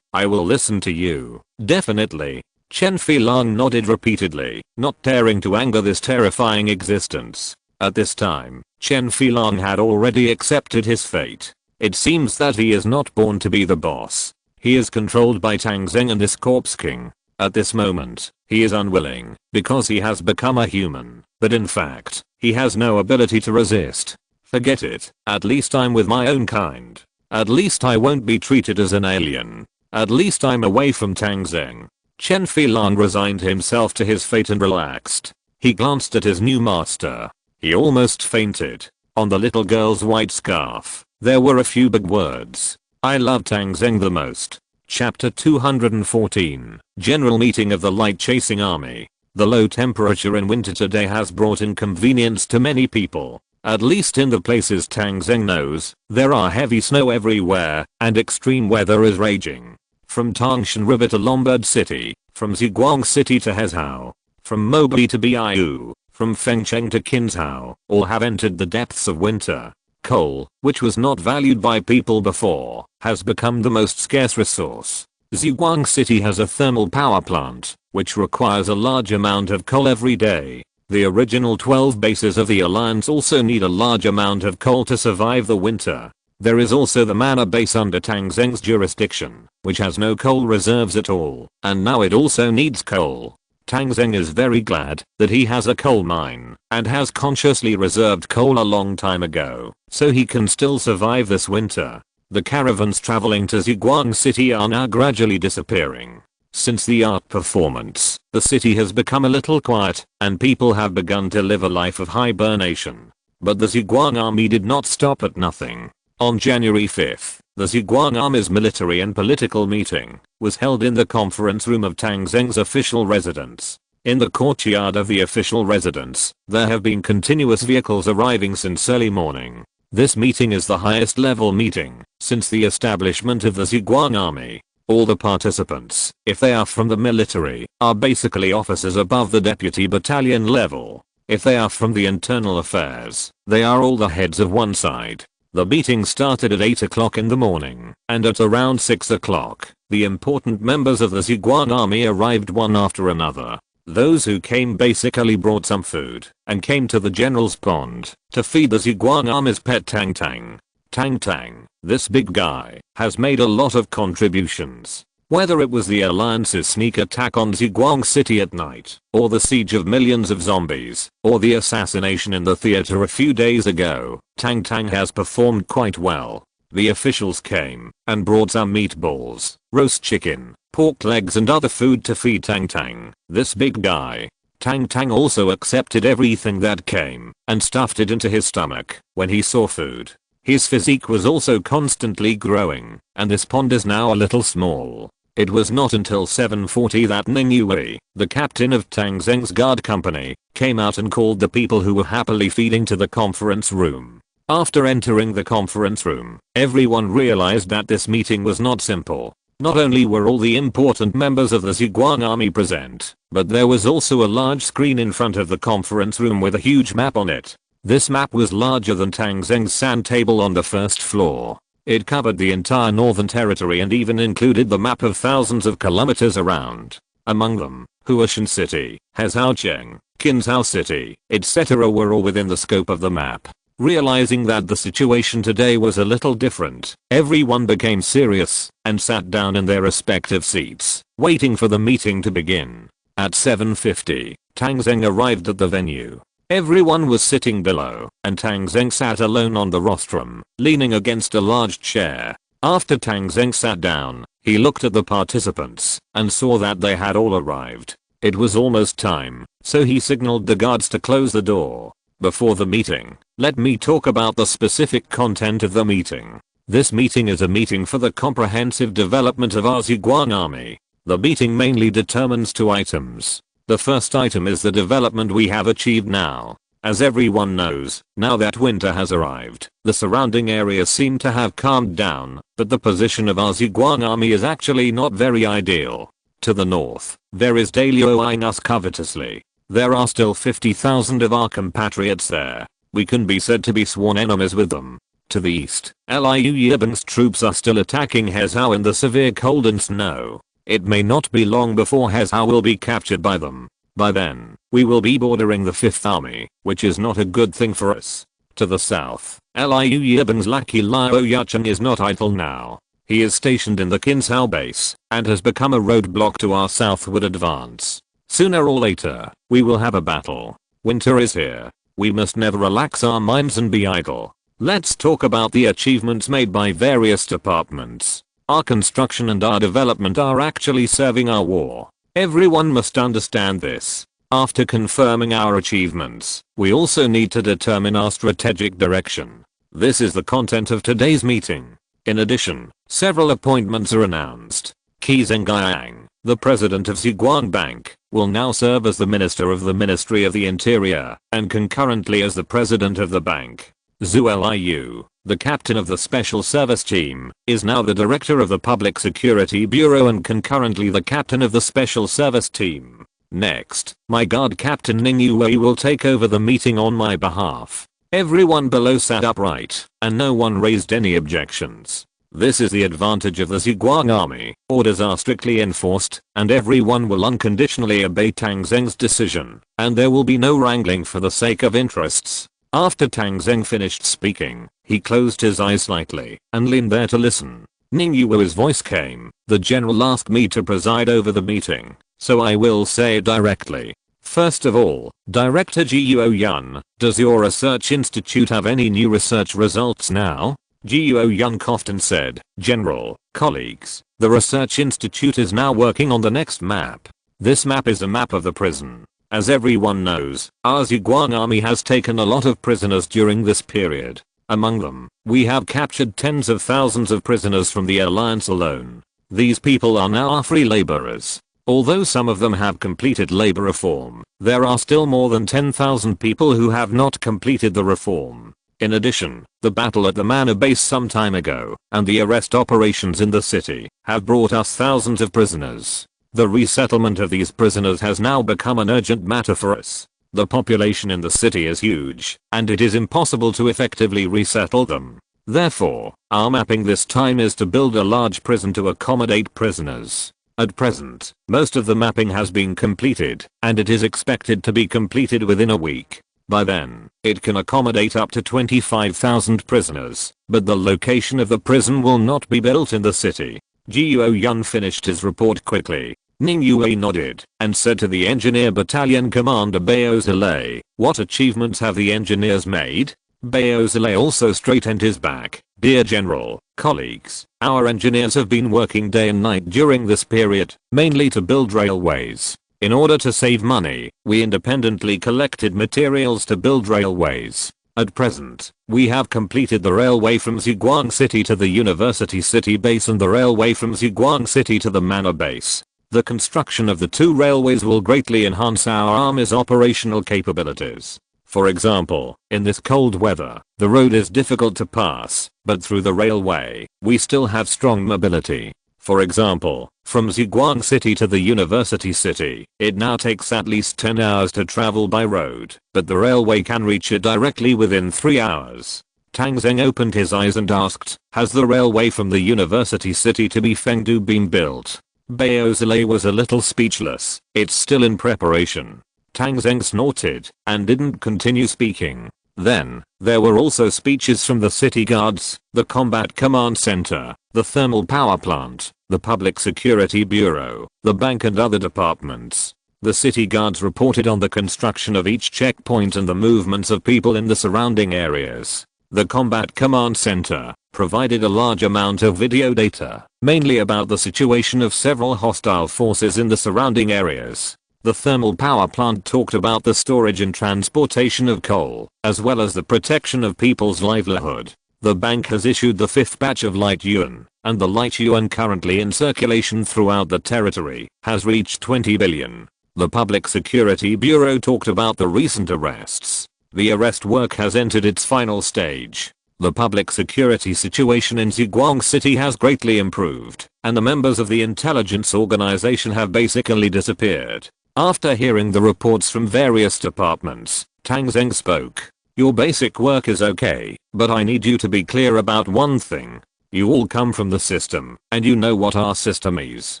I will listen to you. Definitely." Chen Filong nodded repeatedly, not daring to anger this terrifying existence. At this time, Chen Filong had already accepted his fate. It seems that he is not born to be the boss. He is controlled by Tang Zheng and this Corpse King. At this moment, he is unwilling, because he has become a human, but in fact, he has no ability to resist. Forget it. At least I'm with my own kind. At least I won't be treated as an alien. At least I'm away from Tang Zheng. Chen Filan resigned himself to his fate and relaxed. He glanced at his new master. He almost fainted. On the little girl's white scarf, there were a few big words. I love Tang Zheng the most. Chapter 214. General Meeting of the Light Chasing Army. The low temperature in winter today has brought inconvenience to many people. At least in the places Tang Zheng knows, there are heavy snow everywhere, and extreme weather is raging. From Tangshan River to Lombard City, from Ziguang City to Hezhou, from Mobi to Biu, from Fengcheng to Qinzhou, all have entered the depths of winter. Coal, which was not valued by people before, has become the most scarce resource. Ziguang City has a thermal power plant, which requires a large amount of coal every day. The original 12 bases of the Alliance also need a large amount of coal to survive the winter. There is also the Manor base under Tang Zheng's jurisdiction, which has no coal reserves at all, and now it also needs coal. Tang Zheng is very glad that he has a coal mine, and has consciously reserved coal a long time ago, so he can still survive this winter. The caravans traveling to Ziguang City are now gradually disappearing. Since the art performance, the city has become a little quiet, and people have begun to live a life of hibernation. But the Ziguang army did not stop at nothing. On January 5th, the Ziguang army's military and political meeting was held in the conference room of Tang Zheng's official residence. In the courtyard of the official residence, there have been continuous vehicles arriving since early morning. This meeting is the highest level meeting since the establishment of the Ziguang army. All the participants, if they are from the military, are basically officers above the deputy battalion level. If they are from the internal affairs, they are all the heads of one side. The meeting started at 8 o'clock in the morning, and at around 6 o'clock, the important members of the Ziguang army arrived one after another. Those who came basically brought some food, and came to the general's pond, to feed the Ziguang army's pet Tang Tang. Tang, this big guy, has made a lot of contributions. Whether it was the Alliance's sneak attack on Ziguang City at night, or the siege of millions of zombies, or the assassination in the theater a few days ago, Tang Tang has performed quite well. The officials came and brought some meatballs, roast chicken, pork legs and other food to feed Tang Tang, this big guy. Tang Tang also accepted everything that came and stuffed it into his stomach when he saw food. His physique was also constantly growing, and this pond is now a little small. It was not until 7:40 that Ninghui, the captain of Tang Zheng's guard company, came out and called the people who were happily feeding to the conference room. After entering the conference room, everyone realized that this meeting was not simple. Not only were all the important members of the Ziguang army present, but there was also a large screen in front of the conference room with a huge map on it. This map was larger than Tang Zheng's sand table on the first floor. It covered the entire northern territory and even included the map of thousands of kilometers around. Among them, Huashan City, Hezhou, Qinzhou City, etc. were all within the scope of the map. Realizing that the situation today was a little different, everyone became serious and sat down in their respective seats, waiting for the meeting to begin. At 7:50, Tang Zheng arrived at the venue. Everyone was sitting below, and Tang Zheng sat alone on the rostrum, leaning against a large chair. After Tang Zheng sat down, he looked at the participants and saw that they had all arrived. It was almost time, so he signaled the guards to close the door. Before the meeting, let me talk about the specific content of the meeting. This meeting is a meeting for the comprehensive development of our Ziguang army. The meeting mainly determines two items. The first item is the development we have achieved now. As everyone knows, now that winter has arrived, the surrounding areas seem to have calmed down, but the position of our Ziguang army is actually not very ideal. To the north, there is Dalio eyeing us covetously. There are still 50,000 of our compatriots there. We can be said to be sworn enemies with them. To the east, Liu Yibing's troops are still attacking Hezhou in the severe cold and snow. It may not be long before Hezhou will be captured by them. By then, we will be bordering the 5th Army, which is not a good thing for us. To the south, Liu Yibing's lackey Liu Yacheng is not idle now. He is stationed in the Qinzhou base, and has become a roadblock to our southward advance. Sooner or later, we will have a battle. Winter is here. We must never relax our minds and be idle. Let's talk about the achievements made by various departments. Our construction and our development are actually serving our war. Everyone must understand this. After confirming our achievements, we also need to determine our strategic direction. This is the content of today's meeting. In addition, several appointments are announced. Qi Zhengyang, the president of Ziguang Bank, will now serve as the minister of the Ministry of the Interior, and concurrently as the president of the bank. Zhu Liu, the captain of the Special Service Team, is now the director of the Public Security Bureau and concurrently the captain of the Special Service Team. Next, my guard captain Ning Yue will take over the meeting on my behalf. Everyone below sat upright, and no one raised any objections. This is the advantage of the Ziguang army. Orders are strictly enforced, and everyone will unconditionally obey Tang Zheng's decision, and there will be no wrangling for the sake of interests. After Tang Zheng finished speaking, he closed his eyes slightly and leaned there to listen. Ning Yue's voice came. The general asked me to preside over the meeting, so I will say it directly. First of all, Director Jiuo Yun, does your research institute have any new research results now? Jiuo Yun coughed and said, General, colleagues, the research institute is now working on the next map. This map is a map of the prison. As everyone knows, our Ziguang army has taken a lot of prisoners during this period. Among them, we have captured tens of thousands of prisoners from the Alliance alone. These people are now our free laborers. Although some of them have completed labor reform, there are still more than 10,000 people who have not completed the reform. In addition, the battle at the manor base some time ago, and the arrest operations in the city, have brought us thousands of prisoners. The resettlement of these prisoners has now become an urgent matter for us. The population in the city is huge, and it is impossible to effectively resettle them. Therefore, our mapping this time is to build a large prison to accommodate prisoners. At present, most of the mapping has been completed, and it is expected to be completed within a week. By then, it can accommodate up to 25,000 prisoners, but the location of the prison will not be built in the city. Jiuo Yun finished his report quickly. Ning Yue nodded and said to the Engineer Battalion Commander Bao Zilei, what achievements have the engineers made? Bao Zilei also straightened his back. Dear General, colleagues, our engineers have been working day and night during this period, mainly to build railways. In order to save money, we independently collected materials to build railways. At present, we have completed the railway from Ziguang City to the University City base and the railway from Ziguang City to the Manor base. The construction of the two railways will greatly enhance our army's operational capabilities. For example, in this cold weather, the road is difficult to pass, but through the railway, we still have strong mobility. For example, from Ziguang City to the University City, it now takes at least 10 hours to travel by road, but the railway can reach it directly within 3 hours. Tang Zheng opened his eyes and asked, has the railway from the University City to Bifengdu been built? Bao Zilei was a little speechless. It's still in preparation. Tang Zheng snorted and didn't continue speaking. Then, there were also speeches from the city guards, the combat command center, the thermal power plant, the public security bureau, the bank and other departments. The city guards reported on the construction of each checkpoint and the movements of people in the surrounding areas. The combat command center provided a large amount of video data, mainly about the situation of several hostile forces in the surrounding areas. The thermal power plant talked about the storage and transportation of coal, as well as the protection of people's livelihood. The bank has issued the 5th batch of light yuan, and the light yuan currently in circulation throughout the territory has reached 20 billion. The Public Security Bureau talked about the recent arrests. The arrest work has entered its final stage. The public security situation in Ziguang City has greatly improved, and the members of the intelligence organization have basically disappeared. After hearing the reports from various departments, Tang Zheng spoke. Your basic work is okay, but I need you to be clear about one thing. You all come from the system, and you know what our system is.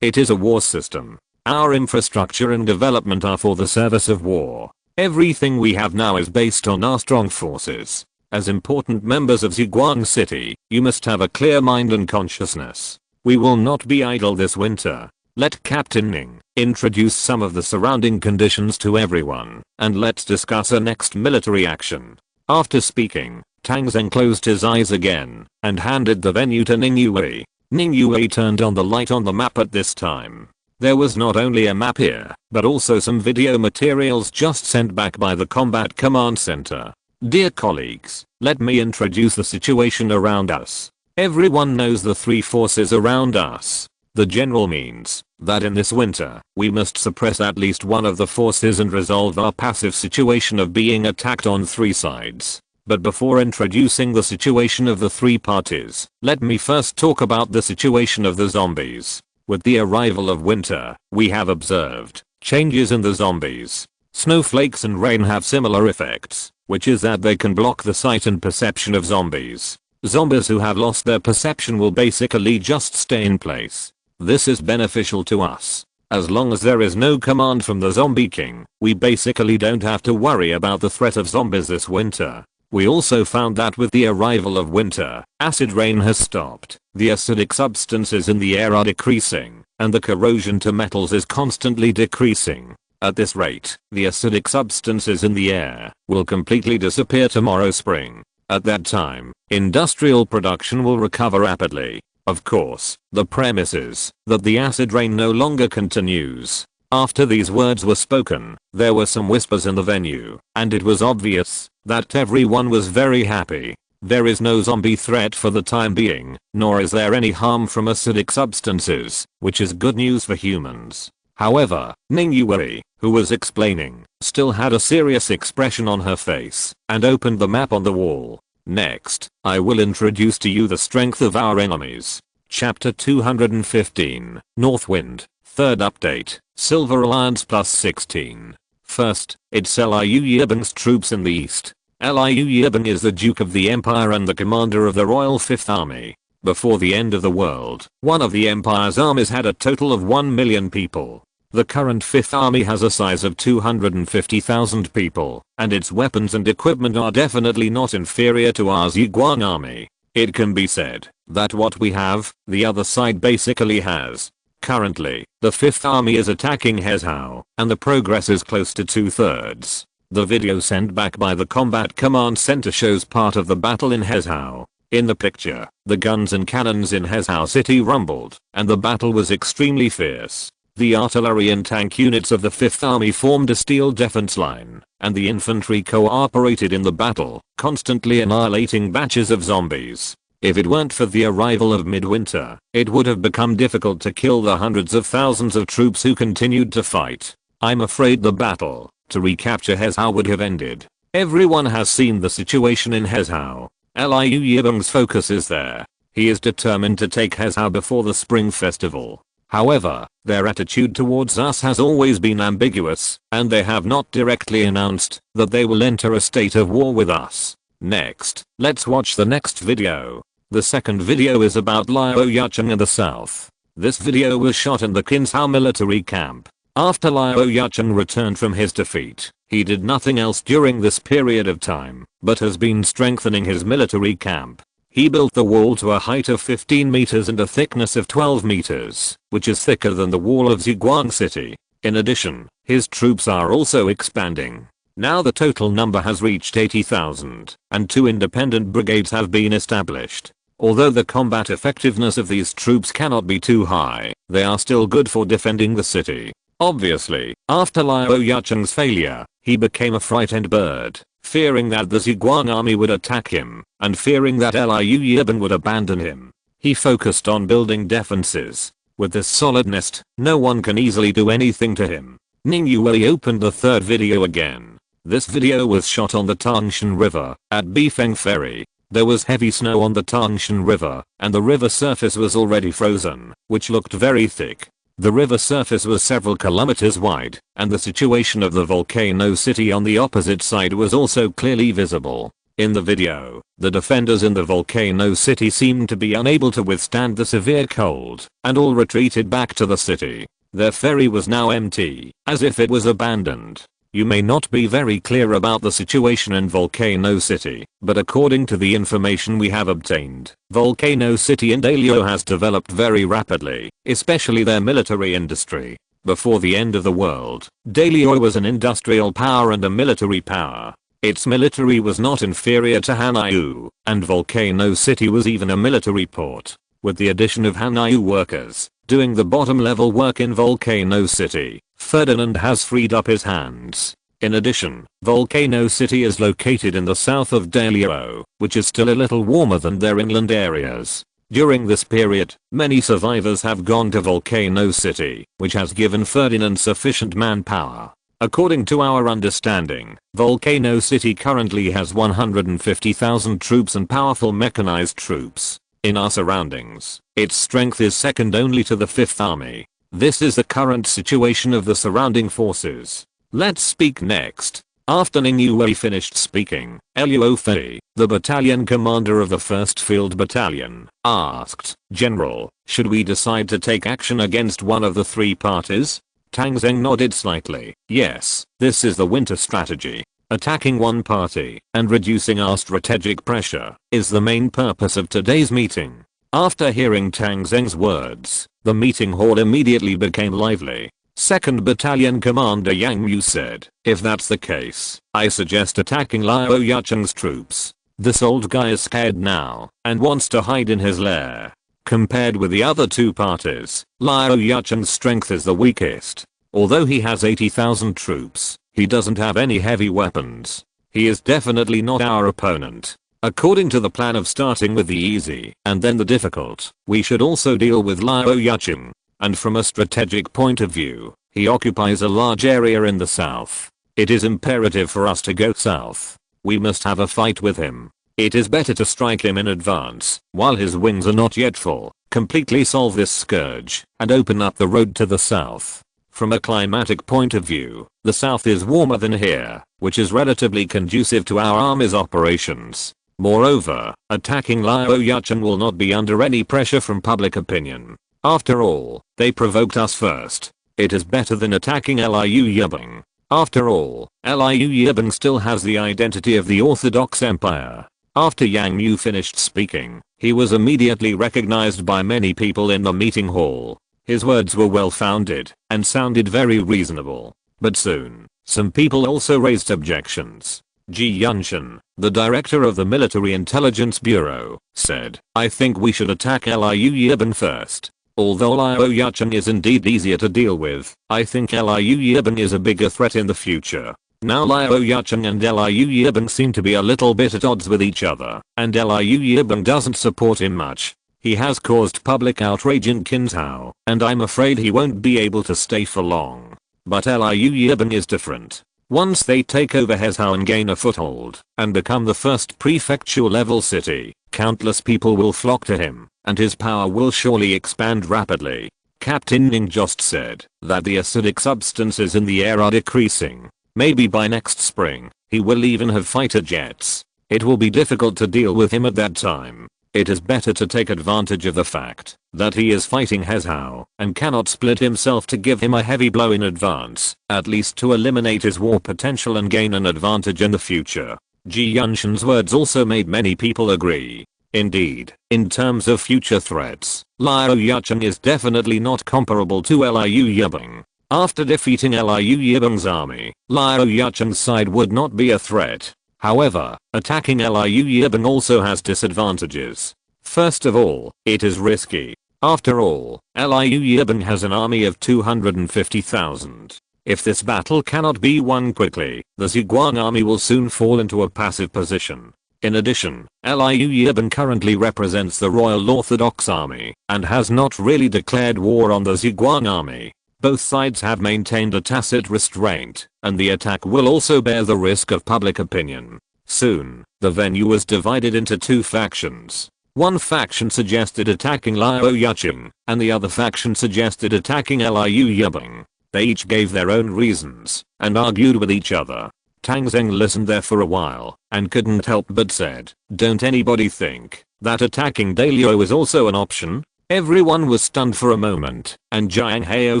It is a war system. Our infrastructure and development are for the service of war. Everything we have now is based on our strong forces. As important members of Ziguang City, you must have a clear mind and consciousness. We will not be idle this winter. Let Captain Ning introduce some of the surrounding conditions to everyone, and let's discuss a next military action. After speaking, Tang Zheng closed his eyes again and handed the venue to Ning Yue. Ning Yue turned on the light on the map at this time. There was not only a map here, but also some video materials just sent back by the Combat Command Center. Dear colleagues, let me introduce the situation around us. Everyone knows the three forces around us. The general means that in this winter, we must suppress at least one of the forces and resolve our passive situation of being attacked on three sides. But before introducing the situation of the three parties, let me first talk about the situation of the zombies. With the arrival of winter, we have observed changes in the zombies. Snowflakes and rain have similar effects, which is that they can block the sight and perception of zombies. Zombies who have lost their perception will basically just stay in place. This is beneficial to us. As long as there is no command from the zombie king, we basically don't have to worry about the threat of zombies this winter. We also found that with the arrival of winter, acid rain has stopped, the acidic substances in the air are decreasing, and the corrosion to metals is constantly decreasing. At this rate, the acidic substances in the air will completely disappear tomorrow spring. At that time, industrial production will recover rapidly. Of course, the premise is that the acid rain no longer continues. After these words were spoken, there were some whispers in the venue, and it was obvious that everyone was very happy. There is no zombie threat for the time being, nor is there any harm from acidic substances, which is good news for humans. However, Ningyu, who was explaining, still had a serious expression on her face, and opened the map on the wall. Next, I will introduce to you the strength of our enemies. Chapter 215, Northwind, 3rd update, Silver Alliance plus 16. First, it's Liu troops in the east. Liu is the Duke of the Empire and the commander of the Royal Fifth Army. Before the end of the world, one of the Empire's armies had a total of 1 million people. The current Fifth Army has a size of 250,000 people, and its weapons and equipment are definitely not inferior to our Zhuang army. It can be said that what we have, the other side basically has. Currently, the Fifth Army is attacking Hezhou, and the progress is close to 2/3. The video sent back by the Combat Command Center shows part of the battle in Hezhou. In the picture, the guns and cannons in Hezhou city rumbled, and the battle was extremely fierce. The artillery and tank units of the Fifth Army formed a steel defense line, and the infantry cooperated in the battle, constantly annihilating batches of zombies. If it weren't for the arrival of midwinter, it would have become difficult to kill the hundreds of thousands of troops who continued to fight. I'm afraid the battle to recapture Hezhou would have ended. Everyone has seen the situation in Hezhou. Liu Yibing's focus is there. He is determined to take Hezhou before the Spring Festival. However, their attitude towards us has always been ambiguous, and they have not directly announced that they will enter a state of war with us. Next, let's watch the next video. The second video is about Liu Yucheng in the south. This video was shot in the Kinzhou military camp. After Liu Yucheng returned from his defeat, he did nothing else during this period of time, but has been strengthening his military camp. He built the wall to a height of 15 meters and a thickness of 12 meters, which is thicker than the wall of Zhuang City. In addition, his troops are also expanding. Now the total number has reached 80,000, and 2 independent brigades have been established. Although the combat effectiveness of these troops cannot be too high, they are still good for defending the city. Obviously, after Liu Yucheng's failure, he became a frightened bird, fearing that the Zhuang army would attack him, and fearing that Liu Yibing would abandon him. He focused on building defenses. With this solid nest, no one can easily do anything to him. Ningyu opened the third video again. This video was shot on the Tang Zheng River, at Bifeng Ferry. There was heavy snow on the Tang Zheng River, and the river surface was already frozen, which looked very thick. The river surface was several kilometers wide, and the situation of the volcano city on the opposite side was also clearly visible. In the video, the defenders in the volcano city seemed to be unable to withstand the severe cold, and all retreated back to the city. Their ferry was now empty, as if it was abandoned. You may not be very clear about the situation in Volcano City, but according to the information we have obtained, Volcano City in Dalio has developed very rapidly, especially their military industry. Before the end of the world, Dalio was an industrial power and a military power. Its military was not inferior to Hanyu, and Volcano City was even a military port. With the addition of Hanyu workers, doing the bottom level work in Volcano City. Ferdinand has freed up his hands. In addition, Volcano City is located in the south of Delio, which is still a little warmer than their inland areas. During this period, many survivors have gone to Volcano City, which has given Ferdinand sufficient manpower. According to our understanding, Volcano City currently has 150,000 troops and powerful mechanized troops. In our surroundings, its strength is second only to the 5th Army. This is the current situation of the surrounding forces. Let's speak next. After Ning Yue finished speaking, Luo Fei, the battalion commander of the 1st Field Battalion, asked, "General, should we decide to take action against one of the three parties?" Tang Zheng nodded slightly. Yes, this is the winter strategy. Attacking one party and reducing our strategic pressure is the main purpose of today's meeting. After hearing Tang Zheng's words, the meeting hall immediately became lively. 2nd Battalion Commander Yang Mu said, "If that's the case, I suggest attacking Liao Yucheng's troops. This old guy is scared now and wants to hide in his lair. Compared with the other two parties, Liao Yucheng's strength is the weakest. Although he has 80,000 troops, he doesn't have any heavy weapons. He is definitely not our opponent. According to the plan of starting with the easy and then the difficult, we should also deal with Liao Yucheng. And from a strategic point of view, he occupies a large area in the south. It is imperative for us to go south. We must have a fight with him. It is better to strike him in advance, while his wings are not yet full, completely solve this scourge, and open up the road to the south. From a climatic point of view, the south is warmer than here, which is relatively conducive to our army's operations. Moreover, attacking Liao Yucheng will not be under any pressure from public opinion. After all, they provoked us first. It is better than attacking Liu Yibing. After all, Liu Yibing still has the identity of the Orthodox Empire." After Yang Mu finished speaking, he was immediately recognized by many people in the meeting hall. His words were well founded and sounded very reasonable. But soon, some people also raised objections. Ji Yunshan, the director of the Military Intelligence Bureau, said, "I think we should attack Liu Yibing first. Although Liao Yucheng is indeed easier to deal with, I think Liu Yibing is a bigger threat in the future. Now Liao Yucheng and Liu Yibing seem to be a little bit at odds with each other, and Liu Yibing doesn't support him much. He has caused public outrage in Qinzhou, and I'm afraid he won't be able to stay for long. But Liu Yibing is different. Once they take over Hezhou and gain a foothold, and become the first prefecture level city, countless people will flock to him, and his power will surely expand rapidly." Captain Ning just said that the acidic substances in the air are decreasing. Maybe by next spring, he will even have fighter jets. It will be difficult to deal with him at that time. It is better to take advantage of the fact that he is fighting Hezhou and cannot split himself to give him a heavy blow in advance, at least to eliminate his war potential and gain an advantage in the future. Ji Yunshan's words also made many people agree. Indeed, in terms of future threats, Liao Yucheng is definitely not comparable to Liu Yibing. After defeating Liu Yibing's army, Liao Yucheng's side would not be a threat. However, attacking Liu Yibing also has disadvantages. First of all, it is risky. After all, Liu Yibing has an army of 250,000. If this battle cannot be won quickly, the Zhuang army will soon fall into a passive position. In addition, Liu Yibing currently represents the Royal Orthodox Army and has not really declared war on the Zhuang army. Both sides have maintained a tacit restraint, and the attack will also bear the risk of public opinion. Soon, the venue was divided into two factions. One faction suggested attacking Liao Yucheng, and the other faction suggested attacking Liu Yibing. They each gave their own reasons, and argued with each other. Tang Zheng listened there for a while, and couldn't help but said, "Don't anybody think that attacking Dalio is also an option?" Everyone was stunned for a moment, and Jiang Heo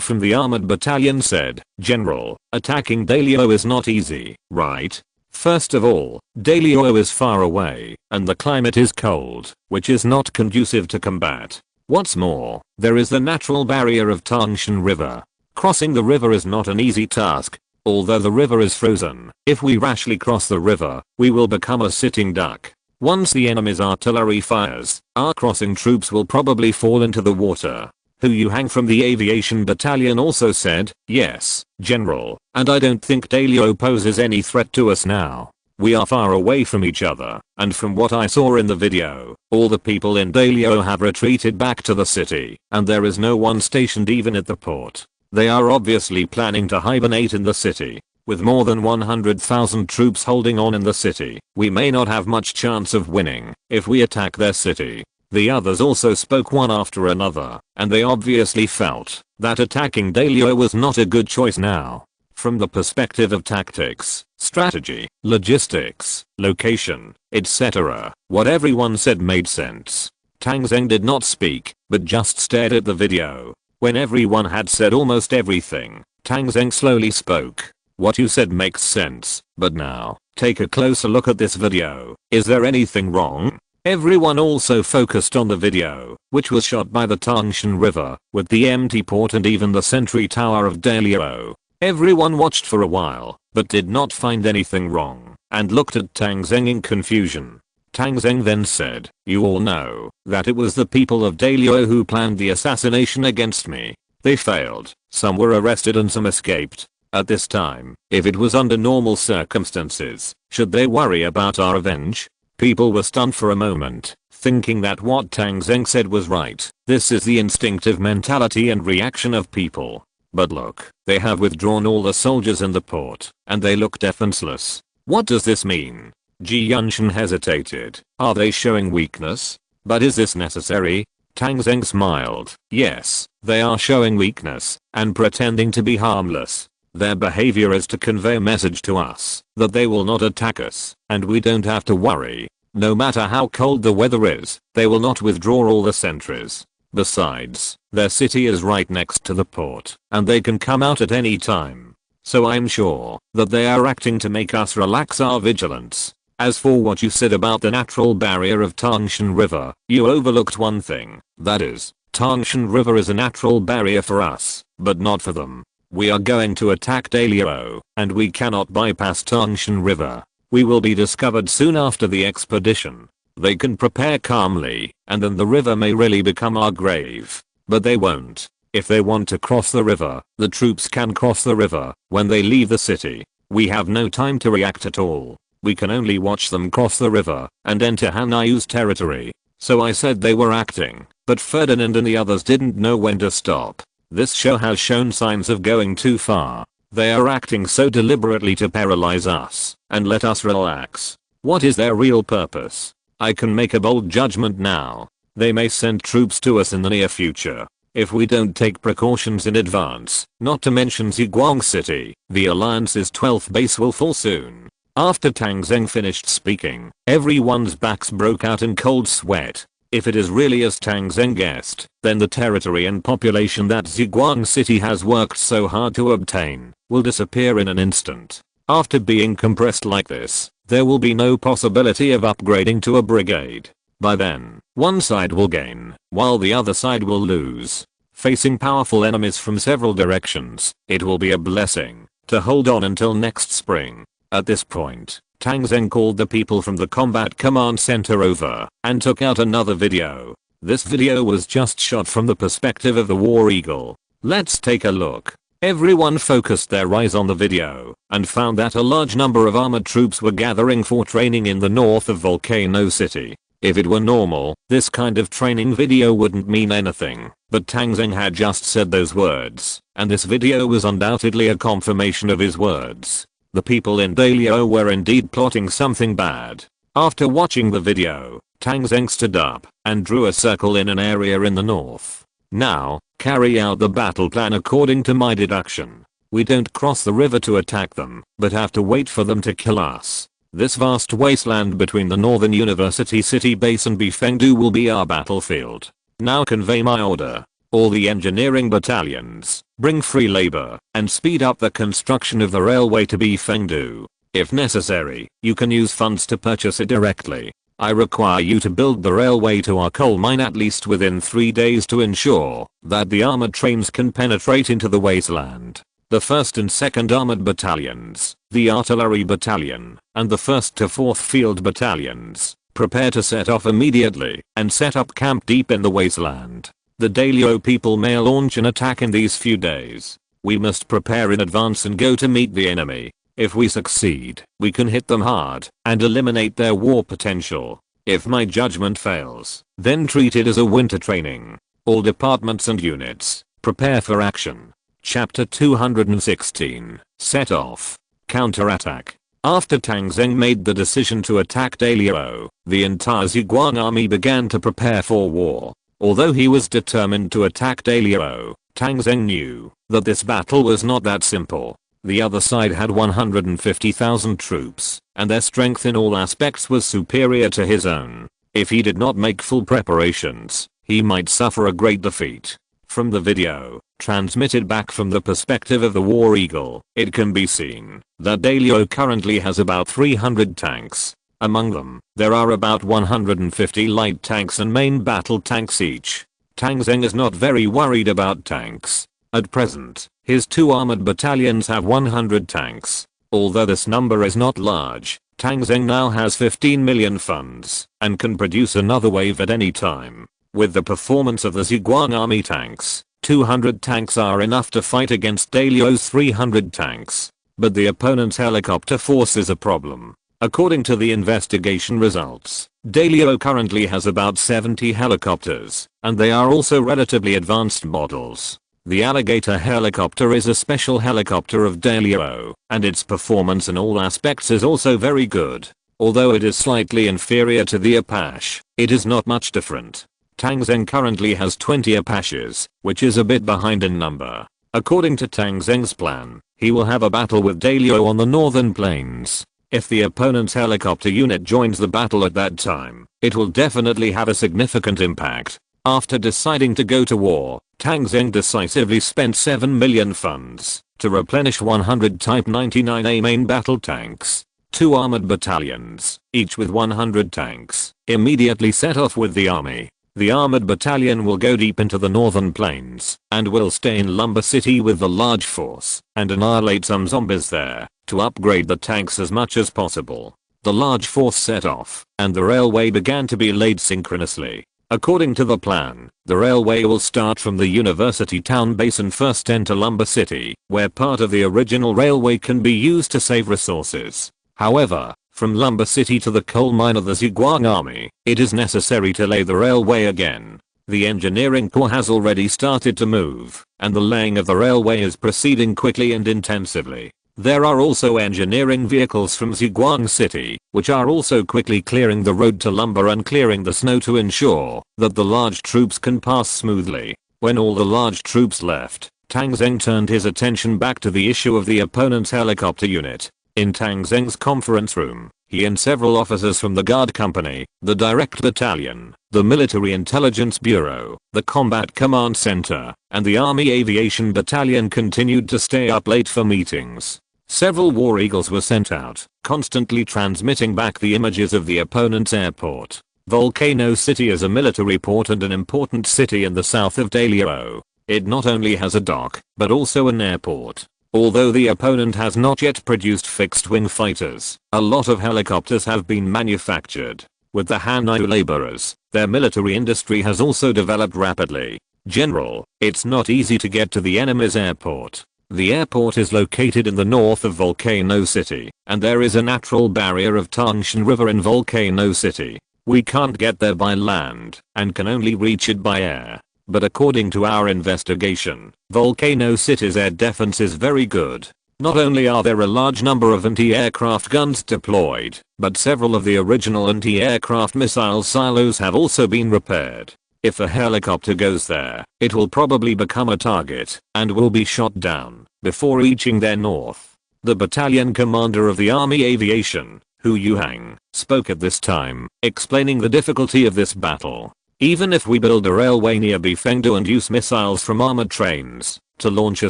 from the armored battalion said, "General, attacking Dalio is not easy, right? First of all, Dalio is far away, and the climate is cold, which is not conducive to combat. What's more, there is the natural barrier of Tangshan River. Crossing the river is not an easy task. Although the river is frozen, if we rashly cross the river, we will become a sitting duck. Once the enemy's artillery fires, our crossing troops will probably fall into the water. who you hang from the aviation battalion, also said, "Yes, General, and I don't think Dalio poses any threat to us now. We are far away from each other, and from what I saw in the video, all the people in Dalio have retreated back to the city, and there is no one stationed even at the port. They are obviously planning to hibernate in the city. With more than 100,000 troops holding on in the city, we may not have much chance of winning if we attack their city." The others also spoke one after another, and they obviously felt that attacking Dalio was not a good choice now. From the perspective of tactics, strategy, logistics, location, etc., what everyone said made sense. Tang Zheng did not speak, but just stared at the video. When everyone had said almost everything, Tang Zheng slowly spoke. "What you said makes sense, but now, take a closer look at this video. Is there anything wrong?" Everyone also focused on the video, which was shot by the Tang Zheng River, with the empty port and even the sentry tower of Dalio. Everyone watched for a while, but did not find anything wrong, and looked at Tang Zheng in confusion. Tang Zheng then said, "You all know that it was the people of Dalio who planned the assassination against me. They failed, some were arrested and some escaped. At this time, if it was under normal circumstances, should they worry about our revenge?" People were stunned for a moment, thinking that what Tang Zheng said was right. This is the instinctive mentality and reaction of people. But look, they have withdrawn all the soldiers in the port, and they look defenseless. What does this mean? Ji Yunshan hesitated. Are they showing weakness? But is this necessary? Tang Zheng smiled. Yes, they are showing weakness, and pretending to be harmless. Their behavior is to convey a message to us that they will not attack us, and we don't have to worry. No matter how cold the weather is, they will not withdraw all the sentries. Besides, their city is right next to the port, and they can come out at any time. So I'm sure that they are acting to make us relax our vigilance. As for what you said about the natural barrier of Tang Zheng River, you overlooked one thing. That is, Tang Zheng River is a natural barrier for us, but not for them. We are going to attack Dalio, and we cannot bypass Tang Zheng River. We will be discovered soon after the expedition. They can prepare calmly, and then the river may really become our grave. But they won't. If they want to cross the river, the troops can cross the river when they leave the city. We have no time to react at all. We can only watch them cross the river and enter Hanayu's territory. So I said they were acting, but Ferdinand and the others didn't know when to stop. This show has shown signs of going too far. They are acting so deliberately to paralyze us and let us relax. What is their real purpose? I can make a bold judgment now. They may send troops to us in the near future. If we don't take precautions in advance, not to mention Ziguang City, the Alliance's 12th base will fall soon. After Tang Zheng finished speaking, everyone's backs broke out in cold sweat. If it is really as Tang Zheng guessed, then the territory and population that Ziguang City has worked so hard to obtain will disappear in an instant. After being compressed like this, there will be no possibility of upgrading to a brigade. By then, one side will gain, while the other side will lose. Facing powerful enemies from several directions, it will be a blessing to hold on until next spring. At this point, Tang Zheng called the people from the combat command center over and took out another video. This video was just shot from the perspective of the War Eagle. Let's take a look. Everyone focused their eyes on the video and found that a large number of armored troops were gathering for training in the north of Volcano City. If it were normal, this kind of training video wouldn't mean anything, but Tang Zheng had just said those words, and this video was undoubtedly a confirmation of his words. The people in Dalio were indeed plotting something bad. After watching the video, Tang Zheng stood up and drew a circle in an area in the north. Now, carry out the battle plan according to my deduction. We don't cross the river to attack them, but have to wait for them to kill us. This vast wasteland between the Northern University City Base and Bifengdu will be our battlefield. Now convey my order. All the engineering battalions, bring free labor, and speed up the construction of the railway to Bifengdu. If necessary, you can use funds to purchase it directly. I require you to build the railway to our coal mine at least within 3 days to ensure that the armored trains can penetrate into the wasteland. The 1st and 2nd Armored Battalions, the Artillery Battalion, and the 1st to 4th Field Battalions, prepare to set off immediately and set up camp deep in the wasteland. The Dailyo people may launch an attack in these few days. We must prepare in advance and go to meet the enemy. If we succeed, we can hit them hard and eliminate their war potential. If my judgment fails, then treat it as a winter training. All departments and units, prepare for action. Chapter 216, Set Off. Counterattack. After Tang Zheng made the decision to attack Dailyo, the entire Zhuang army began to prepare for war. Although he was determined to attack Dailyo, Tang Zheng knew that this battle was not that simple. The other side had 150,000 troops, and their strength in all aspects was superior to his own. If he did not make full preparations, he might suffer a great defeat. From the video, transmitted back from the perspective of the War Eagle, it can be seen that Dailyo currently has about 300 tanks. Among them, there are about 150 light tanks and main battle tanks each. Tang Zheng is not very worried about tanks. At present, his 2 armored battalions have 100 tanks. Although this number is not large, Tang Zheng now has 15 million funds and can produce another wave at any time. With the performance of the Zhuang army tanks, 200 tanks are enough to fight against Dailyo's 300 tanks. But the opponent's helicopter force is a problem. According to the investigation results, Dailyo currently has about 70 helicopters, and they are also relatively advanced models. The Alligator helicopter is a special helicopter of Dailyo, and its performance in all aspects is also very good. Although it is slightly inferior to the Apache, it is not much different. Tang Zheng currently has 20 Apaches, which is a bit behind in number. According to Tang Zheng's plan, he will have a battle with Dailyo on the northern plains. If the opponent's helicopter unit joins the battle at that time, it will definitely have a significant impact. After deciding to go to war, Tang Zheng decisively spent 7 million funds to replenish 100 Type 99A main battle tanks. 2 armored battalions, each with 100 tanks, immediately set off with the army. The armored battalion will go deep into the northern plains and will stay in Lumber City with the large force and annihilate some zombies there to upgrade the tanks as much as possible. The large force set off and the railway began to be laid synchronously. According to the plan, the railway will start from the University Town base and first enter Lumber City, where part of the original railway can be used to save resources. However, from Lumber City to the coal mine of the Zhuang army, it is necessary to lay the railway again. The engineering corps has already started to move, and the laying of the railway is proceeding quickly and intensively. There are also engineering vehicles from Zhuang City, which are also quickly clearing the road to Lumber and clearing the snow to ensure that the large troops can pass smoothly. When all the large troops left, Tang Zheng turned his attention back to the issue of the opponent's helicopter unit. In Tang Zheng's conference room, he and several officers from the Guard Company, the Direct Battalion, the Military Intelligence Bureau, the Combat Command Center, and the Army Aviation Battalion continued to stay up late for meetings. Several War Eagles were sent out, constantly transmitting back the images of the opponent's airport. Volcano City is a military port and an important city in the south of Dailyo. It not only has a dock, but also an airport. Although the opponent has not yet produced fixed-wing fighters, a lot of helicopters have been manufactured. With the Hanyu laborers, their military industry has also developed rapidly. General, it's not easy to get to the enemy's airport. The airport is located in the north of Volcano City, and there is a natural barrier of Tang Zheng River in Volcano City. We can't get there by land, and can only reach it by air. But according to our investigation, Volcano City's air defense is very good. Not only are there a large number of anti-aircraft guns deployed, but several of the original anti-aircraft missile silos have also been repaired. If a helicopter goes there, it will probably become a target and will be shot down before reaching their north. The battalion commander of the Army Aviation, Hu Yuhang, spoke at this time, explaining the difficulty of this battle. Even if we build a railway near Bifengdu and use missiles from armored trains to launch a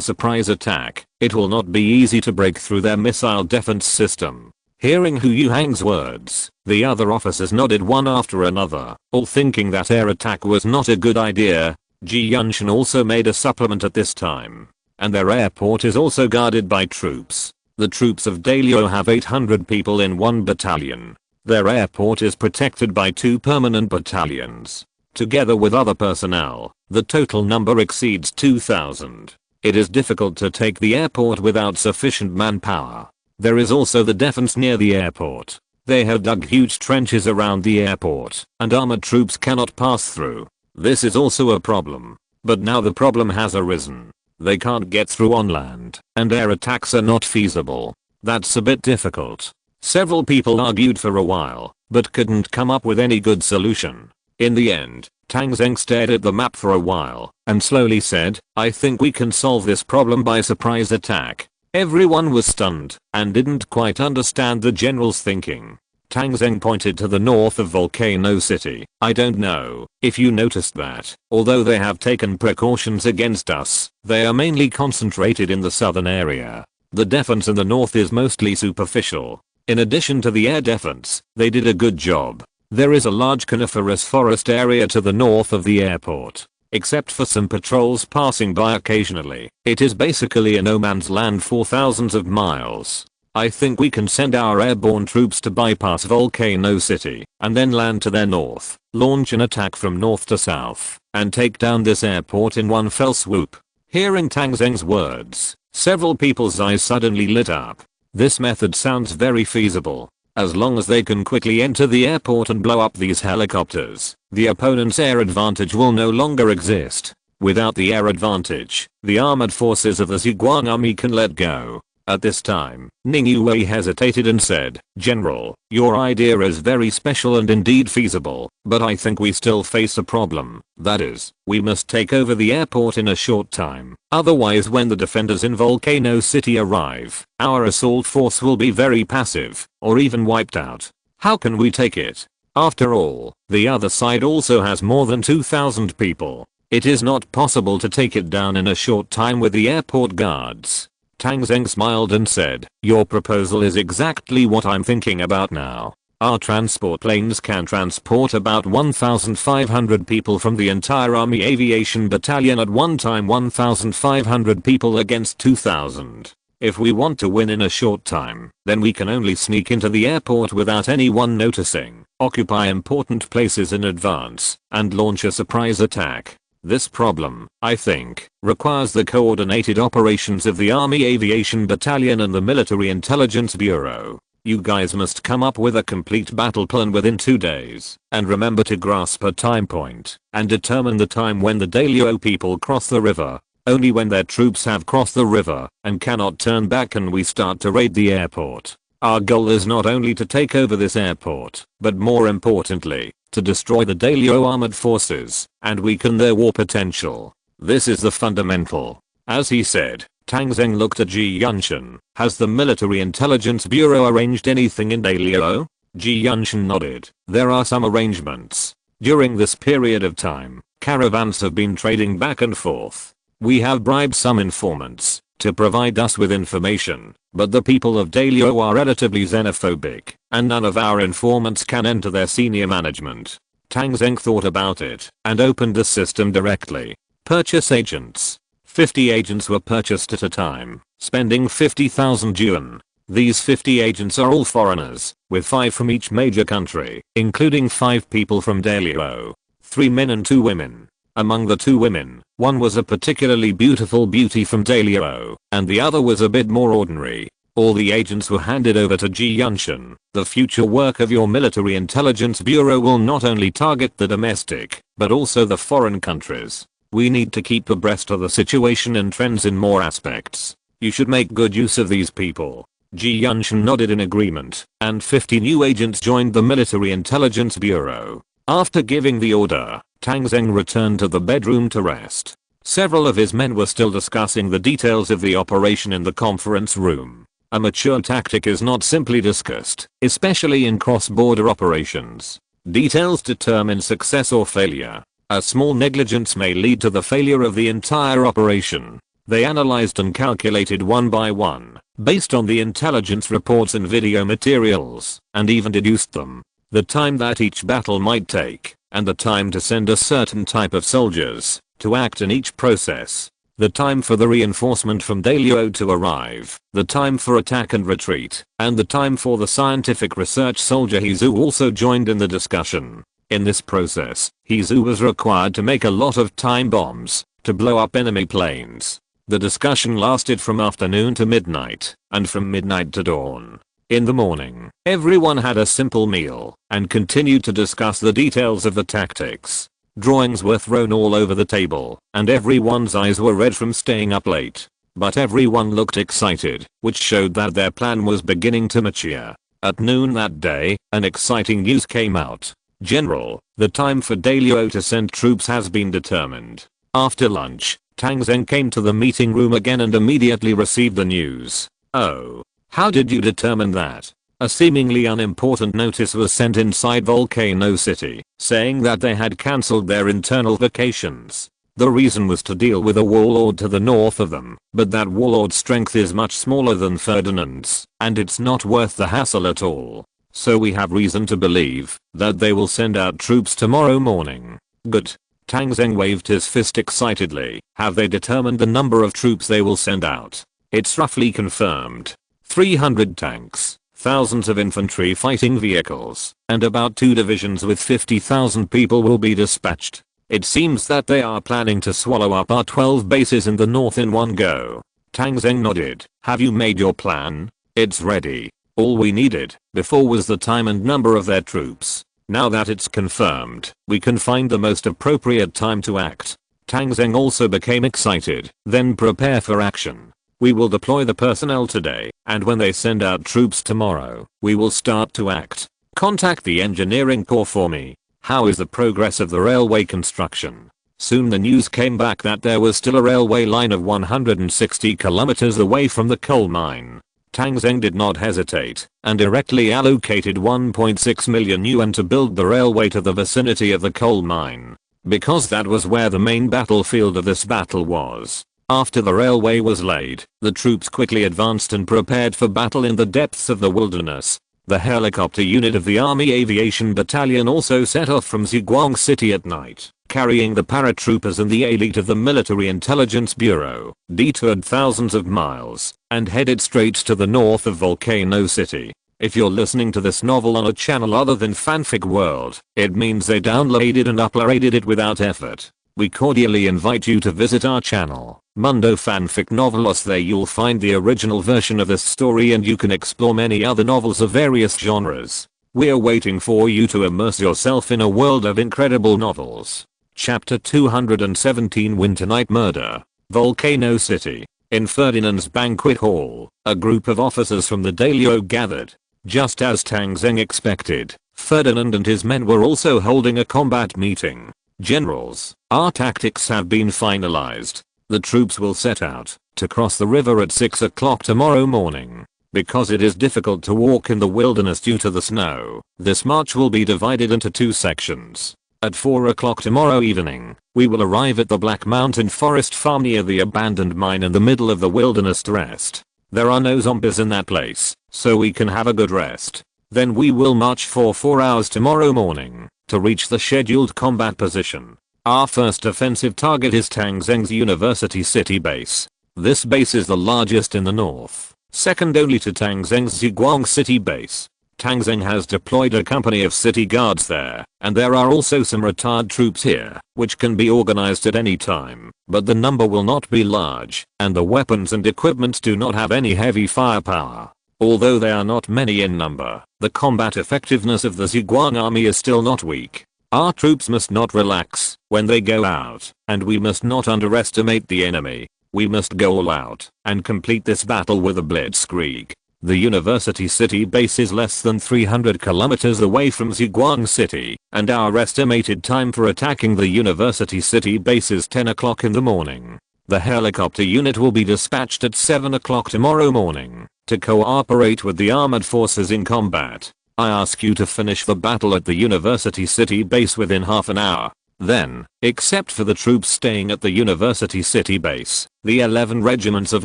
surprise attack, it will not be easy to break through their missile defense system. Hearing Hu Yuhang's words, the other officers nodded one after another, all thinking that air attack was not a good idea. Ji Yunshan also made a supplement at this time, and their airport is also guarded by troops. The troops of Dailyo have 800 people in one battalion. Their airport is protected by 2 permanent battalions. Together with other personnel, the total number exceeds 2,000. It is difficult to take the airport without sufficient manpower. There is also the defense near the airport. They have dug huge trenches around the airport, and armored troops cannot pass through. This is also a problem. But now the problem has arisen. They can't get through on land, and air attacks are not feasible. That's a bit difficult. Several people argued for a while, but couldn't come up with any good solution. In the end, Tang Zheng stared at the map for a while, and slowly said, "I think we can solve this problem by surprise attack." Everyone was stunned, and didn't quite understand the general's thinking. Tang Zheng pointed to the north of Volcano City. "I don't know if you noticed that, although they have taken precautions against us, they are mainly concentrated in the southern area. The defense in the north is mostly superficial. In addition to the air defense, they did a good job. There is a large coniferous forest area to the north of the airport. Except for some patrols passing by occasionally, it is basically a no man's land for thousands of miles. I think we can send our airborne troops to bypass Volcano City, and then land to their north, launch an attack from north to south, and take down this airport in one fell swoop." Hearing Tang Zheng's words, several people's eyes suddenly lit up. This method sounds very feasible. As long as they can quickly enter the airport and blow up these helicopters, the opponent's air advantage will no longer exist. Without the air advantage, the armored forces of the Zhuang army can let go. At this time, Ning Yue hesitated and said, "General, your idea is very special and indeed feasible, but I think we still face a problem. That is, we must take over the airport in a short time. Otherwise, when the defenders in Volcano City arrive, our assault force will be very passive, or even wiped out. How can we take it? After all, the other side also has more than 2,000 people. It is not possible to take it down in a short time with the airport guards." Tang Zheng smiled and said, "Your proposal is exactly what I'm thinking about now. Our transport planes can transport about 1,500 people from the entire Army Aviation Battalion at one time, 1,500 people against 2,000. If we want to win in a short time, then we can only sneak into the airport without anyone noticing, occupy important places in advance, and launch a surprise attack. This problem, I think, requires the coordinated operations of the Army Aviation Battalion and the Military Intelligence Bureau. You guys must come up with a complete battle plan within 2 days, and remember to grasp a time point, and determine the time when the Dalio people cross the river. Only when their troops have crossed the river, and cannot turn back, can we start to raid the airport. Our goal is not only to take over this airport, but more importantly, to destroy the Dalio armored forces, and weaken their war potential. This is the fundamental." As he said, Tang Zheng looked at Ji Yunshan. "Has the Military Intelligence Bureau arranged anything in Dalio?" Ji Yunshan nodded. "There are some arrangements. During this period of time, caravans have been trading back and forth. We have bribed some informants to provide us with information, but the people of Dalio are relatively xenophobic, and none of our informants can enter their senior management." Tang Zheng thought about it, and opened the system directly. Purchase agents. 50 agents were purchased at a time, spending 50,000 yuan. These 50 agents are all foreigners, with 5 from each major country, including 5 people from Dalio. 3 men and 2 women. Among the 2 women, one was a particularly beautiful beauty from Dalio, and the other was a bit more ordinary. All the agents were handed over to Ji Yunshan. "The future work of your Military Intelligence Bureau will not only target the domestic, but also the foreign countries. We need to keep abreast of the situation and trends in more aspects. You should make good use of these people." Ji Yunshan nodded in agreement, and 50 new agents joined the Military Intelligence Bureau. After giving the order, Tang Zheng returned to the bedroom to rest. Several of his men were still discussing the details of the operation in the conference room. A mature tactic is not simply discussed, especially in cross-border operations. Details determine success or failure. A small negligence may lead to the failure of the entire operation. They analyzed and calculated one by one, based on the intelligence reports and video materials, and even deduced them. The time that each battle might take, and the time to send a certain type of soldiers to act in each process. The time for the reinforcement from Dalio to arrive, the time for attack and retreat, and the time for the scientific research soldier Hizu also joined in the discussion. In this process, Zhu was required to make a lot of time bombs to blow up enemy planes. The discussion lasted from afternoon to midnight, and from midnight to dawn. In the morning, everyone had a simple meal and continued to discuss the details of the tactics. Drawings were thrown all over the table, and everyone's eyes were red from staying up late. But everyone looked excited, which showed that their plan was beginning to mature. At noon that day, an exciting news came out. General, the time for Dalio to send troops has been determined. After lunch, Tang Zheng came to the meeting room again and immediately received the news. Oh. How did you determine that? A seemingly unimportant notice was sent inside Volcano City, saying that they had cancelled their internal vacations. The reason was to deal with a warlord to the north of them, but that warlord's strength is much smaller than Ferdinand's, and it's not worth the hassle at all. So we have reason to believe that they will send out troops tomorrow morning. Good. Tang Zheng waved his fist excitedly. Have they determined the number of troops they will send out? It's roughly confirmed. 300 tanks, thousands of infantry fighting vehicles, and about 2 divisions with 50,000 people will be dispatched. It seems that they are planning to swallow up our 12 bases in the north in one go. Tang Zheng nodded. Have you made your plan? It's ready. All we needed before was the time and number of their troops. Now that it's confirmed, we can find the most appropriate time to act. Tang Zheng also became excited. Then prepare for action. We will deploy the personnel today, and when they send out troops tomorrow, we will start to act. Contact the engineering corps for me. How is the progress of the railway construction? Soon the news came back that there was still a railway line of 160 kilometers away from the coal mine. Tang Zheng did not hesitate, and directly allocated 1.6 million yuan to build the railway to the vicinity of the coal mine. Because that was where the main battlefield of this battle was. After the railway was laid, the troops quickly advanced and prepared for battle in the depths of the wilderness. The helicopter unit of the Army Aviation Battalion also set off from Ziguang City at night, carrying the paratroopers and the elite of the Military Intelligence Bureau, detoured thousands of miles, and headed straight to the north of Volcano City. If you're listening to this novel on a channel other than Fanfic World, it means they downloaded and uploaded it without effort. We cordially invite you to visit our channel, Mundo Fanfic Novelos. There you'll find the original version of this story and you can explore many other novels of various genres. We're waiting for you to immerse yourself in a world of incredible novels. Chapter 217 Winter Night Murder. Volcano City. In Ferdinand's banquet hall, a group of officers from the Dalio gathered. Just as Tang Zheng expected, Ferdinand and his men were also holding a combat meeting. Generals, our tactics have been finalized. The troops will set out to cross the river at 6 o'clock tomorrow morning. Because it is difficult to walk in the wilderness due to the snow, this march will be divided into 2 sections. At 4 o'clock tomorrow evening, we will arrive at the Black Mountain Forest Farm near the abandoned mine in the middle of the wilderness to rest. There are no zombies in that place, so we can have a good rest. Then we will march for 4 hours tomorrow morning to reach the scheduled combat position. Our first offensive target is Tang Zheng's University City base. This base is the largest in the north, second only to Tang Zheng's Ziguang City base. Tang Zheng has deployed a company of city guards there, and there are also some retired troops here, which can be organized at any time, but the number will not be large, and the weapons and equipment do not have any heavy firepower. Although they are not many in number, the combat effectiveness of the Ziguang army is still not weak. Our troops must not relax when they go out, and we must not underestimate the enemy. We must go all out and complete this battle with a blitzkrieg. The University City base is less than 300 kilometers away from Ziguang City, and our estimated time for attacking the University City base is 10 o'clock in the morning. The helicopter unit will be dispatched at 7 o'clock tomorrow morning to cooperate with the armored forces in combat. I ask you to finish the battle at the University City base within half an hour. Then, except for the troops staying at the University City base, the 11 regiments of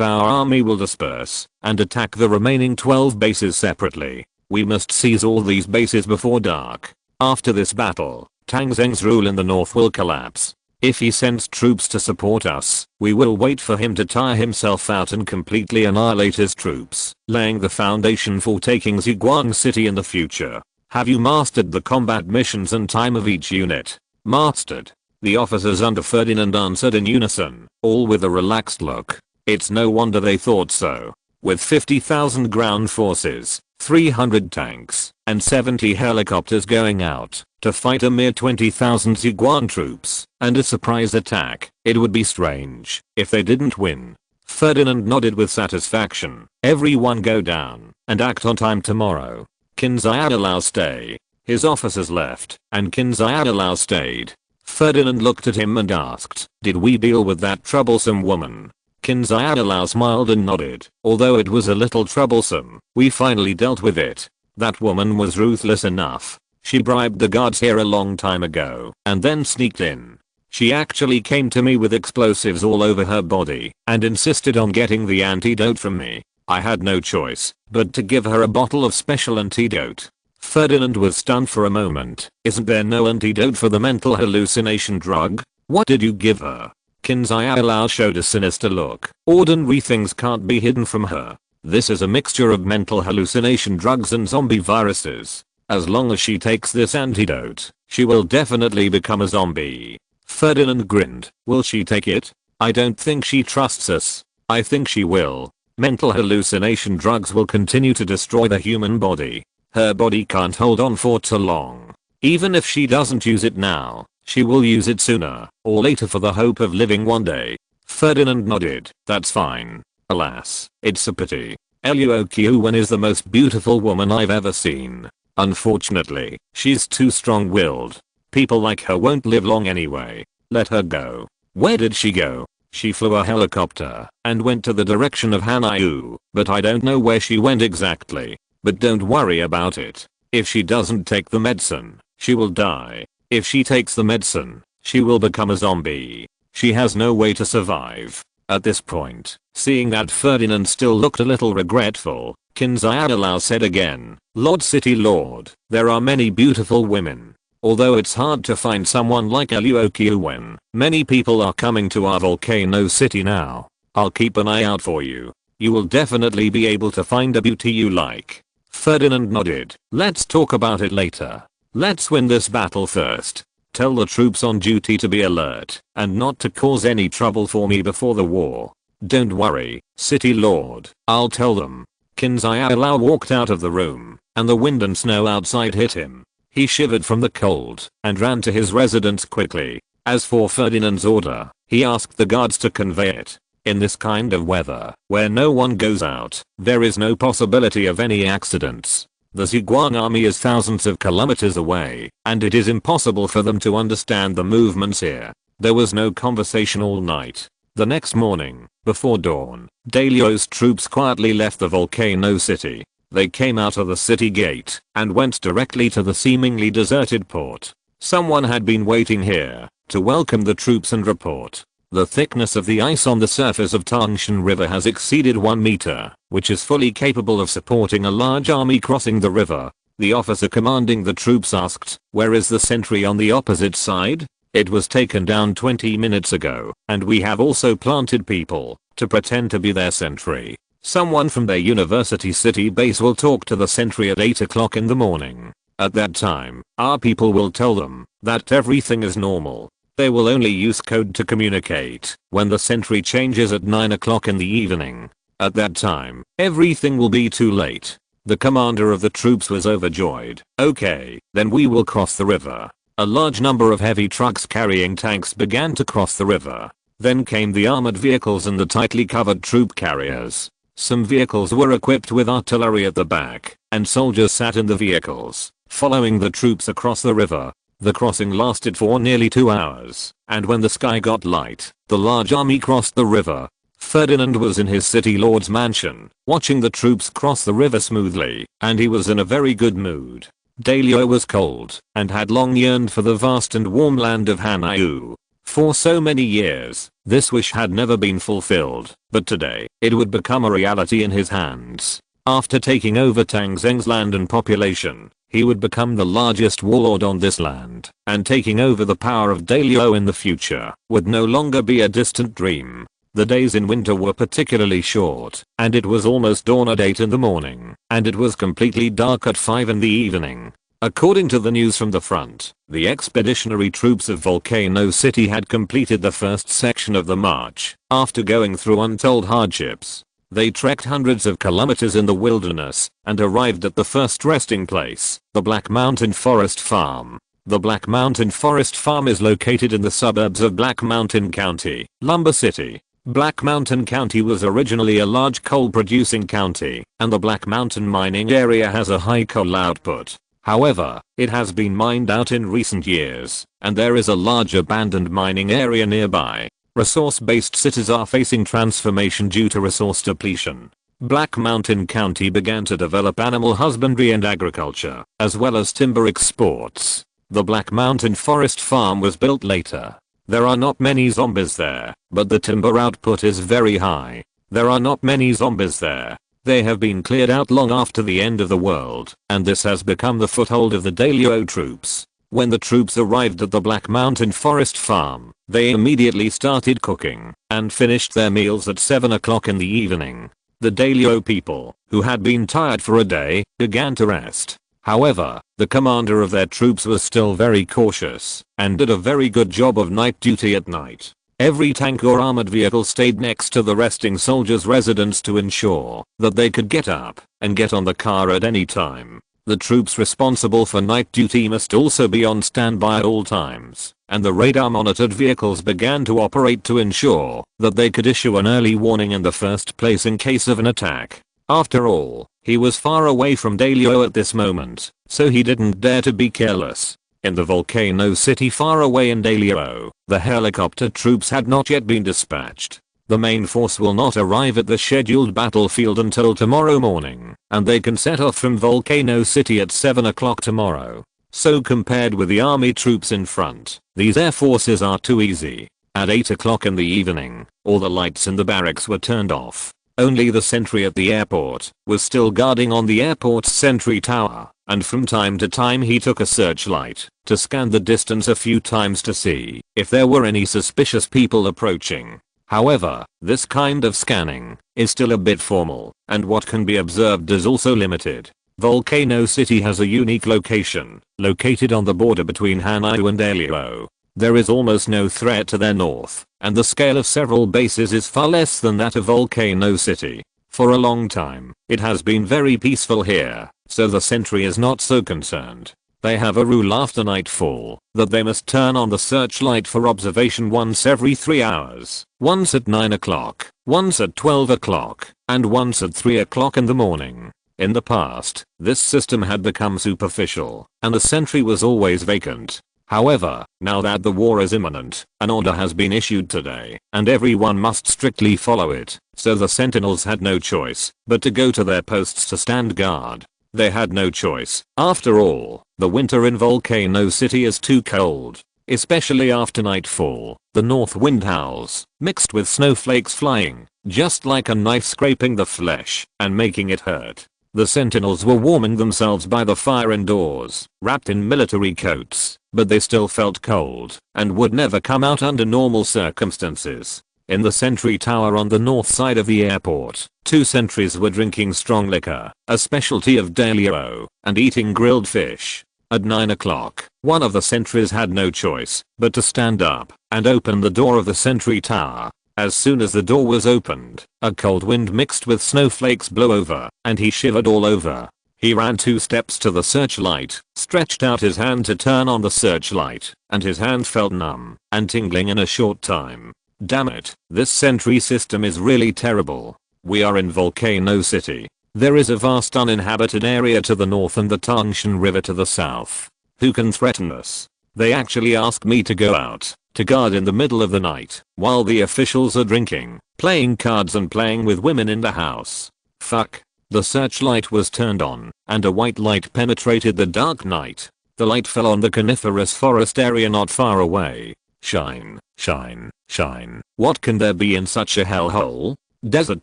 our army will disperse and attack the remaining 12 bases separately. We must seize all these bases before dark. After this battle, Tang Zheng's rule in the north will collapse. If he sends troops to support us, we will wait for him to tire himself out and completely annihilate his troops, laying the foundation for taking Ziguang City in the future. Have you mastered the combat missions and time of each unit? Mastered. The officers under Ferdinand answered in unison, all with a relaxed look. It's no wonder they thought so. With 50,000 ground forces, 300 tanks, and 70 helicopters going out to fight a mere 20,000 Zhuguang troops and a surprise attack, it would be strange if they didn't win. Ferdinand nodded with satisfaction. Everyone go down and act on time tomorrow. Qin Xiaolao stay. His officers left, and Qin Xiaolao stayed. Ferdinand looked at him and asked, did we deal with that troublesome woman? Qin Xiaolao smiled and nodded. Although it was a little troublesome, we finally dealt with it. That woman was ruthless enough. She bribed the guards here a long time ago, and then sneaked in. She actually came to me with explosives all over her body, and insisted on getting the antidote from me. I had no choice but to give her a bottle of special antidote. Ferdinand was stunned for a moment. Isn't there no antidote for the mental hallucination drug? What did you give her? Qin Xiaolao showed a sinister look. Ordinary things can't be hidden from her. This is a mixture of mental hallucination drugs and zombie viruses. As long as she takes this antidote, she will definitely become a zombie. Ferdinand grinned. Will she take it? I don't think she trusts us. I think she will. Mental hallucination drugs will continue to destroy the human body. Her body can't hold on for too long. Even if she doesn't use it now, she will use it sooner or later for the hope of living one day. Ferdinand nodded. That's fine. Alas, it's a pity. Luo Qiuwen is the most beautiful woman I've ever seen. Unfortunately, she's too strong-willed. People like her won't live long anyway. Let her go. Where did she go? She flew a helicopter and went to the direction of Hanyu, but I don't know where she went exactly. But don't worry about it. If she doesn't take the medicine, she will die. If she takes the medicine, she will become a zombie. She has no way to survive. At this point, seeing that Ferdinand still looked a little regretful, Qin Xiaolao said again, Lord City Lord, there are many beautiful women. Although it's hard to find someone like Luo Qiuwen, many people are coming to our volcano city now. I'll keep an eye out for you. You will definitely be able to find a beauty you like. Ferdinand nodded. Let's talk about it later. Let's win this battle first. Tell the troops on duty to be alert and not to cause any trouble for me before the war. Don't worry, City Lord. I'll tell them. Qin Xiaolao walked out of the room, and the wind and snow outside hit him. He shivered from the cold and ran to his residence quickly. As for Ferdinand's order, he asked the guards to convey it. In this kind of weather, where no one goes out, there is no possibility of any accidents. The Zhuguang army is thousands of kilometers away, and it is impossible for them to understand the movements here. There was no conversation all night. The next morning, before dawn, Daliu's troops quietly left the volcano city. They came out of the city gate and went directly to the seemingly deserted port. Someone had been waiting here to welcome the troops and report. The thickness of the ice on the surface of Tang Zheng River has exceeded 1 meter, which is fully capable of supporting a large army crossing the river. The officer commanding the troops asked, where is the sentry on the opposite side? It was taken down 20 minutes ago, and we have also planted people to pretend to be their sentry. Someone from their university city base will talk to the sentry at 8 o'clock in the morning. At that time, our people will tell them that everything is normal. They will only use code to communicate when the sentry changes at 9 o'clock in the evening. At that time, everything will be too late. The commander of the troops was overjoyed. Okay, then we will cross the river. A large number of heavy trucks carrying tanks began to cross the river. Then came the armored vehicles and the tightly covered troop carriers. Some vehicles were equipped with artillery at the back, and soldiers sat in the vehicles, following the troops across the river. The crossing lasted for nearly 2 hours, and when the sky got light, the large army crossed the river. Ferdinand was in his city lord's mansion, watching the troops cross the river smoothly, and he was in a very good mood. Daliu was cold, and had long yearned for the vast and warm land of Hanyu. For so many years, this wish had never been fulfilled, but today, it would become a reality in his hands. After taking over Tang Zheng's land and population, he would become the largest warlord on this land, and taking over the power of Daliu in the future would no longer be a distant dream. The days in winter were particularly short, and it was almost dawn at 8 in the morning, and it was completely dark at 5 in the evening. According to the news from the front, the expeditionary troops of Volcano City had completed the first section of the march after going through untold hardships. They trekked hundreds of kilometers in the wilderness and arrived at the first resting place, the Black Mountain Forest Farm. The Black Mountain Forest Farm is located in the suburbs of Black Mountain County, Lumber City. Black Mountain County was originally a large coal-producing county, and the Black Mountain mining area has a high coal output. However, it has been mined out in recent years, and there is a large abandoned mining area nearby. Resource-based cities are facing transformation due to resource depletion. Black Mountain County began to develop animal husbandry and agriculture, as well as timber exports. The Black Mountain Forest Farm was built later. There are not many zombies there, but the timber output is very high. There are not many zombies there. They have been cleared out long after the end of the world, and this has become the foothold of the Dalio troops. When the troops arrived at the Black Mountain Forest Farm, they immediately started cooking and finished their meals at 7 o'clock in the evening. The Dalio people, who had been tired for a day, began to rest. However, the commander of their troops was still very cautious and did a very good job of night duty at night. Every tank or armored vehicle stayed next to the resting soldiers' residence to ensure that they could get up and get on the car at any time. The troops responsible for night duty must also be on standby at all times, and the radar-monitored vehicles began to operate to ensure that they could issue an early warning in the first place in case of an attack. After all, he was far away from Dalio at this moment, so he didn't dare to be careless. In the Volcano City far away in Dalio, the helicopter troops had not yet been dispatched. The main force will not arrive at the scheduled battlefield until tomorrow morning, and they can set off from Volcano City at 7 o'clock tomorrow. So compared with the army troops in front, these air forces are too easy. At 8 o'clock in the evening, all the lights in the barracks were turned off. Only the sentry at the airport was still guarding on the airport's sentry tower, and from time to time he took a searchlight to scan the distance a few times to see if there were any suspicious people approaching. However, this kind of scanning is still a bit formal, and what can be observed is also limited. Volcano City has a unique location, located on the border between Hanai and Dalio. There is almost no threat to their north, and the scale of several bases is far less than that of Volcano City. For a long time, it has been very peaceful here, so the sentry is not so concerned. They have a rule after nightfall that they must turn on the searchlight for observation once every 3 hours, once at 9 o'clock, once at 12 o'clock, and once at 3 o'clock in the morning. In the past, this system had become superficial, and the sentry was always vacant. However, now that the war is imminent, an order has been issued today, and everyone must strictly follow it, so the sentinels had no choice but to go to their posts to stand guard. They had no choice. After all, the winter in Volcano City is too cold, especially after nightfall. The north wind howls, mixed with snowflakes flying, just like a knife scraping the flesh and making it hurt. The sentinels were warming themselves by the fire indoors, wrapped in military coats, but they still felt cold and would never come out under normal circumstances. In the sentry tower on the north side of the airport, 2 sentries were drinking strong liquor, a specialty of Dalio, and eating grilled fish. At 9 o'clock, one of the sentries had no choice but to stand up and open the door of the sentry tower. As soon as the door was opened, a cold wind mixed with snowflakes blew over, and he shivered all over. He ran 2 steps to the searchlight, stretched out his hand to turn on the searchlight, and his hand felt numb and tingling in a short time. Damn it, this sentry system is really terrible. We are in Volcano City. There is a vast uninhabited area to the north and the Tang Zheng River to the south. Who can threaten us? They actually ask me to go out to guard in the middle of the night while the officials are drinking, playing cards and playing with women in the house. Fuck. The searchlight was turned on, and a white light penetrated the dark night. The light fell on the coniferous forest area not far away. Shine, shine, shine. What can there be in such a hellhole? Desert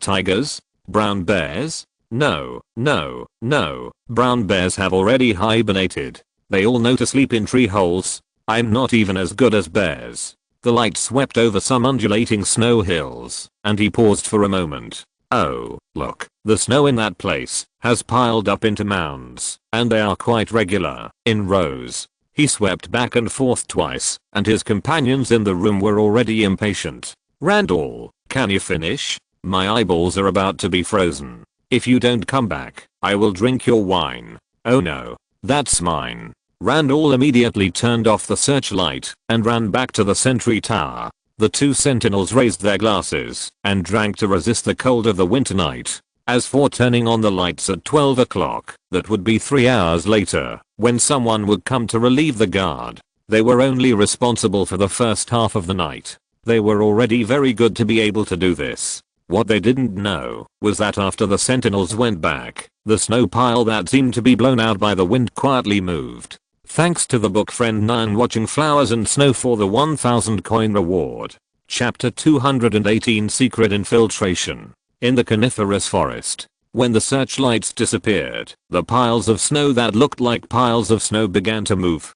tigers? Brown bears? No, no, no. Brown bears have already hibernated. They all know to sleep in tree holes. I'm not even as good as bears. The light swept over some undulating snow hills, and he paused for a moment. Oh, look, the snow in that place has piled up into mounds, and they are quite regular, in rows. He swept back and forth twice, and his companions in the room were already impatient. "Randall, can you finish? My eyeballs are about to be frozen. If you don't come back, I will drink your wine." "Oh no, that's mine." Randall immediately turned off the searchlight and ran back to the sentry tower. The two sentinels raised their glasses and drank to resist the cold of the winter night. As for turning on the lights at 12 o'clock, that would be 3 hours later, when someone would come to relieve the guard. They were only responsible for the first half of the night. They were already very good to be able to do this. What they didn't know was that after the sentinels went back, the snow pile that seemed to be blown out by the wind quietly moved. Thanks to the book friend 9 watching Flowers and Snow for the 1000 coin reward. Chapter 218 Secret Infiltration. In the coniferous forest, when the searchlights disappeared, the piles of snow that looked like piles of snow began to move.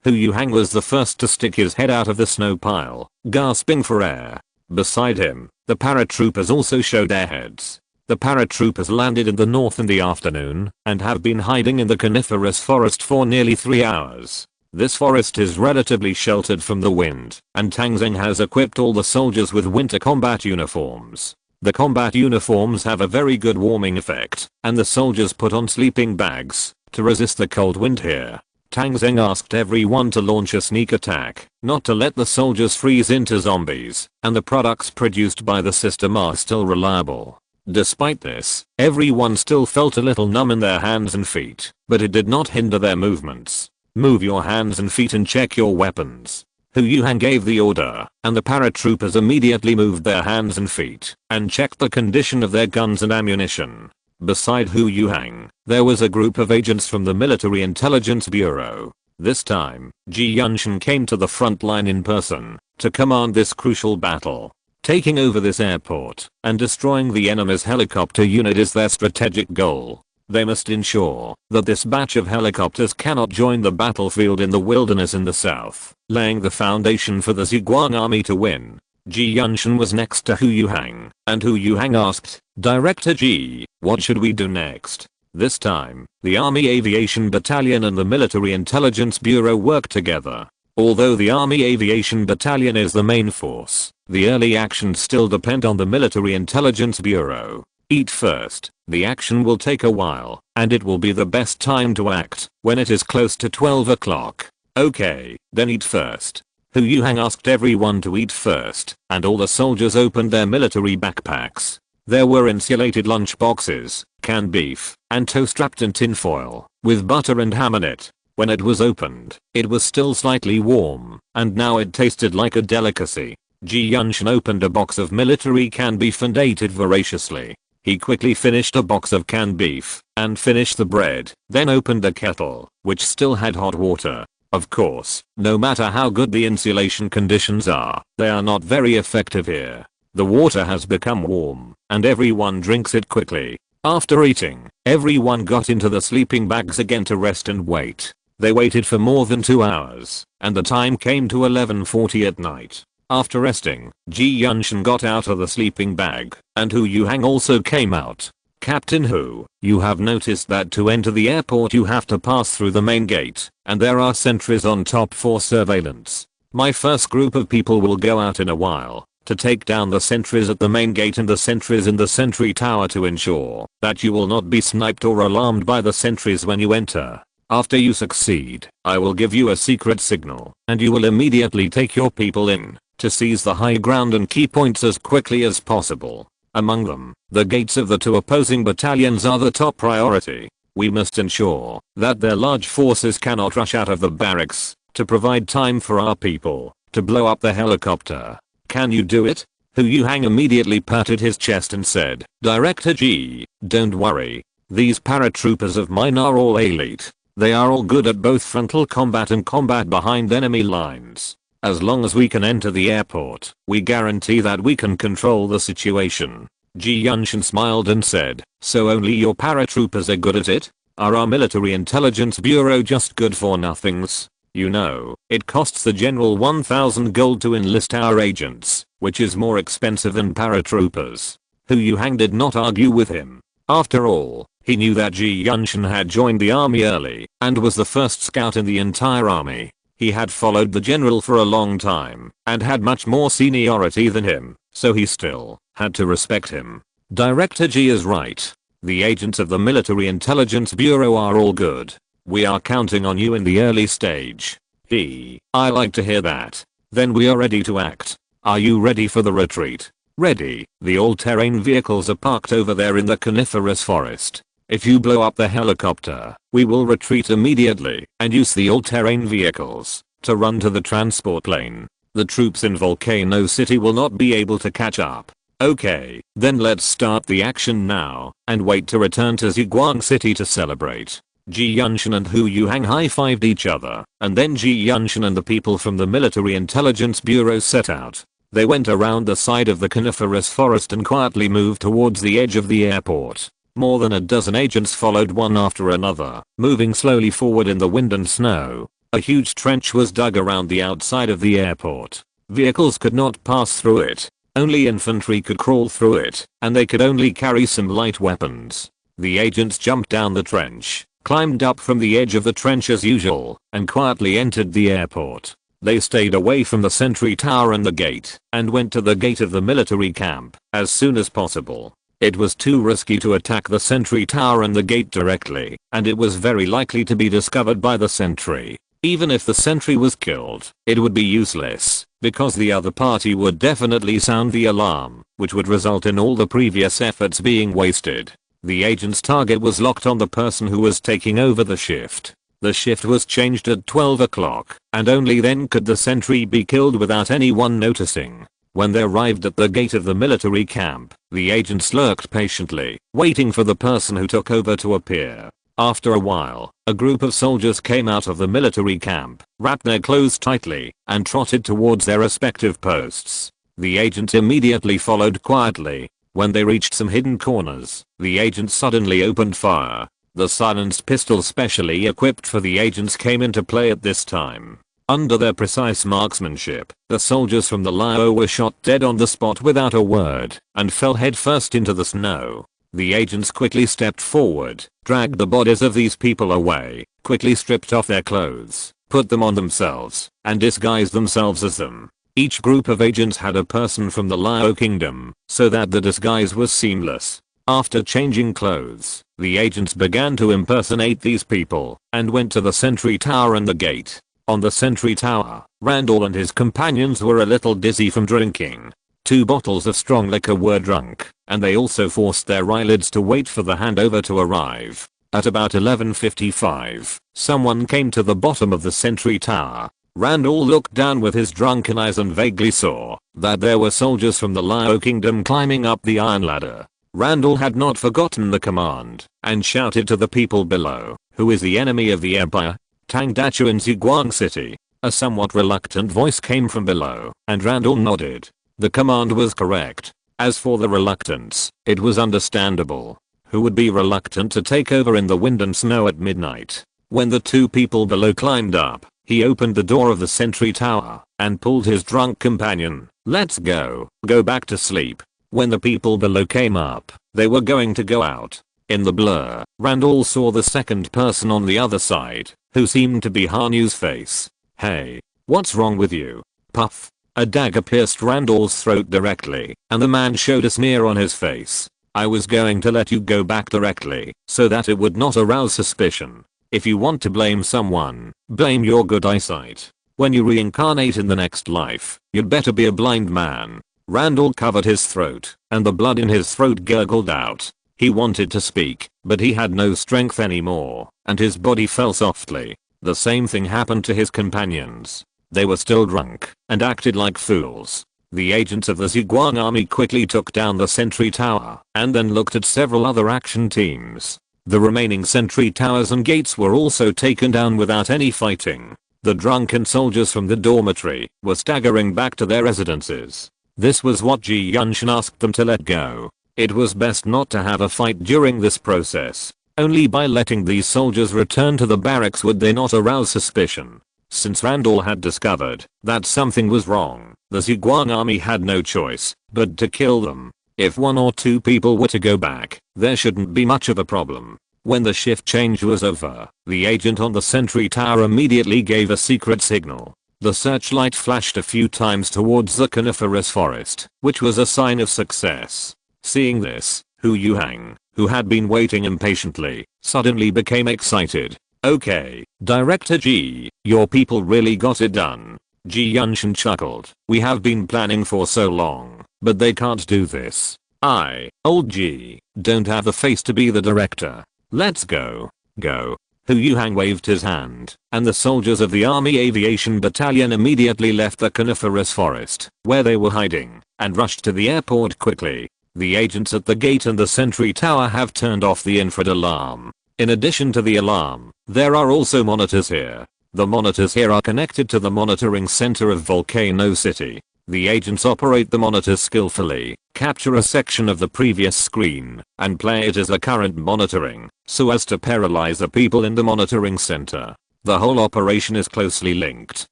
Hu Yuhang was the first to stick his head out of the snow pile, gasping for air. Beside him, the paratroopers also showed their heads. The paratroopers landed in the north in the afternoon and have been hiding in the coniferous forest for nearly 3 hours. This forest is relatively sheltered from the wind, and Tang Zheng has equipped all the soldiers with winter combat uniforms. The combat uniforms have a very good warming effect, and the soldiers put on sleeping bags to resist the cold wind here. Tang Zheng asked everyone to launch a sneak attack, not to let the soldiers freeze into zombies, and the products produced by the system are still reliable. Despite this, everyone still felt a little numb in their hands and feet, but it did not hinder their movements. "Move your hands and feet and check your weapons." Hu Yuhang gave the order, and the paratroopers immediately moved their hands and feet and checked the condition of their guns and ammunition. Beside Hu Yuhang, there was a group of agents from the Military Intelligence Bureau. This time, Ji Yunshan came to the front line in person to command this crucial battle. Taking over this airport and destroying the enemy's helicopter unit is their strategic goal. They must ensure that this batch of helicopters cannot join the battlefield in the wilderness in the south, laying the foundation for the Ziguang army to win. Ji Yunshan was next to Hu Yuhang, and Hu Yuhang asked, "Director Ji, what should we do next?" This time, the Army Aviation Battalion and the Military Intelligence Bureau worked together. Although the Army Aviation Battalion is the main force, the early actions still depend on the Military Intelligence Bureau. Eat first. The action will take a while, and it will be the best time to act when it is close to 12 o'clock. "Okay, then eat first." Hu Yuhang asked everyone to eat first, and all the soldiers opened their military backpacks. There were insulated lunch boxes, canned beef, and toast wrapped in tinfoil, with butter and ham in it. When it was opened, it was still slightly warm, and now it tasted like a delicacy. Ji Yunshan opened a box of military canned beef and ate it voraciously. He quickly finished a box of canned beef and finished the bread, then opened the kettle, which still had hot water. Of course, no matter how good the insulation conditions are, they are not very effective here. The water has become warm, and everyone drinks it quickly. After eating, everyone got into the sleeping bags again to rest and wait. They waited for more than 2 hours, and the time came to 11:40 at night. After resting, Ji Yunshan got out of the sleeping bag, and Hu Yuhang also came out. "Captain Hu, you have noticed that to enter the airport you have to pass through the main gate, and there are sentries on top for surveillance. My first group of people will go out in a while to take down the sentries at the main gate and the sentries in the sentry tower to ensure that you will not be sniped or alarmed by the sentries when you enter. After you succeed, I will give you a secret signal, and you will immediately take your people in to seize the high ground and key points as quickly as possible. Among them, the gates of the two opposing battalions are the top priority. We must ensure that their large forces cannot rush out of the barracks to provide time for our people to blow up the helicopter. Can you do it?" Hu Yuhang immediately patted his chest and said, "Director Ji, don't worry. These paratroopers of mine are all elite. They are all good at both frontal combat and combat behind enemy lines. As long as we can enter the airport, we guarantee that we can control the situation." Ji Yunshan smiled and said, "So only your paratroopers are good at it? Are our Military Intelligence Bureau just good for nothings? You know, it costs the general 1000 gold to enlist our agents, which is more expensive than paratroopers." Hu Yuhang did not argue with him. After all, He knew that Ji Yunshin had joined the army early and was the first scout in the entire army. He had followed the general for a long time and had much more seniority than him, so he still had to respect him. Director Ji is right. The agents of the Military Intelligence Bureau are all good. We are counting on you in the early stage. I like to hear that. Then we are ready to act. Are you ready for the retreat? Ready. The all-terrain vehicles are parked over there in the coniferous forest. If you blow up the helicopter, we will retreat immediately and use the all-terrain vehicles to run to the transport lane. The troops in Volcano City will not be able to catch up. Okay, then let's start the action now and wait to return to Ziguang City to celebrate. Ji Yunshin and Hu Yuhang high-fived each other, and then Ji Yunshin and the people from the Military Intelligence Bureau set out. They went around the side of the coniferous forest and quietly moved towards the edge of the airport. More than a dozen agents followed one after another, moving slowly forward in the wind and snow. A huge trench was dug around the outside of the airport. Vehicles could not pass through it. Only infantry could crawl through it, and they could only carry some light weapons. The agents jumped down the trench, climbed up from the edge of the trench as usual, and quietly entered the airport. They stayed away from the sentry tower and the gate, and went to the gate of the military camp as soon as possible. It was too risky to attack the sentry tower and the gate directly, and it was very likely to be discovered by the sentry. Even if the sentry was killed, it would be useless, because the other party would definitely sound the alarm, which would result in all the previous efforts being wasted. The agent's target was locked on the person who was taking over the shift. The shift was changed at 12 o'clock, and only then could the sentry be killed without anyone noticing. When they arrived at the gate of the military camp, the agents lurked patiently, waiting for the person who took over to appear. After a while, a group of soldiers came out of the military camp, wrapped their clothes tightly, and trotted towards their respective posts. The agents immediately followed quietly. When they reached some hidden corners, the agents suddenly opened fire. The silenced pistol specially equipped for the agents came into play at this time. Under their precise marksmanship, the soldiers from the Lao were shot dead on the spot without a word, and fell headfirst into the snow. The agents quickly stepped forward, dragged the bodies of these people away, quickly stripped off their clothes, put them on themselves, and disguised themselves as them. Each group of agents had a person from the Lao kingdom, so that the disguise was seamless. After changing clothes, the agents began to impersonate these people, and went to the sentry tower and the gate. On the sentry tower, Randall and his companions were a little dizzy from drinking. 2 bottles of strong liquor were drunk, and they also forced their eyelids to wait for the handover to arrive. At about 11:55, someone came to the bottom of the sentry tower. Randall looked down with his drunken eyes and vaguely saw that there were soldiers from the Lao kingdom climbing up the iron ladder. Randall had not forgotten the command, and shouted to the people below, "Who is the enemy of the empire?" "Tang Dachu in Ziguang City." A somewhat reluctant voice came from below, and Randall nodded. The command was correct. As for the reluctance, it was understandable. Who would be reluctant to take over in the wind and snow at midnight? When the 2 people below climbed up, he opened the door of the sentry tower, and pulled his drunk companion. "Let's go. Go back to sleep." When the people below came up, they were going to go out. In the blur, Randall saw the second person on the other side, who seemed to be Hanu's face. "Hey, what's wrong with you?" Puff. A dagger pierced Randall's throat directly, and the man showed a smear on his face. "I was going to let you go back directly, so that it would not arouse suspicion. If you want to blame someone, blame your good eyesight. When you reincarnate in the next life, you'd better be a blind man." Randall covered his throat, and the blood in his throat gurgled out. He wanted to speak, but he had no strength anymore, and his body fell softly. The same thing happened to his companions. They were still drunk, and acted like fools. The agents of the Ziguang army quickly took down the sentry tower, and then looked at several other action teams. The remaining sentry towers and gates were also taken down without any fighting. The drunken soldiers from the dormitory were staggering back to their residences. This was what Ji Yunshin asked them to let go. It was best not to have a fight during this process. Only by letting these soldiers return to the barracks would they not arouse suspicion. Since Randall had discovered that something was wrong, the Ziguang army had no choice but to kill them. If 1 or 2 people were to go back, there shouldn't be much of a problem. When the shift change was over, the agent on the sentry tower immediately gave a secret signal. The searchlight flashed a few times towards the coniferous forest, which was a sign of success. Seeing this, Hu Yuhang, who had been waiting impatiently, suddenly became excited. Okay, Director Ji, your people really got it done. Ji Yunshan chuckled. We have been planning for so long, but they can't do this. I, old Ji, don't have the face to be the director. Let's go. Go. Hu Yuhang waved his hand, and the soldiers of the Army Aviation Battalion immediately left the coniferous forest, where they were hiding, and rushed to the airport quickly. The agents at the gate and the sentry tower have turned off the infrared alarm. In addition to the alarm, there are also monitors here. The monitors here are connected to the monitoring center of Volcano City. The agents operate the monitors skillfully, capture a section of the previous screen, and play it as the current monitoring, so as to paralyze the people in the monitoring center. The whole operation is closely linked,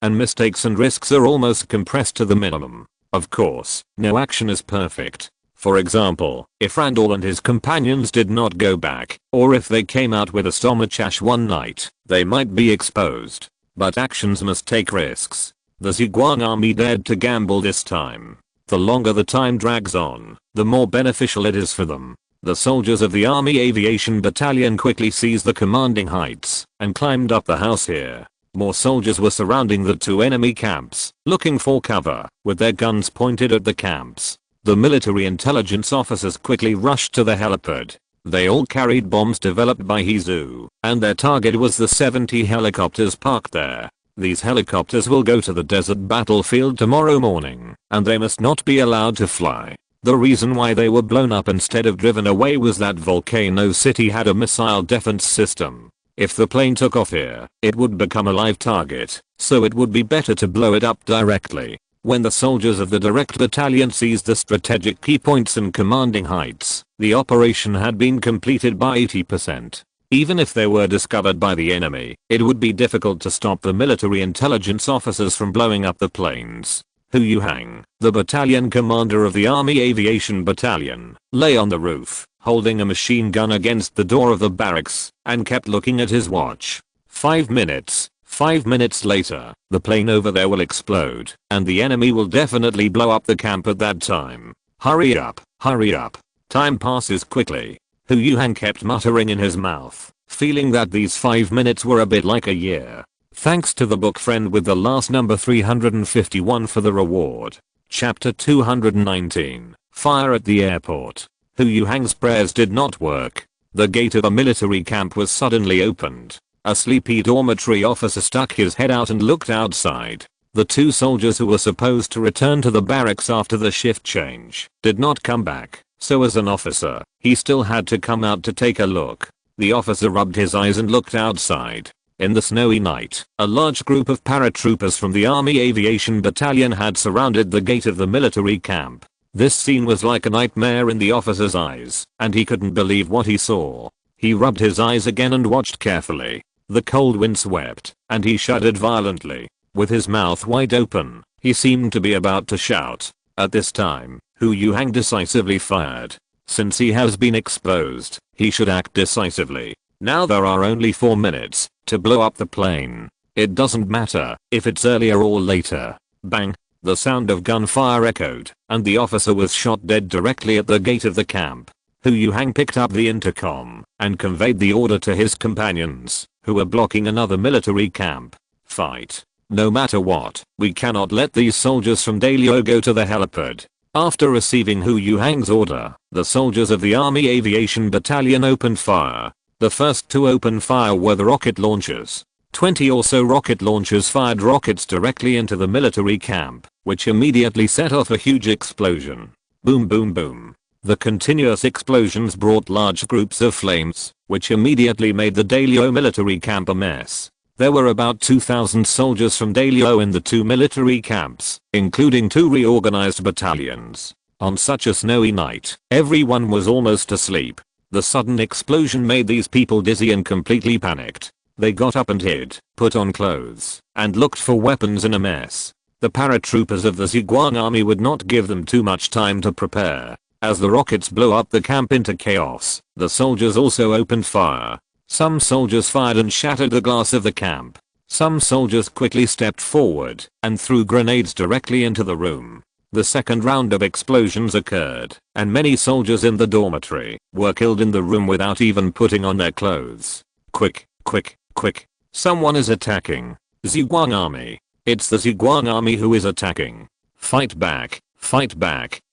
and mistakes and risks are almost compressed to the minimum. Of course, no action is perfect. For example, if Randall and his companions did not go back, or if they came out with a stomachash one night, they might be exposed. But actions must take risks. The Zhuang army dared to gamble this time. The longer the time drags on, the more beneficial it is for them. The soldiers of the Army Aviation Battalion quickly seized the commanding heights and climbed up the house here. More soldiers were surrounding the 2 enemy camps, looking for cover, with their guns pointed at the camps. The military intelligence officers quickly rushed to the helipad. They all carried bombs developed by Hezu, and their target was the 70 helicopters parked there. These helicopters will go to the desert battlefield tomorrow morning, and they must not be allowed to fly. The reason why they were blown up instead of driven away was that Volcano City had a missile defense system. If the plane took off here, it would become a live target, so it would be better to blow it up directly. When the soldiers of the direct battalion seized the strategic key points and commanding heights, the operation had been completed by 80%. Even if they were discovered by the enemy, it would be difficult to stop the military intelligence officers from blowing up the planes. Hu Yuhang, the battalion commander of the Army Aviation Battalion, lay on the roof, holding a machine gun against the door of the barracks, and kept looking at his watch. 5 minutes. 5 minutes later, the plane over there will explode, and the enemy will definitely blow up the camp at that time. Hurry up, hurry up. Time passes quickly. Hu Yuhang kept muttering in his mouth, feeling that these 5 minutes were a bit like a year. Thanks to the book friend with the last number 351 for the reward. Chapter 219, Fire at the Airport. Hu Yuhang's prayers did not work. The gate of a military camp was suddenly opened. A sleepy dormitory officer stuck his head out and looked outside. The 2 soldiers who were supposed to return to the barracks after the shift change did not come back, so as an officer, he still had to come out to take a look. The officer rubbed his eyes and looked outside. In the snowy night, a large group of paratroopers from the Army Aviation Battalion had surrounded the gate of the military camp. This scene was like a nightmare in the officer's eyes, and he couldn't believe what he saw. He rubbed his eyes again and watched carefully. The cold wind swept, and he shuddered violently. With his mouth wide open, he seemed to be about to shout. At this time, Hu Yuhang decisively fired. Since he has been exposed, he should act decisively. Now there are only 4 minutes to blow up the plane. It doesn't matter if it's earlier or later. Bang! The sound of gunfire echoed, and the officer was shot dead directly at the gate of the camp. Hu Yuhang picked up the intercom and conveyed the order to his companions, who were blocking another military camp. Fight. No matter what, we cannot let these soldiers from Dalio go to the helipad. After receiving Hu Yuhang's order, the soldiers of the Army Aviation Battalion opened fire. The first to open fire were the rocket launchers. 20 or so rocket launchers fired rockets directly into the military camp, which immediately set off a huge explosion. Boom boom boom. The continuous explosions brought large groups of flames, which immediately made the Dalio military camp a mess. There were about 2,000 soldiers from Dalio in the 2 military camps, including 2 reorganized battalions. On such a snowy night, everyone was almost asleep. The sudden explosion made these people dizzy and completely panicked. They got up and hid, put on clothes, and looked for weapons in a mess. The paratroopers of the Zhuang army would not give them too much time to prepare. As the rockets blew up the camp into chaos, the soldiers also opened fire. Some soldiers fired and shattered the glass of the camp. Some soldiers quickly stepped forward and threw grenades directly into the room. The second round of explosions occurred, and many soldiers in the dormitory were killed in the room without even putting on their clothes. Quick, quick, quick. Someone is attacking. Ziguang army. It's the Ziguang army who is attacking. Fight back,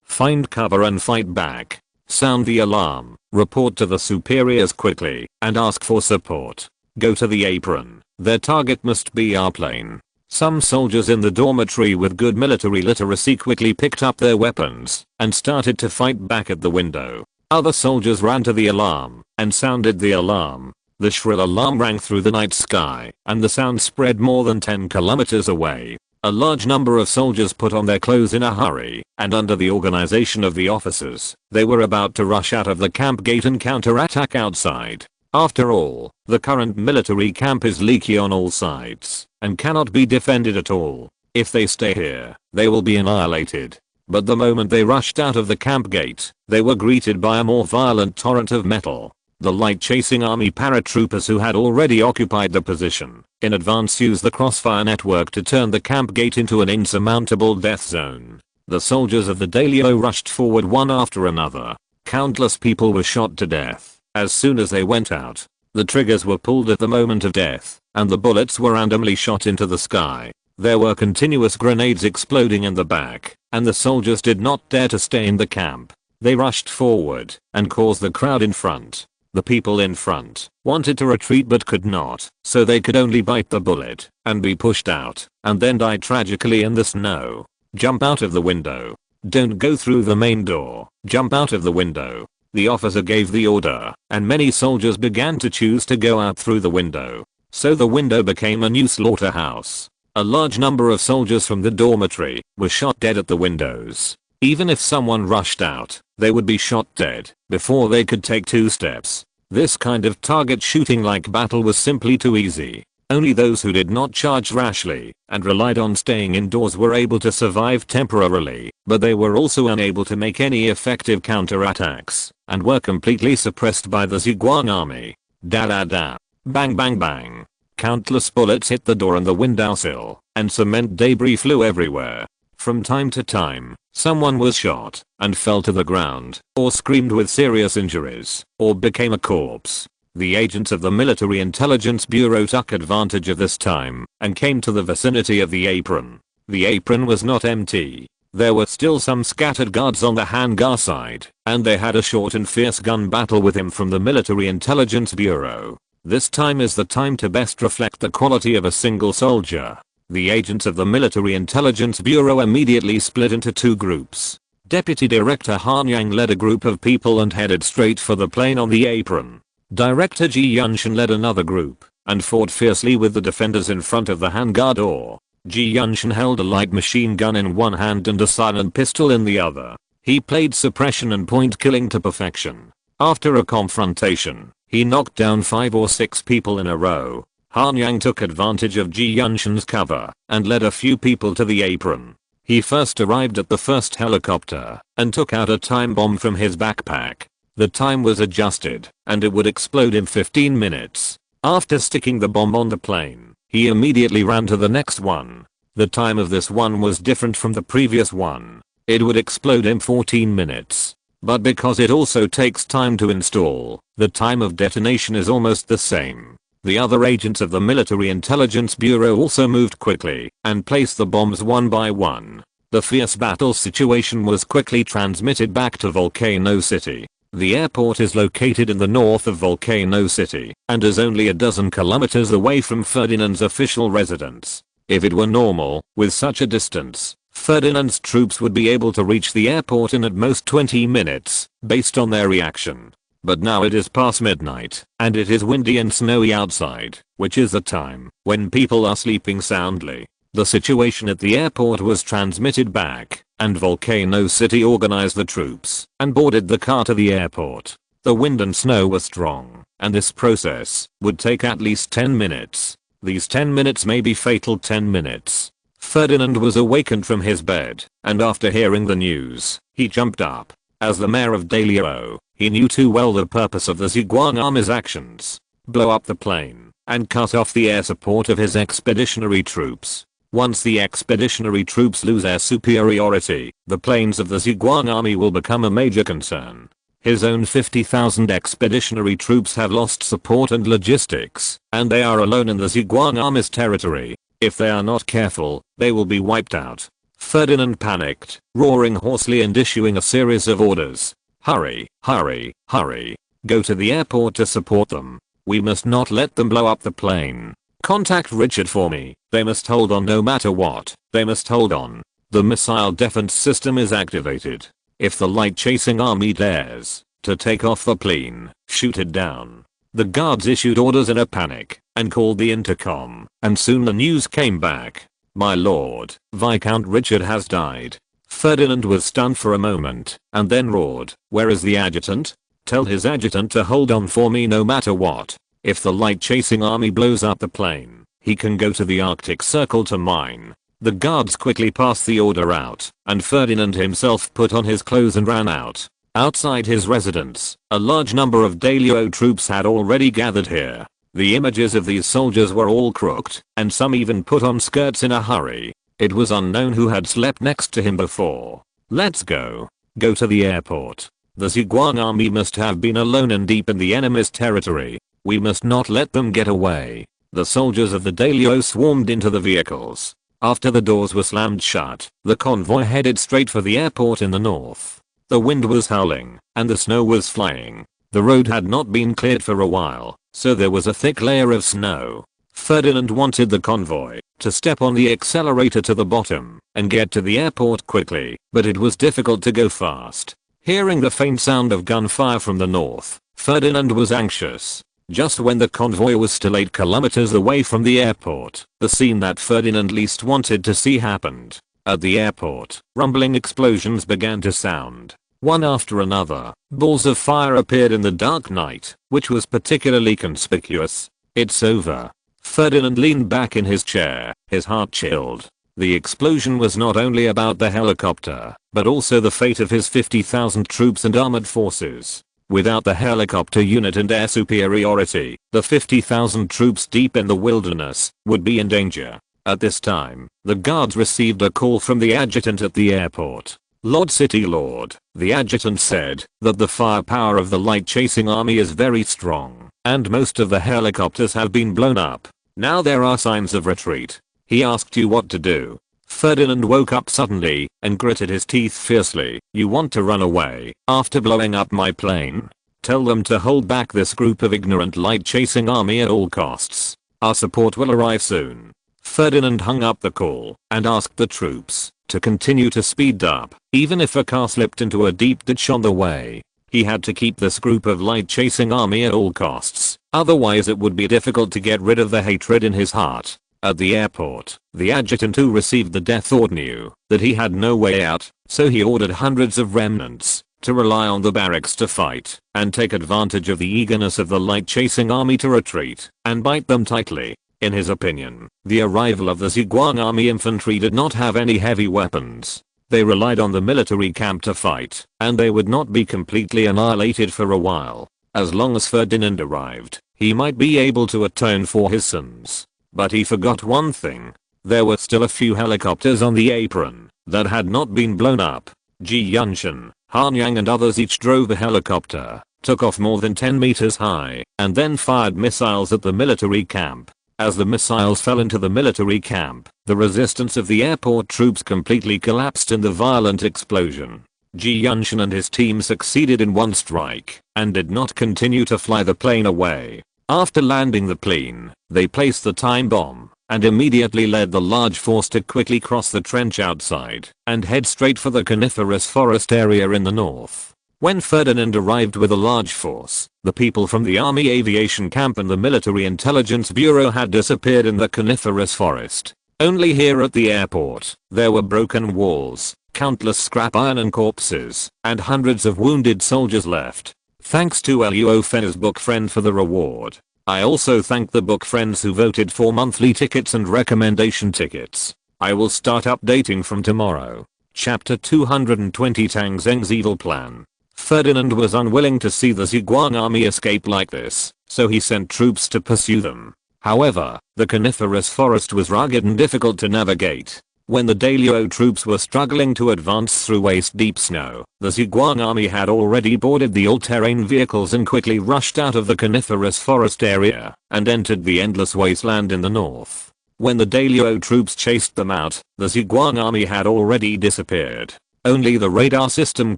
find cover and fight back. Sound the alarm, report to the superiors quickly, and ask for support. Go to the apron. Their target must be our plane. Some soldiers in the dormitory with good military literacy quickly picked up their weapons and started to fight back at the window. Other soldiers ran to the alarm and sounded the alarm. The shrill alarm rang through the night sky, and the sound spread more than 10 kilometers away. A large number of soldiers put on their clothes in a hurry, and under the organization of the officers, they were about to rush out of the camp gate and counterattack outside. After all, the current military camp is leaky on all sides and cannot be defended at all. If they stay here, they will be annihilated. But the moment they rushed out of the camp gate, they were greeted by a more violent torrent of metal. The light-chasing army paratroopers who had already occupied the position in advance used the crossfire network to turn the camp gate into an insurmountable death zone. The soldiers of the Dailyo rushed forward one after another. Countless people were shot to death. As soon as they went out, the triggers were pulled at the moment of death, and the bullets were randomly shot into the sky. There were continuous grenades exploding in the back, and the soldiers did not dare to stay in the camp. They rushed forward and caused the crowd in front. The people in front wanted to retreat but could not, so they could only bite the bullet and be pushed out, and then die tragically in the snow. Jump out of the window. Don't go through the main door. Jump out of the window. The officer gave the order, and many soldiers began to choose to go out through the window. So the window became a new slaughterhouse. A large number of soldiers from the dormitory were shot dead at the windows. Even if someone rushed out, they would be shot dead before they could take 2 steps. This kind of target shooting like battle was simply too easy. Only those who did not charge rashly and relied on staying indoors were able to survive temporarily, but they were also unable to make any effective counterattacks and were completely suppressed by the Ziguang army. Da da da. Bang bang bang. Countless bullets hit the door and the windowsill, and cement debris flew everywhere. From time to time, someone was shot and fell to the ground, or screamed with serious injuries, or became a corpse. The agents of the Military Intelligence Bureau took advantage of this time and came to the vicinity of the apron. The apron was not empty. There were still some scattered guards on the hangar side, and they had a short and fierce gun battle with him from the Military Intelligence Bureau. This time is the time to best reflect the quality of a single soldier. The agents of the Military Intelligence Bureau immediately split into 2 groups. Deputy Director Han Yang led a group of people and headed straight for the plane on the apron. Director Ji Yunshan led another group and fought fiercely with the defenders in front of the hangar door. Ji Yunshan held a light machine gun in one hand and a silent pistol in the other. He played suppression and point killing to perfection. After a confrontation, he knocked down 5 or 6 people in a row. Han Yang took advantage of Ji Yunshan's cover and led a few people to the apron. He first arrived at the first helicopter and took out a time bomb from his backpack. The time was adjusted and it would explode in 15 minutes. After sticking the bomb on the plane, he immediately ran to the next one. The time of this one was different from the previous one. It would explode in 14 minutes. But because it also takes time to install, the time of detonation is almost the same. The other agents of the Military Intelligence Bureau also moved quickly and placed the bombs one by one. The fierce battle situation was quickly transmitted back to Volcano City. The airport is located in the north of Volcano City and is only a dozen kilometers away from Ferdinand's official residence. If it were normal, with such a distance, Ferdinand's troops would be able to reach the airport in at most 20 minutes, based on their reaction. But now it is past midnight, and it is windy and snowy outside, which is the time when people are sleeping soundly. The situation at the airport was transmitted back, and Volcano City organized the troops and boarded the car to the airport. The wind and snow were strong, and this process would take at least 10 minutes. These 10 minutes may be fatal 10 minutes. Ferdinand was awakened from his bed, and after hearing the news, he jumped up. As the mayor of Daliao, he knew too well the purpose of the Zhuang army's actions. Blow up the plane and cut off the air support of his expeditionary troops. Once the expeditionary troops lose air superiority, the planes of the Zhuang army will become a major concern. His own 50,000 expeditionary troops have lost support and logistics, and they are alone in the Zhuang army's territory. If they are not careful, they will be wiped out. Ferdinand panicked, roaring hoarsely and issuing a series of orders. Hurry, hurry, hurry. Go to the airport to support them. We must not let them blow up the plane. Contact Richard for me. They must hold on no matter what. They must hold on. The missile defense system is activated. If the light chasing army dares to take off the plane, shoot it down. The guards issued orders in a panic and called the intercom, and soon the news came back. My lord, Viscount Richard has died. Ferdinand was stunned for a moment and then roared, where is the adjutant? Tell his adjutant to hold on for me no matter what. If the light chasing army blows up the plane, he can go to the Arctic Circle to mine. The guards quickly passed the order out, and Ferdinand himself put on his clothes and ran out. Outside his residence, a large number of Daliao troops had already gathered here. The images of these soldiers were all crooked, and some even put on skirts in a hurry. It was unknown who had slept next to him before. Let's go. Go to the airport. The Zhuang army must have been alone and deep in the enemy's territory. We must not let them get away. The soldiers of the Daliao swarmed into the vehicles. After the doors were slammed shut, the convoy headed straight for the airport in the north. The wind was howling, and the snow was flying. The road had not been cleared for a while, so there was a thick layer of snow. Ferdinand wanted the convoy to step on the accelerator to the bottom and get to the airport quickly, but it was difficult to go fast. Hearing the faint sound of gunfire from the north, Ferdinand was anxious. Just when the convoy was still 8 kilometers away from the airport, the scene that Ferdinand least wanted to see happened. At the airport, rumbling explosions began to sound. One after another, balls of fire appeared in the dark night, which was particularly conspicuous. It's over. Ferdinand leaned back in his chair, his heart chilled. The explosion was not only about the helicopter, but also the fate of his 50,000 troops and armored forces. Without the helicopter unit and air superiority, the 50,000 troops deep in the wilderness would be in danger. At this time, the guards received a call from the adjutant at the airport. Lord City Lord, the adjutant said that the firepower of the light chasing army is very strong, and most of the helicopters have been blown up. Now there are signs of retreat. He asked you what to do. Ferdinand woke up suddenly and gritted his teeth fiercely. You want to run away after blowing up my plane? Tell them to hold back this group of ignorant light chasing army at all costs. Our support will arrive soon. Ferdinand hung up the call and asked the troops to continue to speed up, even if a car slipped into a deep ditch on the way. He had to keep this group of light chasing army at all costs, otherwise it would be difficult to get rid of the hatred in his heart. At the airport, the adjutant who received the death order knew that he had no way out, so he ordered hundreds of remnants to rely on the barracks to fight and take advantage of the eagerness of the light chasing army to retreat and bite them tightly. In his opinion, the arrival of the Zhuang army infantry did not have any heavy weapons. They relied on the military camp to fight, and they would not be completely annihilated for a while. As long as Ferdinand arrived, he might be able to atone for his sins. But he forgot one thing. There were still a few helicopters on the apron that had not been blown up. Ji Yunshan, Han Yang and others each drove a helicopter, took off more than 10 meters high, and then fired missiles at the military camp. As the missiles fell into the military camp, the resistance of the airport troops completely collapsed in the violent explosion. Ji Yunshan and his team succeeded in one strike and did not continue to fly the plane away. After landing the plane, they placed the time bomb and immediately led the large force to quickly cross the trench outside and head straight for the coniferous forest area in the north. When Ferdinand arrived with a large force, the people from the army aviation camp and the military intelligence bureau had disappeared in the coniferous forest. Only here at the airport, there were broken walls, countless scrap iron and corpses, and hundreds of wounded soldiers left. Thanks to Luo Fen's book friend for the reward. I also thank the book friends who voted for monthly tickets and recommendation tickets. I will start updating from tomorrow. Chapter 220 Tang Zheng's Evil Plan. Ferdinand was unwilling to see the Zhuang army escape like this, so he sent troops to pursue them. However, the coniferous forest was rugged and difficult to navigate. When the Daliao troops were struggling to advance through waist-deep snow, the Zhuang army had already boarded the all-terrain vehicles and quickly rushed out of the coniferous forest area and entered the endless wasteland in the north. When the Daliao troops chased them out, the Zhuang army had already disappeared. Only the radar system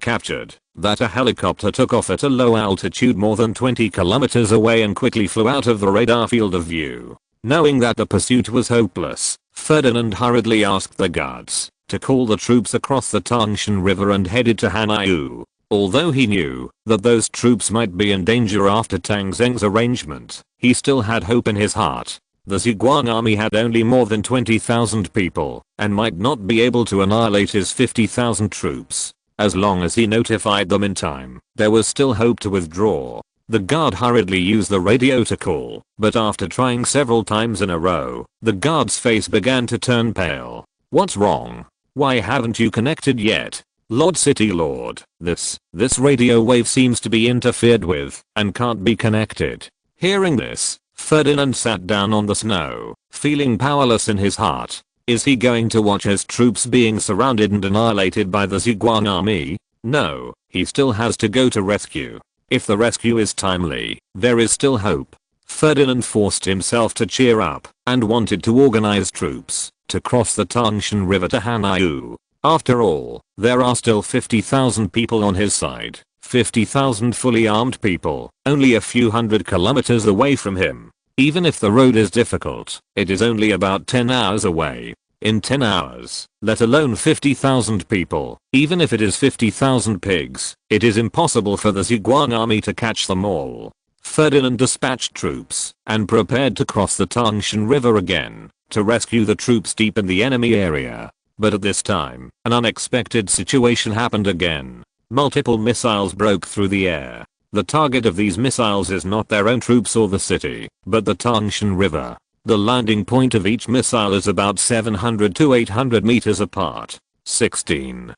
captured that a helicopter took off at a low altitude more than 20 kilometers away and quickly flew out of the radar field of view. Knowing that the pursuit was hopeless, Ferdinand hurriedly asked the guards to call the troops across the Tang Zheng River and headed to Hanyu. Although he knew that those troops might be in danger after Tang Zheng's arrangement, he still had hope in his heart. The Zhuang army had only more than 20,000 people and might not be able to annihilate his 50,000 troops. As long as he notified them in time, there was still hope to withdraw. The guard hurriedly used the radio to call, but after trying several times in a row, the guard's face began to turn pale. "What's wrong? Why haven't you connected yet? Lord City Lord, this radio wave seems to be interfered with and can't be connected." Hearing this, Ferdinand sat down on the snow, feeling powerless in his heart. Is he going to watch his troops being surrounded and annihilated by the Zhuang army? No, he still has to go to rescue. If the rescue is timely, there is still hope. Ferdinand forced himself to cheer up and wanted to organize troops to cross the Tang Zheng River to Hanyu. After all, there are still 50,000 people on his side, 50,000 fully armed people, only a few hundred kilometers away from him. Even if the road is difficult, it is only about 10 hours away. In 10 hours, let alone 50,000 people, even if it is 50,000 pigs, it is impossible for the Zhuang army to catch them all. Ferdinand dispatched troops and prepared to cross the Tang Zheng River again to rescue the troops deep in the enemy area. But at this time, an unexpected situation happened again. Multiple missiles broke through the air. The target of these missiles is not their own troops or the city, but the Tang Zheng River. The landing point of each missile is about 700 to 800 meters apart. 16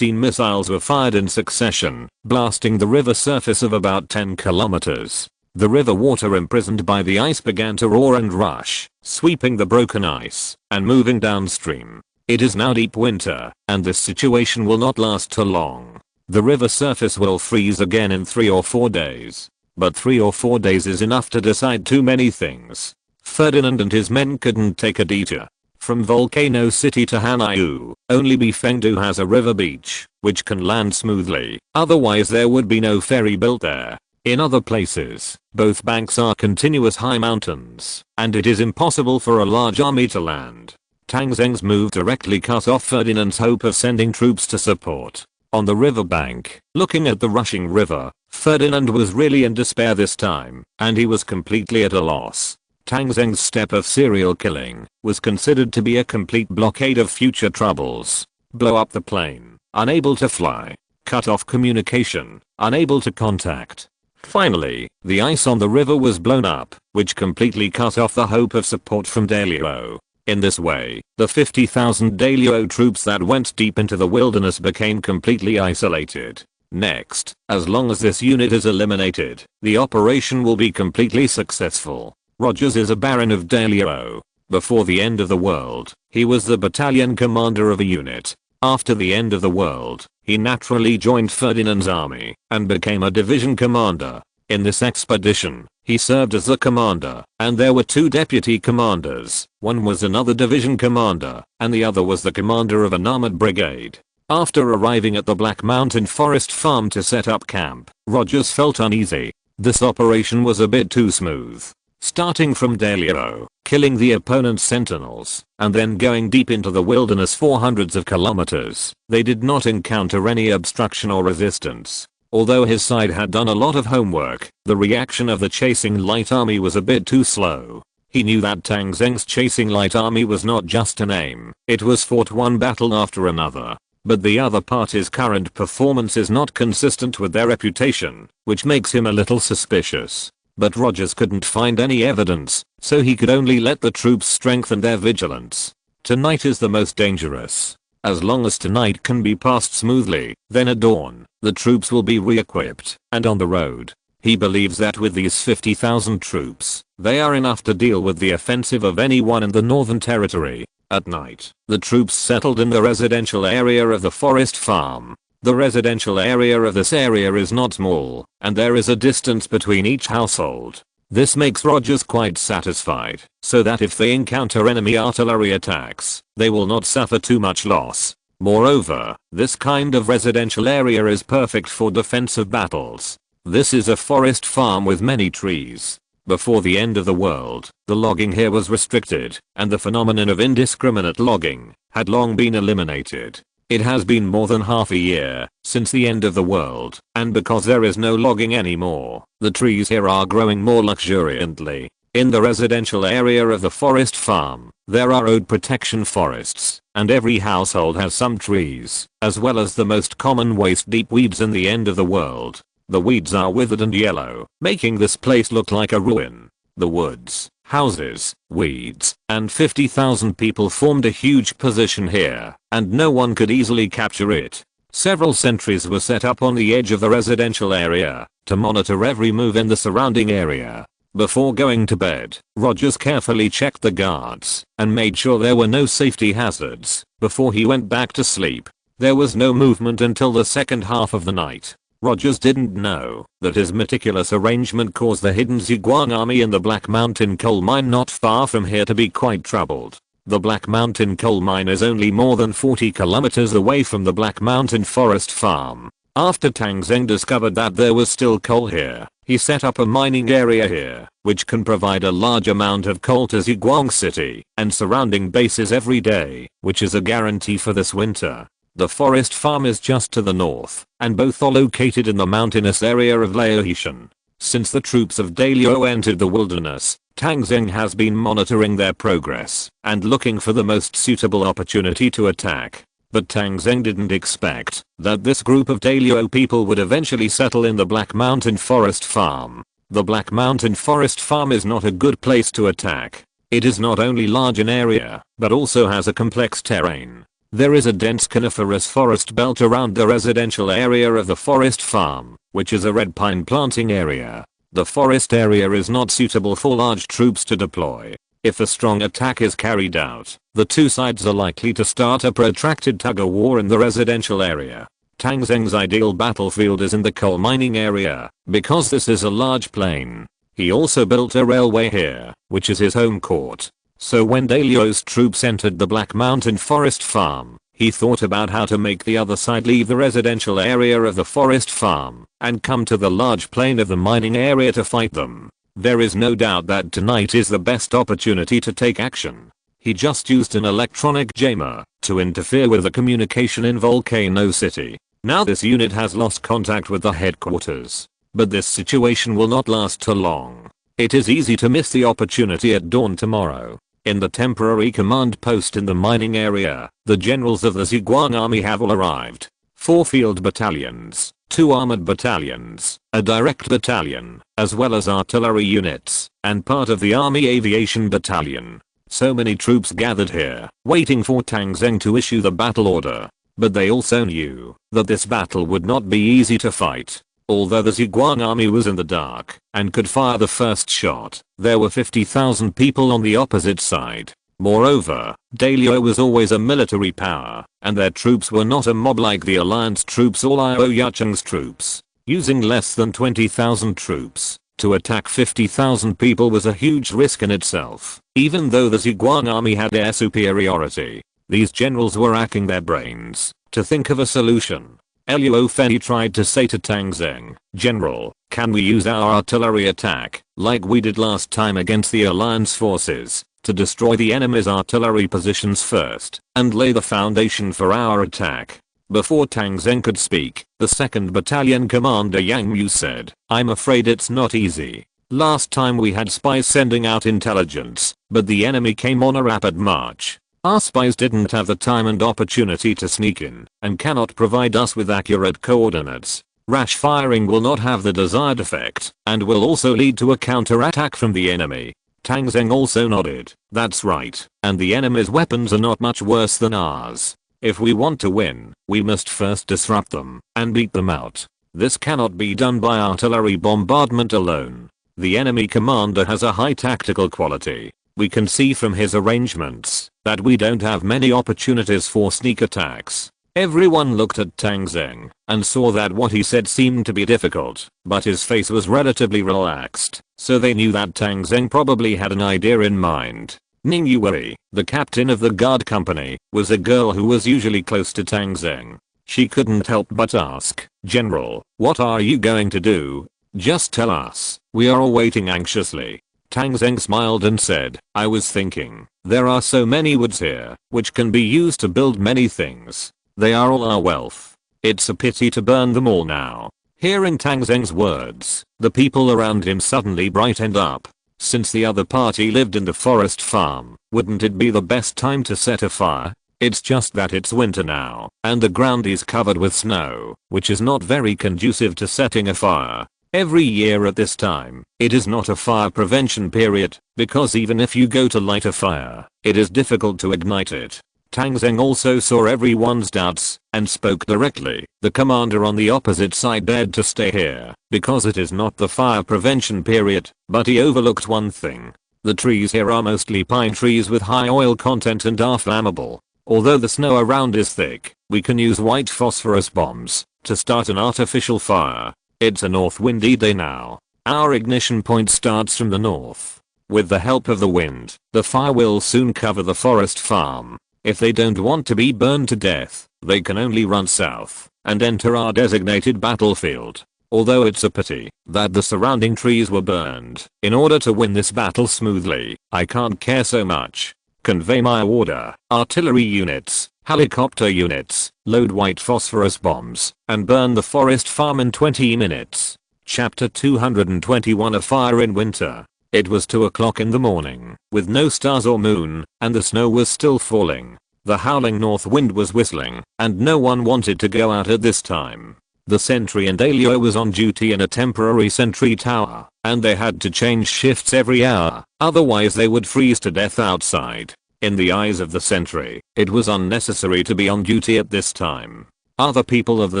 missiles were fired in succession, blasting the river surface of about 10 kilometers. The river water imprisoned by the ice began to roar and rush, sweeping the broken ice and moving downstream. It is now deep winter, and this situation will not last too long. The river surface will freeze again in 3 or 4 days. But 3 or 4 days is enough to decide too many things. Ferdinand and his men couldn't take a detour. From Volcano City to Hanyu, only Bifengdu has a river beach, which can land smoothly, otherwise there would be no ferry built there. In other places, both banks are continuous high mountains, and it is impossible for a large army to land. Tang Zheng's move directly cut off Ferdinand's hope of sending troops to support. On the riverbank, looking at the rushing river, Ferdinand was really in despair this time, and he was completely at a loss. Tang Zheng's step of serial killing was considered to be a complete blockade of future troubles. Blow up the plane, unable to fly. Cut off communication, unable to contact. Finally, the ice on the river was blown up, which completely cut off the hope of support from Daliao. In this way, the 50,000 Daliao troops that went deep into the wilderness became completely isolated. Next, as long as this unit is eliminated, the operation will be completely successful. Rogers is a baron of Daliao. Before the end of the world, he was the battalion commander of a unit. After the end of the world, he naturally joined Ferdinand's army and became a division commander. In this expedition, he served as the commander, and there were 2 deputy commanders. One was another division commander, and the other was the commander of an armored brigade. After arriving at the Black Mountain Forest Farm to set up camp, Rogers felt uneasy. This operation was a bit too smooth. Starting from Daliao, killing the opponent's sentinels, and then going deep into the wilderness for hundreds of kilometers, they did not encounter any obstruction or resistance. Although his side had done a lot of homework, the reaction of the chasing light army was a bit too slow. He knew that Tang Zheng's chasing light army was not just a name, it was fought one battle after another. But the other party's current performance is not consistent with their reputation, which makes him a little suspicious. But Rogers couldn't find any evidence, so he could only let the troops strengthen their vigilance. Tonight is the most dangerous. As long as tonight can be passed smoothly, then at dawn, the troops will be re-equipped and on the road. He believes that with these 50,000 troops, they are enough to deal with the offensive of anyone in the Northern Territory. At night, the troops settled in the residential area of the forest farm. The residential area of this area is not small, and there is a distance between each household. This makes Rogers quite satisfied, so that if they encounter enemy artillery attacks, they will not suffer too much loss. Moreover, this kind of residential area is perfect for defensive battles. This is a forest farm with many trees. Before the end of the world, the logging here was restricted, and the phenomenon of indiscriminate logging had long been eliminated. It has been more than half a year since the end of the world, and because there is no logging anymore, the trees here are growing more luxuriantly. In the residential area of the forest farm, there are road protection forests, and every household has some trees, as well as the most common waist-deep weeds in the end of the world. The weeds are withered and yellow, making this place look like a ruin. The woods, houses, weeds, and 50,000 people formed a huge position here, and no one could easily capture it. Several sentries were set up on the edge of the residential area to monitor every move in the surrounding area. Before going to bed, Rogers carefully checked the guards and made sure there were no safety hazards before he went back to sleep. There was no movement until the second half of the night. Rogers didn't know that his meticulous arrangement caused the hidden Zhuang army in the Black Mountain coal mine not far from here to be quite troubled. The Black Mountain coal mine is only more than 40 kilometers away from the Black Mountain forest farm. After Tang Zheng discovered that there was still coal here, he set up a mining area here, which can provide a large amount of coal to Zhuang City and surrounding bases every day, which is a guarantee for this winter. The forest farm is just to the north, and both are located in the mountainous area of Laotian. Since the troops of Dalio entered the wilderness, Tang Zheng has been monitoring their progress and looking for the most suitable opportunity to attack. But Tang Zheng didn't expect that this group of Dalio people would eventually settle in the Black Mountain Forest Farm. The Black Mountain Forest Farm is not a good place to attack. It is not only large in area, but also has a complex terrain. There is a dense coniferous forest belt around the residential area of the forest farm, which is a red pine planting area. The forest area is not suitable for large troops to deploy. If a strong attack is carried out, the two sides are likely to start a protracted tug-of-war in the residential area. Tang Zheng's ideal battlefield is in the coal mining area, because this is a large plain. He also built a railway here, which is his home court. So when Dalio's troops entered the Black Mountain Forest Farm, he thought about how to make the other side leave the residential area of the forest farm and come to the large plain of the mining area to fight them. There is no doubt that tonight is the best opportunity to take action. He just used an electronic jammer to interfere with the communication in Volcano City. Now this unit has lost contact with the headquarters. But this situation will not last too long. It is easy to miss the opportunity at dawn tomorrow. In the temporary command post in the mining area, the generals of the Zhuang army have all arrived. 4 field battalions, 2 armored battalions, a direct battalion, as well as artillery units, and part of the army aviation battalion. So many troops gathered here, waiting for Tang Zheng to issue the battle order. But they also knew that this battle would not be easy to fight. Although the Zhuang army was in the dark and could fire the first shot, there were 50,000 people on the opposite side. Moreover, Dalio was always a military power, and their troops were not a mob like the Alliance troops or Liu Yucheng's troops. Using less than 20,000 troops to attack 50,000 people was a huge risk in itself. Even though the Zhuang army had air superiority, these generals were racking their brains to think of a solution. Luo Fenny tried to say to Tang Zheng, "General, can we use our artillery attack, like we did last time against the Alliance forces, to destroy the enemy's artillery positions first, and lay the foundation for our attack?" Before Tang Zheng could speak, the 2nd Battalion Commander Yang Mu said, "I'm afraid it's not easy. Last time we had spies sending out intelligence, but the enemy came on a rapid march. Our spies didn't have the time and opportunity to sneak in, and cannot provide us with accurate coordinates. Rash firing will not have the desired effect, and will also lead to a counterattack from the enemy." Tang Zheng also nodded. "That's right, and the enemy's weapons are not much worse than ours. If we want to win, we must first disrupt them and beat them out. This cannot be done by artillery bombardment alone. The enemy commander has a high tactical quality. We can see from his arrangements that we don't have many opportunities for sneak attacks. Everyone looked at Tang Zheng and saw that what he said seemed to be difficult, but his face was relatively relaxed, so they knew that Tang Zheng probably had an idea in mind. Ning Yui, the captain of the guard company, was a girl who was usually close to Tang Zheng. She couldn't help but ask, "General, what are you going to do? Just tell us, we are all waiting anxiously." Tang Zheng smiled and said, "I was thinking, there are so many woods here, which can be used to build many things. They are all our wealth. It's a pity to burn them all now." Hearing Tang Zheng's words, the people around him suddenly brightened up. Since the other party lived in the forest farm, wouldn't it be the best time to set a fire? It's just that it's winter now, and the ground is covered with snow, which is not very conducive to setting a fire. Every year at this time, it is not a fire prevention period, because even if you go to light a fire, it is difficult to ignite it. Tang Zheng also saw everyone's doubts and spoke directly. The commander on the opposite side dared to stay here because it is not the fire prevention period, but he overlooked one thing. The trees here are mostly pine trees with high oil content and are flammable. Although the snow around is thick, we can use white phosphorus bombs to start an artificial fire. It's a north windy day now. Our ignition point starts from the north. With the help of the wind, the fire will soon cover the forest farm. If they don't want to be burned to death, they can only run south and enter our designated battlefield. Although it's a pity that the surrounding trees were burned, in order to win this battle smoothly, I can't care so much. Convey my order. Artillery units, helicopter units, load white phosphorus bombs, and burn the forest farm in 20 minutes. Chapter 221 A Fire in Winter. It was 2 o'clock in the morning, with no stars or moon, and the snow was still falling. The howling north wind was whistling, and no one wanted to go out at this time. The sentry and Alio was on duty in a temporary sentry tower, and they had to change shifts every hour, otherwise they would freeze to death outside. In the eyes of the sentry, it was unnecessary to be on duty at this time. Are the people of the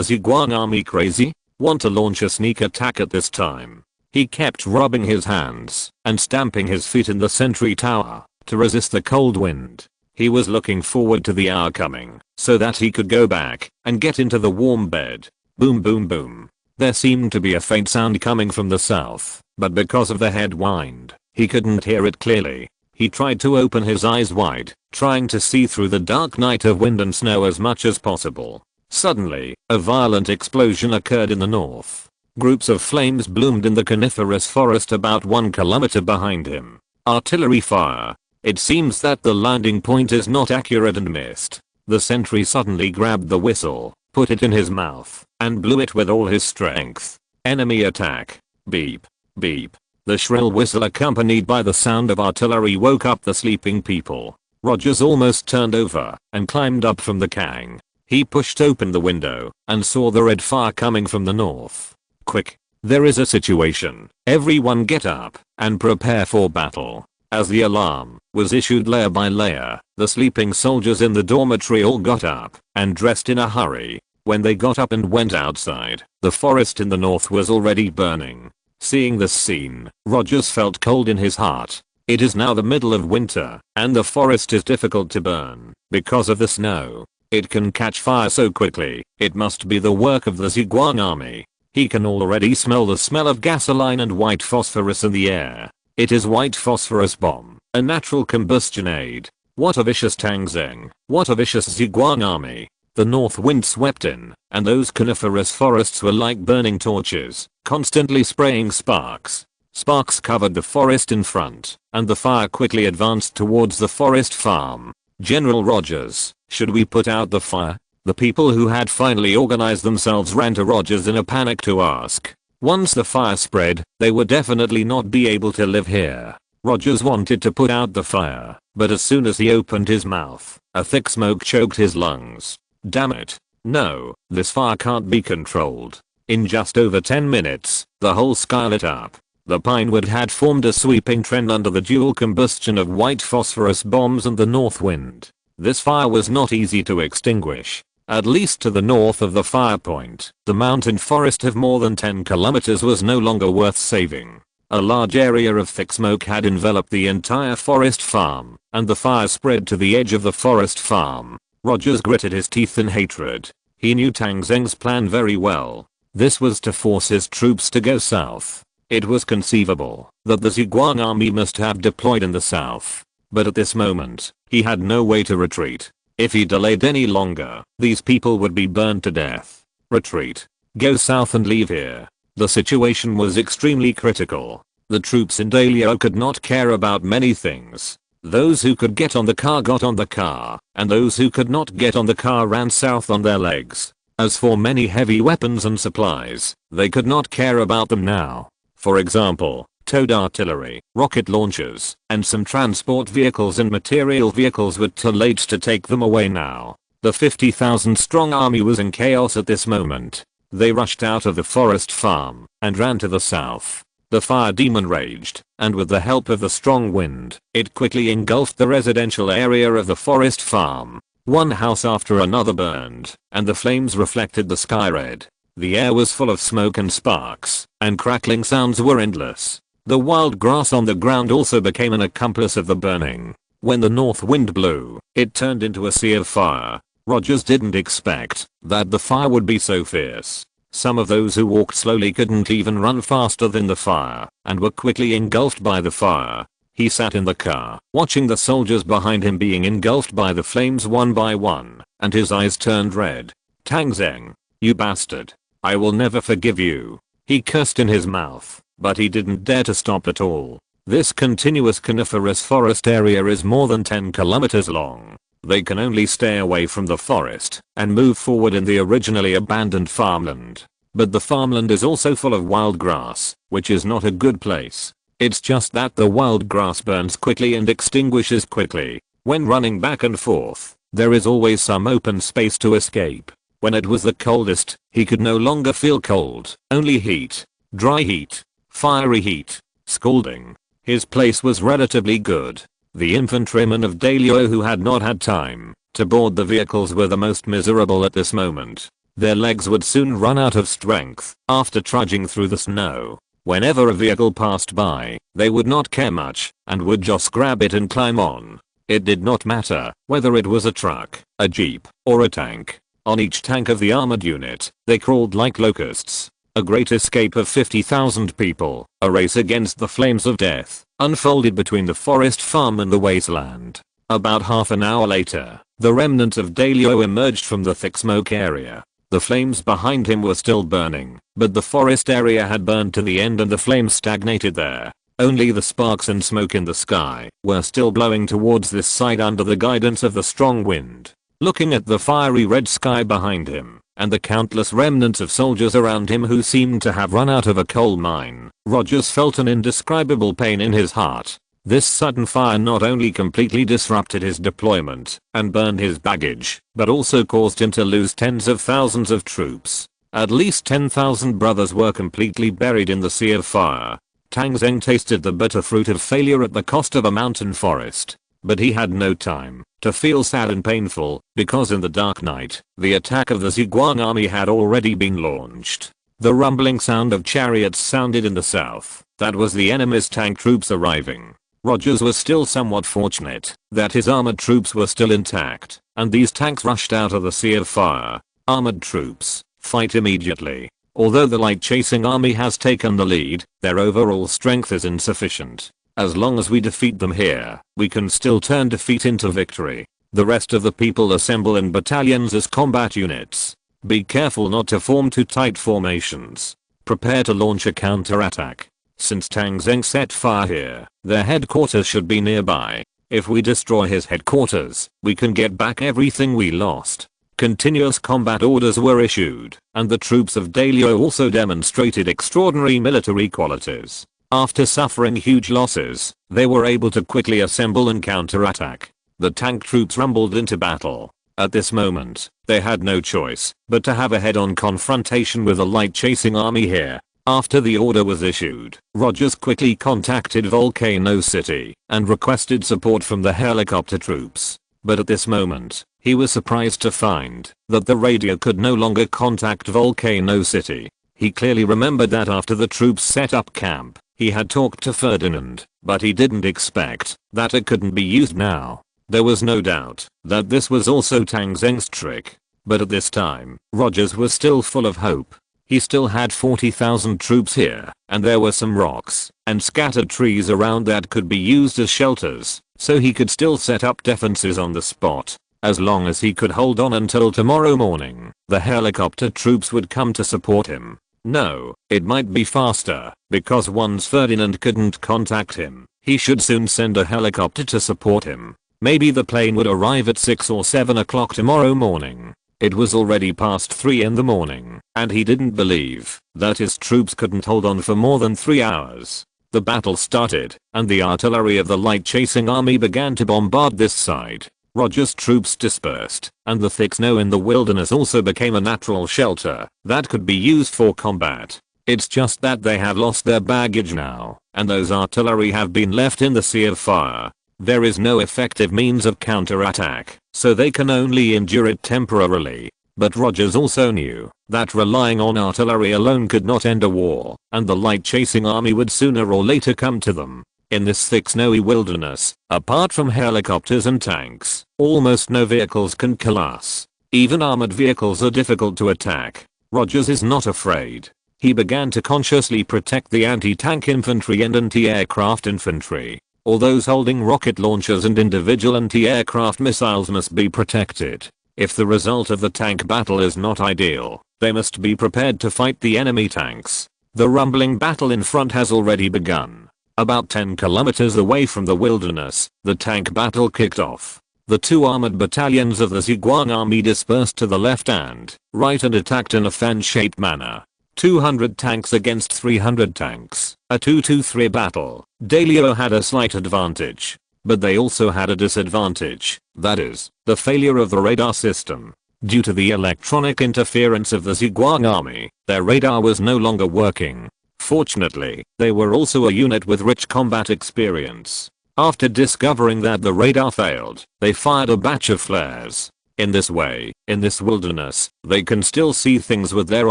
Zhuang army crazy? Want to launch a sneak attack at this time? He kept rubbing his hands and stamping his feet in the sentry tower to resist the cold wind. He was looking forward to the hour coming so that he could go back and get into the warm bed. Boom boom boom. There seemed to be a faint sound coming from the south, but because of the headwind, he couldn't hear it clearly. He tried to open his eyes wide, trying to see through the dark night of wind and snow as much as possible. Suddenly, a violent explosion occurred in the north. Groups of flames bloomed in the coniferous forest about 1 kilometer behind him. Artillery fire. It seems that the landing point is not accurate and missed. The sentry suddenly grabbed the whistle, put it in his mouth, and blew it with all his strength. Enemy attack. Beep. Beep. The shrill whistle accompanied by the sound of artillery woke up the sleeping people. Rogers almost turned over and climbed up from the kang. He pushed open the window and saw the red fire coming from the north. Quick. There is a situation. Everyone get up and prepare for battle. As the alarm was issued layer by layer, the sleeping soldiers in the dormitory all got up and dressed in a hurry. When they got up and went outside, the forest in the north was already burning. Seeing this scene, Rogers felt cold in his heart. It is now the middle of winter, and the forest is difficult to burn because of the snow. It can catch fire so quickly. It must be the work of the Zhuang army. He can already smell the smell of gasoline and white phosphorus in the air. It is white phosphorus bomb, a natural combustion aid. What a vicious Tang Zheng. What a vicious Zhuang army. The north wind swept in, and those coniferous forests were like burning torches, constantly spraying sparks. Sparks covered the forest in front, and the fire quickly advanced towards the forest farm. General Rogers, should we put out the fire? The people who had finally organized themselves ran to Rogers in a panic to ask. Once the fire spread, they would definitely not be able to live here. Rogers wanted to put out the fire, but as soon as he opened his mouth, a thick smoke choked his lungs. Damn it. No, this fire can't be controlled. In just over 10 minutes, the whole sky lit up. The pinewood had formed a sweeping trend under the dual combustion of white phosphorus bombs and the north wind. This fire was not easy to extinguish. At least to the north of the fire point, the mountain forest of more than 10 kilometers was no longer worth saving. A large area of thick smoke had enveloped the entire forest farm, and the fire spread to the edge of the forest farm. Rogers gritted his teeth in hatred. He knew Tang Zheng's plan very well. This was to force his troops to go south. It was conceivable that the Zhuang army must have deployed in the south. But at this moment, he had no way to retreat. If he delayed any longer, these people would be burned to death. Retreat. Go south and leave here. The situation was extremely critical. The troops in Dalio could not care about many things. Those who could get on the car got on the car, and those who could not get on the car ran south on their legs. As for many heavy weapons and supplies, they could not care about them now. For example, towed artillery, rocket launchers, and some transport vehicles and material vehicles were too late to take them away now. The 50,000 strong army was in chaos at this moment. They rushed out of the forest farm and ran to the south. The fire demon raged, and with the help of the strong wind, it quickly engulfed the residential area of the forest farm. One house after another burned, and the flames reflected the sky red. The air was full of smoke and sparks, and crackling sounds were endless. The wild grass on the ground also became an accomplice of the burning. When the north wind blew, it turned into a sea of fire. Rogers didn't expect that the fire would be so fierce. Some of those who walked slowly couldn't even run faster than the fire, and were quickly engulfed by the fire. He sat in the car, watching the soldiers behind him being engulfed by the flames one by one, and his eyes turned red. Tang Zheng, you bastard. I will never forgive you. He cursed in his mouth, but he didn't dare to stop at all. This continuous coniferous forest area is more than 10 kilometers long. They can only stay away from the forest and move forward in the originally abandoned farmland. But the farmland is also full of wild grass, which is not a good place. It's just that the wild grass burns quickly and extinguishes quickly. When running back and forth, there is always some open space to escape. When it was the coldest, he could no longer feel cold, only heat. Dry heat. Fiery heat. Scalding. His place was relatively good. The infantrymen of Dalio who had not had time to board the vehicles were the most miserable at this moment. Their legs would soon run out of strength after trudging through the snow. Whenever a vehicle passed by, they would not care much and would just grab it and climb on. It did not matter whether it was a truck, a jeep, or a tank. On each tank of the armored unit, they crawled like locusts. A great escape of 50,000 people, a race against the flames of death, unfolded between the forest farm and the wasteland. About half an hour later, the remnant of Dalio emerged from the thick smoke area. The flames behind him were still burning, but the forest area had burned to the end and the flames stagnated there. Only the sparks and smoke in the sky were still blowing towards this side under the guidance of the strong wind. Looking at the fiery red sky behind him, and the countless remnants of soldiers around him who seemed to have run out of a coal mine, Rogers felt an indescribable pain in his heart. This sudden fire not only completely disrupted his deployment and burned his baggage, but also caused him to lose tens of thousands of troops. At least 10,000 brothers were completely buried in the sea of fire. Tang Zheng tasted the bitter fruit of failure at the cost of a mountain forest. But he had no time to feel sad and painful, because in the dark night, the attack of the Zhuang army had already been launched. The rumbling sound of chariots sounded in the south. That was the enemy's tank troops arriving. Rogers was still somewhat fortunate that his armored troops were still intact, and these tanks rushed out of the sea of fire. Armored troops, fight immediately. Although the light chasing army has taken the lead, their overall strength is insufficient. As long as we defeat them here, we can still turn defeat into victory. The rest of the people assemble in battalions as combat units. Be careful not to form too tight formations. Prepare to launch a counterattack. Since Tang Zheng set fire here, their headquarters should be nearby. If we destroy his headquarters, we can get back everything we lost. Continuous combat orders were issued, and the troops of Dalio also demonstrated extraordinary military qualities. After suffering huge losses, they were able to quickly assemble and counterattack. The tank troops rumbled into battle. At this moment, they had no choice but to have a head-on confrontation with the light-chasing army here. After the order was issued, Rogers quickly contacted Volcano City and requested support from the helicopter troops. But at this moment, he was surprised to find that the radio could no longer contact Volcano City. He clearly remembered that after the troops set up camp, he had talked to Ferdinand, but he didn't expect that it couldn't be used now. There was no doubt that this was also Tang Zheng's trick. But at this time, Rogers was still full of hope. He still had 40,000 troops here, and there were some rocks and scattered trees around that could be used as shelters, so he could still set up defenses on the spot. As long as he could hold on until tomorrow morning, the helicopter troops would come to support him. No, it might be faster, because once Ferdinand couldn't contact him, he should soon send a helicopter to support him. Maybe the plane would arrive at 6 or 7 o'clock tomorrow morning. It was already past 3 in the morning, and he didn't believe that his troops couldn't hold on for more than 3 hours. The battle started, and the artillery of the light-chasing army began to bombard this side. Rogers' troops dispersed, and the thick snow in the wilderness also became a natural shelter that could be used for combat. It's just that they have lost their baggage now, and those artillery have been left in the sea of fire. There is no effective means of counterattack, so they can only endure it temporarily. But Rogers also knew that relying on artillery alone could not end a war, and the light-chasing army would sooner or later come to them. In this thick snowy wilderness, apart from helicopters and tanks, almost no vehicles can kill us. Even armored vehicles are difficult to attack. Rogers is not afraid. He began to consciously protect the anti-tank infantry and anti-aircraft infantry. All those holding rocket launchers and individual anti-aircraft missiles must be protected. If the result of the tank battle is not ideal, they must be prepared to fight the enemy tanks. The rumbling battle in front has already begun. About 10 kilometers away from the wilderness, the tank battle kicked off. The 2 armored battalions of the Zhejiang army dispersed to the left and right and attacked in a fan-shaped manner. 200 tanks against 300 tanks. A 2-2-3 battle. Dalio had a slight advantage. But they also had a disadvantage. That is, the failure of the radar system. Due to the electronic interference of the Zhejiang army, their radar was no longer working. Fortunately, they were also a unit with rich combat experience. After discovering that the radar failed, they fired a batch of flares. In this way, in this wilderness, they can still see things with their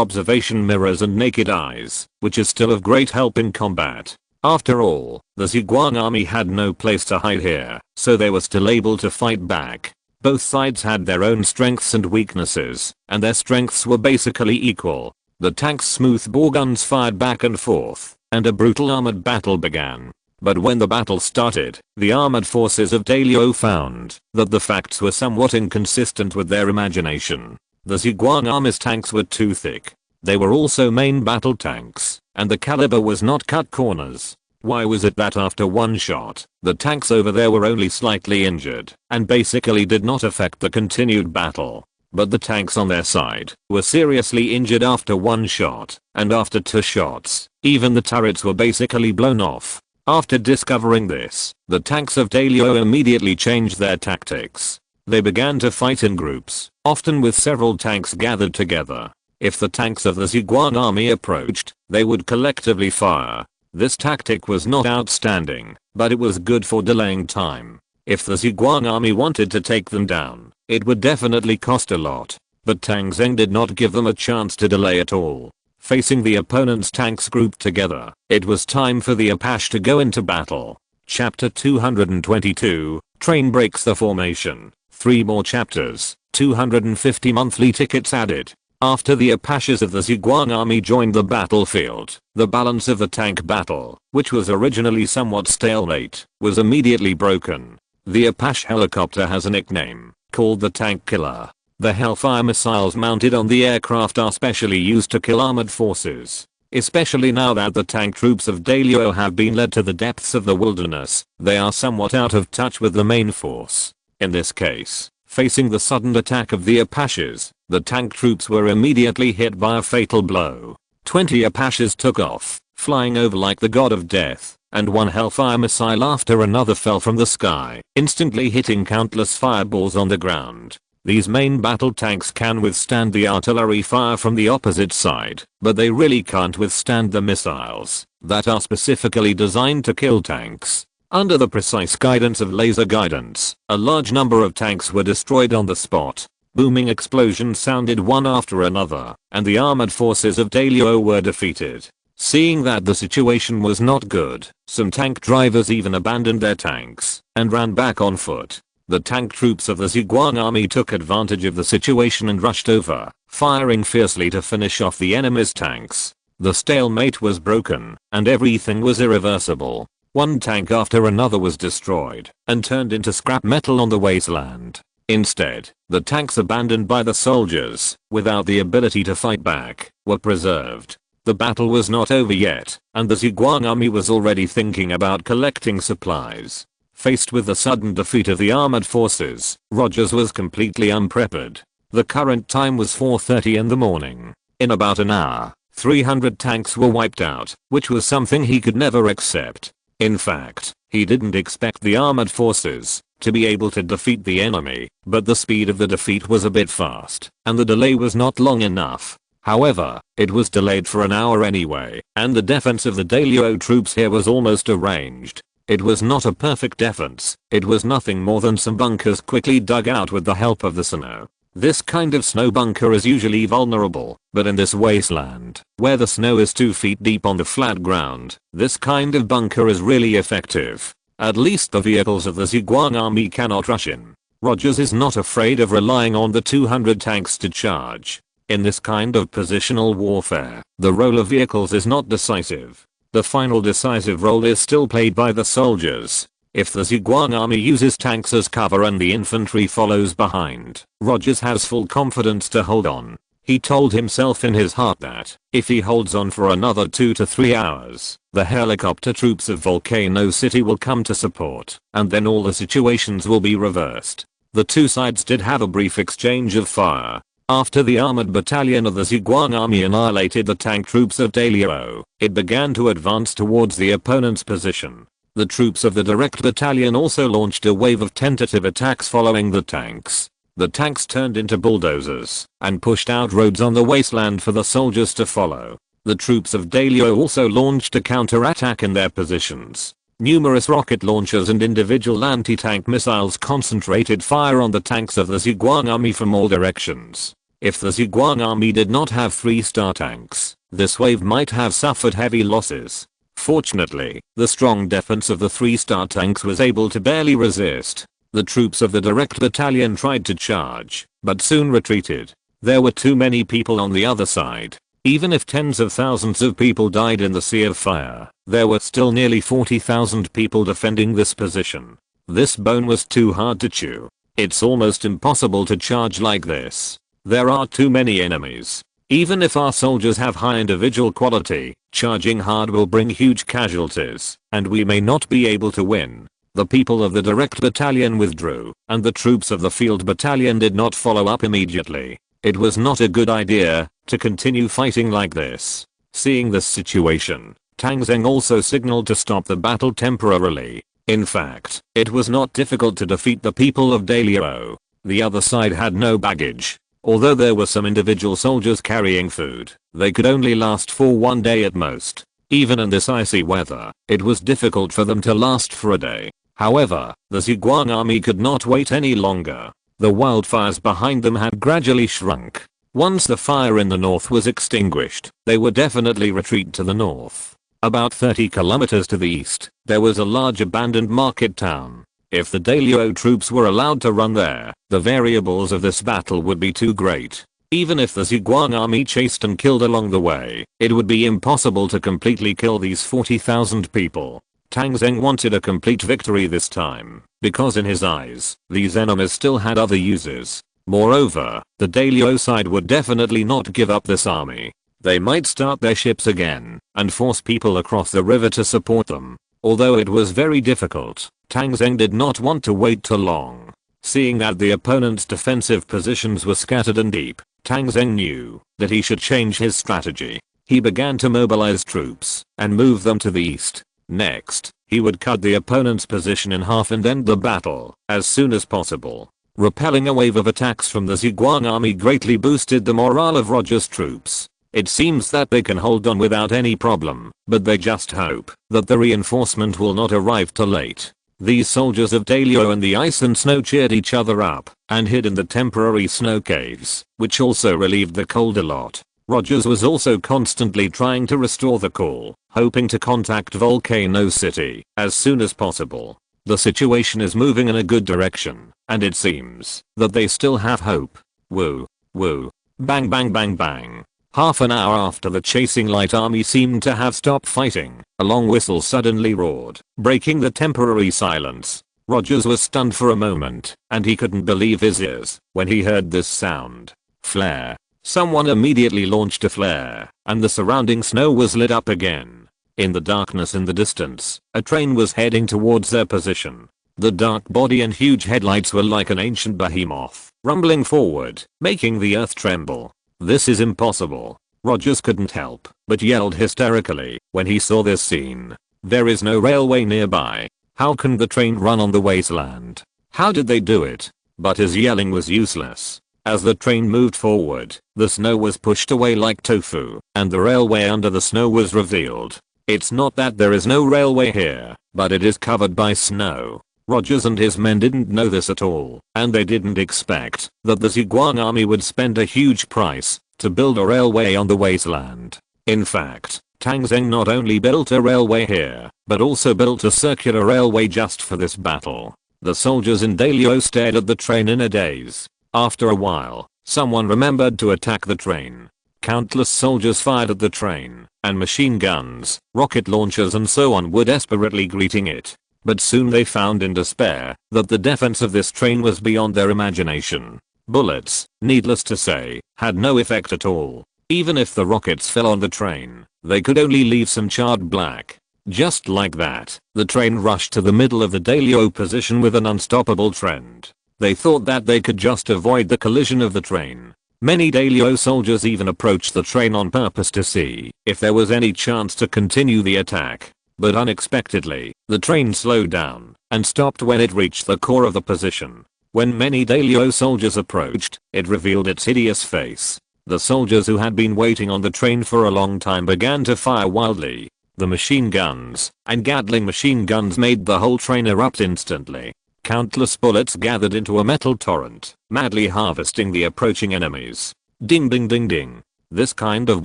observation mirrors and naked eyes, which is still of great help in combat. After all, the Zhejiang army had no place to hide here, so they were still able to fight back. Both sides had their own strengths and weaknesses, and their strengths were basically equal. The tanks' smoothbore guns fired back and forth, and a brutal armored battle began. But when the battle started, the armored forces of Dalio found that the facts were somewhat inconsistent with their imagination. The Zhejiang army's tanks were too thick. They were also main battle tanks, and the caliber was not cut corners. Why was it that after one shot, the tanks over there were only slightly injured, and basically did not affect the continued battle? But the tanks on their side were seriously injured after one shot, and after 2 shots, even the turrets were basically blown off. After discovering this, the tanks of Dalio immediately changed their tactics. They began to fight in groups, often with several tanks gathered together. If the tanks of the Zhejiang army approached, they would collectively fire. This tactic was not outstanding, but it was good for delaying time. If the Zhejiang army wanted to take them down, it would definitely cost a lot. But Tang Zheng did not give them a chance to delay at all. Facing the opponent's tanks grouped together, it was time for the Apache to go into battle. Chapter 222, Train breaks the formation. 3 more chapters, 250 monthly tickets added. After the Apaches of the Zhejiang army joined the battlefield, the balance of the tank battle, which was originally somewhat stalemate, was immediately broken. The Apache helicopter has a nickname, called the Tank Killer. The Hellfire missiles mounted on the aircraft are specially used to kill armored forces. Especially now that the tank troops of Dalio have been led to the depths of the wilderness, they are somewhat out of touch with the main force. In this case, facing the sudden attack of the Apaches, the tank troops were immediately hit by a fatal blow. 20 Apaches took off, flying over like the god of death, and one Hellfire missile after another fell from the sky, instantly hitting countless fireballs on the ground. These main battle tanks can withstand the artillery fire from the opposite side, but they really can't withstand the missiles that are specifically designed to kill tanks. Under the precise guidance of laser guidance, a large number of tanks were destroyed on the spot. Booming explosions sounded one after another, and the armored forces of Dalio were defeated. Seeing that the situation was not good, some tank drivers even abandoned their tanks and ran back on foot. The tank troops of the Zhuang army took advantage of the situation and rushed over, firing fiercely to finish off the enemy's tanks. The stalemate was broken, and everything was irreversible. One tank after another was destroyed and turned into scrap metal on the wasteland. Instead, the tanks abandoned by the soldiers, without the ability to fight back, were preserved. The battle was not over yet, and the Zhuang army was already thinking about collecting supplies. Faced with the sudden defeat of the armored forces, Rogers was completely unprepared. The current time was 4:30 in the morning. In about an hour, 300 tanks were wiped out, which was something he could never accept. In fact, he didn't expect the armored forces to be able to defeat the enemy, but the speed of the defeat was a bit fast, and the delay was not long enough. However, it was delayed for an hour anyway, and the defense of the Dalio troops here was almost arranged. It was not a perfect defense, it was nothing more than some bunkers quickly dug out with the help of the snow. This kind of snow bunker is usually vulnerable, but in this wasteland, where the snow is 2 feet deep on the flat ground, this kind of bunker is really effective. At least the vehicles of the Zhuang army cannot rush in. Rogers is not afraid of relying on the 200 tanks to charge. In this kind of positional warfare, the role of vehicles is not decisive. The final decisive role is still played by the soldiers. If the Zhuang army uses tanks as cover and the infantry follows behind, Rogers has full confidence to hold on. He told himself in his heart that, if he holds on for another 2 to 3 hours, the helicopter troops of Volcano City will come to support, and then all the situations will be reversed. The two sides did have a brief exchange of fire. After the armored battalion of the Zhuang army annihilated the tank troops of Dalio, it began to advance towards the opponent's position. The troops of the direct battalion also launched a wave of tentative attacks following the tanks. The tanks turned into bulldozers and pushed out roads on the wasteland for the soldiers to follow. The troops of Dalio also launched a counterattack in their positions. Numerous rocket launchers and individual anti-tank missiles concentrated fire on the tanks of the Zhuang army from all directions. If the Zhuang army did not have 3-star tanks, this wave might have suffered heavy losses. Fortunately, the strong defense of the 3-star tanks was able to barely resist. The troops of the direct battalion tried to charge, but soon retreated. There were too many people on the other side. Even if tens of thousands of people died in the sea of fire, there were still nearly 40,000 people defending this position. This bone was too hard to chew. It's almost impossible to charge like this. There are too many enemies. Even if our soldiers have high individual quality, charging hard will bring huge casualties, and we may not be able to win. The people of the direct battalion withdrew, and the troops of the field battalion did not follow up immediately. It was not a good idea to continue fighting like this. Seeing this situation, Tang Zheng also signaled to stop the battle temporarily. In fact, it was not difficult to defeat the people of Dalio. The other side had no baggage. Although there were some individual soldiers carrying food, they could only last for 1 day at most. Even in this icy weather, it was difficult for them to last for a day. However, the Zhuang army could not wait any longer. The wildfires behind them had gradually shrunk. Once the fire in the north was extinguished, they would definitely retreat to the north. About 30 kilometers to the east, there was a large abandoned market town. If the Dalio troops were allowed to run there, the variables of this battle would be too great. Even if the Zhuang army chased and killed along the way, it would be impossible to completely kill these 40,000 people. Tang Zheng wanted a complete victory this time, because in his eyes, these enemies still had other uses. Moreover, the Dalio side would definitely not give up this army. They might start their ships again, and force people across the river to support them. Although it was very difficult, Tang Zheng did not want to wait too long. Seeing that the opponent's defensive positions were scattered and deep, Tang Zheng knew that he should change his strategy. He began to mobilize troops and move them to the east. Next, he would cut the opponent's position in half and end the battle as soon as possible. Repelling a wave of attacks from the Zhuang army greatly boosted the morale of Rogers' troops. It seems that they can hold on without any problem, but they just hope that the reinforcement will not arrive too late. These soldiers of Dalio and the ice and snow cheered each other up and hid in the temporary snow caves, which also relieved the cold a lot. Rogers was also constantly trying to restore the call, hoping to contact Volcano City as soon as possible. The situation is moving in a good direction, and it seems that they still have hope. Woo. Woo. Bang bang bang bang. Half an hour after the chasing light army seemed to have stopped fighting, a long whistle suddenly roared, breaking the temporary silence. Rogers was stunned for a moment, and he couldn't believe his ears when he heard this sound. Flare. Someone immediately launched a flare, and the surrounding snow was lit up again. In the darkness in the distance, a train was heading towards their position. The dark body and huge headlights were like an ancient behemoth, rumbling forward, making the earth tremble. This is impossible. Rogers couldn't help but yelled hysterically when he saw this scene. There is no railway nearby. How can the train run on the wasteland? How did they do it? But his yelling was useless. As the train moved forward, the snow was pushed away like tofu, and the railway under the snow was revealed. It's not that there is no railway here, but it is covered by snow. Rogers and his men didn't know this at all, and they didn't expect that the Zhuang army would spend a huge price to build a railway on the wasteland. In fact, Tang Zheng not only built a railway here, but also built a circular railway just for this battle. The soldiers in Dalio stared at the train in a daze. After a while, someone remembered to attack the train. Countless soldiers fired at the train, and machine guns, rocket launchers and so on were desperately greeting it. But soon they found in despair that the defense of this train was beyond their imagination. Bullets, needless to say, had no effect at all. Even if the rockets fell on the train, they could only leave some charred black. Just like that, the train rushed to the middle of the Dalio position with an unstoppable trend. They thought that they could just avoid the collision of the train. Many Dalio soldiers even approached the train on purpose to see if there was any chance to continue the attack. But unexpectedly, the train slowed down and stopped when it reached the core of the position. When many Dalio soldiers approached, it revealed its hideous face. The soldiers who had been waiting on the train for a long time began to fire wildly. The machine guns and Gatling machine guns made the whole train erupt instantly. Countless bullets gathered into a metal torrent, madly harvesting the approaching enemies. Ding ding ding ding. This kind of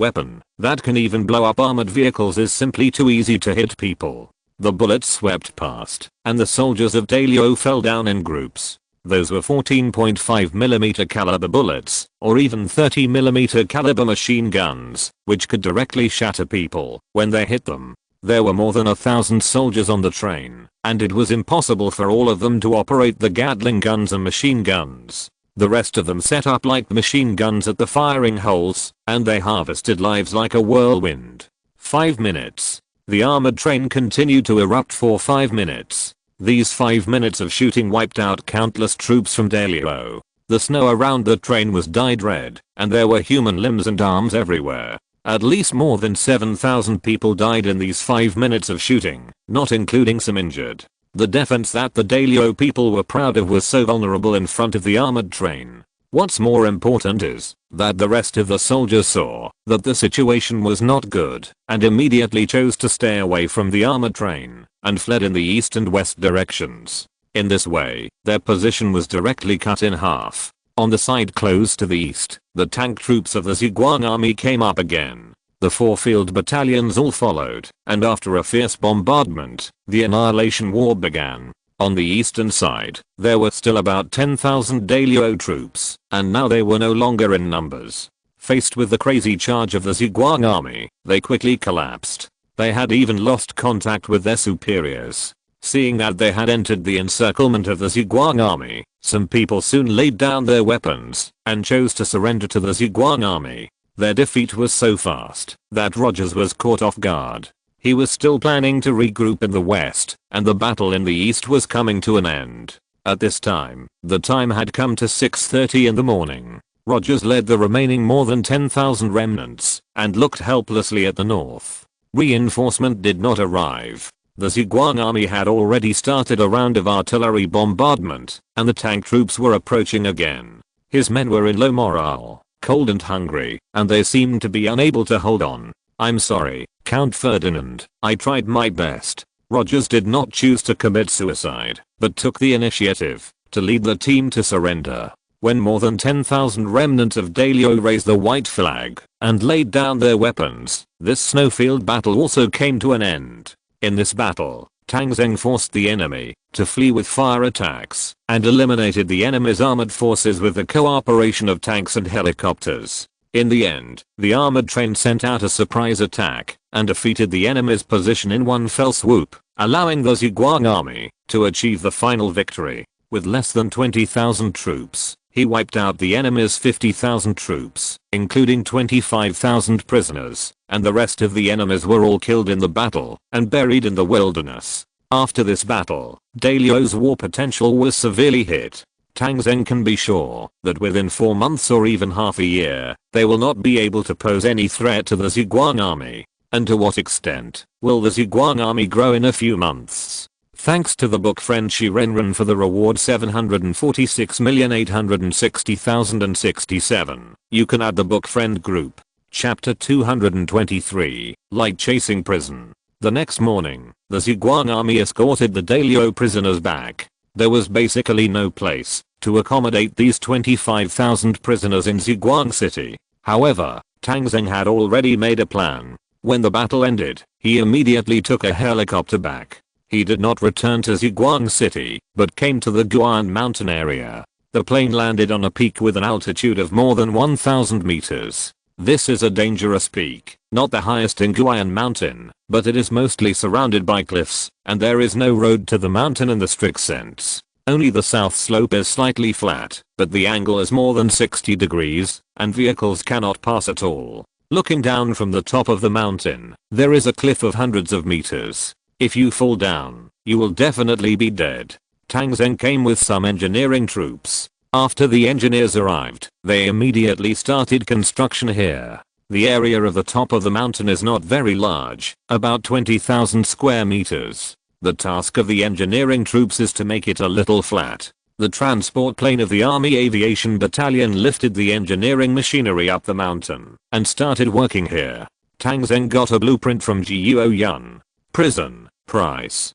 weapon that can even blow up armored vehicles is simply too easy to hit people. The bullets swept past, and the soldiers of Dalio fell down in groups. Those were 14.5mm caliber bullets, or even 30mm caliber machine guns, which could directly shatter people when they hit them. There were more than 1,000 soldiers on the train, and it was impossible for all of them to operate the Gatling guns and machine guns. The rest of them set up light machine guns at the firing holes, and they harvested lives like a whirlwind. 5 minutes. The armored train continued to erupt for 5 minutes. These 5 minutes of shooting wiped out countless troops from Dalio. The snow around the train was dyed red, and there were human limbs and arms everywhere. At least more than 7,000 people died in these 5 minutes of shooting, not including some injured. The defense that the Dalio people were proud of was so vulnerable in front of the armored train. What's more important is that the rest of the soldiers saw that the situation was not good and immediately chose to stay away from the armored train and fled in the east and west directions. In this way, their position was directly cut in half. On the side close to the east, the tank troops of the Zhuang army came up again. The 4 field battalions all followed, and after a fierce bombardment, the annihilation war began. On the eastern side, there were still about 10,000 Dalio troops, and now they were no longer in numbers. Faced with the crazy charge of the Zhuang army, they quickly collapsed. They had even lost contact with their superiors. Seeing that they had entered the encirclement of the Zhuang army, some people soon laid down their weapons and chose to surrender to the Zhuang army. Their defeat was so fast that Rogers was caught off guard. He was still planning to regroup in the west, and the battle in the east was coming to an end. At this time, the time had come to 6:30 in the morning. Rogers led the remaining more than 10,000 remnants and looked helplessly at the north. Reinforcement did not arrive. The Zhuang army had already started a round of artillery bombardment, and the tank troops were approaching again. His men were in low morale. cold and hungry, and they seem to be unable to hold on. I'm sorry, Count Ferdinand, I tried my best. Rogers did not choose to commit suicide, but took the initiative to lead the team to surrender. When more than 10,000 remnants of Dalio raised the white flag and laid down their weapons, this snowfield battle also came to an end. In this battle, Tang Zheng forced the enemy to flee with fire attacks and eliminated the enemy's armored forces with the cooperation of tanks and helicopters. In the end, the armored train sent out a surprise attack and defeated the enemy's position in one fell swoop, allowing the Zhuang army to achieve the final victory. With less than 20,000 troops, he wiped out the enemy's 50,000 troops, including 25,000 prisoners, and the rest of the enemies were all killed in the battle and buried in the wilderness. After this battle, Dalio's war potential was severely hit. Tang Zheng can be sure that within 4 months or even half a year, they will not be able to pose any threat to the Zhuang army. And to what extent will the Zhuang army grow in a few months? Thanks to the book friend Shirenren for the reward 746,860,067. You can add the book friend group. Chapter 223, Light Chasing Prison. The next morning, the Zhuang army escorted the Dalio prisoners back. There was basically no place to accommodate these 25,000 prisoners in Zhuang City. However, Tang Zheng had already made a plan. When the battle ended, he immediately took a helicopter back. He did not return to Zhuang City, but came to the Guan mountain area. The plane landed on a peak with an altitude of more than 1,000 meters. This is a dangerous peak, not the highest in Guan mountain, but it is mostly surrounded by cliffs, and there is no road to the mountain in the strict sense. Only the south slope is slightly flat, but the angle is more than 60 degrees, and vehicles cannot pass at all. Looking down from the top of the mountain, there is a cliff of hundreds of meters. If you fall down, you will definitely be dead. Tang Zheng came with some engineering troops. After the engineers arrived, they immediately started construction here. The area of the top of the mountain is not very large, about 20,000 square meters. The task of the engineering troops is to make it a little flat. The transport plane of the Army Aviation Battalion lifted the engineering machinery up the mountain and started working here. Tang Zheng got a blueprint from Jiuo Yun. Prison. Price.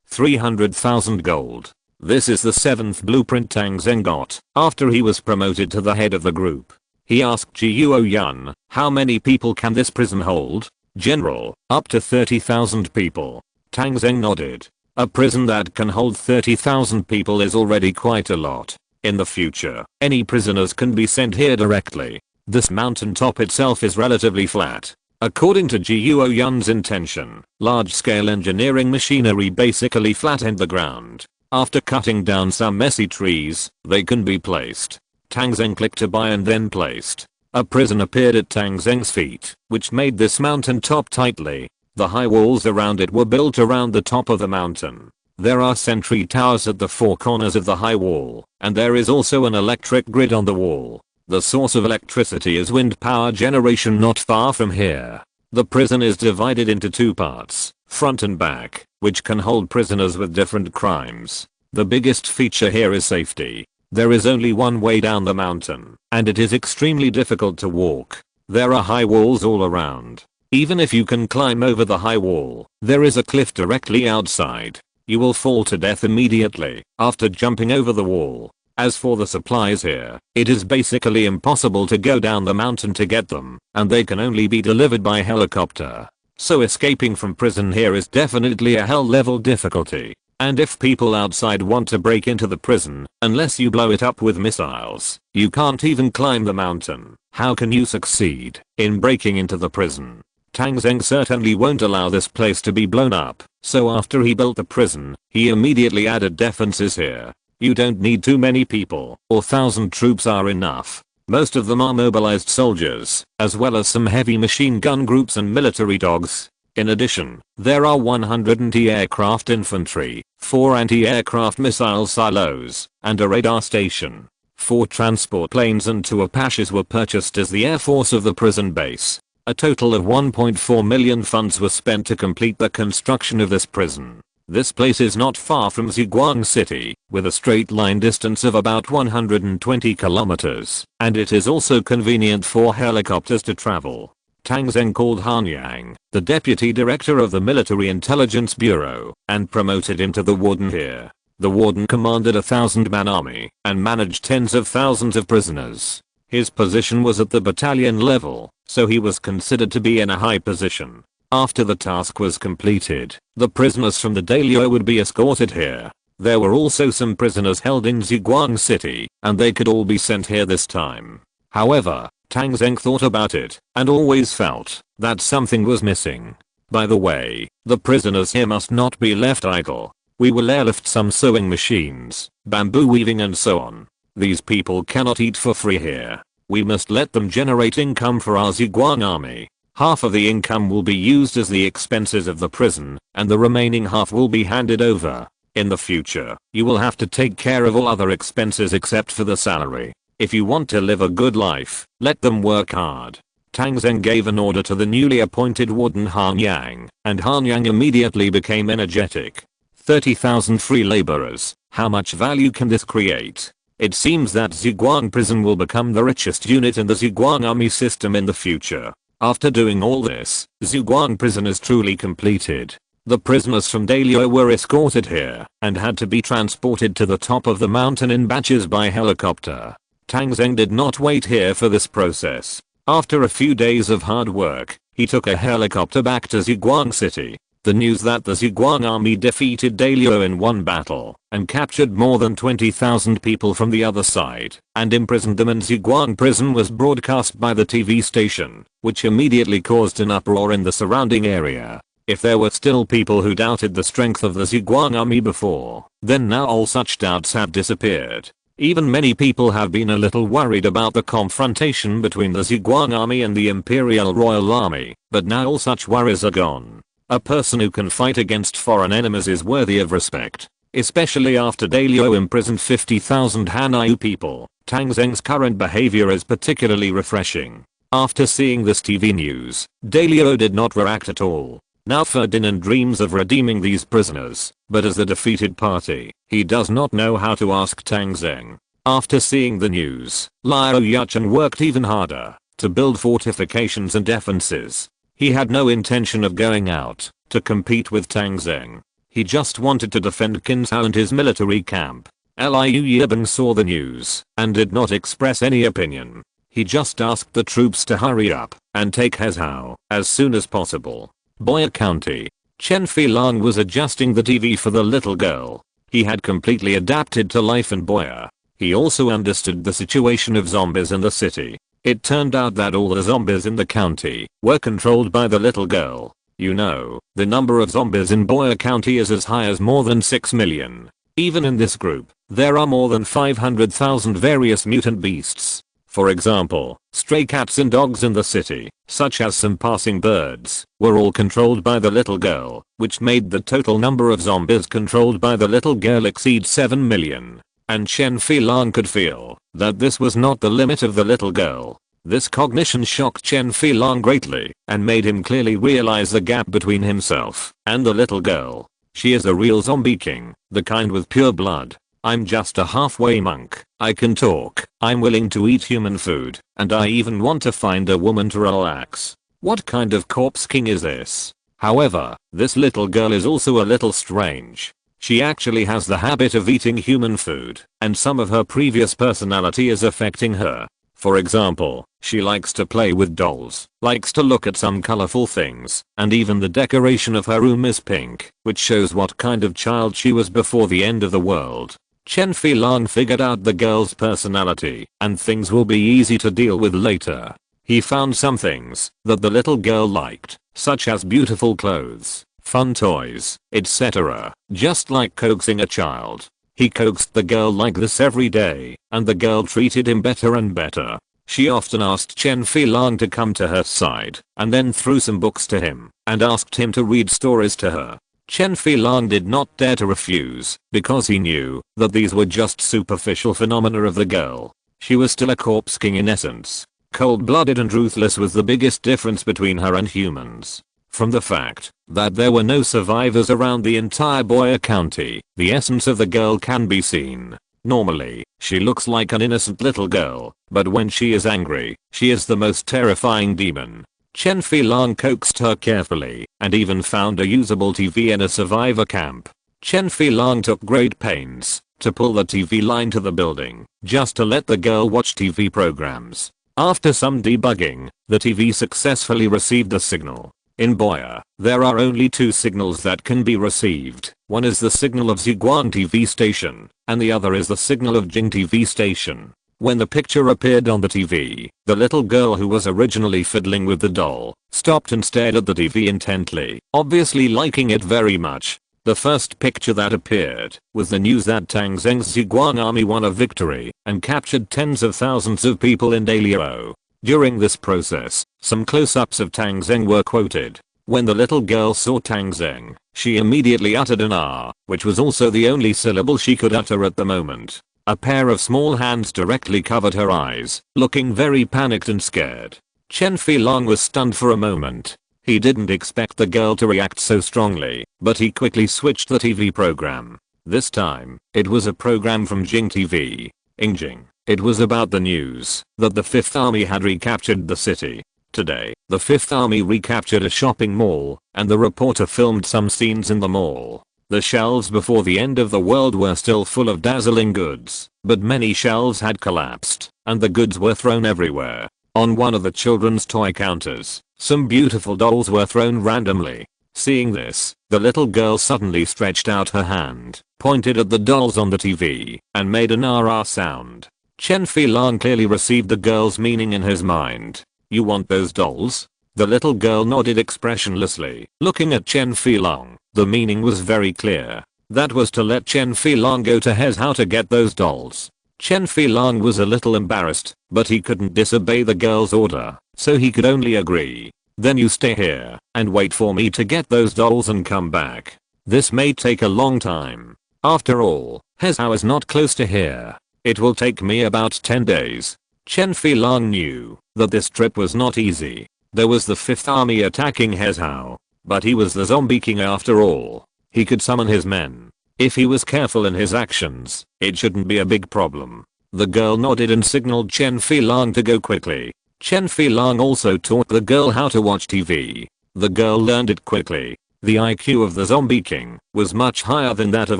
300,000 gold. This is the 7th blueprint Tang Zheng got after he was promoted to the head of the group. He asked Jiuo Yun, how many people can this prison hold? General, up to 30,000 people. Tang Zheng nodded. A prison that can hold 30,000 people is already quite a lot. In the future, any prisoners can be sent here directly. This mountain top itself is relatively flat. According to Jiuo Yun's intention, large-scale engineering machinery basically flattened the ground. After cutting down some messy trees, they can be placed. Tang Zheng clicked to buy and then placed. A prison appeared at Tang Zheng's feet, which made this mountain top tightly. The high walls around it were built around the top of the mountain. There are sentry towers at the 4 corners of the high wall, and there is also an electric grid on the wall. The source of electricity is wind power generation not far from here. The prison is divided into 2 parts, front and back, which can hold prisoners with different crimes. The biggest feature here is safety. There is only one way down the mountain, and it is extremely difficult to walk. There are high walls all around. Even if you can climb over the high wall, there is a cliff directly outside. You will fall to death immediately after jumping over the wall. As for the supplies here, it is basically impossible to go down the mountain to get them, and they can only be delivered by helicopter. So escaping from prison here is definitely a hell level difficulty. And if people outside want to break into the prison, unless you blow it up with missiles, you can't even climb the mountain. How can you succeed in breaking into the prison? Tang Zheng certainly won't allow this place to be blown up, so after he built the prison, he immediately added defenses here. You don't need too many people, or 1,000 troops are enough. Most of them are mobilized soldiers, as well as some heavy machine gun groups and military dogs. In addition, there are 100 anti-aircraft infantry, 4 anti-aircraft missile silos, and a radar station. 4 transport planes and 2 Apaches were purchased as the air force of the prison base. A total of 1.4 million funds were spent to complete the construction of this prison. This place is not far from Ziguang City, with a straight line distance of about 120 kilometers, and it is also convenient for helicopters to travel. Tang Zheng called Han Yang, the deputy director of the Military Intelligence Bureau, and promoted him to the warden here. The warden commanded a 1,000-man army and managed tens of thousands of prisoners. His position was at the battalion level, so he was considered to be in a high position. After the task was completed, the prisoners from the dailyo would be escorted here. There were also some prisoners held in Ziguang City, and they could all be sent here this time. However, Tang Zheng thought about it, and always felt that something was missing. By the way, the prisoners here must not be left idle. We will airlift some sewing machines, bamboo weaving and so on. These people cannot eat for free here. We must let them generate income for our Ziguang army. Half of the income will be used as the expenses of the prison, and the remaining half will be handed over. In the future, you will have to take care of all other expenses except for the salary. If you want to live a good life, let them work hard. Tang Zheng gave an order to the newly appointed warden Han Yang, and Han Yang immediately became energetic. 30,000 free laborers. How much value can this create? It seems that Ziguang prison will become the richest unit in the Ziguang army system in the future. After doing all this, Ziguang prison is truly completed. The prisoners from dailyo were escorted here and had to be transported to the top of the mountain in batches by helicopter. Tang Zheng did not wait here for this process. After a few days of hard work, he took a helicopter back to Ziguang City. The news that the Ziguang army defeated dailyo in one battle and captured more than 20,000 people from the other side and imprisoned them in Ziguang prison was broadcast by the TV station, which immediately caused an uproar in the surrounding area. If there were still people who doubted the strength of the Ziguang army before, then now all such doubts have disappeared. Even many people have been a little worried about the confrontation between the Ziguang army and the Imperial Royal Army, but now all such worries are gone. A person who can fight against foreign enemies is worthy of respect, especially after dailyo imprisoned 50,000 Hanyu people. Tang Zheng's current behavior is particularly refreshing. After seeing this TV news, dailyo did not react at all. Now Ferdinand dreams of redeeming these prisoners, but as the defeated party, he does not know how to ask Tang Zheng. After seeing the news, Liu Yuchen worked even harder to build fortifications and defenses. He had no intention of going out to compete with Tang Zheng. He just wanted to defend Qinzhou and his military camp. Liu Yuchen saw the news and did not express any opinion. He just asked the troops to hurry up and take Hezhou as soon as possible. Boya County. Chen Filang was adjusting the TV for the little girl. He had completely adapted to life in Boya. He also understood the situation of zombies in the city. It turned out that all the zombies in the county were controlled by the little girl. You know, the number of zombies in Boya County is as high as more than 6 million. Even in this group, there are more than 500,000 various mutant beasts. For example, stray cats and dogs in the city, such as some passing birds, were all controlled by the little girl, which made the total number of zombies controlled by the little girl exceed 7 million. And Chen Filang could feel that this was not the limit of the little girl. This cognition shocked Chen Filang greatly and made him clearly realize the gap between himself and the little girl. She is a real zombie king, the kind with pure blood. I'm just a halfway monk. I can talk, I'm willing to eat human food, and I even want to find a woman to relax. What kind of corpse king is this? However, this little girl is also a little strange. She actually has the habit of eating human food, and some of her previous personality is affecting her. For example, she likes to play with dolls, likes to look at some colorful things, and even the decoration of her room is pink, which shows what kind of child she was before the end of the world. Chen Filang figured out the girl's personality, and things will be easy to deal with later. He found some things that the little girl liked, such as beautiful clothes, fun toys, etc. Just like coaxing a child. He coaxed the girl like this every day, and the girl treated him better and better. She often asked Chen Filang to come to her side, and then threw some books to him, and asked him to read stories to her. Chen Filang did not dare to refuse, because he knew that these were just superficial phenomena of the girl. She was still a corpse king in essence. Cold-blooded and ruthless was the biggest difference between her and humans. From the fact that there were no survivors around the entire Boya County, the essence of the girl can be seen. Normally, she looks like an innocent little girl, but when she is angry, she is the most terrifying demon. Chen Filong coaxed her carefully and even found a usable TV in a survivor camp. Chen Filong took great pains to pull the TV line to the building just to let the girl watch TV programs. After some debugging, the TV successfully received the signal. In Boya, there are only two signals that can be received. One is the signal of Ziguang TV station, and the other is the signal of Jing TV station. When the picture appeared on the TV, the little girl who was originally fiddling with the doll stopped and stared at the TV intently, obviously liking it very much. The first picture that appeared was the news that Tang Zheng's Ziguang army won a victory and captured tens of thousands of people in Dalio. During this process, some close-ups of Tang Zheng were quoted. When the little girl saw Tang Zheng, she immediately uttered an R, which was also the only syllable she could utter at the moment. A pair of small hands directly covered her eyes, looking very panicked and scared. Chen Filong was stunned for a moment. He didn't expect the girl to react so strongly, but he quickly switched the TV program. This time, it was a program from Jing TV. Ingjing. It was about the news that the 5th Army had recaptured the city. Today, the 5th Army recaptured a shopping mall, and the reporter filmed some scenes in the mall. The shelves before the end of the world were still full of dazzling goods, but many shelves had collapsed, and the goods were thrown everywhere. On one of the children's toy counters, some beautiful dolls were thrown randomly. Seeing this, the little girl suddenly stretched out her hand, pointed at the dolls on the TV, and made an RR sound. Chen Filong clearly received the girl's meaning in his mind. You want those dolls? The little girl nodded expressionlessly, looking at Chen Filong. The meaning was very clear. That was to let Chen Filong go to his house to get those dolls. Chen Filong was a little embarrassed, but he couldn't disobey the girl's order, so he could only agree. Then you stay here and wait for me to get those dolls and come back. This may take a long time. After all, his house is not close to here. It will take me about 10 days. Chen Filong knew that this trip was not easy. There was the 5th Army attacking Hezhou, but he was the zombie king after all. He could summon his men. If he was careful in his actions, it shouldn't be a big problem. The girl nodded and signaled Chen Filong to go quickly. Chen Filong also taught the girl how to watch TV. The girl learned it quickly. The IQ of the zombie king was much higher than that of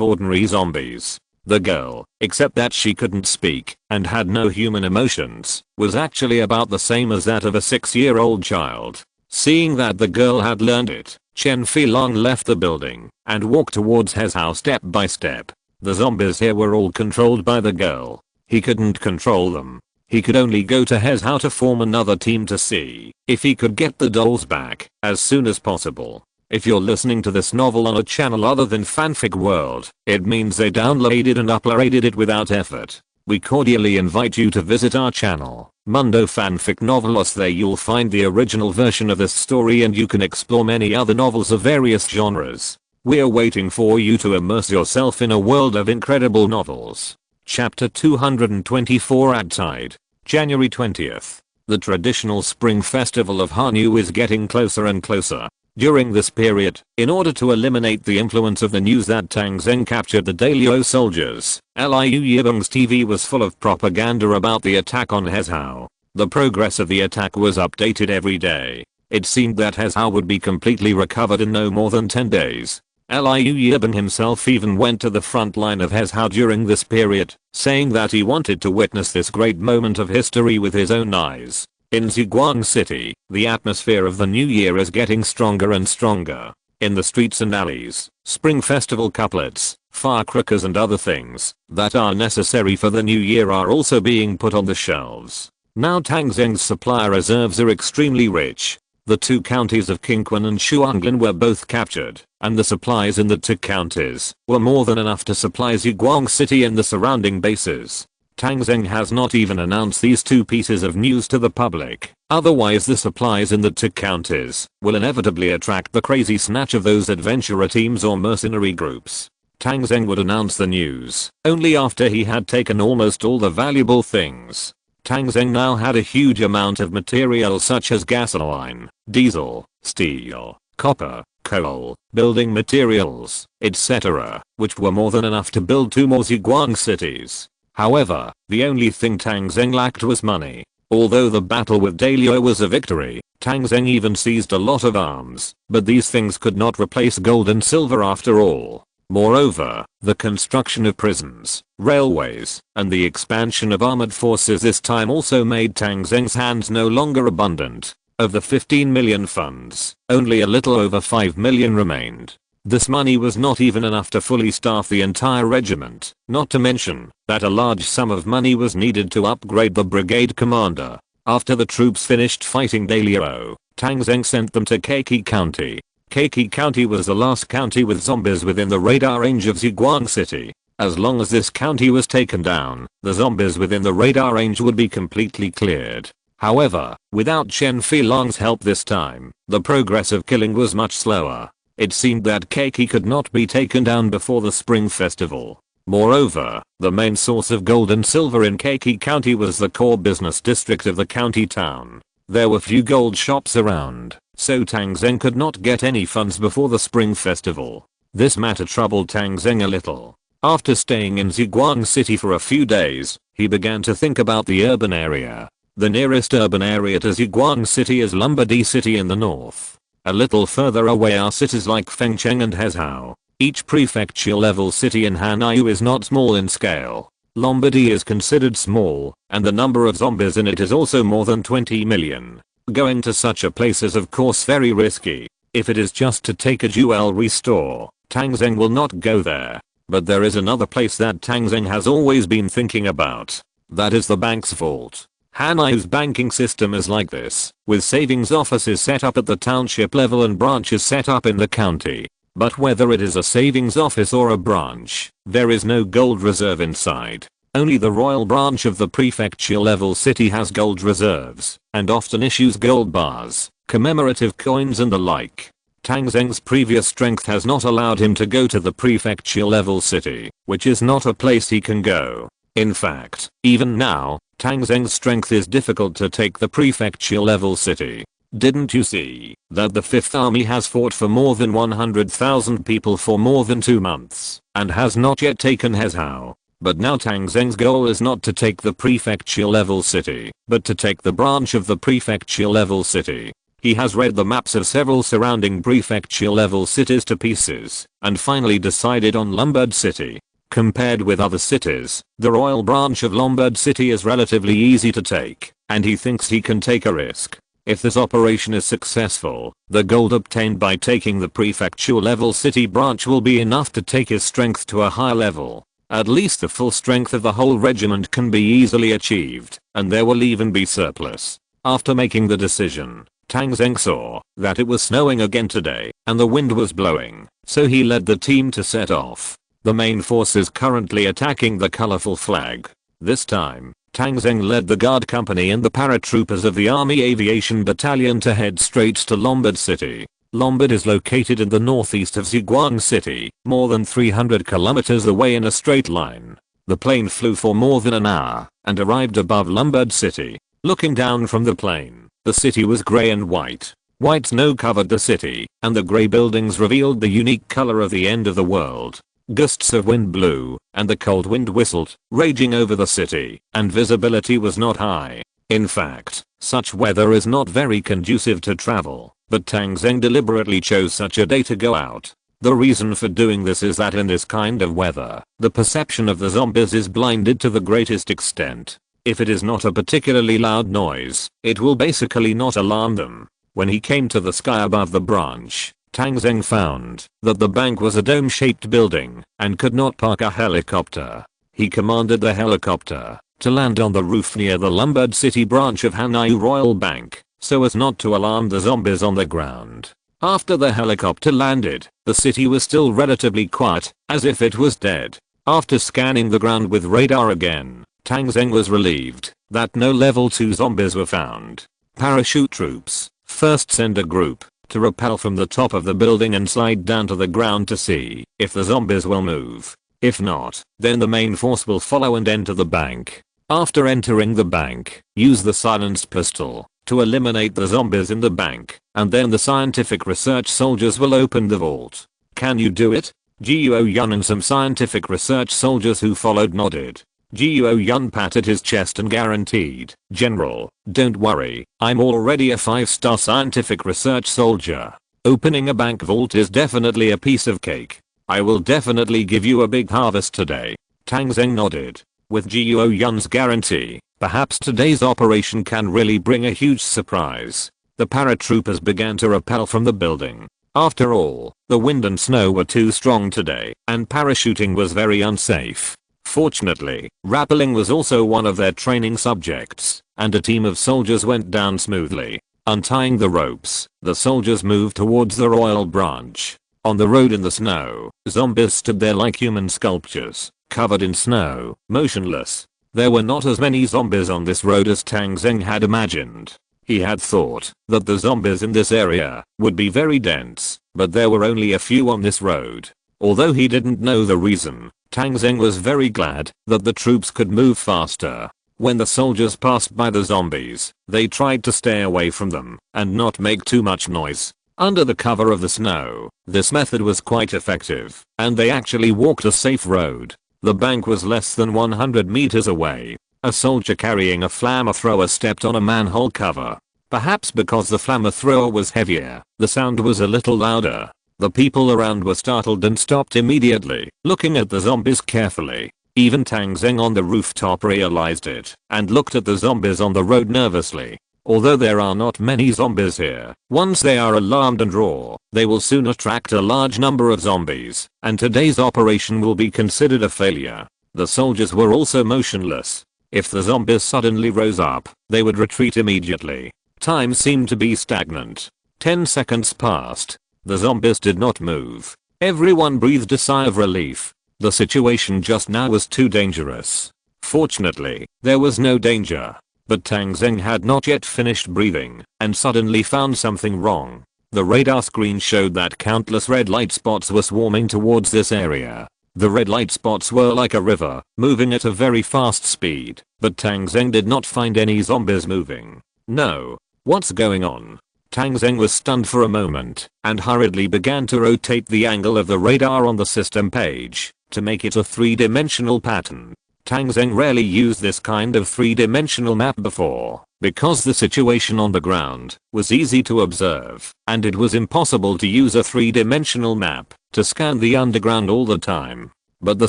ordinary zombies. The girl, except that she couldn't speak and had no human emotions, was actually about the same as that of a 6-year-old child. Seeing that the girl had learned it, Chen Filong left the building and walked towards his house step by step. The zombies here were all controlled by the girl. He couldn't control them. He could only go to his house to form another team to see if he could get the dolls back as soon as possible. If you're listening to this novel on a channel other than Fanfic World, it means they downloaded and uploaded it without effort. We cordially invite you to visit our channel, Mundo Fanfic Novelos. There you'll find the original version of this story and you can explore many other novels of various genres. We're waiting for you to immerse yourself in a world of incredible novels. Chapter 224 Outside, January 20th. The traditional spring festival of Hanyu is getting closer and closer. During this period, in order to eliminate the influence of the news that Tang Zheng captured the Dalio soldiers, Liu Yibeng's TV was full of propaganda about the attack on Hezhou. The progress of the attack was updated every day. It seemed that Hezhou would be completely recovered in no more than 10 days. Liu Yibeng himself even went to the front line of Hezhou during this period, saying that he wanted to witness this great moment of history with his own eyes. In Ziguang City, the atmosphere of the new year is getting stronger and stronger. In the streets and alleys, spring festival couplets, firecrackers and other things that are necessary for the new year are also being put on the shelves. Now Tang Zheng's supply reserves are extremely rich. The two counties of Qingquan and Shuanglin were both captured, and the supplies in the two counties were more than enough to supply Ziguang City and the surrounding bases. Tang Zheng has not even announced these two pieces of news to the public, otherwise the supplies in the two counties will inevitably attract the crazy snatch of those adventurer teams or mercenary groups. Tang Zheng would announce the news only after he had taken almost all the valuable things. Tang Zheng now had a huge amount of material such as gasoline, diesel, steel, copper, coal, building materials, etc., which were more than enough to build 2 more Ziguang cities. However, the only thing Tang Zheng lacked was money. Although the battle with Daliao was a victory, Tang Zheng even seized a lot of arms, but these things could not replace gold and silver after all. Moreover, the construction of prisons, railways, and the expansion of armored forces this time also made Tang Zheng's hands no longer abundant. Of the 15 million funds, only a little over 5 million remained. This money was not even enough to fully staff the entire regiment, not to mention that a large sum of money was needed to upgrade the brigade commander. After the troops finished fighting Daliao, Tang Zheng sent them to Keiki County. Keiki County was the last county with zombies within the radar range of Ziguang City. As long as this county was taken down, the zombies within the radar range would be completely cleared. However, without Chen Filong's help this time, the progress of killing was much slower. It seemed that Keiki could not be taken down before the Spring Festival. Moreover, the main source of gold and silver in Keiki County was the core business district of the county town. There were few gold shops around, so Tang Zheng could not get any funds before the Spring Festival. This matter troubled Tang Zheng a little. After staying in Ziguang City for a few days, he began to think about the urban area. The nearest urban area to Ziguang City is Lumbadi City in the north. A little further away are cities like Fengcheng and Hezhou. Each prefecture level city in Hanyu is not small in scale. Lombardy is considered small, and the number of zombies in it is also more than 20 million. Going to such a place is of course very risky. If it is just to take a jewelry store, Tang Zheng will not go there. But there is another place that Tang Zheng has always been thinking about. That is the bank's vault. Hanyu's banking system is like this, with savings offices set up at the township level and branches set up in the county. But whether it is a savings office or a branch, there is no gold reserve inside. Only the royal branch of the prefecture level city has gold reserves, and often issues gold bars, commemorative coins and the like. Tang Zheng's previous strength has not allowed him to go to the prefecture level city, which is not a place he can go. In fact, even now, Tang Zheng's strength is difficult to take the prefecture level city. Didn't you see that the 5th Army has fought for more than 100,000 people for more than 2 months and has not yet taken Hezhou? But now Tang Zheng's goal is not to take the prefecture level city, but to take the branch of the prefecture level city. He has read the maps of several surrounding prefecture level cities to pieces and finally decided on Lombard City. Compared with other cities, the royal branch of Lombard City is relatively easy to take, and he thinks he can take a risk. If this operation is successful, the gold obtained by taking the prefecture level city branch will be enough to take his strength to a higher level. At least the full strength of the whole regiment can be easily achieved, and there will even be surplus. After making the decision, Tang Zheng saw that it was snowing again today, and the wind was blowing, so he led the team to set off. The main force is currently attacking the colorful flag. This time, Tang Zheng led the guard company and the paratroopers of the Army Aviation Battalion to head straight to Lombard City. Lombard is located in the northeast of Ziguang City, more than 300 kilometers away in a straight line. The plane flew for more than an hour and arrived above Lombard City. Looking down from the plane, the city was gray and white. White snow covered the city, and the gray buildings revealed the unique color of the end of the world. Gusts of wind blew, and the cold wind whistled, raging over the city, and visibility was not high. In fact, such weather is not very conducive to travel, but Tang Zheng deliberately chose such a day to go out. The reason for doing this is that in this kind of weather, the perception of the zombies is blinded to the greatest extent. If it is not a particularly loud noise, it will basically not alarm them. When he came to the sky above the branch, Tang Zheng found that the bank was a dome-shaped building and could not park a helicopter. He commanded the helicopter to land on the roof near the Lombard City branch of Hanyu Royal Bank, so as not to alarm the zombies on the ground. After the helicopter landed, the city was still relatively quiet, as if it was dead. After scanning the ground with radar again, Tang Zheng was relieved that no level 2 zombies were found. Parachute troops first send a group to rappel from the top of the building and slide down to the ground to see if the zombies will move. If not, then the main force will follow and enter the bank. After entering the bank, use the silenced pistol to eliminate the zombies in the bank, and then the scientific research soldiers will open the vault. Can you do it? Guo Yun and some scientific research soldiers who followed nodded. Guo Yun patted his chest and guaranteed, "General, don't worry, I'm already a 5-star scientific research soldier. Opening a bank vault is definitely a piece of cake. I will definitely give you a big harvest today." Tang Zheng nodded. With Guo Yun's guarantee, perhaps today's operation can really bring a huge surprise. The paratroopers began to rappel from the building. After all, the wind and snow were too strong today, and parachuting was very unsafe. Fortunately, rappelling was also one of their training subjects, and a team of soldiers went down smoothly. Untying the ropes, the soldiers moved towards the royal branch. On the road in the snow, zombies stood there like human sculptures, covered in snow, motionless. There were not as many zombies on this road as Tang Zheng had imagined. He had thought that the zombies in this area would be very dense, but there were only a few on this road. Although he didn't know the reason, Tang Zheng was very glad that the troops could move faster. When the soldiers passed by the zombies, they tried to stay away from them and not make too much noise. Under the cover of the snow, this method was quite effective, and they actually walked a safe road. The bank was less than 100 meters away. A soldier carrying a flamethrower stepped on a manhole cover. Perhaps because the flamethrower was heavier, the sound was a little louder. The people around were startled and stopped immediately, looking at the zombies carefully. Even Tang Zheng on the rooftop realized it, and looked at the zombies on the road nervously. Although there are not many zombies here, once they are alarmed and roar, they will soon attract a large number of zombies, and today's operation will be considered a failure. The soldiers were also motionless. If the zombies suddenly rose up, they would retreat immediately. Time seemed to be stagnant. 10 seconds passed. The zombies did not move. Everyone breathed a sigh of relief. The situation just now was too dangerous. Fortunately, there was no danger. But Tang Zheng had not yet finished breathing, and suddenly found something wrong. The radar screen showed that countless red light spots were swarming towards this area. The red light spots were like a river, moving at a very fast speed, but Tang Zheng did not find any zombies moving. No. What's going on? Tang Zheng was stunned for a moment, and hurriedly began to rotate the angle of the radar on the system page, to make it a 3-dimensional pattern. Tang Zheng rarely used this kind of 3-dimensional map before, because the situation on the ground was easy to observe, and it was impossible to use a 3-dimensional map to scan the underground all the time. But the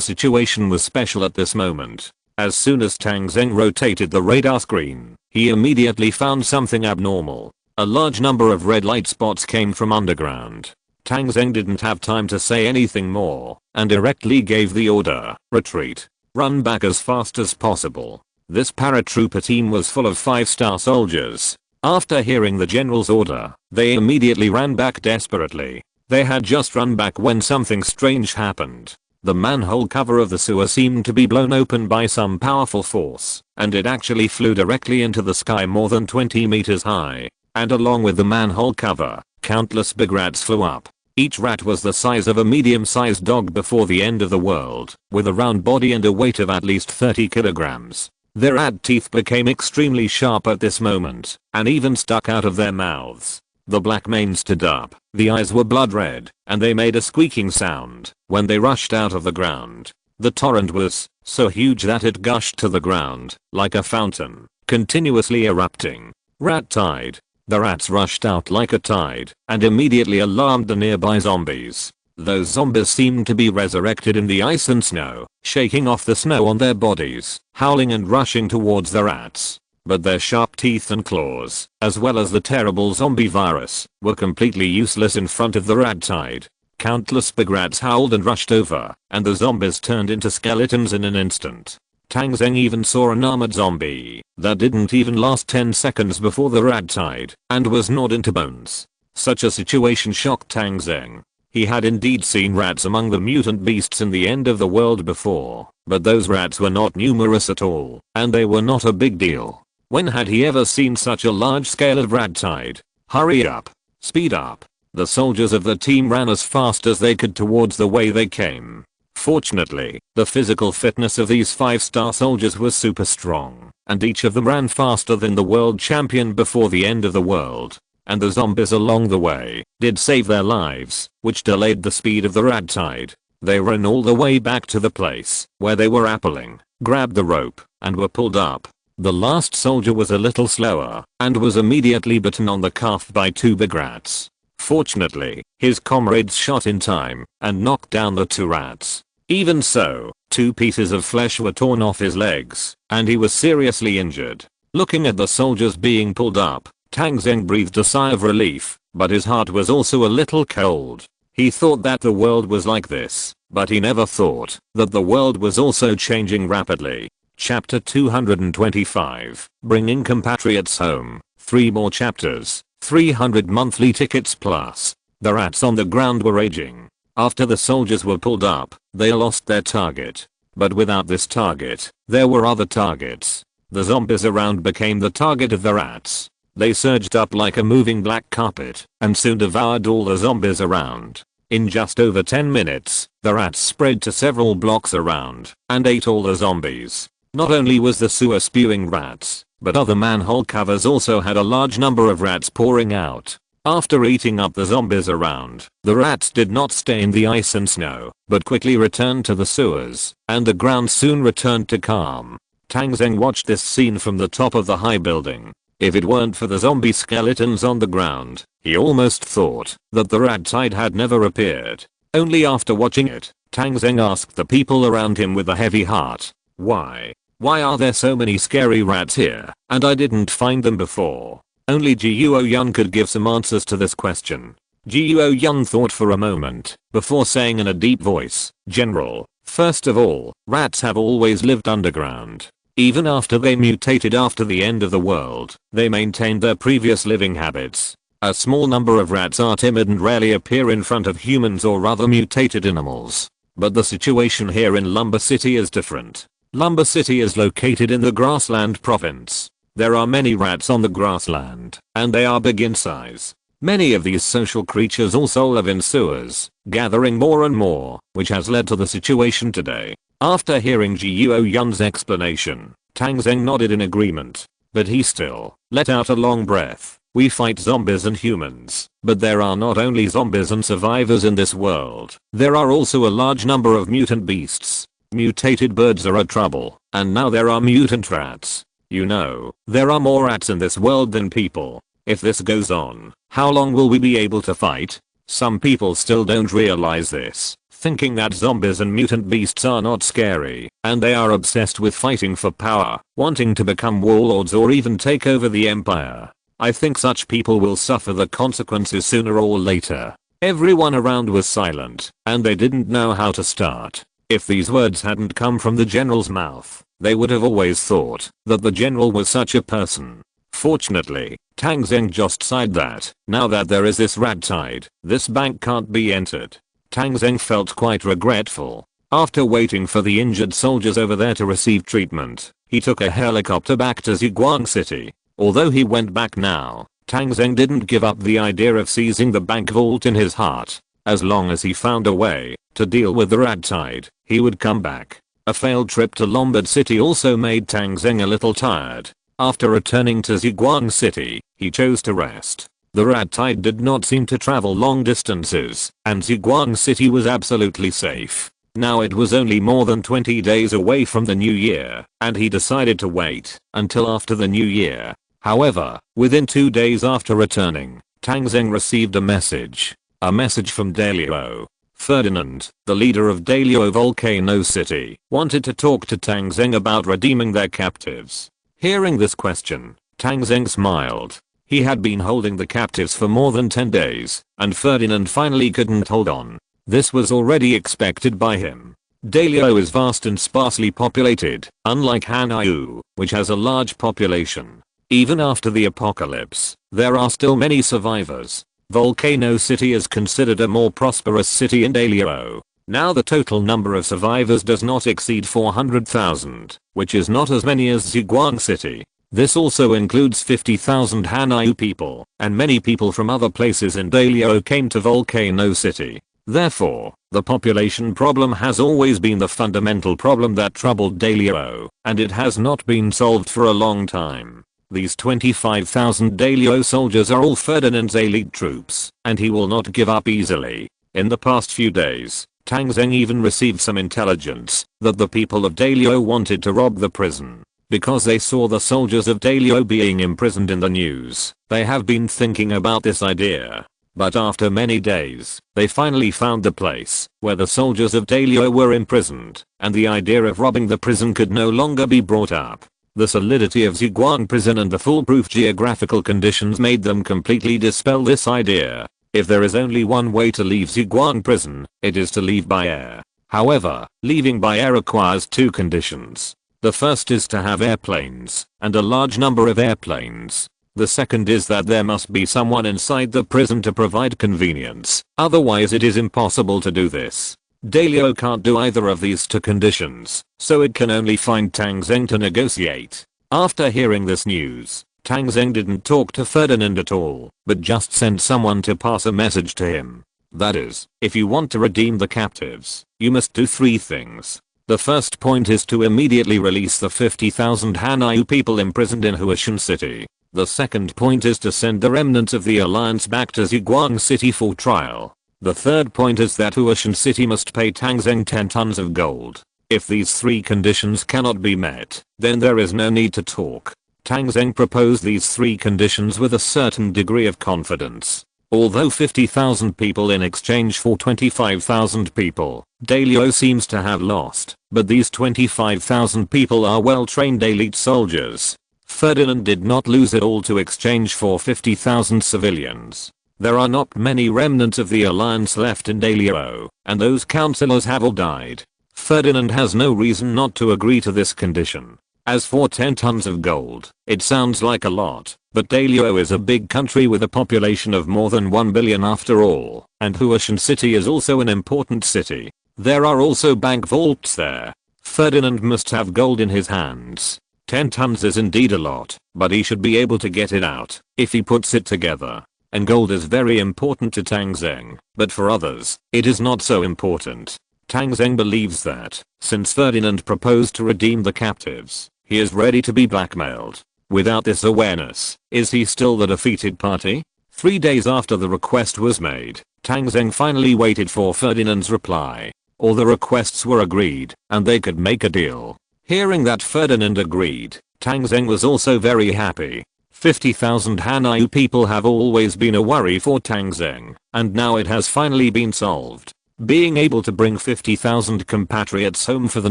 situation was special at this moment. As soon as Tang Zheng rotated the radar screen, he immediately found something abnormal. A large number of red light spots came from underground. Tang Zheng didn't have time to say anything more, and directly gave the order, "Retreat. Run back as fast as possible." This paratrooper team was full of 5-star soldiers. After hearing the general's order, they immediately ran back desperately. They had just run back when something strange happened. The manhole cover of the sewer seemed to be blown open by some powerful force, and it actually flew directly into the sky more than 20 meters high. And along with the manhole cover, countless big rats flew up. Each rat was the size of a medium-sized dog before the end of the world, with a round body and a weight of at least 30 kilograms. Their rat teeth became extremely sharp at this moment, and even stuck out of their mouths. The black mane stood up, the eyes were blood red, and they made a squeaking sound when they rushed out of the ground. The torrent was so huge that it gushed to the ground, like a fountain, continuously erupting. Rat tide. The rats rushed out like a tide, and immediately alarmed the nearby zombies. Those zombies seemed to be resurrected in the ice and snow, shaking off the snow on their bodies, howling and rushing towards the rats. But their sharp teeth and claws, as well as the terrible zombie virus, were completely useless in front of the rat tide. Countless big rats howled and rushed over, and the zombies turned into skeletons in an instant. Tang Zheng even saw an armored zombie that didn't even last 10 seconds before the rat tide, and was gnawed into bones. Such a situation shocked Tang Zheng. He had indeed seen rats among the mutant beasts in the end of the world before, but those rats were not numerous at all, and they were not a big deal. When had he ever seen such a large scale of rat tide? Hurry up. Speed up. The soldiers of the team ran as fast as they could towards the way they came. Fortunately, the physical fitness of these 5-star soldiers was super strong, and each of them ran faster than the world champion before the end of the world. And the zombies along the way did save their lives, which delayed the speed of the rad tide. They ran all the way back to the place where they were appling, grabbed the rope, and were pulled up. The last soldier was a little slower, and was immediately bitten on the calf by 2 big rats. Fortunately, his comrades shot in time, and knocked down the 2 rats. Even so, 2 pieces of flesh were torn off his legs, and he was seriously injured. Looking at the soldiers being pulled up, Tang Zheng breathed a sigh of relief, but his heart was also a little cold. He thought that the world was like this, but he never thought that the world was also changing rapidly. Chapter 225, Bringing Compatriots Home. 3 more chapters, 300 monthly tickets plus. The rats on the ground were raging. After the soldiers were pulled up, they lost their target. But without this target, there were other targets. The zombies around became the target of the rats. They surged up like a moving black carpet, and soon devoured all the zombies around. In just over 10 minutes, the rats spread to several blocks around, and ate all the zombies. Not only was the sewer spewing rats, but other manhole covers also had a large number of rats pouring out. After eating up the zombies around, the rats did not stay in the ice and snow, but quickly returned to the sewers, and the ground soon returned to calm. Tang Zheng watched this scene from the top of the high building. If it weren't for the zombie skeletons on the ground, he almost thought that the rad tide had never appeared. Only after watching it, Tang Zheng asked the people around him with a heavy heart, "Why? Why are there so many scary rats here, and I didn't find them before?" Only Jiuo Yun could give some answers to this question. Jiuo Yun thought for a moment, before saying in a deep voice, "General, first of all, rats have always lived underground. Even after they mutated after the end of the world, they maintained their previous living habits. A small number of rats are timid and rarely appear in front of humans or other mutated animals. But the situation here in Lumber City is different. Lumber City is located in the Grassland province. There are many rats on the grassland, and they are big in size. Many of these social creatures also live in sewers, gathering more and more, which has led to the situation today." After hearing Jiuo Yun's explanation, Tang Zheng nodded in agreement. But he still let out a long breath. "We fight zombies and humans, but there are not only zombies and survivors in this world, there are also a large number of mutant beasts. Mutated birds are a trouble, and now there are mutant rats. You know, there are more rats in this world than people. If this goes on, how long will we be able to fight?" Some people still don't realize this, thinking that zombies and mutant beasts are not scary, and they are obsessed with fighting for power, wanting to become warlords or even take over the empire. I think such people will suffer the consequences sooner or later. Everyone around was silent, and they didn't know how to start. If these words hadn't come from the general's mouth, they would have always thought that the general was such a person. Fortunately, Tang Zheng just sighed that, now that there is this rad tide, this bank can't be entered. Tang Zheng felt quite regretful. After waiting for the injured soldiers over there to receive treatment, he took a helicopter back to Ziguang City. Although he went back now, Tang Zheng didn't give up the idea of seizing the bank vault in his heart. As long as he found a way to deal with the rad tide, he would come back. A failed trip to Lombard City also made Tang Zheng a little tired. After returning to Ziguang City, he chose to rest. The rad tide did not seem to travel long distances, and Ziguang City was absolutely safe. Now it was only more than 20 days away from the new year, and he decided to wait until after the new year. However, within 2 days after returning, Tang Zheng received a message. A message from Dalio. Ferdinand, the leader of Dalio Volcano City, wanted to talk to Tang Zheng about redeeming their captives. Hearing this question, Tang Zheng smiled. He had been holding the captives for more than 10 days, and Ferdinand finally couldn't hold on. This was already expected by him. Dalio is vast and sparsely populated, unlike Hanyu, which has a large population. Even after the apocalypse, there are still many survivors. Volcano City is considered a more prosperous city in Dalio. Now the total number of survivors does not exceed 400,000, which is not as many as Ziguang City. This also includes 50,000 Hanyu people, and many people from other places in Dalio came to Volcano City. Therefore, the population problem has always been the fundamental problem that troubled Dalio, and it has not been solved for a long time. These 25,000 Dalio soldiers are all Ferdinand's elite troops, and he will not give up easily. In the past few days, Tang Zheng even received some intelligence that the people of Dalio wanted to rob the prison. Because they saw the soldiers of Dalio being imprisoned in the news, they have been thinking about this idea. But after many days, they finally found the place where the soldiers of Dalio were imprisoned, and the idea of robbing the prison could no longer be brought up. The solidity of Ziguang prison and the foolproof geographical conditions made them completely dispel this idea. If there is only one way to leave Ziguang prison, it is to leave by air. However, leaving by air requires two conditions. The first is to have airplanes, and a large number of airplanes. The second is that there must be someone inside the prison to provide convenience, otherwise it is impossible to do this. Dalio can't do either of these two conditions, so it can only find Tang Zheng to negotiate. After hearing this news, Tang Zheng didn't talk to Ferdinand at all, but just sent someone to pass a message to him. That is, if you want to redeem the captives, you must do 3 things. The first point is to immediately release the 50,000 Hanyu people imprisoned in Huashan City. The second point is to send the remnants of the alliance back to Ziguang City for trial. The third point is that Huashan City must pay Tang Zheng 10 tons of gold. If these 3 conditions cannot be met, then there is no need to talk. Tang Zheng proposed these 3 conditions with a certain degree of confidence. Although 50,000 people in exchange for 25,000 people, Dalio seems to have lost, but these 25,000 people are well-trained elite soldiers. Ferdinand did not lose it all to exchange for 50,000 civilians. There are not many remnants of the alliance left in Dalio, and those councillors have all died. Ferdinand has no reason not to agree to this condition. As for 10 tons of gold, it sounds like a lot, but Dalio is a big country with a population of more than 1 billion after all, and Huashan City is also an important city. There are also bank vaults there. Ferdinand must have gold in his hands. 10 tons is indeed a lot, but he should be able to get it out if he puts it together. And gold is very important to Tang Zheng, but for others, it is not so important. Tang Zheng believes that, since Ferdinand proposed to redeem the captives, he is ready to be blackmailed. Without this awareness, is he still the defeated party? 3 days after the request was made, Tang Zheng finally waited for Ferdinand's reply. All the requests were agreed, and they could make a deal. Hearing that Ferdinand agreed, Tang Zheng was also very happy. 50,000 Hanyu people have always been a worry for Tang Zheng, and now it has finally been solved. Being able to bring 50,000 compatriots home for the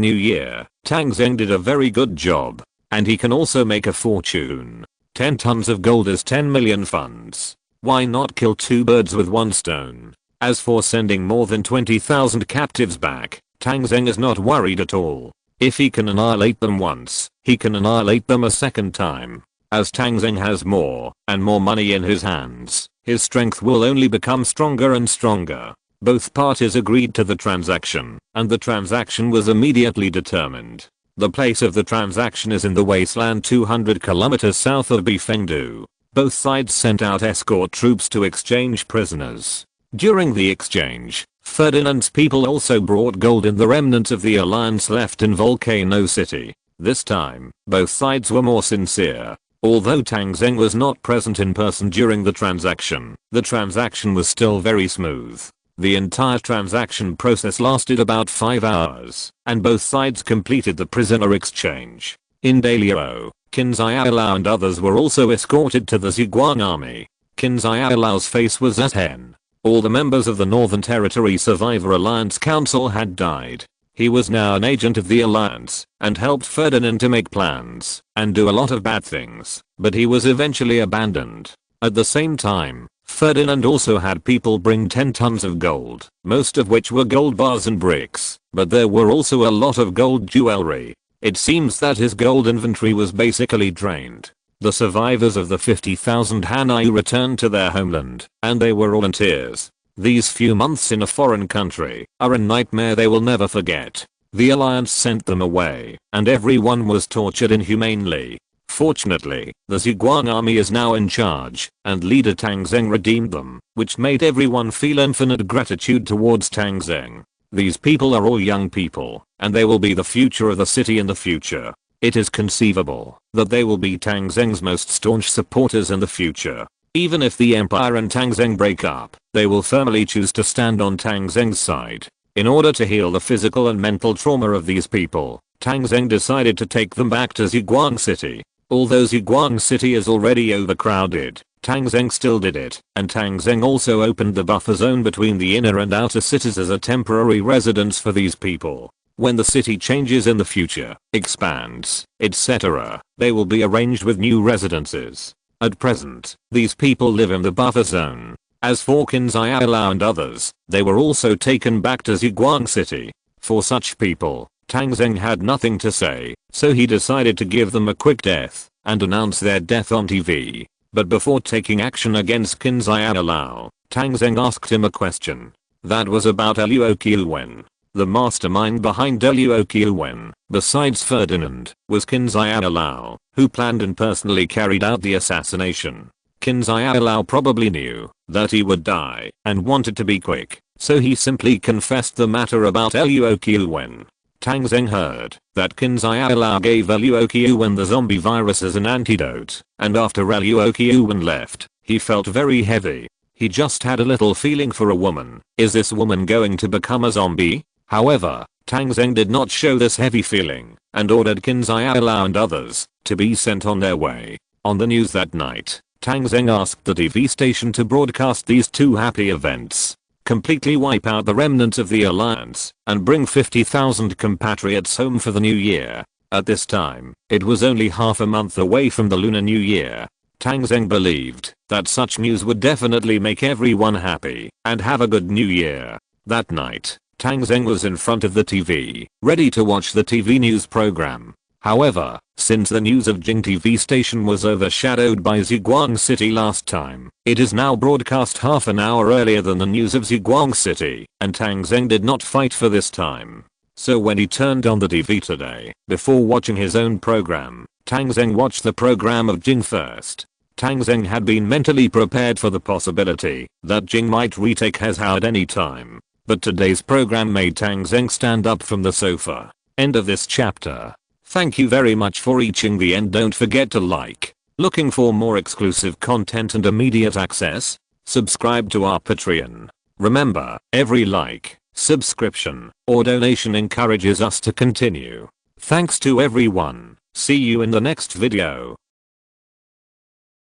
new year, Tang Zheng did a very good job. And he can also make a fortune. 10 tons of gold is 10 million funds. Why not kill 2 birds with 1 stone? As for sending more than 20,000 captives back, Tang Zheng is not worried at all. If he can annihilate them once, he can annihilate them a second time. As Tang Zheng has more and more money in his hands, his strength will only become stronger and stronger. Both parties agreed to the transaction, and the transaction was immediately determined. The place of the transaction is in the wasteland 200 kilometers south of Bifengdu. Both sides sent out escort troops to exchange prisoners. During the exchange, Ferdinand's people also brought gold in the remnants of the alliance left in Volcano City. This time, both sides were more sincere. Although Tang Zheng was not present in person during the transaction was still very smooth. The entire transaction process lasted about 5 hours, and both sides completed the prisoner exchange. In Dalio, Qin Xiaolao and others were also escorted to the Ziguang army. Qin Xiaolao's face was as hen. All the members of the Northern Territory Survivor Alliance Council had died. He was now an agent of the alliance, and helped Ferdinand to make plans, and do a lot of bad things, but he was eventually abandoned. At the same time, Ferdinand also had people bring 10 tons of gold, most of which were gold bars and bricks, but there were also a lot of gold jewelry. It seems that his gold inventory was basically drained. The survivors of the 50,000 Hanyu returned to their homeland, and they were all in tears. These few months in a foreign country are a nightmare they will never forget. The alliance sent them away, and everyone was tortured inhumanely. Unfortunately, the Zhuang army is now in charge, and leader Tang Zheng redeemed them, which made everyone feel infinite gratitude towards Tang Zheng. These people are all young people, and they will be the future of the city in the future. It is conceivable that they will be Tang Zheng's most staunch supporters in the future. Even if the Empire and Tang Zheng break up, they will firmly choose to stand on Tang Zheng's side. In order to heal the physical and mental trauma of these people, Tang Zheng decided to take them back to Zhuang City. Although Zhuang City is already overcrowded, Tang Zheng still did it, and Tang Zheng also opened the buffer zone between the inner and outer cities as a temporary residence for these people. When the city changes in the future, expands, etc., they will be arranged with new residences. At present, these people live in the buffer zone. As for Qin Zhiao and others, they were also taken back to Zhuang City. For such people, Tang Zheng had nothing to say, so he decided to give them a quick death, and announce their death on TV. But before taking action against Qin Zhiao, Tang Zheng asked him a question. That was about Luo Qiuwen. The mastermind behind Luo Qiuwen, besides Ferdinand, was Qin Zhiao, who planned and personally carried out the assassination. Qin Zhiao probably knew that he would die and wanted to be quick, so he simply confessed the matter about Luo Qiuwen. Tang Zheng heard that Qin Zhiao gave Luo Qiuwen the zombie virus as an antidote, and after Luo Qiuwen left, he felt very heavy. He just had a little feeling for a woman. Is this woman going to become a zombie? However, Tang Zheng did not show this heavy feeling, and ordered Qin Zhiao and others to be sent on their way. On the news that night, Tang Zheng asked the TV station to broadcast these two happy events. Completely wipe out the remnants of the alliance, and bring 50,000 compatriots home for the new year. At this time, it was only half a month away from the Lunar New Year. Tang Zheng believed that such news would definitely make everyone happy, and have a good new year. That night, Tang Zheng was in front of the TV, ready to watch the TV news program. However, since the news of Jing TV station was overshadowed by Zhuang City last time, it is now broadcast half an hour earlier than the news of Zhuang City, and Tang Zheng did not fight for this time. So when he turned on the TV today, before watching his own program, Tang Zheng watched the program of Jing first. Tang Zheng had been mentally prepared for the possibility that Jing might retake his Hao at any time. But today's program made Tang Zheng stand up from the sofa. End of this chapter. Thank you very much for reaching the end. Don't forget to like. Looking for more exclusive content and immediate access? Subscribe to our Patreon. Remember, every like, subscription, or donation encourages us to continue. Thanks to everyone. See you in the next video.